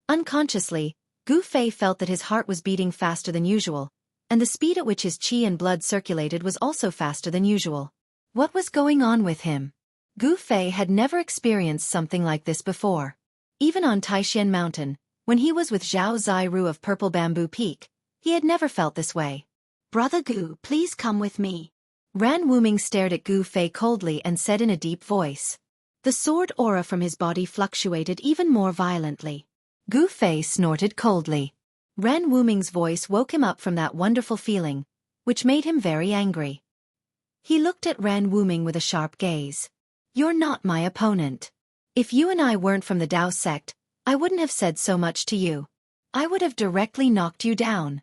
Unconsciously, Gu Fei felt that his heart was beating faster than usual, and the speed at which his qi and blood circulated was also faster than usual. What was going on with him? Gu Fei had never experienced something like this before. Even on Taishan Mountain, when he was with Zhao Ziru of Purple Bamboo Peak, he had never felt this way. Brother Gu, please come with me. Ran Wuming stared at Gu Fei coldly and said in a deep voice. The sword aura from his body fluctuated even more violently. Gu Fei snorted coldly. Ran Wuming's voice woke him up from that wonderful feeling, which made him very angry. He looked at Ran Wuming with a sharp gaze. You're not my opponent. If you and I weren't from the Dao sect, I wouldn't have said so much to you. I would have directly knocked you down.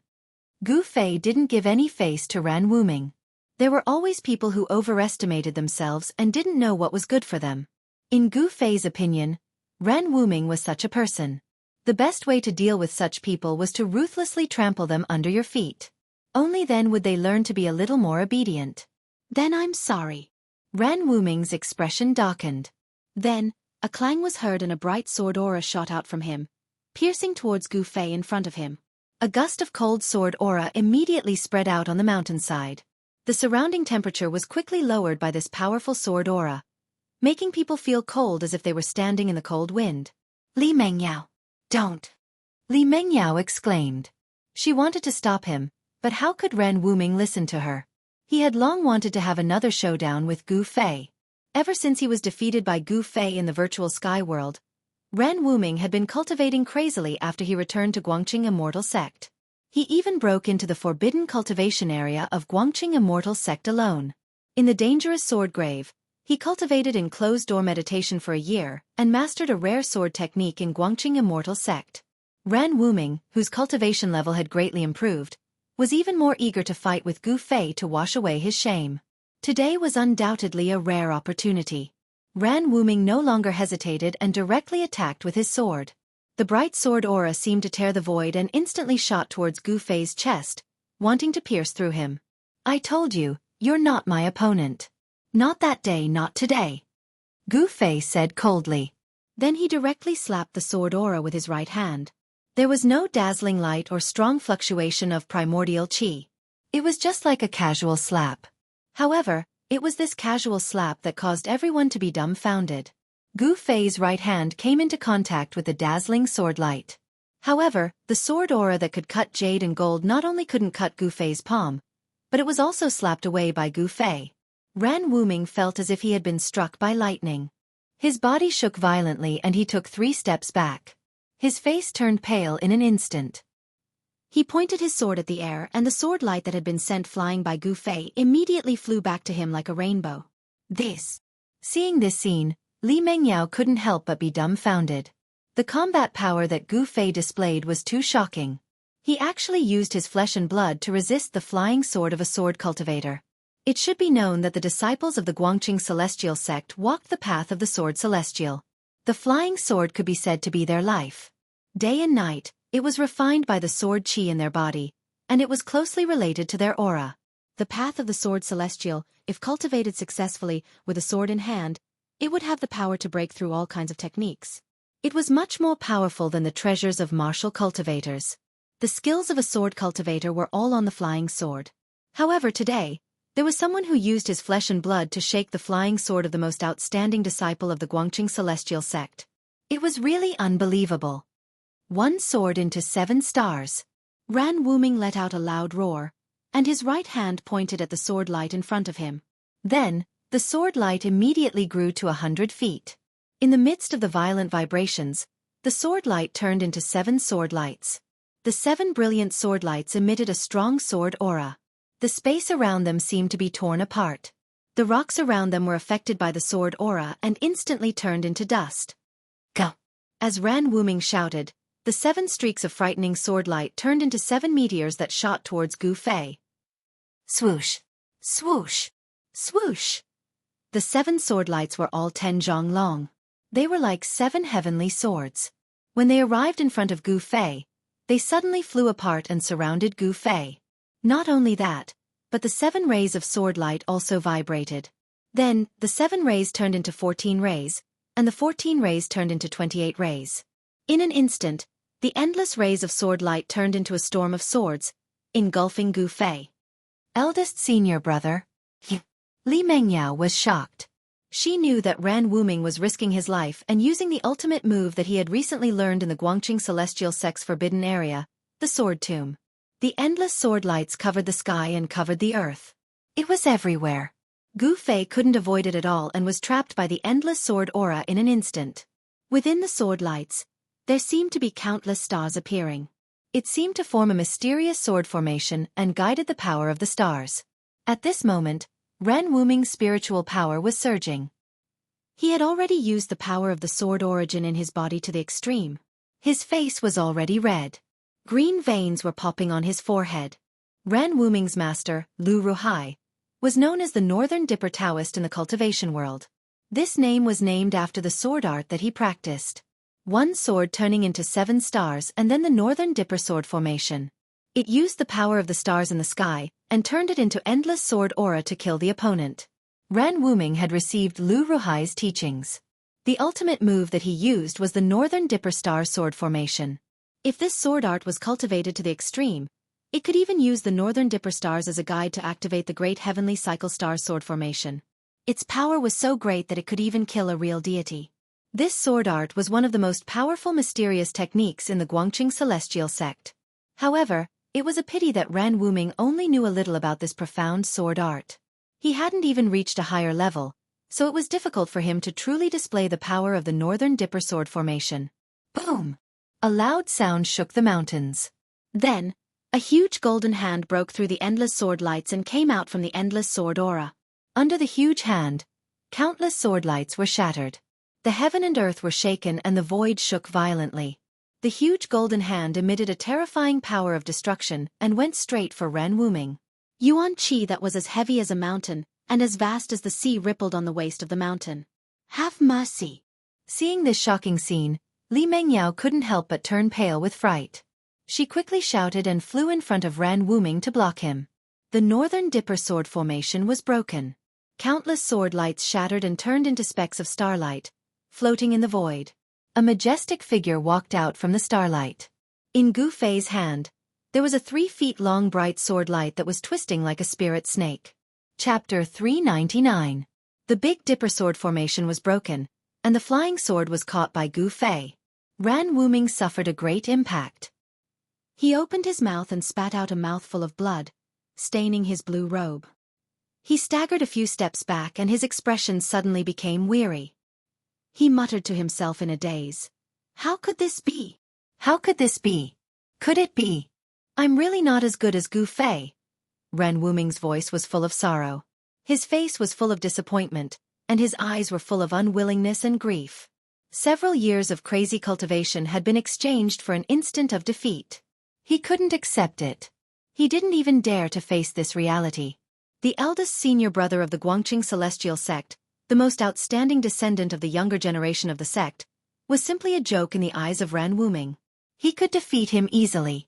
Gu Fei didn't give any face to Ran Wuming. There were always people who overestimated themselves and didn't know what was good for them. In Gu Fei's opinion, Ran Wuming was such a person. The best way to deal with such people was to ruthlessly trample them under your feet. Only then would they learn to be a little more obedient. Then I'm sorry. Ran Wuming's expression darkened. Then, a clang was heard and a bright sword aura shot out from him, piercing towards Gu Fei in front of him. A gust of cold sword aura immediately spread out on the mountainside. The surrounding temperature was quickly lowered by this powerful sword aura, making people feel cold as if they were standing in the cold wind. Li Mengyao. Don't! Li Mengyao exclaimed. She wanted to stop him, but how could Ren Wuming listen to her? He had long wanted to have another showdown with Gu Fei. Ever since he was defeated by Gu Fei in the virtual sky world, Ren Wuming had been cultivating crazily after he returned to Guangqing Immortal Sect. He even broke into the forbidden cultivation area of Guangqing Immortal Sect alone. In the dangerous sword grave, he cultivated in closed-door meditation for a year and mastered a rare sword technique in Guangqing Immortal Sect. Ran Wuming, whose cultivation level had greatly improved, was even more eager to fight with Gu Fei to wash away his shame. Today was undoubtedly a rare opportunity. Ran Wuming no longer hesitated and directly attacked with his sword. The bright sword aura seemed to tear the void and instantly shot towards Gu Fei's chest, wanting to pierce through him. I told you, you're not my opponent. Not that day, not today. Gu Fei said coldly. Then he directly slapped the sword aura with his right hand. There was no dazzling light or strong fluctuation of primordial qi. It was just like a casual slap. However, it was this casual slap that caused everyone to be dumbfounded. Gu Fei's right hand came into contact with the dazzling sword light. However, the sword aura that could cut jade and gold not only couldn't cut Gu Fei's palm, but it was also slapped away by Gu Fei. Ran Wuming felt as if he had been struck by lightning. His body shook violently and he took 3 steps back. His face turned pale in an instant. He pointed his sword at the air and the sword light that had been sent flying by Gu Fei immediately flew back to him like a rainbow. Seeing this scene, Li Mengyao couldn't help but be dumbfounded. The combat power that Gu Fei displayed was too shocking. He actually used his flesh and blood to resist the flying sword of a sword cultivator. It should be known that the disciples of the Guangqing Celestial sect walked the path of the sword celestial. The flying sword could be said to be their life. Day and night, it was refined by the sword qi in their body, and it was closely related to their aura. The path of the sword celestial, if cultivated successfully with a sword in hand, it would have the power to break through all kinds of techniques. It was much more powerful than the treasures of martial cultivators. The skills of a sword cultivator were all on the flying sword. However, today, there was someone who used his flesh and blood to shake the flying sword of the most outstanding disciple of the Guangqing Celestial sect. It was really unbelievable. 1 sword into 7 stars. Ran Wuming let out a loud roar, and his right hand pointed at the sword light in front of him. Then, the sword light immediately grew to 100 feet. In the midst of the violent vibrations, the sword light turned into 7 sword lights. The 7 brilliant sword lights emitted a strong sword aura. The space around them seemed to be torn apart. The rocks around them were affected by the sword aura and instantly turned into dust. Go! As Ran Wuming shouted, the 7 streaks of frightening sword light turned into 7 meteors that shot towards Gu Fei. Swoosh! Swoosh! Swoosh! The 7 sword lights were all 10 zhang long. They were like 7 heavenly swords. When they arrived in front of Gu Fei, they suddenly flew apart and surrounded Gu Fei. Not only that, but the 7 rays of sword light also vibrated. Then, the 7 rays turned into 14 rays, and the 14 rays turned into 28 rays. In an instant, the endless rays of sword light turned into a storm of swords, engulfing Gu Fei. Eldest senior brother. Li Mengyao was shocked. She knew that Ran Wuming was risking his life and using the ultimate move that he had recently learned in the Guangqing Celestial Sect's forbidden area, the Sword Tomb. The endless sword lights covered the sky and covered the earth. It was everywhere. Gu Fei couldn't avoid it at all and was trapped by the endless sword aura in an instant. Within the sword lights, there seemed to be countless stars appearing. It seemed to form a mysterious sword formation and guided the power of the stars. At this moment, Ran Wuming's spiritual power was surging. He had already used the power of the sword origin in his body to the extreme. His face was already red. Green veins were popping on his forehead. Ran Wuming's master, Lu Ruhai, was known as the Northern Dipper Taoist in the cultivation world. This name was named after the sword art that he practiced. 1 sword turning into 7 stars and then the Northern Dipper sword formation. It used the power of the stars in the sky and turned it into endless sword aura to kill the opponent. Ran Wuming had received Lu Ruhai's teachings. The ultimate move that he used was the Northern Dipper star sword formation. If this sword art was cultivated to the extreme, it could even use the Northern Dipper stars as a guide to activate the Great Heavenly Cycle star sword formation. Its power was so great that it could even kill a real deity. This sword art was one of the most powerful mysterious techniques in the Guangqing Celestial Sect. However, it was a pity that Ran Wuming only knew a little about this profound sword art. He hadn't even reached a higher level, so it was difficult for him to truly display the power of the Northern Dipper sword formation. Boom! A loud sound shook the mountains. Then, a huge golden hand broke through the endless sword lights and came out from the endless sword aura. Under the huge hand, countless sword lights were shattered. The heaven and earth were shaken and the void shook violently. The huge golden hand emitted a terrifying power of destruction and went straight for Ran Wuming. Yuan Qi that was as heavy as a mountain and as vast as the sea rippled on the waist of the mountain. Have mercy! Seeing this shocking scene, Li Mengyao couldn't help but turn pale with fright. She quickly shouted and flew in front of Ran Wuming to block him. The Northern Dipper sword formation was broken. Countless sword lights shattered and turned into specks of starlight, floating in the void. A majestic figure walked out from the starlight. In Gu Fei's hand, there was a 3-feet-long bright sword light that was twisting like a spirit snake. Chapter 399. The Big Dipper sword formation was broken, and the flying sword was caught by Gu Fei. Ran Wuming suffered a great impact. He opened his mouth and spat out a mouthful of blood, staining his blue robe. He staggered a few steps back and his expression suddenly became weary. He muttered to himself in a daze. How could this be? How could this be? Could it be? I'm really not as good as Gu Fei. Ran Wuming's voice was full of sorrow. His face was full of disappointment, and his eyes were full of unwillingness and grief. Several years of crazy cultivation had been exchanged for an instant of defeat. He couldn't accept it. He didn't even dare to face this reality. The eldest senior brother of the Guangqing Celestial Sect, the most outstanding descendant of the younger generation of the sect, was simply a joke in the eyes of Ran Wuming. He could defeat him easily.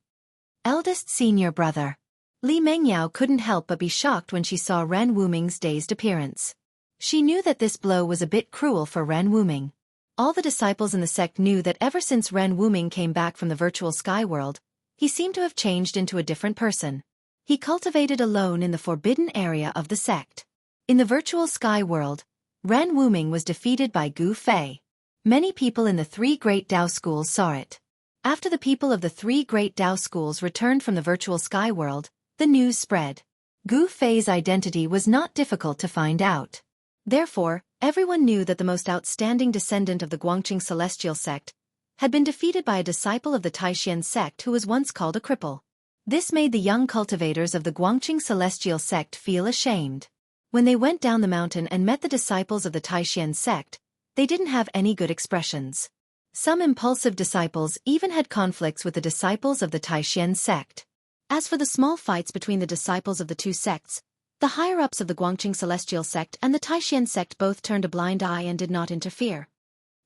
Eldest senior brother. Li Mengyao couldn't help but be shocked when she saw Ran Wuming's dazed appearance. She knew that this blow was a bit cruel for Ran Wuming. All the disciples in the sect knew that ever since Ran Wuming came back from the virtual sky world, he seemed to have changed into a different person. He cultivated alone in the forbidden area of the sect. In the virtual sky world, Ran Wuming was defeated by Gu Fei. Many people in the 3 great Dao schools saw it. After the people of the 3 great Dao schools returned from the virtual sky world, the news spread. Gu Fei's identity was not difficult to find out. Therefore, everyone knew that the most outstanding descendant of the Guangqing Celestial Sect had been defeated by a disciple of the Taishan sect who was once called a cripple. This made the young cultivators of the Guangqing Celestial Sect feel ashamed. When they went down the mountain and met the disciples of the Taishan sect, they didn't have any good expressions. Some impulsive disciples even had conflicts with the disciples of the Taishan sect. As for the small fights between the disciples of the two sects, the higher-ups of the Guangqing Celestial sect and the Taishan sect both turned a blind eye and did not interfere.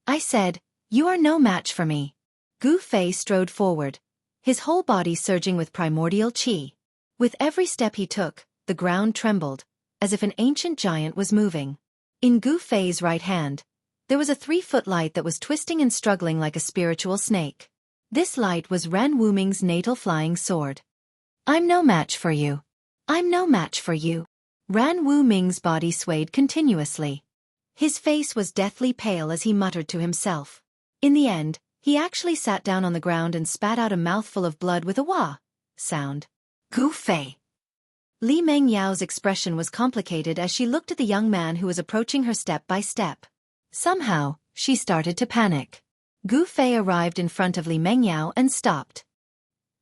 I said, "You are no match for me." Gu Fei strode forward, his whole body surging with primordial qi. With every step he took, the ground trembled, as if an ancient giant was moving. In Gu Fei's right hand, there was a 3-foot light that was twisting and struggling like a spiritual snake. This light was Ran Wuming's natal flying sword. "I'm no match for you. I'm no match for you." Ran Wuming's body swayed continuously. His face was deathly pale as he muttered to himself. In the end, he actually sat down on the ground and spat out a mouthful of blood with a wah sound. Gu Fei. Li Mengyao's expression was complicated as she looked at the young man who was approaching her step by step. Somehow, she started to panic. Gu Fei arrived in front of Li Mengyao and stopped.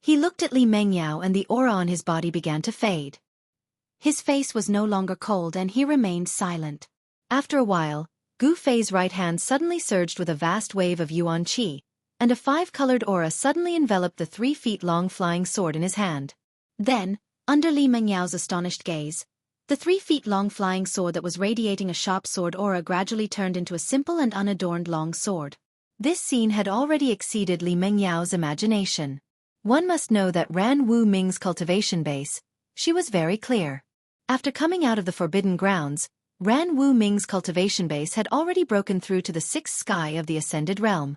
He looked at Li Mengyao and the aura on his body began to fade. His face was no longer cold and he remained silent. After a while, Gu Fei's right hand suddenly surged with a vast wave of yuan qi, and a 5-colored aura suddenly enveloped the 3-feet-long flying sword in his hand. Then, under Li Mengyao's astonished gaze, the 3-feet-long flying sword that was radiating a sharp sword aura gradually turned into a simple and unadorned long sword. This scene had already exceeded Li Mengyao's imagination. One must know that Ran Wuming's cultivation base, she was very clear. After coming out of the forbidden grounds, Ran Wuming's cultivation base had already broken through to the 6th sky of the ascended realm.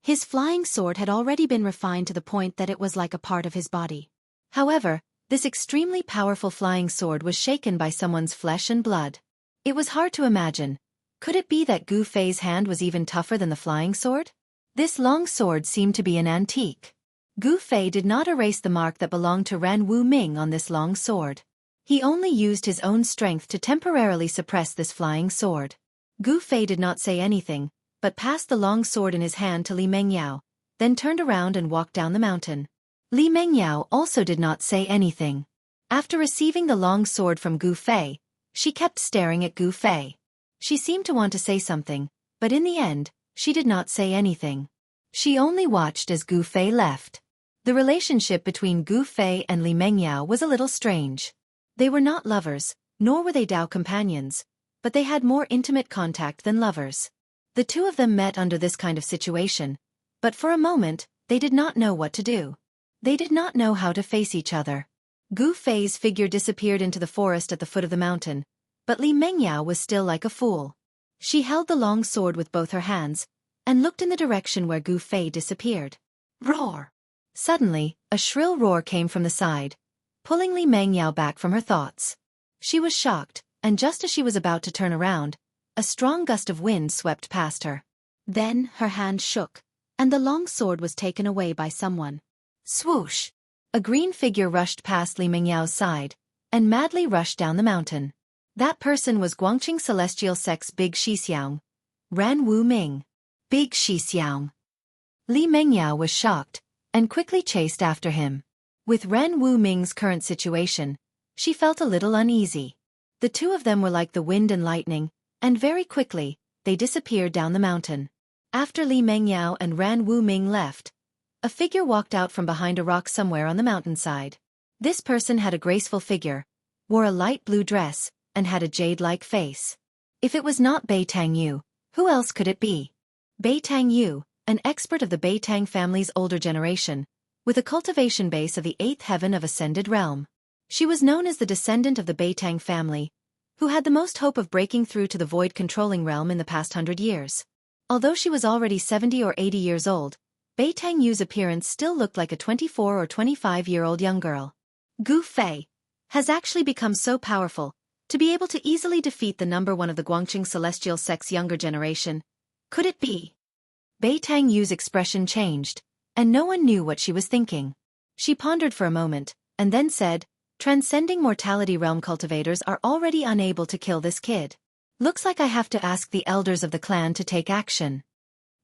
His flying sword had already been refined to the point that it was like a part of his body. However, this extremely powerful flying sword was shaken by someone's flesh and blood. It was hard to imagine. Could it be that Gu Fei's hand was even tougher than the flying sword? This long sword seemed to be an antique. Gu Fei did not erase the mark that belonged to Ran Wuming on this long sword. He only used his own strength to temporarily suppress this flying sword. Gu Fei did not say anything, but passed the long sword in his hand to Li Mengyao, then turned around and walked down the mountain. Li Mengyao also did not say anything. After receiving the long sword from Gu Fei, she kept staring at Gu Fei. She seemed to want to say something, but in the end, she did not say anything. She only watched as Gu Fei left. The relationship between Gu Fei and Li Mengyao was a little strange. They were not lovers, nor were they Dao companions, but they had more intimate contact than lovers. The two of them met under this kind of situation, but for a moment, they did not know what to do. They did not know how to face each other. Gu Fei's figure disappeared into the forest at the foot of the mountain, but Li Mengyao was still like a fool. She held the long sword with both her hands, and looked in the direction where Gu Fei disappeared. Roar! Suddenly, a shrill roar came from the side, pulling Li Mengyao back from her thoughts. She was shocked, and just as she was about to turn around, a strong gust of wind swept past her. Then her hand shook, and the long sword was taken away by someone. Swoosh! A green figure rushed past Li Mengyao's side, and madly rushed down the mountain. That person was Guangqing Celestial Sect's Big Xianxia, Ran Wuming. Big Xianxia. Li Mengyao was shocked, and quickly chased after him. With Ran Wuming's current situation, she felt a little uneasy. The two of them were like the wind and lightning, and very quickly, they disappeared down the mountain. After Li Mengyao and Ran Wuming left, a figure walked out from behind a rock somewhere on the mountainside. This person had a graceful figure, wore a light blue dress, and had a jade-like face. If it was not Bei Tangyu, who else could it be? Bei Tangyu, an expert of the Bei Tang family's older generation, with a cultivation base of the 8th heaven of ascended realm. She was known as the descendant of the Bei Tang family, who had the most hope of breaking through to the void-controlling realm in the past 100 years. Although she was already 70 or 80 years old, Bei Tangyu's appearance still looked like a 24 or 25-year-old young girl. Gu Fei has actually become so powerful, to be able to easily defeat the number one of the Guangqing Celestial Sect's younger generation. Could it be? Bei Tangyu's expression changed, and no one knew what she was thinking. She pondered for a moment, and then said, "Transcending mortality realm cultivators are already unable to kill this kid. Looks like I have to ask the elders of the clan to take action."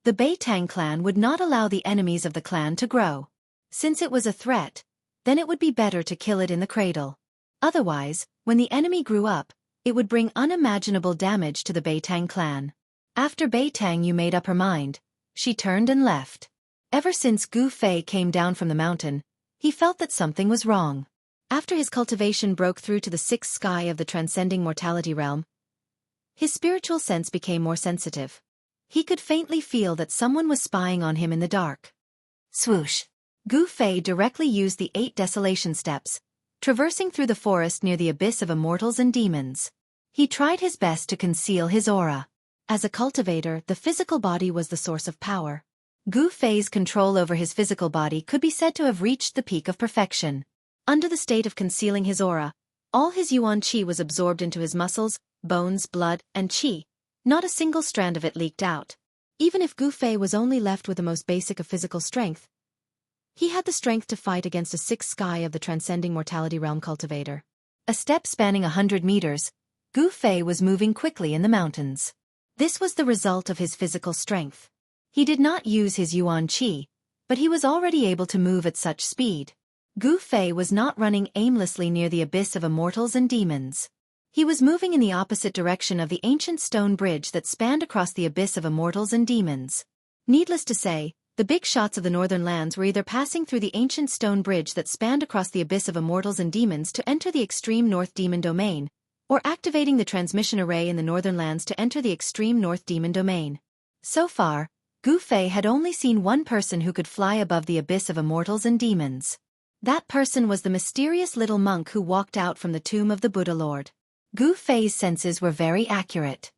The Bei Tang clan would not allow the enemies of the clan to grow. Since it was a threat, then it would be better to kill it in the cradle. Otherwise, when the enemy grew up, it would bring unimaginable damage to the Bei Tang clan. After Bei Tangyu made up her mind, she turned and left. Ever since Gu Fei came down from the mountain, he felt that something was wrong. After his cultivation broke through to the sixth sky of the transcending mortality realm, his spiritual sense became more sensitive. He could faintly feel that someone was spying on him in the dark. Swoosh! Gu Fei directly used the 8 desolation steps, traversing through the forest near the abyss of immortals and demons. He tried his best to conceal his aura. As a cultivator, the physical body was the source of power. Gu Fei's control over his physical body could be said to have reached the peak of perfection. Under the state of concealing his aura, all his yuan qi was absorbed into his muscles, bones, blood, and qi. Not a single strand of it leaked out. Even if Gu Fei was only left with the most basic of physical strength, he had the strength to fight against a sixth sky of the transcending mortality realm cultivator. A step spanning 100 meters, Gu Fei was moving quickly in the mountains. This was the result of his physical strength. He did not use his yuan qi, but he was already able to move at such speed. Gu Fei was not running aimlessly near the abyss of immortals and demons. He was moving in the opposite direction of the ancient stone bridge that spanned across the abyss of immortals and demons. Needless to say, the big shots of the northern lands were either passing through the ancient stone bridge that spanned across the abyss of immortals and demons to enter the extreme north demon domain, or activating the transmission array in the northern lands to enter the extreme north demon domain. So far, Gu Fei had only seen one person who could fly above the abyss of immortals and demons. That person was the mysterious little monk who walked out from the tomb of the Buddha Lord. Gu Fei's senses were very accurate.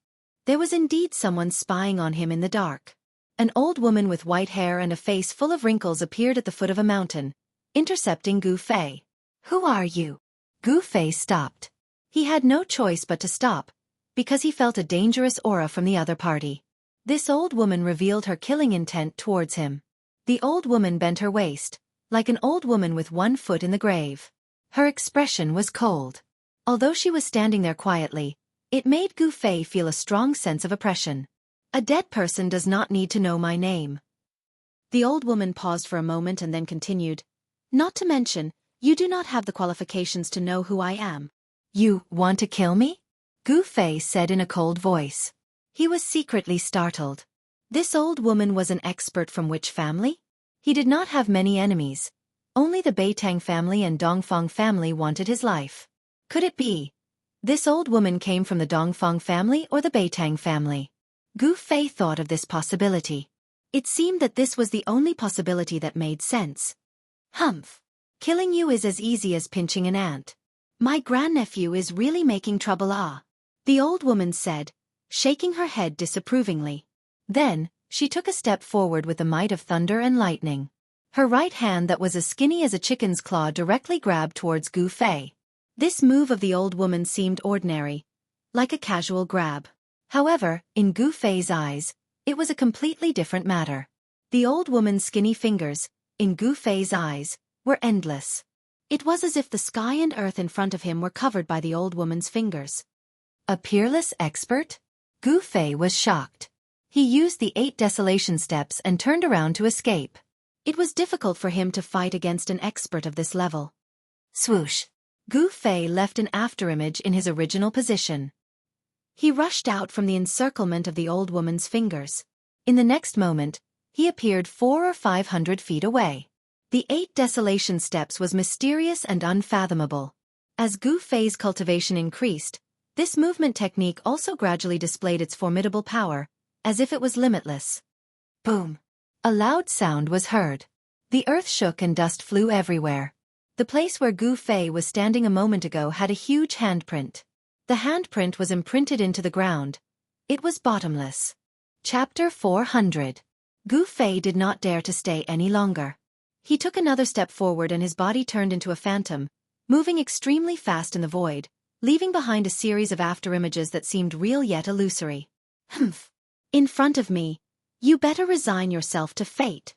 There was indeed someone spying on him in the dark. An old woman with white hair and a face full of wrinkles appeared at the foot of a mountain, intercepting Gu Fei. "Who are you?" Gu Fei stopped. He had no choice but to stop, because he felt a dangerous aura from the other party. This old woman revealed her killing intent towards him. The old woman bent her waist, like an old woman with one foot in the grave. Her expression was cold. Although she was standing there quietly, it made Gu Fei feel a strong sense of oppression. "A dead person does not need to know my name." The old woman paused for a moment and then continued, "Not to mention, you do not have the qualifications to know who I am." "You want to kill me?" Gu Fei said in a cold voice. He was secretly startled. This old woman was an expert from which family? He did not have many enemies. Only the Beitang family and Dongfang family wanted his life. Could it be? This old woman came from the Dongfang family or the Beitang family? Gu Fei thought of this possibility. It seemed that this was the only possibility that made sense. "Humph. Killing you is as easy as pinching an ant. My grandnephew is really making trouble, ah," the old woman said, shaking her head disapprovingly. Then, she took a step forward with the might of thunder and lightning. Her right hand that was as skinny as a chicken's claw directly grabbed towards Gu Fei. This move of the old woman seemed ordinary, like a casual grab. However, in Gu Fei's eyes, it was a completely different matter. The old woman's skinny fingers, in Gu Fei's eyes, were endless. It was as if the sky and earth in front of him were covered by the old woman's fingers. A peerless expert? Gu Fei was shocked. He used the 8 desolation steps and turned around to escape. It was difficult for him to fight against an expert of this level. Swoosh! Gu Fei left an afterimage in his original position. He rushed out from the encirclement of the old woman's fingers. In the next moment, he appeared 400 or 500 feet away. The 8 desolation steps was mysterious and unfathomable. As Gu Fei's cultivation increased, this movement technique also gradually displayed its formidable power, as if it was limitless. Boom! A loud sound was heard. The earth shook and dust flew everywhere. The place where Gu Fei was standing a moment ago had a huge handprint. The handprint was imprinted into the ground. It was bottomless. Chapter 400. Gu Fei did not dare to stay any longer. He took another step forward and his body turned into a phantom, moving extremely fast in the void, leaving behind a series of afterimages that seemed real yet illusory. "Humph! In front of me, you better resign yourself to fate."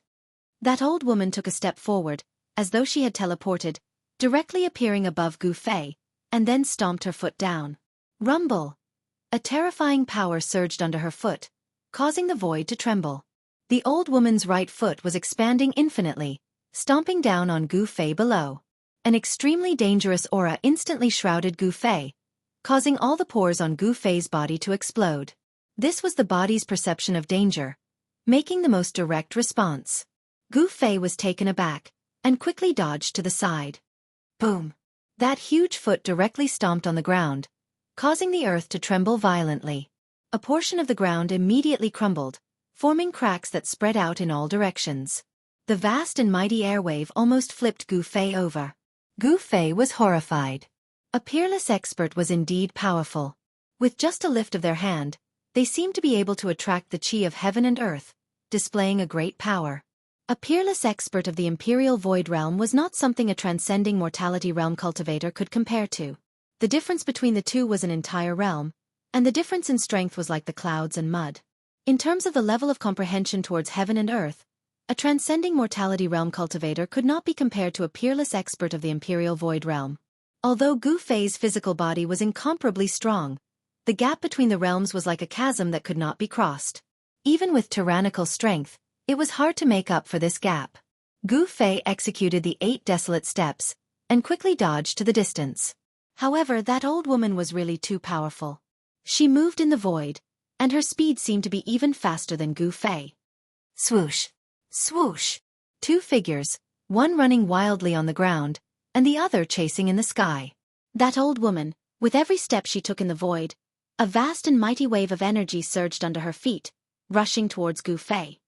That old woman took a step forward, as though she had teleported, directly appearing above Gu Fei, and then stomped her foot down. Rumble! A terrifying power surged under her foot, causing the void to tremble. The old woman's right foot was expanding infinitely, stomping down on Gu Fei below. An extremely dangerous aura instantly shrouded Gu Fei, causing all the pores on Gu Fei's body to explode. This was the body's perception of danger, making the most direct response. Gu Fei was taken aback and quickly dodged to the side. Boom! That huge foot directly stomped on the ground, causing the earth to tremble violently. A portion of the ground immediately crumbled, forming cracks that spread out in all directions. The vast and mighty airwave almost flipped Gu Fei over. Gu Fei was horrified. A peerless expert was indeed powerful. With just a lift of their hand, they seemed to be able to attract the chi of heaven and earth, displaying a great power. A peerless expert of the Imperial Void Realm was not something a transcending mortality realm cultivator could compare to. The difference between the two was an entire realm, and the difference in strength was like the clouds and mud. In terms of the level of comprehension towards heaven and earth, a transcending mortality realm cultivator could not be compared to a peerless expert of the Imperial Void Realm. Although Gu Fei's physical body was incomparably strong, the gap between the realms was like a chasm that could not be crossed. Even with tyrannical strength, it was hard to make up for this gap. Gu Fei executed the 8 desolate steps, and quickly dodged to the distance. However, that old woman was really too powerful. She moved in the void, and her speed seemed to be even faster than Gu Fei. Swoosh! Swoosh! 2 figures, one running wildly on the ground, and the other chasing in the sky. That old woman, with every step she took in the void, a vast and mighty wave of energy surged under her feet, rushing towards Gu Fei.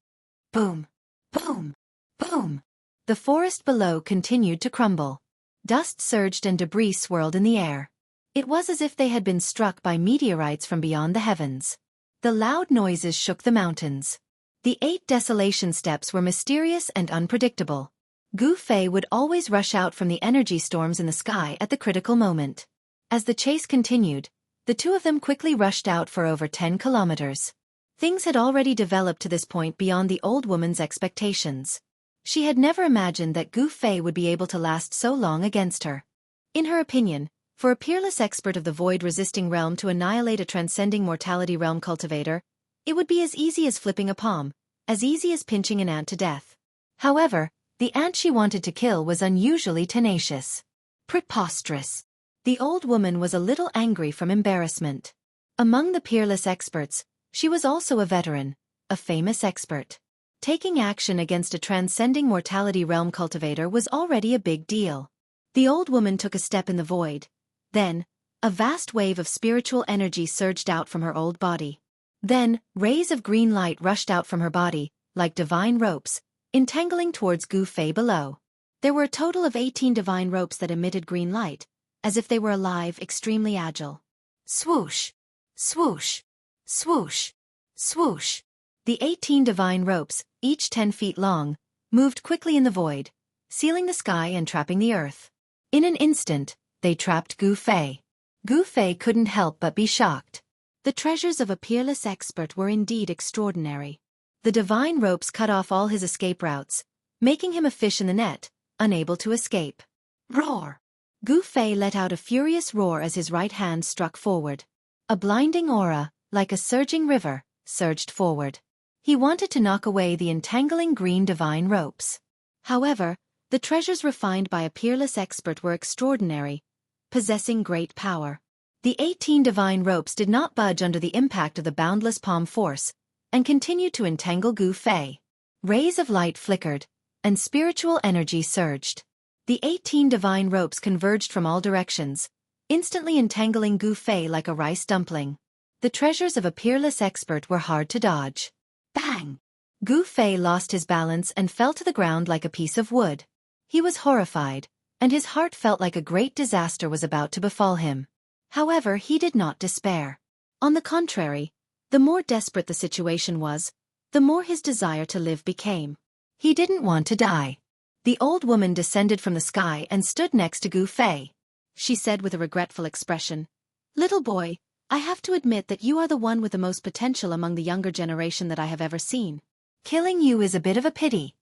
Boom! Boom! Boom! The forest below continued to crumble. Dust surged and debris swirled in the air. It was as if they had been struck by meteorites from beyond the heavens. The loud noises shook the mountains. The 8 desolation steps were mysterious and unpredictable. Gu Fei would always rush out from the energy storms in the sky at the critical moment. As the chase continued, the two of them quickly rushed out for over 10 kilometers. Things had already developed to this point beyond the old woman's expectations. She had never imagined that Gu Fei would be able to last so long against her. In her opinion, for a peerless expert of the void-resisting realm to annihilate a transcending mortality realm cultivator, it would be as easy as flipping a palm, as easy as pinching an ant to death. However, the ant she wanted to kill was unusually tenacious. Preposterous. The old woman was a little angry from embarrassment. Among the peerless experts, she was also a veteran, a famous expert. Taking action against a transcending mortality realm cultivator was already a big deal. The old woman took a step in the void. Then, a vast wave of spiritual energy surged out from her old body. Then, rays of green light rushed out from her body, like divine ropes, entangling towards Gu Fei below. There were a total of 18 divine ropes that emitted green light, as if they were alive, extremely agile. Swoosh! Swoosh! Swoosh! Swoosh! The 18 divine ropes, each 10 feet long, moved quickly in the void, sealing the sky and trapping the earth. In an instant, they trapped Gu Fei. Gu Fei couldn't help but be shocked. The treasures of a peerless expert were indeed extraordinary. The divine ropes cut off all his escape routes, making him a fish in the net, unable to escape. Roar! Gu Fei let out a furious roar as his right hand struck forward. A blinding aura, like a surging river, surged forward. He wanted to knock away the entangling green divine ropes. However, the treasures refined by a peerless expert were extraordinary, possessing great power. The 18 divine ropes did not budge under the impact of the boundless palm force, and continued to entangle Gu Fei. Rays of light flickered, and spiritual energy surged. The 18 divine ropes converged from all directions, instantly entangling Gu Fei like a rice dumpling. The treasures of a peerless expert were hard to dodge. Bang! Gu Fei lost his balance and fell to the ground like a piece of wood. He was horrified, and his heart felt like a great disaster was about to befall him. However, he did not despair. On the contrary, the more desperate the situation was, the more his desire to live became. He didn't want to die. The old woman descended from the sky and stood next to Gu Fei. She said with a regretful expression, "Little boy, I have to admit that you are the one with the most potential among the younger generation that I have ever seen. Killing you is a bit of a pity."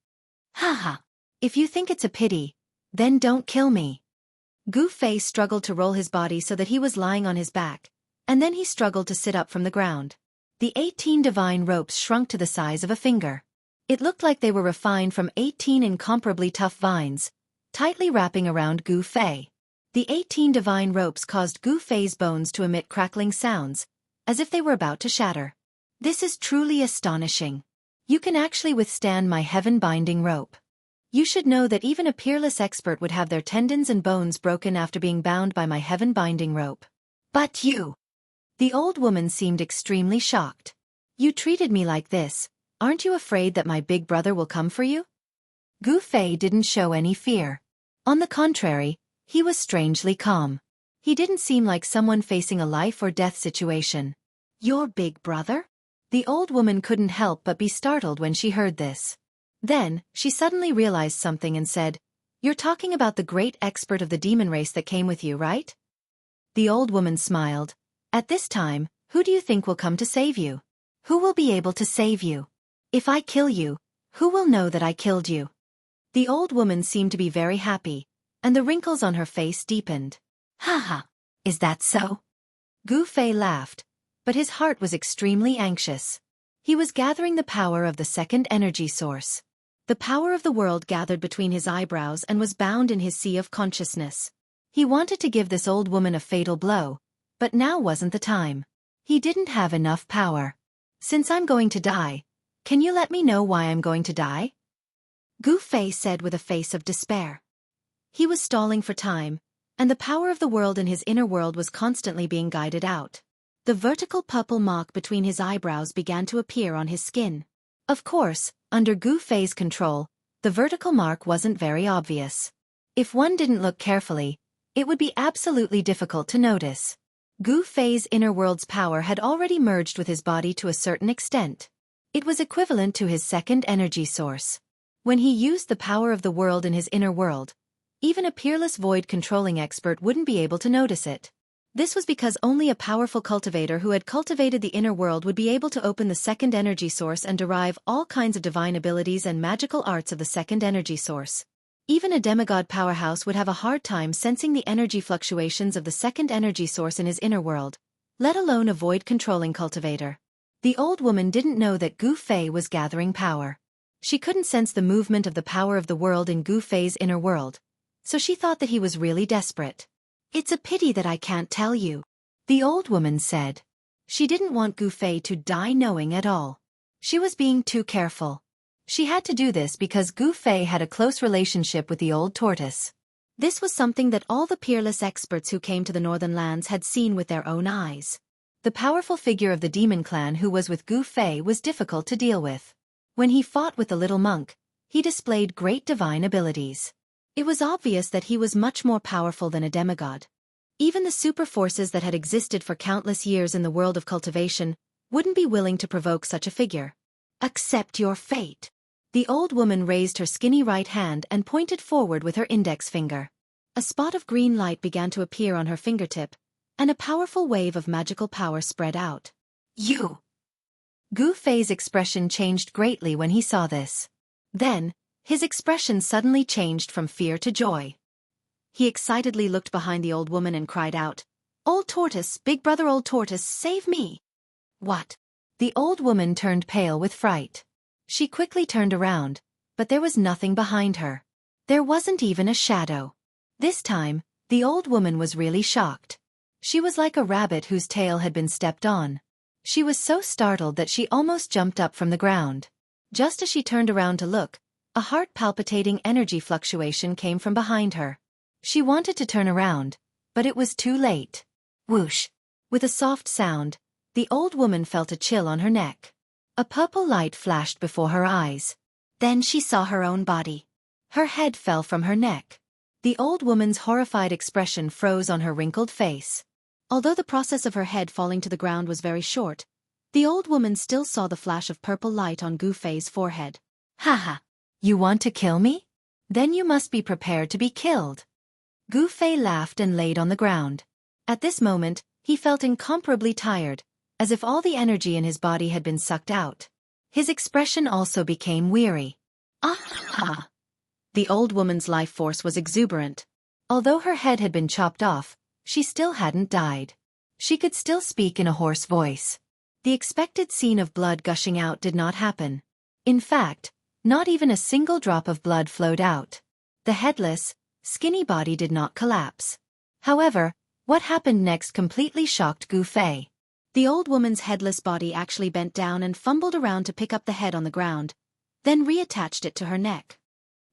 "Haha. If you think it's a pity, then don't kill me." Gu Fei struggled to roll his body so that he was lying on his back, and then he struggled to sit up from the ground. The 18 divine ropes shrunk to the size of a finger. It looked like they were refined from 18 incomparably tough vines, tightly wrapping around Gu Fei. The 18 divine ropes caused Gu Fei's bones to emit crackling sounds, as if they were about to shatter. "This is truly astonishing." You can actually withstand my heaven-binding rope. You should know that even a peerless expert would have their tendons and bones broken after being bound by my heaven-binding rope. But you... The old woman seemed extremely shocked. You treated me like this. Aren't you afraid that my big brother will come for you? Gu Fei didn't show any fear. On the contrary, he was strangely calm. He didn't seem like someone facing a life-or-death situation. Your big brother? The old woman couldn't help but be startled when she heard this. Then, she suddenly realized something and said, You're talking about the great expert of the demon race that came with you, right? The old woman smiled. At this time, who do you think will come to save you? Who will be able to save you? If I kill you, who will know that I killed you? The old woman seemed to be very happy, and the wrinkles on her face deepened. Haha, is that so? Gu Fei laughed, but his heart was extremely anxious. He was gathering the power of the second energy source. The power of the world gathered between his eyebrows and was bound in his sea of consciousness. He wanted to give this old woman a fatal blow, but now wasn't the time. He didn't have enough power. Since I'm going to die, can you let me know why I'm going to die? Gu Fei said with a face of despair. He was stalling for time, and the power of the world in his inner world was constantly being guided out. The vertical purple mark between his eyebrows began to appear on his skin. Of course, under Gu Fei's control, the vertical mark wasn't very obvious. If one didn't look carefully, it would be absolutely difficult to notice. Gu Fei's inner world's power had already merged with his body to a certain extent. It was equivalent to his second energy source. When he used the power of the world in his inner world, even a peerless void-controlling expert wouldn't be able to notice it. This was because only a powerful cultivator who had cultivated the inner world would be able to open the second energy source and derive all kinds of divine abilities and magical arts of the second energy source. Even a demigod powerhouse would have a hard time sensing the energy fluctuations of the second energy source in his inner world, let alone a void-controlling cultivator. The old woman didn't know that Gu Fei was gathering power. She couldn't sense the movement of the power of the world in Gu Fei's inner world, so she thought that he was really desperate. It's a pity that I can't tell you, the old woman said. She didn't want Gu Fei to die knowing at all. She was being too careful. She had to do this because Gu Fei had a close relationship with the old tortoise. This was something that all the peerless experts who came to the northern lands had seen with their own eyes. The powerful figure of the demon clan who was with Gu Fei was difficult to deal with. When he fought with the little monk, he displayed great divine abilities. It was obvious that he was much more powerful than a demigod. Even the super forces that had existed for countless years in the world of cultivation wouldn't be willing to provoke such a figure. Accept your fate. The old woman raised her skinny right hand and pointed forward with her index finger. A spot of green light began to appear on her fingertip, and a powerful wave of magical power spread out. You! Gu Fei's expression changed greatly when he saw this. Then, his expression suddenly changed from fear to joy. He excitedly looked behind the old woman and cried out, Old tortoise, big brother old tortoise, save me! What? The old woman turned pale with fright. She quickly turned around, but there was nothing behind her. There wasn't even a shadow. This time, the old woman was really shocked. She was like a rabbit whose tail had been stepped on. She was so startled that she almost jumped up from the ground. Just as she turned around to look, a heart-palpitating energy fluctuation came from behind her. She wanted to turn around, but it was too late. Whoosh! With a soft sound, the old woman felt a chill on her neck. A purple light flashed before her eyes. Then she saw her own body. Her head fell from her neck. The old woman's horrified expression froze on her wrinkled face. Although the process of her head falling to the ground was very short, the old woman still saw the flash of purple light on Gu Fei's forehead. Haha! You want to kill me? Then you must be prepared to be killed. Gu Fei laughed and laid on the ground. At this moment, he felt incomparably tired, as if all the energy in his body had been sucked out. His expression also became weary. Ah! The old woman's life force was exuberant. Although her head had been chopped off, she still hadn't died. She could still speak in a hoarse voice. The expected scene of blood gushing out did not happen. In fact, not even a single drop of blood flowed out. The headless, skinny body did not collapse. However, what happened next completely shocked Gu Fei. The old woman's headless body actually bent down and fumbled around to pick up the head on the ground, then reattached it to her neck.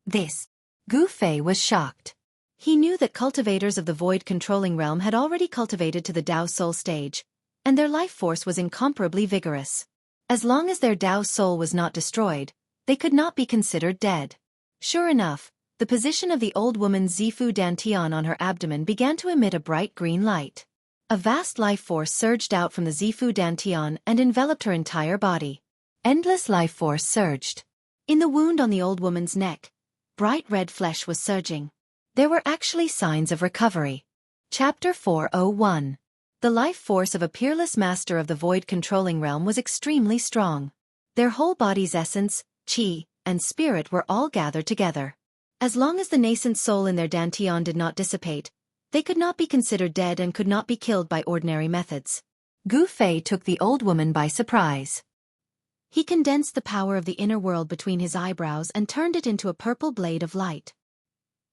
This. Gu Fei was shocked. He knew that cultivators of the void controlling realm had already cultivated to the Dao Soul stage, and their life force was incomparably vigorous. As long as their Dao Soul was not destroyed, they could not be considered dead. Sure enough, the position of the old woman's Zifu Dantian on her abdomen began to emit a bright green light. A vast life force surged out from the Zifu Dantian and enveloped her entire body. Endless life force surged. In the wound on the old woman's neck, bright red flesh was surging. There were actually signs of recovery. Chapter 401. The life force of a peerless master of the void controlling realm was extremely strong. Their whole body's essence, qi, and spirit were all gathered together. As long as the nascent soul in their dantian did not dissipate, they could not be considered dead and could not be killed by ordinary methods. Gu Fei took the old woman by surprise. He condensed the power of the inner world between his eyebrows and turned it into a purple blade of light.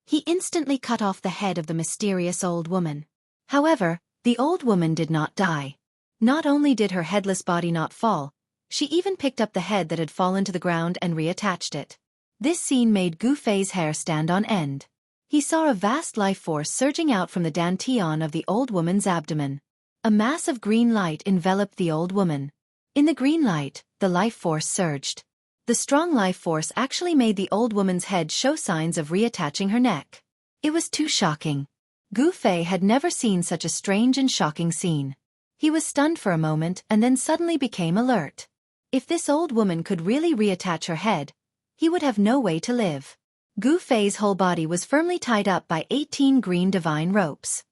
He instantly cut off the head of the mysterious old woman. However, the old woman did not die. Not only did her headless body not fall, she even picked up the head that had fallen to the ground and reattached it. This scene made Gu Fei's hair stand on end. He saw a vast life force surging out from the dantian of the old woman's abdomen. A mass of green light enveloped the old woman. In the green light, the life force surged. The strong life force actually made the old woman's head show signs of reattaching her neck. It was too shocking. Gu Fei had never seen such a strange and shocking scene. He was stunned for a moment and then suddenly became alert. If this old woman could really reattach her head, he would have no way to live. Gu Fei's whole body was firmly tied up by 18 green divine ropes.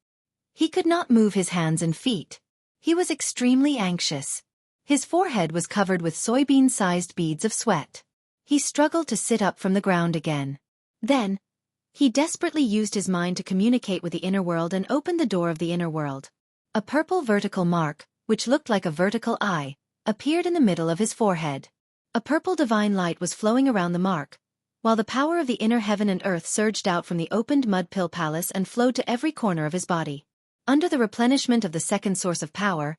He could not move his hands and feet. He was extremely anxious. His forehead was covered with soybean-sized beads of sweat. He struggled to sit up from the ground again. Then, he desperately used his mind to communicate with the inner world and opened the door of the inner world. A purple vertical mark, which looked like a vertical eye, appeared in the middle of his forehead. A purple divine light was flowing around the mark, while the power of the inner heaven and earth surged out from the opened mud pill palace and flowed to every corner of his body. Under the replenishment of the second source of power,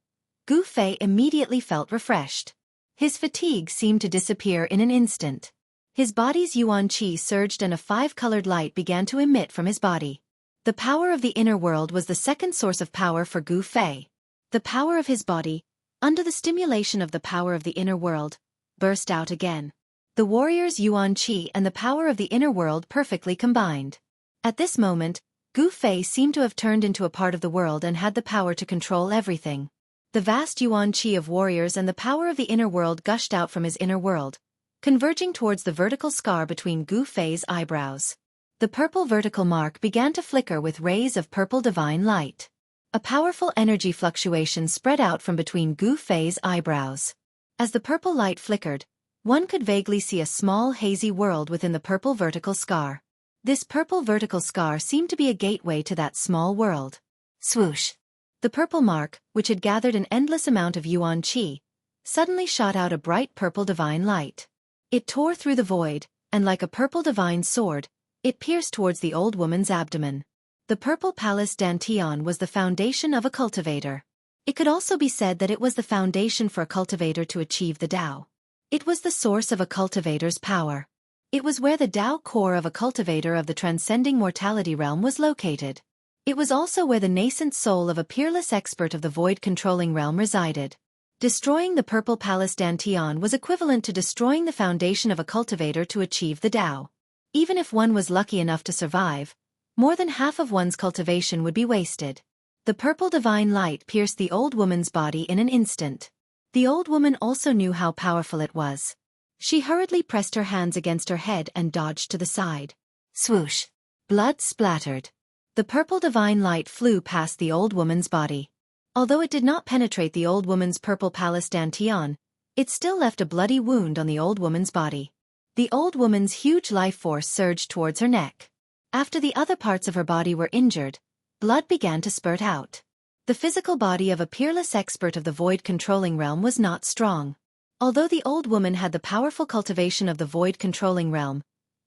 Gu Fei immediately felt refreshed. His fatigue seemed to disappear in an instant. His body's yuan qi surged and a 5-colored light began to emit from his body. The power of the inner world was the second source of power for Gu Fei. The power of his body, under the stimulation of the power of the inner world, burst out again. The warrior's yuan qi and the power of the inner world perfectly combined. At this moment, Gu Fei seemed to have turned into a part of the world and had the power to control everything. The vast yuan qi of warriors and the power of the inner world gushed out from his inner world, converging towards the vertical scar between Gu Fei's eyebrows. The purple vertical mark began to flicker with rays of purple divine light. A powerful energy fluctuation spread out from between Gu Fei's eyebrows. As the purple light flickered, one could vaguely see a small hazy world within the purple vertical scar. This purple vertical scar seemed to be a gateway to that small world. Swoosh! The purple mark, which had gathered an endless amount of yuan qi, suddenly shot out a bright purple divine light. It tore through the void, and like a purple divine sword, it pierced towards the old woman's abdomen. The purple palace dantian was the foundation of a cultivator. It could also be said that it was the foundation for a cultivator to achieve the Tao. It was the source of a cultivator's power. It was where the Tao core of a cultivator of the transcending mortality realm was located. It was also where the nascent soul of a peerless expert of the void-controlling realm resided. Destroying the purple palace dantian was equivalent to destroying the foundation of a cultivator to achieve the Tao. Even if one was lucky enough to survive, more than half of one's cultivation would be wasted. The purple divine light pierced the old woman's body in an instant. The old woman also knew how powerful it was. She hurriedly pressed her hands against her head and dodged to the side. Swoosh! Blood splattered. The purple divine light flew past the old woman's body. Although it did not penetrate the old woman's purple palace dantian, it still left a bloody wound on the old woman's body. The old woman's huge life force surged towards her neck. After the other parts of her body were injured, blood began to spurt out. The physical body of a peerless expert of the void-controlling realm was not strong. Although the old woman had the powerful cultivation of the void-controlling realm,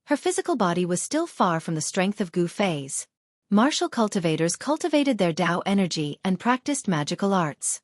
her physical body was still far from the strength of Gu Fei's. Martial cultivators cultivated their Tao energy and practiced magical arts.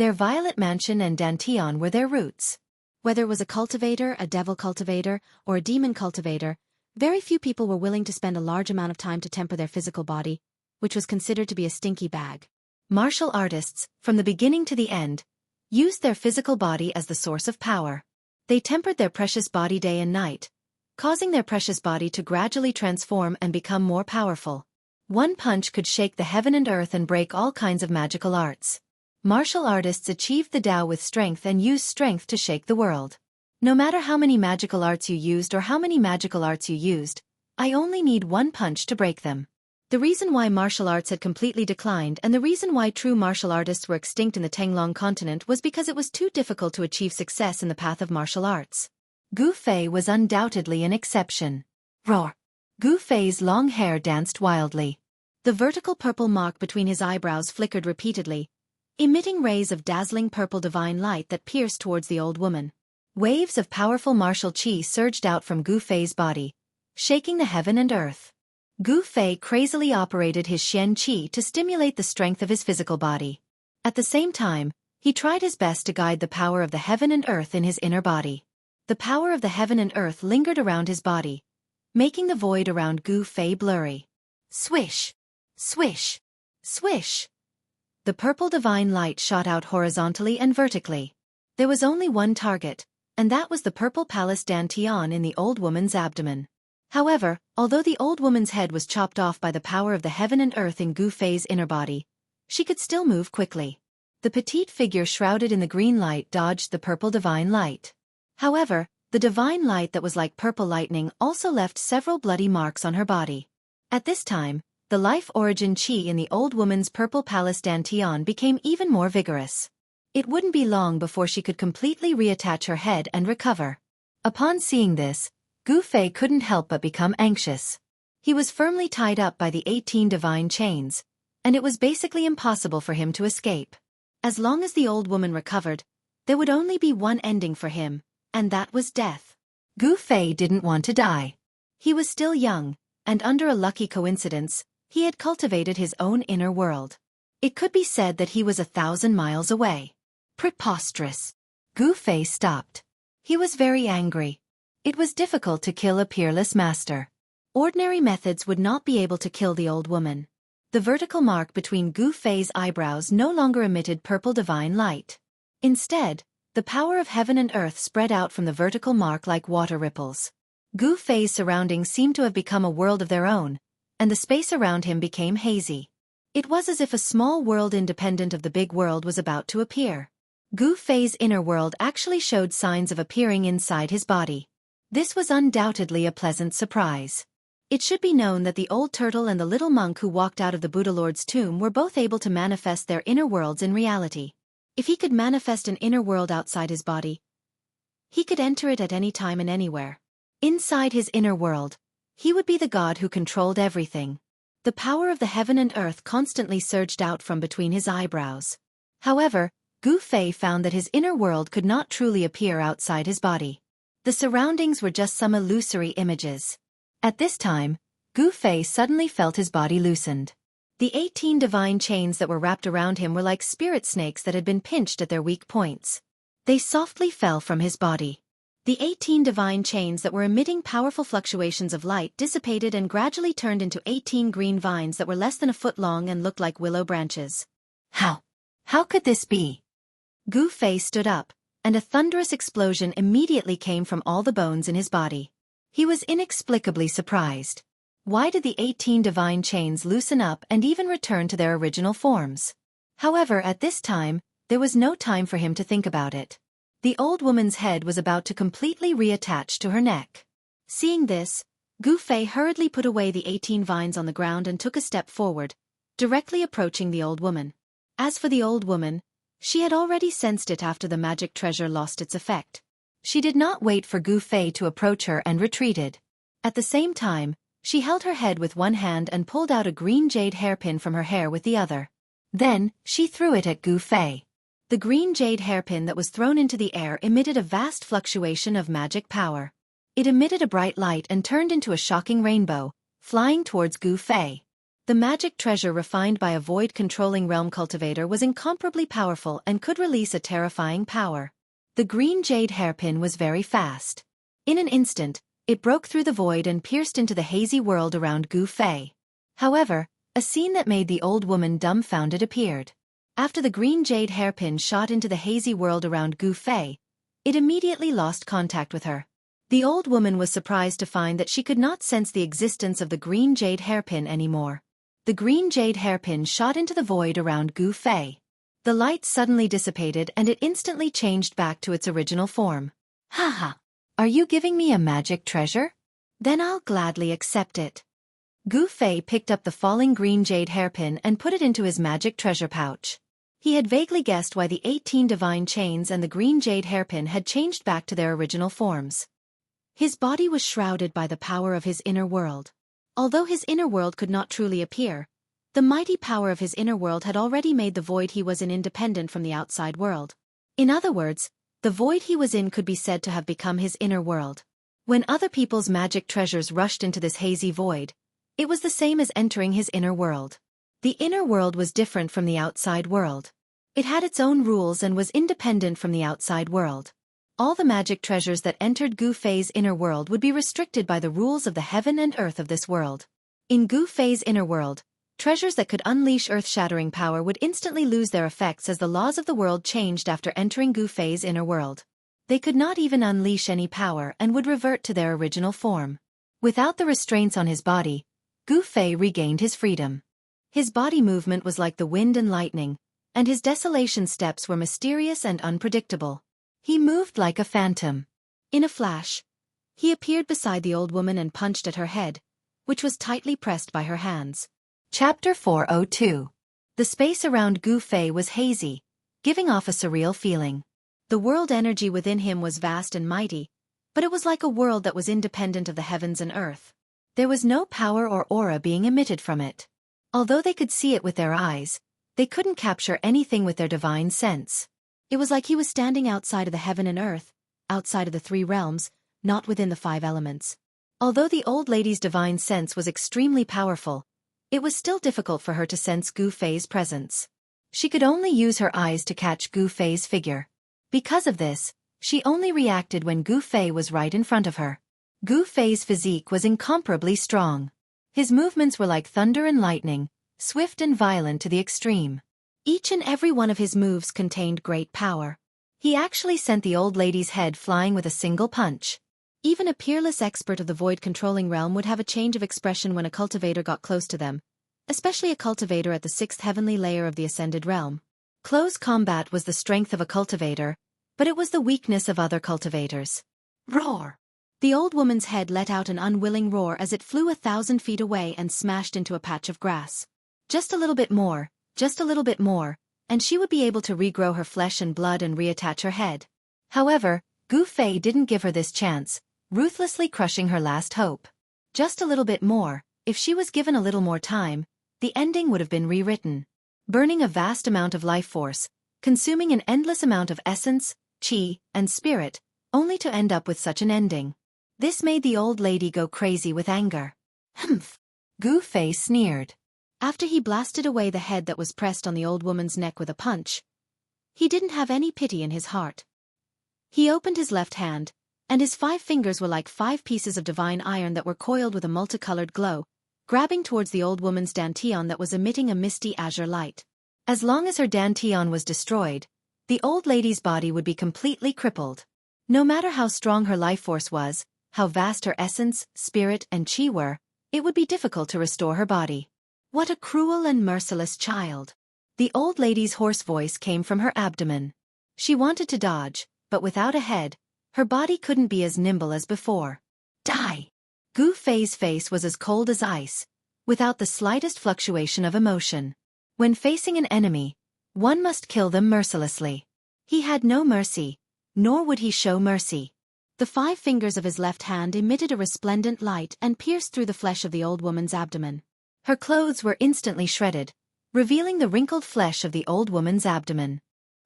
Their violet mansion and dantian were their roots. Whether it was a cultivator, a devil cultivator, or a demon cultivator, very few people were willing to spend a large amount of time to temper their physical body, which was considered to be a stinky bag. Martial artists, from the beginning to the end, used their physical body as the source of power. They tempered their precious body day and night, causing their precious body to gradually transform and become more powerful. One punch could shake the heaven and earth and break all kinds of magical arts. Martial artists achieved the Tao with strength and used strength to shake the world. No matter how many magical arts you used or how many magical arts you used, I only need one punch to break them. The reason why martial arts had completely declined and the reason why true martial artists were extinct in the Tenglong continent was because it was too difficult to achieve success in the path of martial arts. Gu Fei was undoubtedly an exception. Roar! Gu Fei's long hair danced wildly. The vertical purple mark between his eyebrows flickered repeatedly, emitting rays of dazzling purple divine light that pierced towards the old woman. Waves of powerful martial qi surged out from Gu Fei's body, shaking the heaven and earth. Gu Fei crazily operated his Xian qi to stimulate the strength of his physical body. At the same time, he tried his best to guide the power of the heaven and earth in his inner body. The power of the heaven and earth lingered around his body, making the void around Gu Fei blurry. Swish! Swish! Swish! The purple divine light shot out horizontally and vertically. There was only one target, and that was the purple palace dantian in the old woman's abdomen. However, although the old woman's head was chopped off by the power of the heaven and earth in Gu Fei's inner body, she could still move quickly. The petite figure shrouded in the green light dodged the purple divine light. However, the divine light that was like purple lightning also left several bloody marks on her body. At this time, the life origin qi in the old woman's purple palace dantian became even more vigorous. It wouldn't be long before she could completely reattach her head and recover. Upon seeing this, Gu Fei couldn't help but become anxious. He was firmly tied up by the 18 divine chains, and it was basically impossible for him to escape. As long as the old woman recovered, there would only be one ending for him, and that was death. Gu Fei didn't want to die. He was still young, and under a lucky coincidence, he had cultivated his own inner world. It could be said that he was 1,000 miles away. Preposterous. Gu Fei stopped. He was very angry. It was difficult to kill a peerless master. Ordinary methods would not be able to kill the old woman. The vertical mark between Gu Fei's eyebrows no longer emitted purple divine light. Instead, the power of heaven and earth spread out from the vertical mark like water ripples. Gu Fei's surroundings seemed to have become a world of their own, and the space around him became hazy. It was as if a small world independent of the big world was about to appear. Gu Fei's inner world actually showed signs of appearing inside his body. This was undoubtedly a pleasant surprise. It should be known that the old turtle and the little monk who walked out of the Buddha Lord's tomb were both able to manifest their inner worlds in reality. If he could manifest an inner world outside his body, he could enter it at any time and anywhere. Inside his inner world, he would be the god who controlled everything. The power of the heaven and earth constantly surged out from between his eyebrows. However, Gu Fei found that his inner world could not truly appear outside his body. The surroundings were just some illusory images. At this time, Gu Fei suddenly felt his body loosened. The 18 divine chains that were wrapped around him were like spirit snakes that had been pinched at their weak points. They softly fell from his body. The 18 divine chains that were emitting powerful fluctuations of light dissipated and gradually turned into 18 green vines that were less than a foot long and looked like willow branches. How could this be? Gu Fei stood up, and a thunderous explosion immediately came from all the bones in his body. He was inexplicably surprised. Why did the 18 divine chains loosen up and even return to their original forms? However, at this time, there was no time for him to think about it. The old woman's head was about to completely reattach to her neck. Seeing this, Gu Fei hurriedly put away the 18 vines on the ground and took a step forward, directly approaching the old woman. As for the old woman, she had already sensed it after the magic treasure lost its effect. She did not wait for Gu Fei to approach her and retreated. At the same time, she held her head with one hand and pulled out a green jade hairpin from her hair with the other. Then, she threw it at Gu Fei. The green jade hairpin that was thrown into the air emitted a vast fluctuation of magic power. It emitted a bright light and turned into a shocking rainbow, flying towards Gu Fei. The magic treasure refined by a void-controlling realm cultivator was incomparably powerful and could release a terrifying power. The green jade hairpin was very fast. In an instant, it broke through the void and pierced into the hazy world around Gu Fei. However, a scene that made the old woman dumbfounded appeared. After the green jade hairpin shot into the hazy world around Gu Fei, it immediately lost contact with her. The old woman was surprised to find that she could not sense the existence of the green jade hairpin anymore. The green jade hairpin shot into the void around Gu Fei. The light suddenly dissipated and it instantly changed back to its original form. Haha! Are you giving me a magic treasure? Then I'll gladly accept it. Gu Fei picked up the falling green jade hairpin and put it into his magic treasure pouch. He had vaguely guessed why the 18 divine chains and the green jade hairpin had changed back to their original forms. His body was shrouded by the power of his inner world. Although his inner world could not truly appear, the mighty power of his inner world had already made the void he was in independent from the outside world. In other words, the void he was in could be said to have become his inner world. When other people's magic treasures rushed into this hazy void, it was the same as entering his inner world. The inner world was different from the outside world. It had its own rules and was independent from the outside world. All the magic treasures that entered Gu Fei's inner world would be restricted by the rules of the heaven and earth of this world. In Gu Fei's inner world, treasures that could unleash earth-shattering power would instantly lose their effects as the laws of the world changed after entering Gu Fei's inner world. They could not even unleash any power and would revert to their original form. Without the restraints on his body, Gu Fei regained his freedom. His body movement was like the wind and lightning, and his desolation steps were mysterious and unpredictable. He moved like a phantom. In a flash, he appeared beside the old woman and punched at her head, which was tightly pressed by her hands. Chapter 402. The space around Gu Fei was hazy, giving off a surreal feeling. The world energy within him was vast and mighty, but it was like a world that was independent of the heavens and earth. There was no power or aura being emitted from it. Although they could see it with their eyes, they couldn't capture anything with their divine sense. It was like he was standing outside of the heaven and earth, outside of the three realms, not within the five elements. Although the old lady's divine sense was extremely powerful, it was still difficult for her to sense Gu Fei's presence. She could only use her eyes to catch Gu Fei's figure. Because of this, she only reacted when Gu Fei was right in front of her. Gu Fei's physique was incomparably strong. His movements were like thunder and lightning, swift and violent to the extreme. Each and every one of his moves contained great power. He actually sent the old lady's head flying with a single punch. Even a peerless expert of the void-controlling realm would have a change of expression when a cultivator got close to them, especially a cultivator at the sixth heavenly layer of the ascended realm. Close combat was the strength of a cultivator, but it was the weakness of other cultivators. Roar! The old woman's head let out an unwilling roar as it flew 1,000 feet away and smashed into a patch of grass. Just a little bit more, and she would be able to regrow her flesh and blood and reattach her head. However, Gu Fei didn't give her this chance, ruthlessly crushing her last hope. Just a little bit more, if she was given a little more time, the ending would have been rewritten. Burning a vast amount of life force, consuming an endless amount of essence, qi, and spirit, only to end up with such an ending. This made the old lady go crazy with anger. Humph! Gu Fei sneered. After he blasted away the head that was pressed on the old woman's neck with a punch, he didn't have any pity in his heart. He opened his left hand, and his 5 fingers were like 5 pieces of divine iron that were coiled with a multicolored glow, grabbing towards the old woman's dantian that was emitting a misty azure light. As long as her dantian was destroyed, the old lady's body would be completely crippled. No matter how strong her life force was, how vast her essence, spirit, and qi were, it would be difficult to restore her body. What a cruel and merciless child! The old lady's hoarse voice came from her abdomen. She wanted to dodge, but without a head, her body couldn't be as nimble as before. Die! Gu Fei's face was as cold as ice, without the slightest fluctuation of emotion. When facing an enemy, one must kill them mercilessly. He had no mercy, nor would he show mercy. The 5 fingers of his left hand emitted a resplendent light and pierced through the flesh of the old woman's abdomen. Her clothes were instantly shredded, revealing the wrinkled flesh of the old woman's abdomen.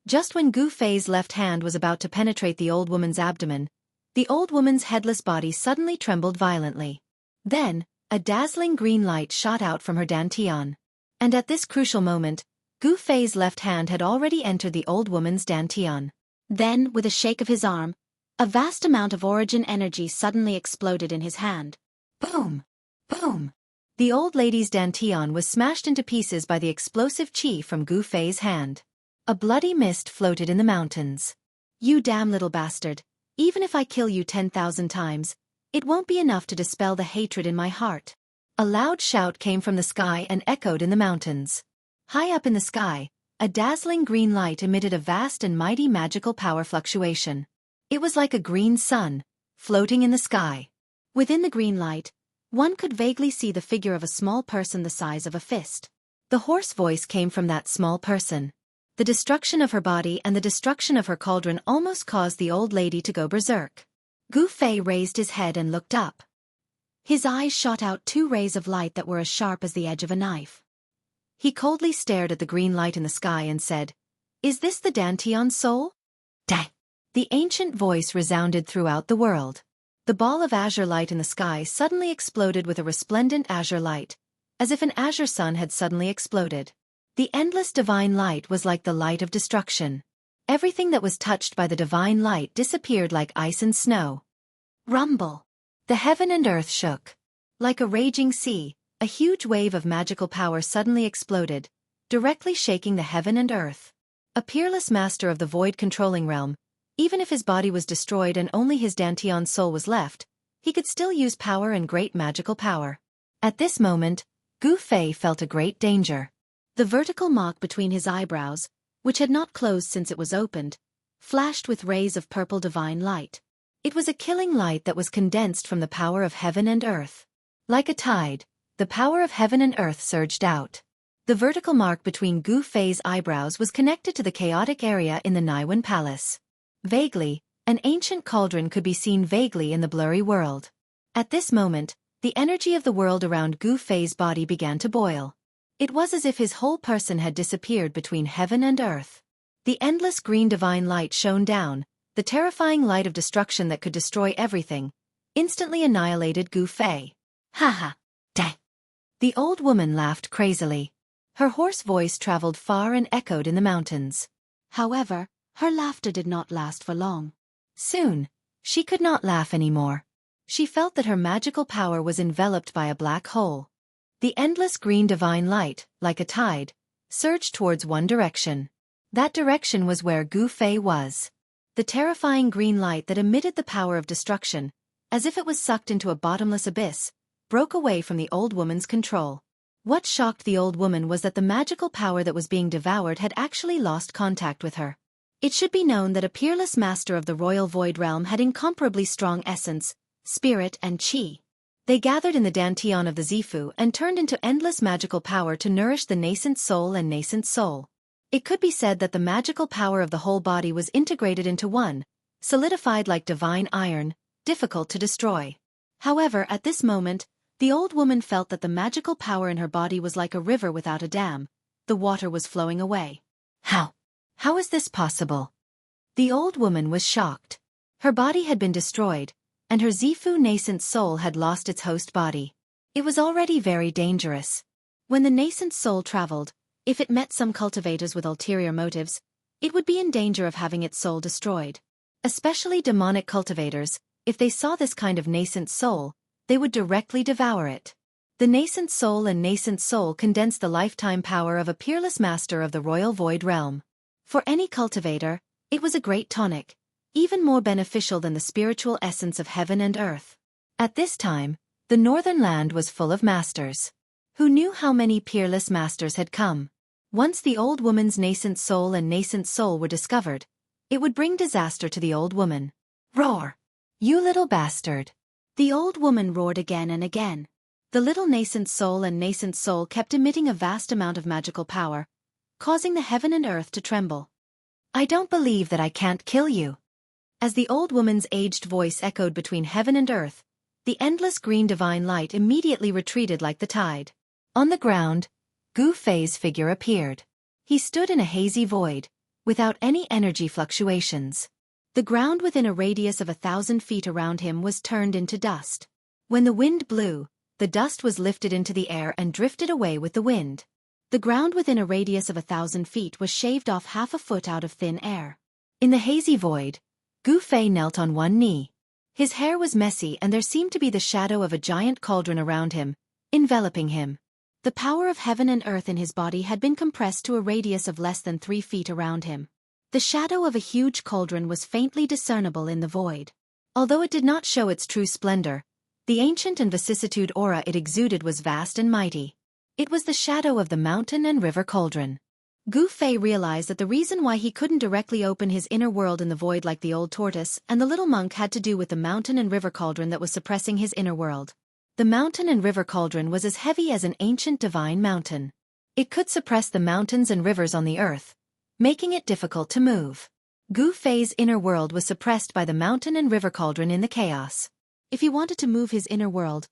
Just when Gu Fei's left hand was about to penetrate the old woman's abdomen, the old woman's headless body suddenly trembled violently. Then, A dazzling green light shot out from her dantian. And at this crucial moment, Gu Fei's left hand had already entered the old woman's dantian. Then, with a shake of his arm, a vast amount of origin energy suddenly exploded in his hand. Boom! Boom! The old lady's dantian was smashed into pieces by the explosive qi from Gu Fei's hand. A bloody mist floated in the mountains. You damn little bastard, even if I kill you 10,000 times, it won't be enough to dispel the hatred in my heart. A loud shout came from the sky and echoed in the mountains. High up in the sky, a dazzling green light emitted a vast and mighty magical power fluctuation. It was like a green sun, floating in the sky. Within the green light, one could vaguely see the figure of a small person the size of a fist. The hoarse voice came from that small person. The destruction of her body and the destruction of her cauldron almost caused the old lady to go berserk. Gu Fei raised his head and looked up. His eyes shot out two rays of light that were as sharp as the edge of a knife. He coldly stared at the green light in the sky and said, "Is this the Dantian soul?" "Dai!" The ancient voice resounded throughout the world. The ball of azure light in the sky suddenly exploded with a resplendent azure light, as if an azure sun had suddenly exploded. The endless divine light was like the light of destruction. Everything that was touched by the divine light disappeared like ice and snow. Rumble! The heaven and earth shook. Like a raging sea, a huge wave of magical power suddenly exploded, directly shaking the heaven and earth. A peerless master of the void controlling realm, even if his body was destroyed and only his Dantian soul was left, he could still use power and great magical power. At this moment, Gu Fei felt a great danger. The vertical mark between his eyebrows, which had not closed since it was opened, flashed with rays of purple divine light. It was a killing light that was condensed from the power of heaven and earth. Like a tide, the power of heaven and earth surged out. The vertical mark between Gu Fei's eyebrows was connected to the chaotic area in the Naiwan Palace. Vaguely, an ancient cauldron could be seen vaguely in the blurry world. At this moment, the energy of the world around Gu Fei's body began to boil. It was as if his whole person had disappeared between heaven and earth. The endless green divine light shone down, the terrifying light of destruction that could destroy everything, instantly annihilated Gu Fei. Ha ha! Dai! The old woman laughed crazily. Her hoarse voice traveled far and echoed in the mountains. However, her laughter did not last for long. Soon, she could not laugh anymore. She felt that her magical power was enveloped by a black hole. The endless green divine light, like a tide, surged towards one direction. That direction was where Gu Fei was. The terrifying green light that emitted the power of destruction, as if it was sucked into a bottomless abyss, broke away from the old woman's control. What shocked the old woman was that the magical power that was being devoured had actually lost contact with her. It should be known that a peerless master of the royal void realm had incomparably strong essence, spirit and qi. They gathered in the dantian of the Zifu and turned into endless magical power to nourish the nascent soul and nascent soul. It could be said that the magical power of the whole body was integrated into one, solidified like divine iron, difficult to destroy. However, at this moment, the old woman felt that the magical power in her body was like a river without a dam. The water was flowing away. How is this possible? The old woman was shocked. Her body had been destroyed, and her Zifu nascent soul had lost its host body. It was already very dangerous. When the nascent soul traveled, if it met some cultivators with ulterior motives, it would be in danger of having its soul destroyed. Especially demonic cultivators, if they saw this kind of nascent soul, they would directly devour it. The nascent soul and nascent soul condensed the lifetime power of a peerless master of the royal void realm. For any cultivator, it was a great tonic, even more beneficial than the spiritual essence of heaven and earth. At this time, the northern land was full of masters. Who knew how many peerless masters had come? Once the old woman's nascent soul and nascent soul were discovered, it would bring disaster to the old woman. Roar! You little bastard! The old woman roared again and again. The little nascent soul and nascent soul kept emitting a vast amount of magical power, causing the heaven and earth to tremble. I don't believe that I can't kill you. As the old woman's aged voice echoed between heaven and earth, the endless green divine light immediately retreated like the tide. On the ground, Gu Fei's figure appeared. He stood in a hazy void, without any energy fluctuations. The ground within a radius of 1,000 feet around him was turned into dust. When the wind blew, the dust was lifted into the air and drifted away with the wind. The ground within a radius of 1,000 feet was shaved off half a foot out of thin air. In the hazy void, Gu Fei knelt on one knee. His hair was messy and there seemed to be the shadow of a giant cauldron around him, enveloping him. The power of heaven and earth in his body had been compressed to a radius of less than 3 feet around him. The shadow of a huge cauldron was faintly discernible in the void. Although it did not show its true splendor, the ancient and vicissitude aura it exuded was vast and mighty. It was the shadow of the mountain and river cauldron. Gu Fei realized that the reason why he couldn't directly open his inner world in the void like the old tortoise and the little monk had to do with the mountain and river cauldron that was suppressing his inner world. The mountain and river cauldron was as heavy as an ancient divine mountain. It could suppress the mountains and rivers on the earth, making it difficult to move. Gu Fei's inner world was suppressed by the mountain and river cauldron in the chaos. If he wanted to move his inner world,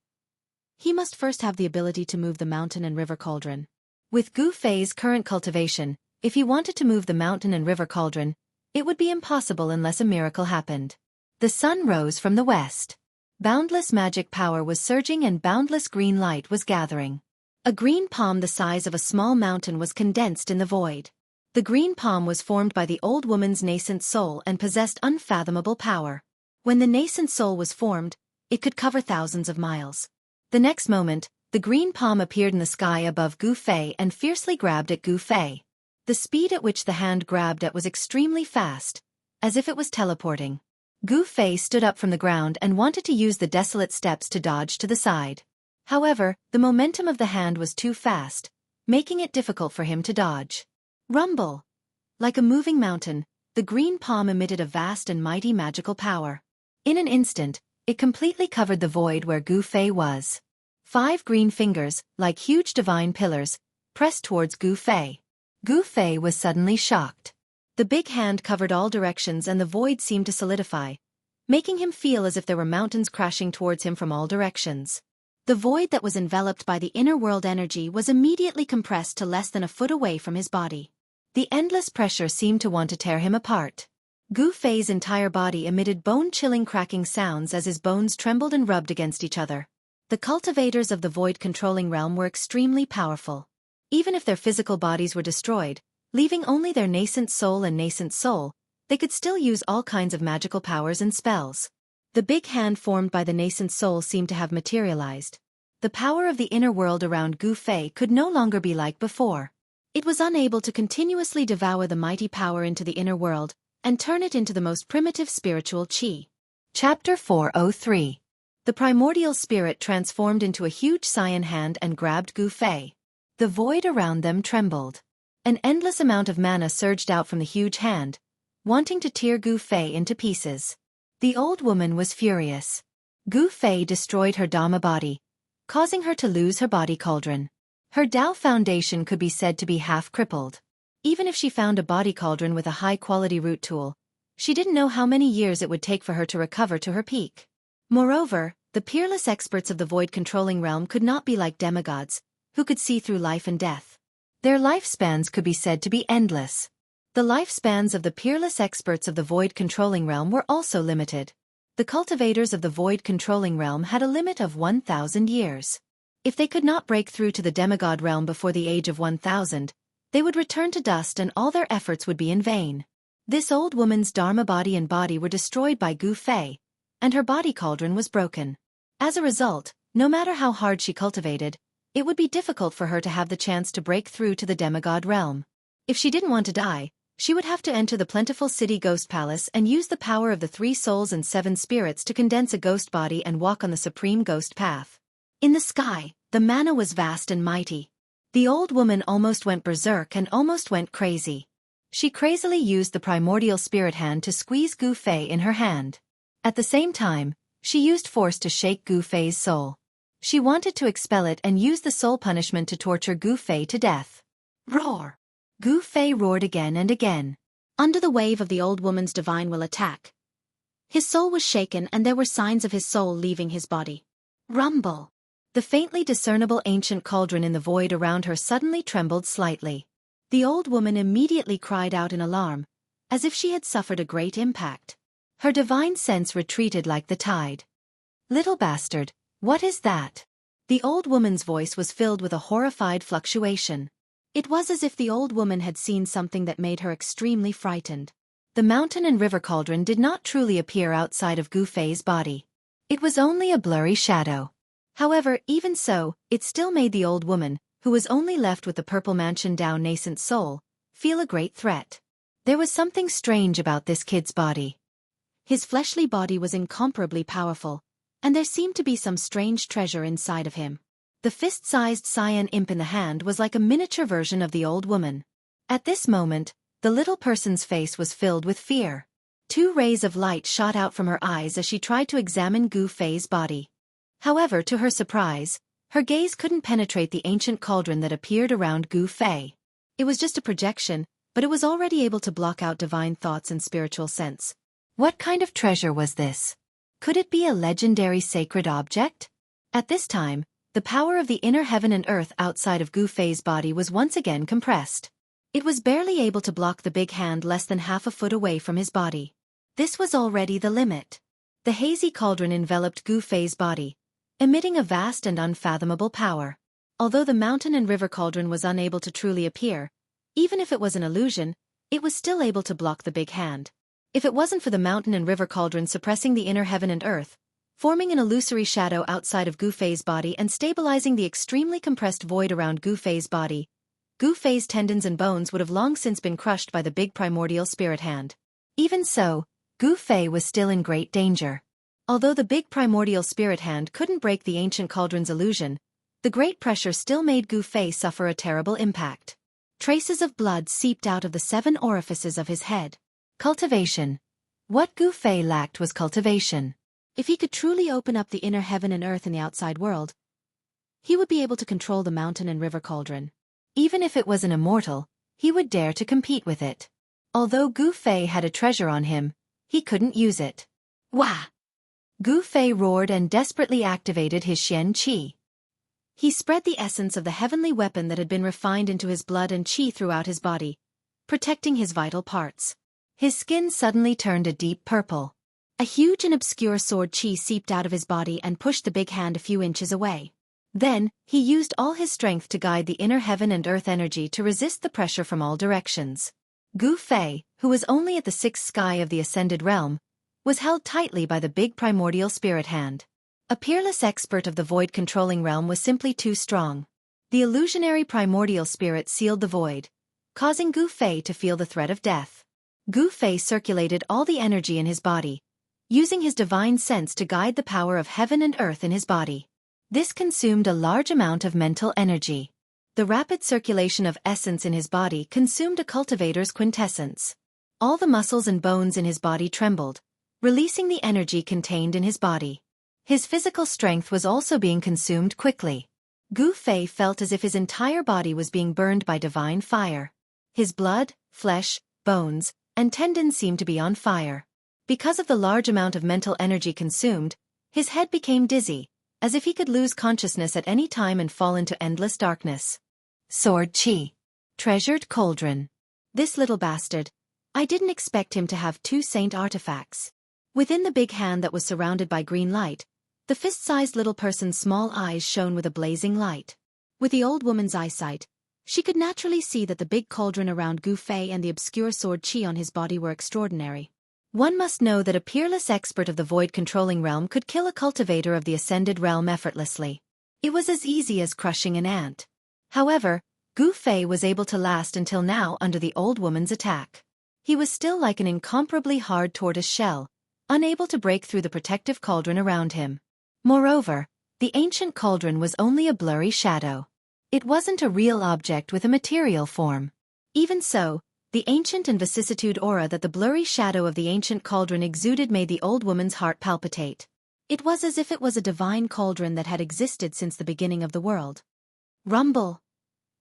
he must first have the ability to move the mountain and river cauldron. With Gu Fei's current cultivation, if he wanted to move the mountain and river cauldron, it would be impossible unless a miracle happened. The sun rose from the west. Boundless magic power was surging and boundless green light was gathering. A green palm the size of a small mountain was condensed in the void. The green palm was formed by the old woman's nascent soul and possessed unfathomable power. When the nascent soul was formed, it could cover thousands of miles. The next moment, the green palm appeared in the sky above Gu Fei and fiercely grabbed at Gu Fei. The speed at which the hand grabbed at was extremely fast, as if it was teleporting. Gu Fei stood up from the ground and wanted to use the desolate steps to dodge to the side. However, the momentum of the hand was too fast, making it difficult for him to dodge. Rumble! Like a moving mountain, the green palm emitted a vast and mighty magical power. In an instant, it completely covered the void where Gu Fei was. 5 green fingers, like huge divine pillars, pressed towards Gu Fei. Gu Fei was suddenly shocked. The big hand covered all directions and the void seemed to solidify, making him feel as if there were mountains crashing towards him from all directions. The void that was enveloped by the inner world energy was immediately compressed to less than a foot away from his body. The endless pressure seemed to want to tear him apart. Gu Fei's entire body emitted bone-chilling cracking sounds as his bones trembled and rubbed against each other. The cultivators of the void-controlling realm were extremely powerful. Even if their physical bodies were destroyed, leaving only their nascent soul and nascent soul, they could still use all kinds of magical powers and spells. The big hand formed by the nascent soul seemed to have materialized. The power of the inner world around Gu Fei could no longer be like before. It was unable to continuously devour the mighty power into the inner world and turn it into the most primitive spiritual qi. Chapter 403. The primordial spirit transformed into a huge cyan hand and grabbed Gu Fei. The void around them trembled. An endless amount of mana surged out from the huge hand, wanting to tear Gu Fei into pieces. The old woman was furious. Gu Fei destroyed her Dhamma body, causing her to lose her body cauldron. Her Dao foundation could be said to be half crippled. Even if she found a body cauldron with a high-quality root tool, she didn't know how many years it would take for her to recover to her peak. Moreover, the peerless experts of the void-controlling realm could not be like demigods, who could see through life and death. Their lifespans could be said to be endless. The lifespans of the peerless experts of the void-controlling realm were also limited. The cultivators of the void-controlling realm had a limit of 1,000 years. If they could not break through to the demigod realm before the age of 1,000, they would return to dust and all their efforts would be in vain. This old woman's Dharma body and body were destroyed by Gu Fei, and her body cauldron was broken. As a result, no matter how hard she cultivated, it would be difficult for her to have the chance to break through to the demigod realm. If she didn't want to die, she would have to enter the plentiful city ghost palace and use the power of the 3 souls and 7 spirits to condense a ghost body and walk on the supreme ghost path. In the sky, the mana was vast and mighty. The old woman almost went berserk and almost went crazy. She crazily used the primordial spirit hand to squeeze Gu Fei in her hand. At the same time, she used force to shake Gu Fei's soul. She wanted to expel it and use the soul punishment to torture Gu Fei to death. Roar! Gu Fei roared again and again. Under the wave of the old woman's divine will attack, his soul was shaken and there were signs of his soul leaving his body. Rumble! The faintly discernible ancient cauldron in the void around her suddenly trembled slightly. The old woman immediately cried out in alarm, as if she had suffered a great impact. Her divine sense retreated like the tide. Little bastard, what is that? The old woman's voice was filled with a horrified fluctuation. It was as if the old woman had seen something that made her extremely frightened. The mountain and river cauldron did not truly appear outside of Gu Fei's body. It was only a blurry shadow. However, even so, it still made the old woman, who was only left with the purple mansion down nascent soul, feel a great threat. There was something strange about this kid's body. His fleshly body was incomparably powerful, and there seemed to be some strange treasure inside of him. The fist-sized cyan imp in the hand was like a miniature version of the old woman. At this moment, the little person's face was filled with fear. 2 rays of light shot out from her eyes as she tried to examine Gu Fei's body. However, to her surprise, her gaze couldn't penetrate the ancient cauldron that appeared around Gu Fei. It was just a projection, but it was already able to block out divine thoughts and spiritual sense. What kind of treasure was this? Could it be a legendary sacred object? At this time, the power of the inner heaven and earth outside of Gu Fei's body was once again compressed. It was barely able to block the big hand less than half a foot away from his body. This was already the limit. The hazy cauldron enveloped Gu Fei's body, emitting a vast and unfathomable power. Although the mountain and river cauldron was unable to truly appear, even if it was an illusion, it was still able to block the big hand. If it wasn't for the mountain and river cauldron suppressing the inner heaven and earth, forming an illusory shadow outside of Gu Fei's body and stabilizing the extremely compressed void around Gu Fei's body, Gu Fei's tendons and bones would have long since been crushed by the big primordial spirit hand. Even so, Gu Fei was still in great danger. Although the big primordial spirit hand couldn't break the ancient cauldron's illusion, the great pressure still made Gu Fei suffer a terrible impact. Traces of blood seeped out of the 7 orifices of his head. Cultivation. What Gu Fei lacked was cultivation. If he could truly open up the inner heaven and earth in the outside world, he would be able to control the mountain and river cauldron. Even if it was an immortal, he would dare to compete with it. Although Gu Fei had a treasure on him, he couldn't use it. Wah! Gu Fei roared and desperately activated his Xianxia. He spread the essence of the heavenly weapon that had been refined into his blood and qi throughout his body, protecting his vital parts. His skin suddenly turned a deep purple. A huge and obscure sword qi seeped out of his body and pushed the big hand a few inches away. Then, he used all his strength to guide the inner heaven and earth energy to resist the pressure from all directions. Gu Fei, who was only at the 6th sky of the ascended realm, was held tightly by the big primordial spirit hand. A peerless expert of the void-controlling realm was simply too strong. The illusionary primordial spirit sealed the void, causing Gu Fei to feel the threat of death. Gu Fei circulated all the energy in his body, using his divine sense to guide the power of heaven and earth in his body. This consumed a large amount of mental energy. The rapid circulation of essence in his body consumed a cultivator's quintessence. All the muscles and bones in his body trembled, releasing the energy contained in his body. His physical strength was also being consumed quickly. Gu Fei felt as if his entire body was being burned by divine fire. His blood, flesh, bones, and tendons seemed to be on fire. Because of the large amount of mental energy consumed, his head became dizzy, as if he could lose consciousness at any time and fall into endless darkness. Sword Qi. Treasured cauldron. This little bastard. I didn't expect him to have 2 saint artifacts. Within the big hand that was surrounded by green light, the fist-sized little person's small eyes shone with a blazing light. With the old woman's eyesight, she could naturally see that the big cauldron around Gu Fei and the obscure sword Qi on his body were extraordinary. One must know that a peerless expert of the void-controlling realm could kill a cultivator of the ascended realm effortlessly. It was as easy as crushing an ant. However, Gu Fei was able to last until now under the old woman's attack. He was still like an incomparably hard tortoise shell, unable to break through the protective cauldron around him. Moreover, the ancient cauldron was only a blurry shadow. It wasn't a real object with a material form. Even so, the ancient and vicissitude aura that the blurry shadow of the ancient cauldron exuded made the old woman's heart palpitate. It was as if it was a divine cauldron that had existed since the beginning of the world. Rumble.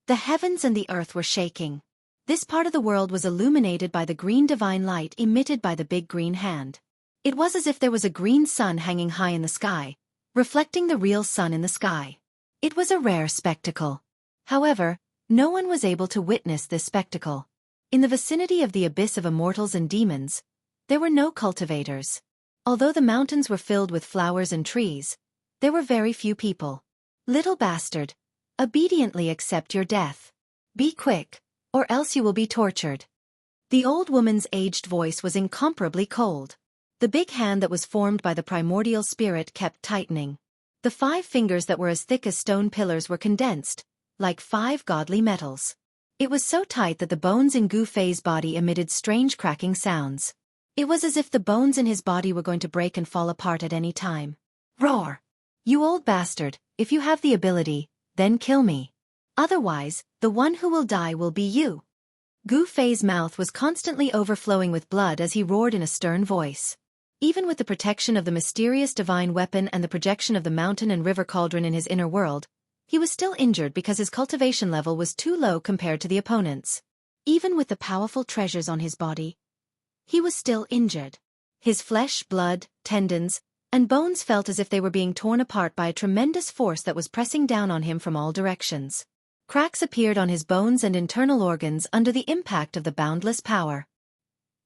The heavens and the earth were shaking. This part of the world was illuminated by the green divine light emitted by the big green hand. It was as if there was a green sun hanging high in the sky, reflecting the real sun in the sky. It was a rare spectacle. However, no one was able to witness this spectacle. In the vicinity of the abyss of immortals and demons, there were no cultivators. Although the mountains were filled with flowers and trees, there were very few people. Little bastard. Obediently accept your death. Be quick, or else you will be tortured. The old woman's aged voice was incomparably cold. The big hand that was formed by the primordial spirit kept tightening. The 5 fingers that were as thick as stone pillars were condensed, like 5 godly metals. It was so tight that the bones in Gu Fei's body emitted strange cracking sounds. It was as if the bones in his body were going to break and fall apart at any time. Roar! You old bastard, if you have the ability, then kill me. Otherwise, the one who will die will be you. Gu Fei's mouth was constantly overflowing with blood as he roared in a stern voice. Even with the protection of the mysterious divine weapon and the projection of the mountain and river cauldron in his inner world, he was still injured because his cultivation level was too low compared to the opponent's. Even with the powerful treasures on his body, he was still injured. His flesh, blood, tendons, and bones felt as if they were being torn apart by a tremendous force that was pressing down on him from all directions. Cracks appeared on his bones and internal organs under the impact of the boundless power.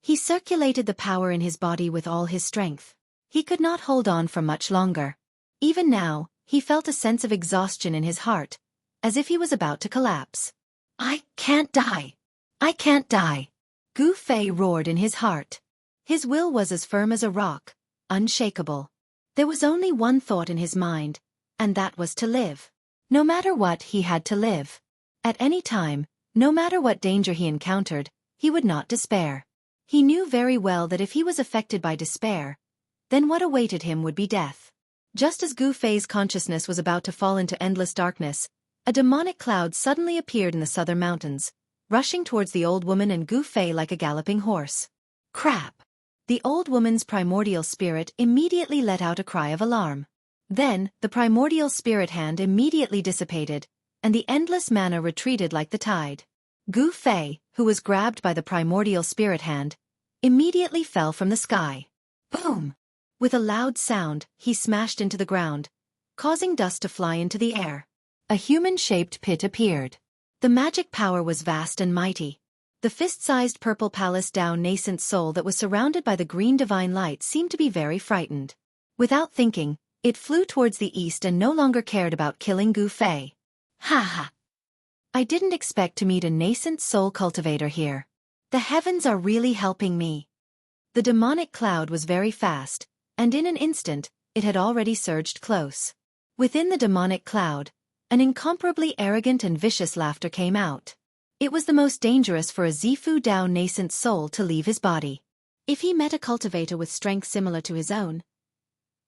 He circulated the power in his body with all his strength. He could not hold on for much longer. Even now, he felt a sense of exhaustion in his heart, as if he was about to collapse. I can't die. I can't die. Gu Fei roared in his heart. His will was as firm as a rock, unshakable. There was only one thought in his mind, and that was to live. No matter what, he had to live. At any time, no matter what danger he encountered, he would not despair. He knew very well that if he was affected by despair, then what awaited him would be death. Just as Gu Fei's consciousness was about to fall into endless darkness, a demonic cloud suddenly appeared in the southern mountains, rushing towards the old woman and Gu Fei like a galloping horse. Crap! The old woman's primordial spirit immediately let out a cry of alarm. Then, the primordial spirit hand immediately dissipated, and the endless mana retreated like the tide. Gu Fei, who was grabbed by the primordial spirit hand, immediately fell from the sky. Boom! With a loud sound, he smashed into the ground, causing dust to fly into the air. A human-shaped pit appeared. The magic power was vast and mighty. The fist-sized purple palace down nascent soul that was surrounded by the green divine light seemed to be very frightened. Without thinking, it flew towards the east and no longer cared about killing Gu Fei. Ha ha! I didn't expect to meet a nascent soul cultivator here. The heavens are really helping me. The demonic cloud was very fast, and in an instant, it had already surged close. Within the demonic cloud, an incomparably arrogant and vicious laughter came out. It was the most dangerous for a Zifu Dao nascent soul to leave his body. If he met a cultivator with strength similar to his own,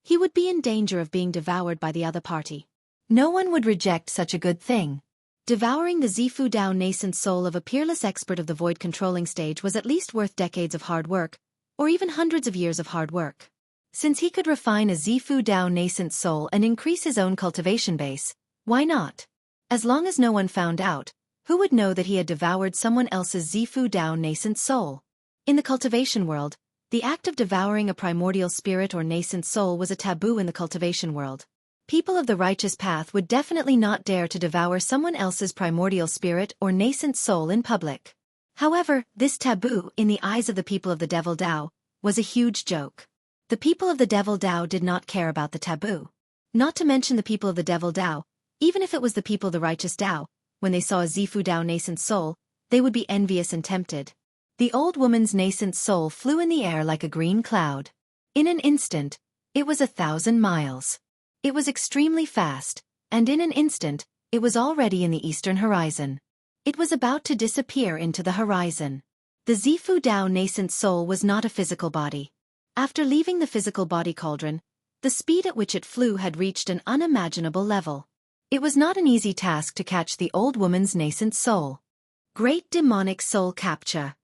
he would be in danger of being devoured by the other party. No one would reject such a good thing. Devouring the Zifu Dao nascent soul of a peerless expert of the void controlling stage was at least worth decades of hard work, or even hundreds of years of hard work. Since he could refine a Zifu Dao nascent soul and increase his own cultivation base, why not? As long as no one found out, who would know that he had devoured someone else's Zifu Dao nascent soul? In the cultivation world, the act of devouring a primordial spirit or nascent soul was a taboo in the cultivation world. People of the righteous path would definitely not dare to devour someone else's primordial spirit or nascent soul in public. However, this taboo, in the eyes of the people of the Devil Dao, was a huge joke. The people of the Devil Dao did not care about the taboo. Not to mention the people of the Devil Dao, even if it was the people of the righteous Dao, when they saw a Zifu Dao nascent soul, they would be envious and tempted. The old woman's nascent soul flew in the air like a green cloud. In an instant, it was 1,000 miles. It was extremely fast, and in an instant, it was already in the eastern horizon. It was about to disappear into the horizon. The Zifu Dao nascent soul was not a physical body. After leaving the physical body cauldron, the speed at which it flew had reached an unimaginable level. It was not an easy task to catch the old woman's nascent soul. Great demonic soul capture.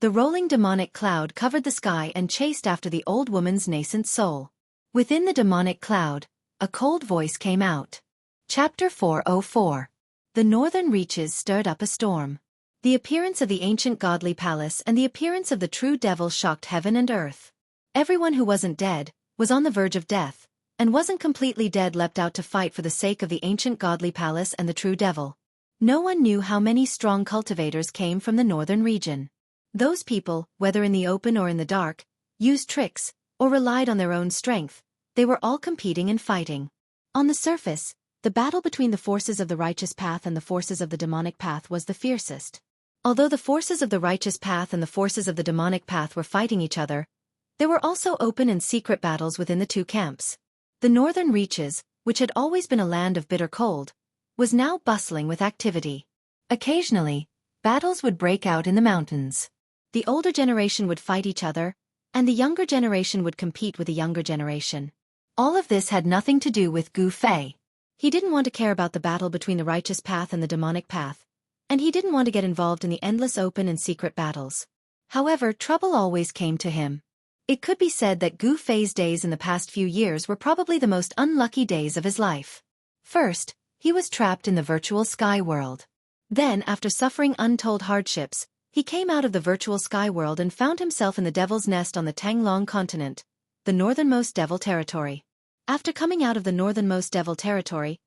The rolling demonic cloud covered the sky and chased after the old woman's nascent soul. Within the demonic cloud, a cold voice came out. Chapter 404. The northern reaches stirred up a storm. The appearance of the ancient godly palace and the appearance of the true devil shocked heaven and earth. Everyone who wasn't dead, was on the verge of death, and wasn't completely dead leapt out to fight for the sake of the ancient godly palace and the true devil. No one knew how many strong cultivators came from the northern region. Those people, whether in the open or in the dark, used tricks, or relied on their own strength. They were all competing and fighting. On the surface, The battle between the forces of the righteous path and the forces of the demonic path was the fiercest. Although the forces of the righteous path and the forces of the demonic path were fighting each other, there were also open and secret battles within the two camps. The northern reaches, which had always been a land of bitter cold, was now bustling with activity. Occasionally, battles would break out in the mountains. The older generation would fight each other, and the younger generation would compete with the younger generation. All of this had nothing to do with Gu Fei. He didn't want to care about the battle between the righteous path and the demonic path, and he didn't want to get involved in the endless open and secret battles. However, trouble always came to him. It could be said that Gu Fei's days in the past few years were probably the most unlucky days of his life. First, he was trapped in the virtual sky world. Then, after suffering untold hardships, he came out of the virtual sky world and found himself in the Devil's Nest on the Tanglong continent, the northernmost devil territory. After coming out of the northernmost devil territory,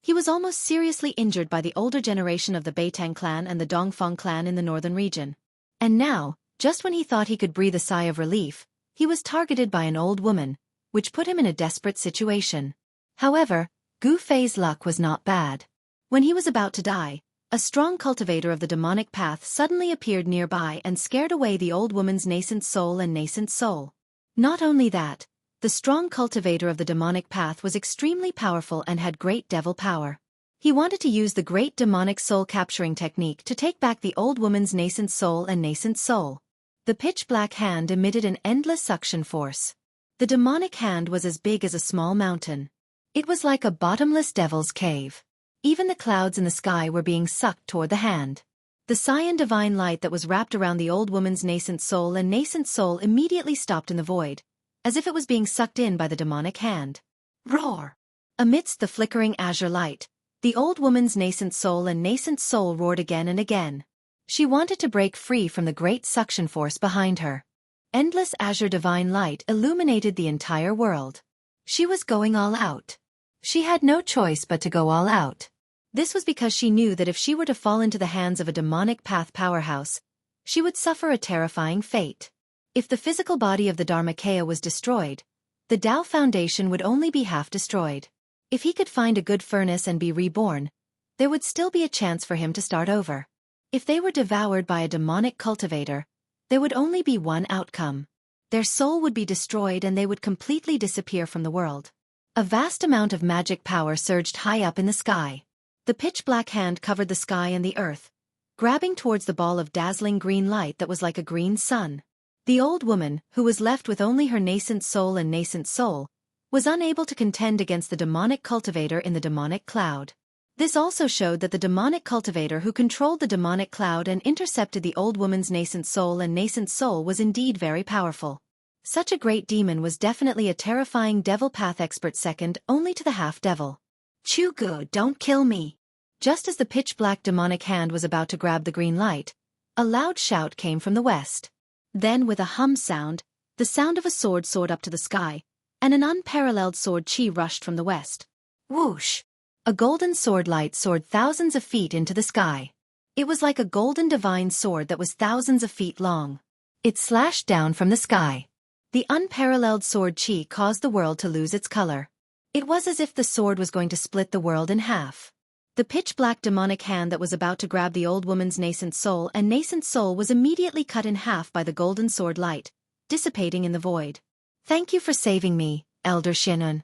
he was almost seriously injured by the older generation of the Beitang clan and the Dongfang clan in the northern region. And now, just when he thought he could breathe a sigh of relief, he was targeted by an old woman, which put him in a desperate situation. However, Gu Fei's luck was not bad. When he was about to die, a strong cultivator of the demonic path suddenly appeared nearby and scared away the old woman's nascent soul and nascent soul. Not only that, the strong cultivator of the demonic path was extremely powerful and had great devil power. He wanted to use the great demonic soul-capturing technique to take back the old woman's nascent soul and nascent soul. The pitch-black hand emitted an endless suction force. The demonic hand was as big as a small mountain. It was like a bottomless devil's cave. Even the clouds in the sky were being sucked toward the hand. The cyan divine light that was wrapped around the old woman's nascent soul and nascent soul immediately stopped in the void, as if it was being sucked in by the demonic hand. Roar! Amidst the flickering azure light, the old woman's nascent soul and nascent soul roared again and again. She wanted to break free from the great suction force behind her. Endless azure divine light illuminated the entire world. She was going all out. She had no choice but to go all out. This was because she knew that if she were to fall into the hands of a demonic path powerhouse, she would suffer a terrifying fate. If the physical body of the Dharmakaya was destroyed, the Tao Foundation would only be half destroyed. If he could find a good furnace and be reborn, there would still be a chance for him to start over. If they were devoured by a demonic cultivator, there would only be one outcome. Their soul would be destroyed and they would completely disappear from the world. A vast amount of magic power surged high up in the sky. The pitch-black hand covered the sky and the earth, grabbing towards the ball of dazzling green light that was like a green sun. The old woman, who was left with only her nascent soul and nascent soul, was unable to contend against the demonic cultivator in the demonic cloud. This also showed that the demonic cultivator who controlled the demonic cloud and intercepted the old woman's nascent soul and nascent soul was indeed very powerful. Such a great demon was definitely a terrifying devil path expert, second only to the half-devil. Chugu, don't kill me! Just as the pitch-black demonic hand was about to grab the green light, a loud shout came from the west. Then with a hum sound, the sound of a sword soared up to the sky, and an unparalleled sword chi rushed from the west. Whoosh! A golden sword light soared thousands of feet into the sky. It was like a golden divine sword that was thousands of feet long. It slashed down from the sky. The unparalleled sword chi caused the world to lose its color. It was as if the sword was going to split the world in half. The pitch-black demonic hand that was about to grab the old woman's nascent soul and nascent soul was immediately cut in half by the golden sword light, dissipating in the void. Thank you for saving me, Elder Shinun.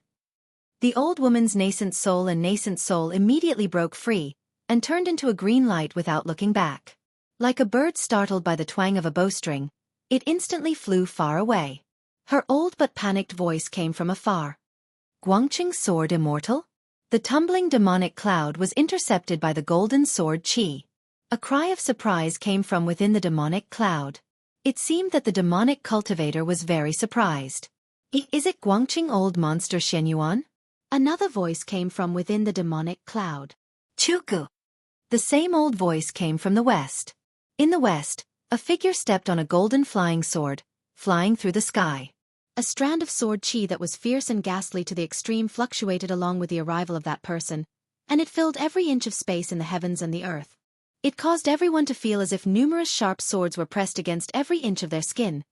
The old woman's nascent soul and nascent soul immediately broke free, and turned into a green light without looking back. Like a bird startled by the twang of a bowstring, it instantly flew far away. Her old but panicked voice came from afar. Guangqing's sword immortal? The tumbling demonic cloud was intercepted by the golden sword chi. A cry of surprise came from within the demonic cloud. It seemed that the demonic cultivator was very surprised. Is it Guangqing old monster Shenyuan? Another voice came from within the demonic cloud. Chuku! The same old voice came from the west. In the west, a figure stepped on a golden flying sword, flying through the sky. A strand of sword chi that was fierce and ghastly to the extreme fluctuated along with the arrival of that person, and it filled every inch of space in the heavens and the earth. It caused everyone to feel as if numerous sharp swords were pressed against every inch of their skin,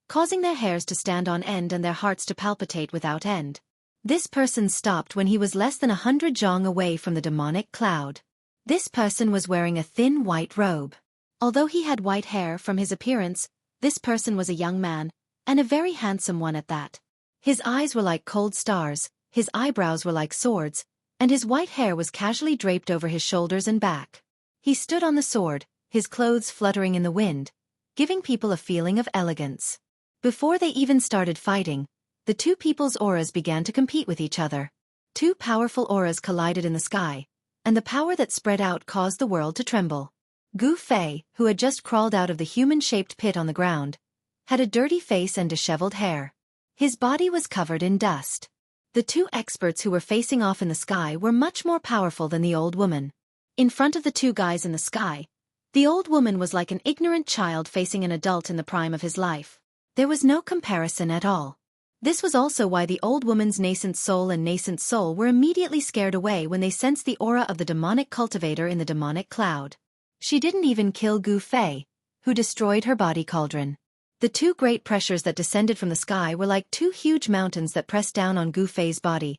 causing their hairs to stand on end and their hearts to palpitate without end. This person stopped when he was less than 100 zhang away from the demonic cloud. This person was wearing a thin white robe. Although he had white hair from his appearance, this person was a young man, and a very handsome one at that. His eyes were like cold stars, his eyebrows were like swords, and his white hair was casually draped over his shoulders and back. He stood on the sword, his clothes fluttering in the wind, giving people a feeling of elegance. Before they even started fighting, the two people's auras began to compete with each other. Two powerful auras collided in the sky, and the power that spread out caused the world to tremble. Gu Fei, who had just crawled out of the human-shaped pit on the ground, had a dirty face and disheveled hair. His body was covered in dust. The two experts who were facing off in the sky were much more powerful than the old woman. In front of the two guys in the sky, the old woman was like an ignorant child facing an adult in the prime of his life. There was no comparison at all. This was also why the old woman's nascent soul were immediately scared away when they sensed the aura of the demonic cultivator in the demonic cloud. She didn't even kill Gu Fei, who destroyed her body cauldron. The two great pressures that descended from the sky were like two huge mountains that pressed down on Gu Fei's body,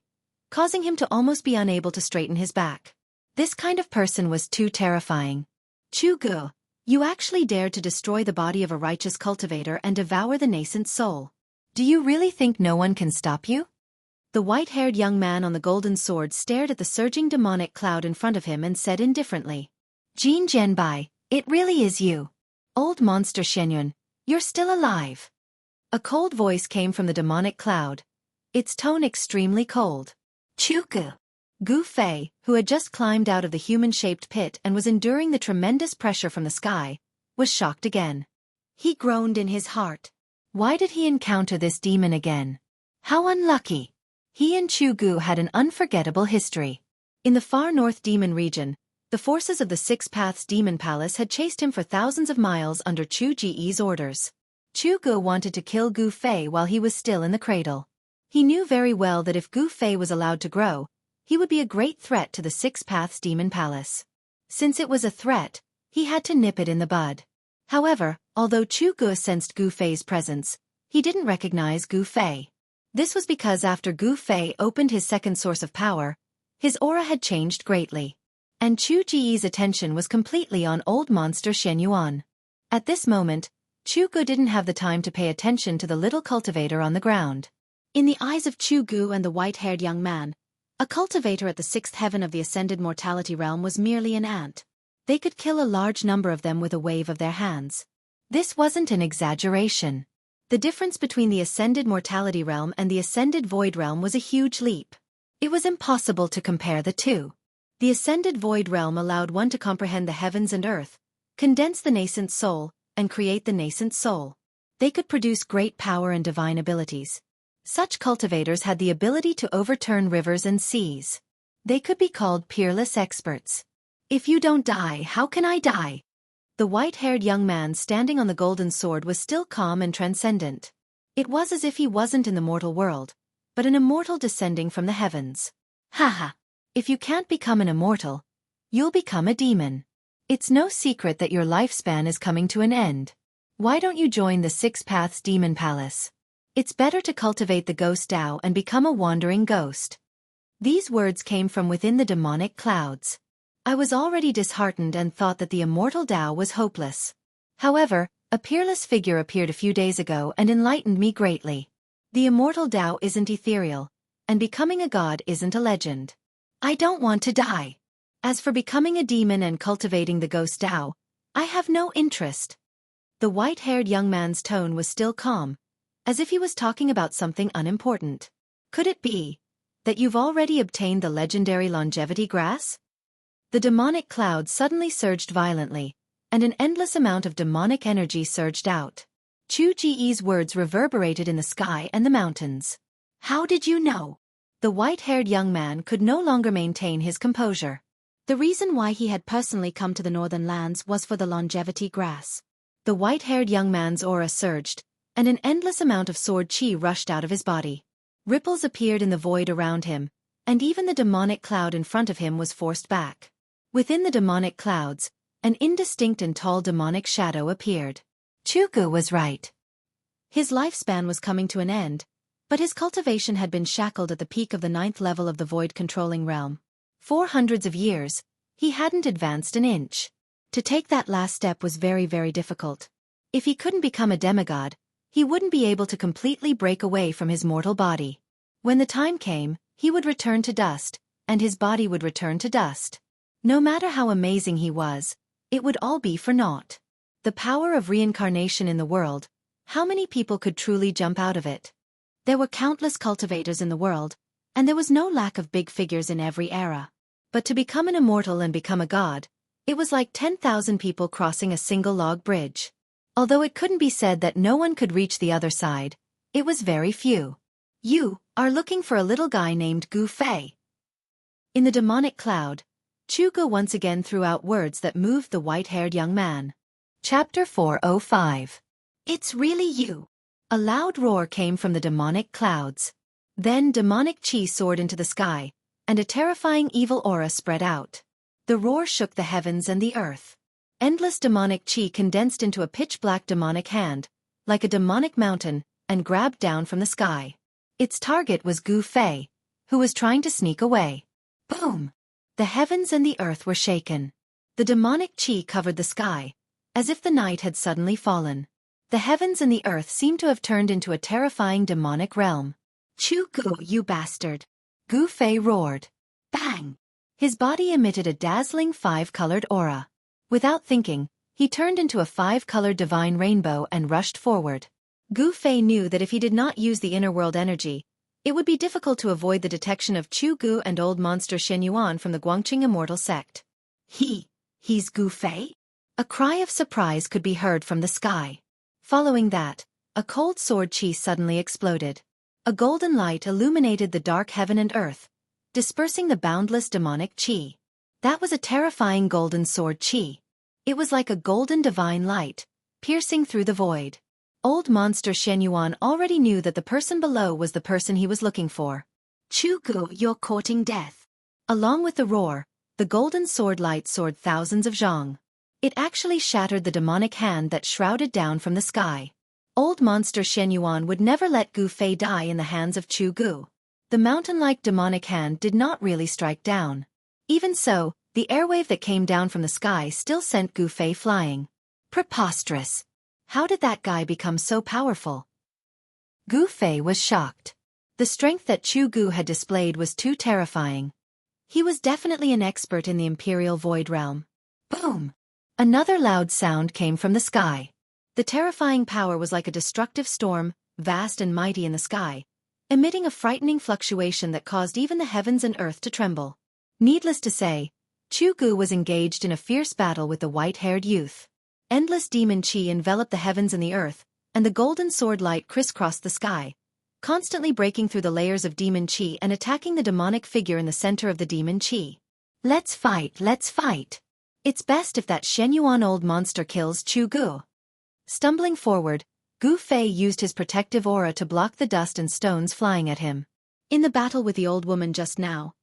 causing him to almost be unable to straighten his back. This kind of person was too terrifying. Chu Gu, you actually dared to destroy the body of a righteous cultivator and devour the nascent soul. Do you really think no one can stop you? The white-haired young man on the golden sword stared at the surging demonic cloud in front of him and said indifferently, Jin Jianbai, it really is you. Old monster Xianxia, you're still alive. A cold voice came from the demonic cloud, its tone extremely cold. Chu Gu. Gu Fei, who had just climbed out of the human-shaped pit and was enduring the tremendous pressure from the sky, was shocked again. He groaned in his heart. Why did he encounter this demon again? How unlucky! He and Chu Gu had an unforgettable history. In the far north demon region, the forces of the Six Paths Demon Palace had chased him for thousands of miles under Chu Ji's orders. Chu Gu wanted to kill Gu Fei while he was still in the cradle. He knew very well that if Gu Fei was allowed to grow, he would be a great threat to the Six Paths Demon Palace. Since it was a threat, he had to nip it in the bud. However, although Chu Gu sensed Gu Fei's presence, he didn't recognize Gu Fei. This was because after Gu Fei opened his second source of power, his aura had changed greatly. And Chu Ji's attention was completely on old monster Xianxia. At this moment, Chu Gu didn't have the time to pay attention to the little cultivator on the ground. In the eyes of Chu Gu and the white-haired young man, a cultivator at the sixth heaven of the ascended mortality realm was merely an ant. They could kill a large number of them with a wave of their hands. This wasn't an exaggeration. The difference between the ascended mortality realm and the ascended void realm was a huge leap. It was impossible to compare the two. The ascended void realm allowed one to comprehend the heavens and earth, condense the nascent soul, and create the nascent soul. They could produce great power and divine abilities. Such cultivators had the ability to overturn rivers and seas. They could be called peerless experts. If you don't die, how can I die? The white-haired young man standing on the golden sword was still calm and transcendent. It was as if he wasn't in the mortal world, but an immortal descending from the heavens. Haha. If you can't become an immortal, you'll become a demon. It's no secret that your lifespan is coming to an end. Why don't you join the Six Paths Demon Palace? It's better to cultivate the ghost Tao and become a wandering ghost. These words came from within the demonic clouds. I was already disheartened and thought that the immortal Tao was hopeless. However, a peerless figure appeared a few days ago and enlightened me greatly. The immortal Tao isn't ethereal, and becoming a god isn't a legend. I don't want to die. As for becoming a demon and cultivating the ghost Tao, I have no interest. The white-haired young man's tone was still calm, as if he was talking about something unimportant. Could it be that you've already obtained the legendary longevity grass? The demonic cloud suddenly surged violently, and an endless amount of demonic energy surged out. Chu Ji's words reverberated in the sky and the mountains. How did you know? The white-haired young man could no longer maintain his composure. The reason why he had personally come to the northern lands was for the longevity grass. The white-haired young man's aura surged, and an endless amount of sword chi rushed out of his body. Ripples appeared in the void around him, and even the demonic cloud in front of him was forced back. Within the demonic clouds, an indistinct and tall demonic shadow appeared. Chu Gu was right. His lifespan was coming to an end, But his cultivation had been shackled at the peak of the 9th level of the void-controlling realm. For hundreds of years, he hadn't advanced an inch. To take that last step was very, very difficult. If he couldn't become a demigod, he wouldn't be able to completely break away from his mortal body. When the time came, he would return to dust, and his body would return to dust. No matter how amazing he was, it would all be for naught. The power of reincarnation in the world, how many people could truly jump out of it? There were countless cultivators in the world, and there was no lack of big figures in every era. But to become an immortal and become a god, it was like 10,000 people crossing a single log bridge. Although it couldn't be said that no one could reach the other side, it was very few. You are looking for a little guy named Gu Fei. In the demonic cloud, Chu Gu once again threw out words that moved the white-haired young man. Chapter 405. It's really you. A loud roar came from the demonic clouds. Then demonic chi soared into the sky, and a terrifying evil aura spread out. The roar shook the heavens and the earth. Endless demonic chi condensed into a pitch-black demonic hand, like a demonic mountain, and grabbed down from the sky. Its target was Gu Fei, who was trying to sneak away. Boom! The heavens and the earth were shaken. The demonic chi covered the sky, as if the night had suddenly fallen. The heavens and the earth seemed to have turned into a terrifying demonic realm. Chu Gu, you bastard! Gu Fei roared. Bang! His body emitted a dazzling 5-colored aura. Without thinking, he turned into a 5-colored divine rainbow and rushed forward. Gu Fei knew that if he did not use the inner world energy, it would be difficult to avoid the detection of Chu Gu and old monster Xianxia from the Guangqing immortal sect. He's Gu Fei? A cry of surprise could be heard from the sky. Following that, a cold sword chi suddenly exploded. A golden light illuminated the dark heaven and earth, dispersing the boundless demonic chi. That was a terrifying golden sword chi. It was like a golden divine light, piercing through the void. Old monster Xianxia already knew that the person below was the person he was looking for. Chu Gu, you're courting death. Along with the roar, the golden sword light soared thousands of zhang. It actually shattered the demonic hand that shrouded down from the sky. Old monster Xianxia would never let Gu Fei die in the hands of Chu Gu. The mountain-like demonic hand did not really strike down. Even so, the airwave that came down from the sky still sent Gu Fei flying. Preposterous! How did that guy become so powerful? Gu Fei was shocked. The strength that Chu Gu had displayed was too terrifying. He was definitely an expert in the Imperial Void Realm. Boom! Another loud sound came from the sky. The terrifying power was like a destructive storm, vast and mighty in the sky, emitting a frightening fluctuation that caused even the heavens and earth to tremble. Needless to say, Chu Gu was engaged in a fierce battle with the white-haired youth. Endless demon chi enveloped the heavens and the earth, and the golden sword light crisscrossed the sky, constantly breaking through the layers of demon chi and attacking the demonic figure in the center of the demon chi. Let's fight, let's fight! It's best if that Xianxia old monster kills Chu Gu. Stumbling forward, Gu Fei used his protective aura to block the dust and stones flying at him. In the battle with the old woman just now,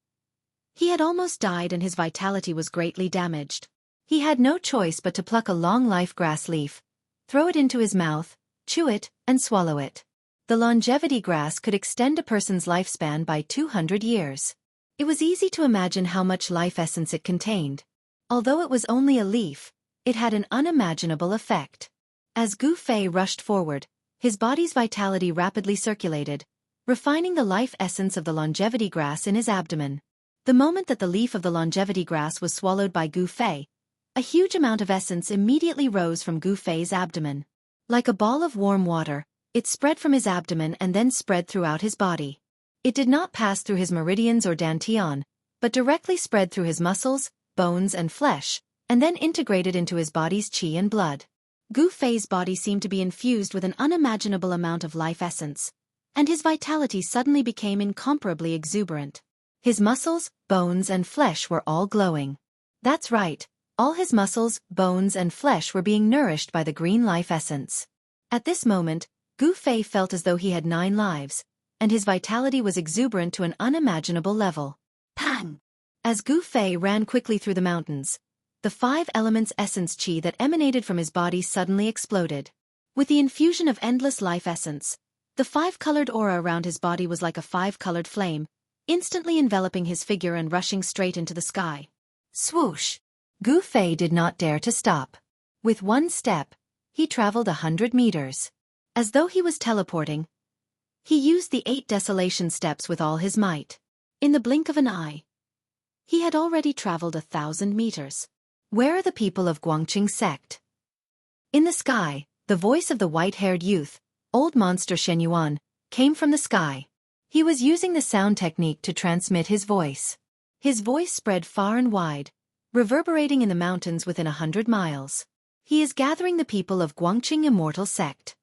he had almost died and his vitality was greatly damaged. He had no choice but to pluck a long life grass leaf, throw it into his mouth, chew it, and swallow it. The longevity grass could extend a person's lifespan by 200 years. It was easy to imagine how much life essence it contained. Although it was only a leaf, it had an unimaginable effect. As Gu Fei rushed forward, his body's vitality rapidly circulated, refining the life essence of the longevity grass in his abdomen. The moment that the leaf of the longevity grass was swallowed by Gu Fei, a huge amount of essence immediately rose from Gu Fei's abdomen. Like a ball of warm water, it spread from his abdomen and then spread throughout his body. It did not pass through his meridians or dantian, but directly spread through his muscles, bones and flesh, and then integrated into his body's qi and blood. Gu Fei's body seemed to be infused with an unimaginable amount of life essence, and his vitality suddenly became incomparably exuberant. His muscles, bones and flesh were all glowing. That's right, all his muscles, bones and flesh were being nourished by the green life essence. At this moment, Gu Fei felt as though he had 9 lives, and his vitality was exuberant to an unimaginable level. Pang! As Gu Fei ran quickly through the mountains, the 5 elements essence qi that emanated from his body suddenly exploded. With the infusion of endless life essence, The five-colored aura around his body was like a five-colored flame, instantly enveloping his figure and rushing straight into the sky. Swoosh! Gu Fei did not dare to stop. With one step, he traveled 100 meters. As though he was teleporting, he used the 8 desolation steps with all his might. In the blink of an eye, he had already traveled 1,000 meters. Where are the people of Guangqing sect? In the sky, the voice of the white-haired youth, old monster Shen Yuan, came from the sky. He was using the sound technique to transmit his voice. His voice spread far and wide, reverberating in the mountains within 100 miles. He is gathering the people of Guangqing immortal sect.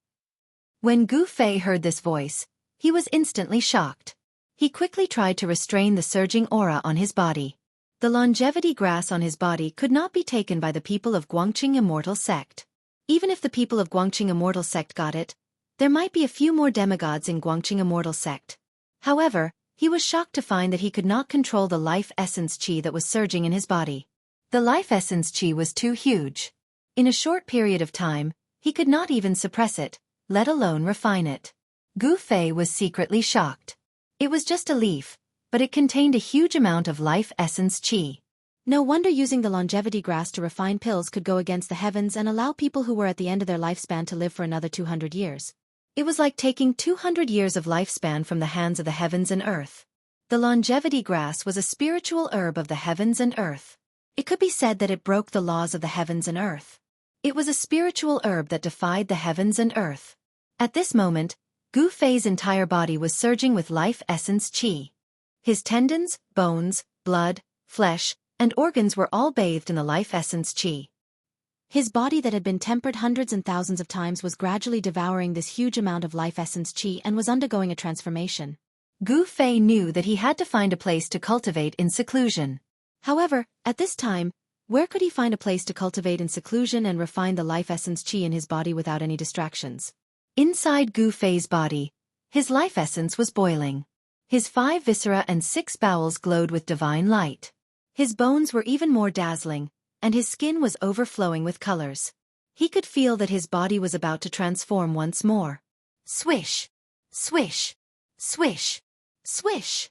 When Gu Fei heard this voice, he was instantly shocked. He quickly tried to restrain the surging aura on his body. The longevity grass on his body could not be taken by the people of Guangqing immortal sect. Even if the people of Guangqing immortal sect got it, there might be a few more demigods in Guangqing immortal sect. However, he was shocked to find that he could not control the life essence qi that was surging in his body. The life essence qi was too huge. In a short period of time, he could not even suppress it, let alone refine it. Gu Fei was secretly shocked. It was just a leaf, but it contained a huge amount of life essence qi. No wonder using the longevity grass to refine pills could go against the heavens and allow people who were at the end of their lifespan to live for another 200 years. It was like taking 200 years of lifespan from the hands of the heavens and earth. The longevity grass was a spiritual herb of the heavens and earth. It could be said that it broke the laws of the heavens and earth. It was a spiritual herb that defied the heavens and earth. At this moment, Gu Fei's entire body was surging with life essence qi. His tendons, bones, blood, flesh, and organs were all bathed in the life essence qi. His body that had been tempered hundreds and thousands of times was gradually devouring this huge amount of life essence qi and was undergoing a transformation. Gu Fei knew that he had to find a place to cultivate in seclusion. However, at this time, where could he find a place to cultivate in seclusion and refine the life essence qi in his body without any distractions? Inside Gu Fei's body, his life essence was boiling. His 5 viscera and 6 bowels glowed with divine light. His bones were even more dazzling, and his skin was overflowing with colors. He could feel that his body was about to transform once more. Swish! Swish! Swish! Swish!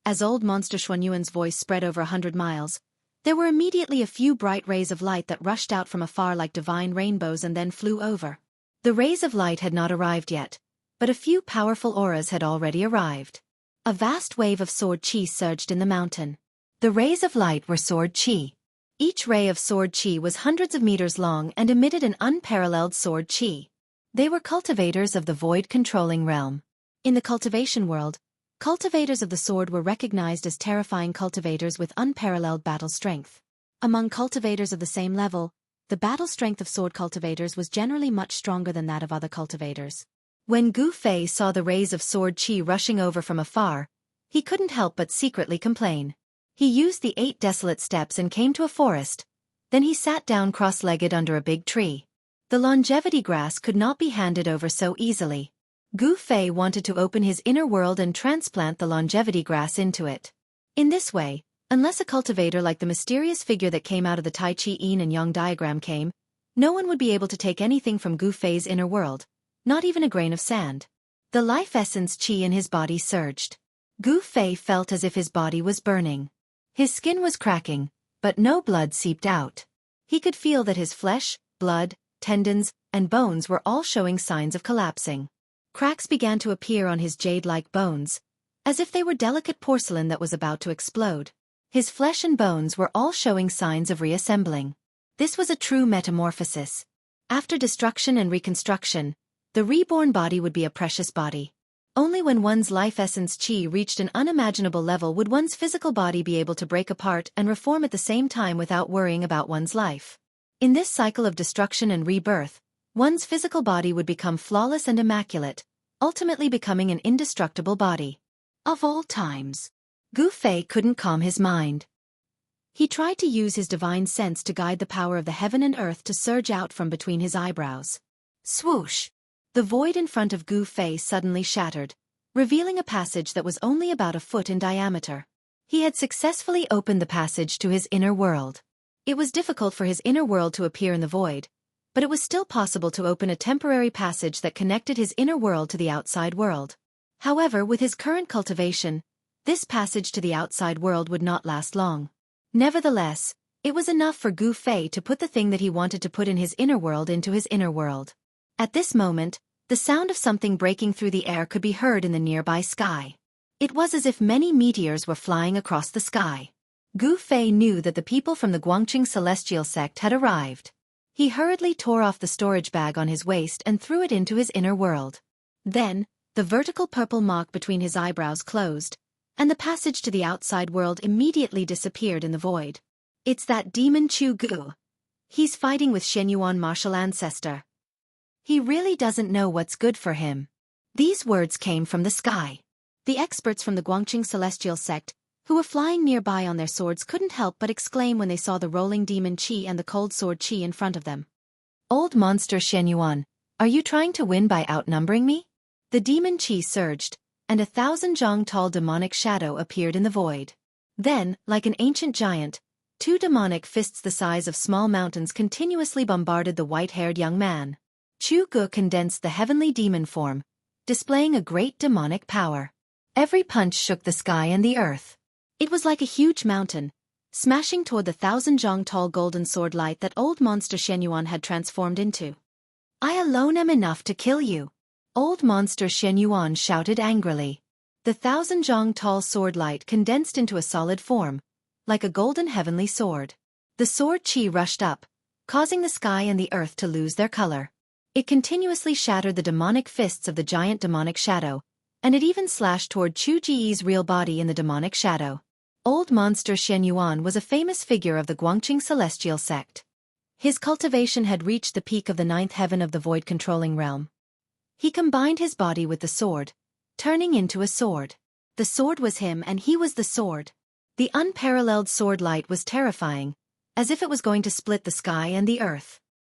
As old monster Xuanyuan's voice spread over 100 miles, there were immediately a few bright rays of light that rushed out from afar like divine rainbows and then flew over. The rays of light had not arrived yet, but a few powerful auras had already arrived. A vast wave of sword qi surged in the mountain. The rays of light were sword qi. Each ray of sword qi was hundreds of meters long and emitted an unparalleled sword qi. They were cultivators of the void-controlling realm. In the cultivation world, cultivators of the sword were recognized as terrifying cultivators with unparalleled battle strength. Among cultivators of the same level, the battle strength of sword cultivators was generally much stronger than that of other cultivators. When Gu Fei saw the rays of sword qi rushing over from afar, he couldn't help but secretly complain. He used the 8 desolate steps and came to a forest. Then he sat down cross-legged under a big tree. The longevity grass could not be handed over so easily. Gu Fei wanted to open his inner world and transplant the longevity grass into it. In this way, unless a cultivator like the mysterious figure that came out of the Tai Chi Yin and Yang diagram came, no one would be able to take anything from Gu Fei's inner world, not even a grain of sand. The life essence qi in his body surged. Gu Fei felt as if his body was burning. His skin was cracking, but no blood seeped out. He could feel that his flesh, blood, tendons, and bones were all showing signs of collapsing. Cracks began to appear on his jade-like bones, as if they were delicate porcelain that was about to explode. His flesh and bones were all showing signs of reassembling. This was a true metamorphosis. After destruction and reconstruction, the reborn body would be a precious body. Only when one's life essence qi reached an unimaginable level would one's physical body be able to break apart and reform at the same time without worrying about one's life. In this cycle of destruction and rebirth, one's physical body would become flawless and immaculate, ultimately becoming an indestructible body. Of all times, Gu Fei couldn't calm his mind. He tried to use his divine sense to guide the power of the heaven and earth to surge out from between his eyebrows. Swoosh! The void in front of Gu Fei suddenly shattered, revealing a passage that was only about a foot in diameter. He had successfully opened the passage to his inner world. It was difficult for his inner world to appear in the void, but it was still possible to open a temporary passage that connected his inner world to the outside world. However, with his current cultivation, this passage to the outside world would not last long. Nevertheless, it was enough for Gu Fei to put the thing that he wanted to put in his inner world into his inner world. At this moment, the sound of something breaking through the air could be heard in the nearby sky. It was as if many meteors were flying across the sky. Gu Fei knew that the people from the Guangqing celestial sect had arrived. He hurriedly tore off the storage bag on his waist and threw it into his inner world. Then, the vertical purple mark between his eyebrows closed, and the passage to the outside world immediately disappeared in the void. It's that demon Chu Gu. He's fighting with Shenyuan martial ancestor. He really doesn't know what's good for him. These words came from the sky. The experts from the Guangqing celestial sect, who were flying nearby on their swords, couldn't help but exclaim when they saw the rolling demon Qi and the cold sword Qi in front of them. Old monster Shenyuan, are you trying to win by outnumbering me? The demon Qi surged, and 1,000 zhang tall demonic shadow appeared in the void. Then, like an ancient giant, 2 demonic fists the size of small mountains continuously bombarded the white-haired young man. Chu Gu condensed the heavenly demon form, displaying a great demonic power. Every punch shook the sky and the earth. It was like a huge mountain, smashing toward the 1,000 zhang tall golden sword light that old monster Shenyuan had transformed into. I alone am enough to kill you. Old monster Shenyuan shouted angrily. The 1,000 zhang tall sword light condensed into a solid form, like a golden heavenly sword. The sword Qi rushed up, causing the sky and the earth to lose their color. It continuously shattered the demonic fists of the giant demonic shadow, and it even slashed toward Chu Ji's real body in the demonic shadow. Old monster Shenyuan was a famous figure of the Guangqing celestial sect. His cultivation had reached the peak of the 9th heaven of the void controlling realm. He combined his body with the sword, turning into a sword. The sword was him and he was the sword. The unparalleled sword light was terrifying, as if it was going to split the sky and the earth.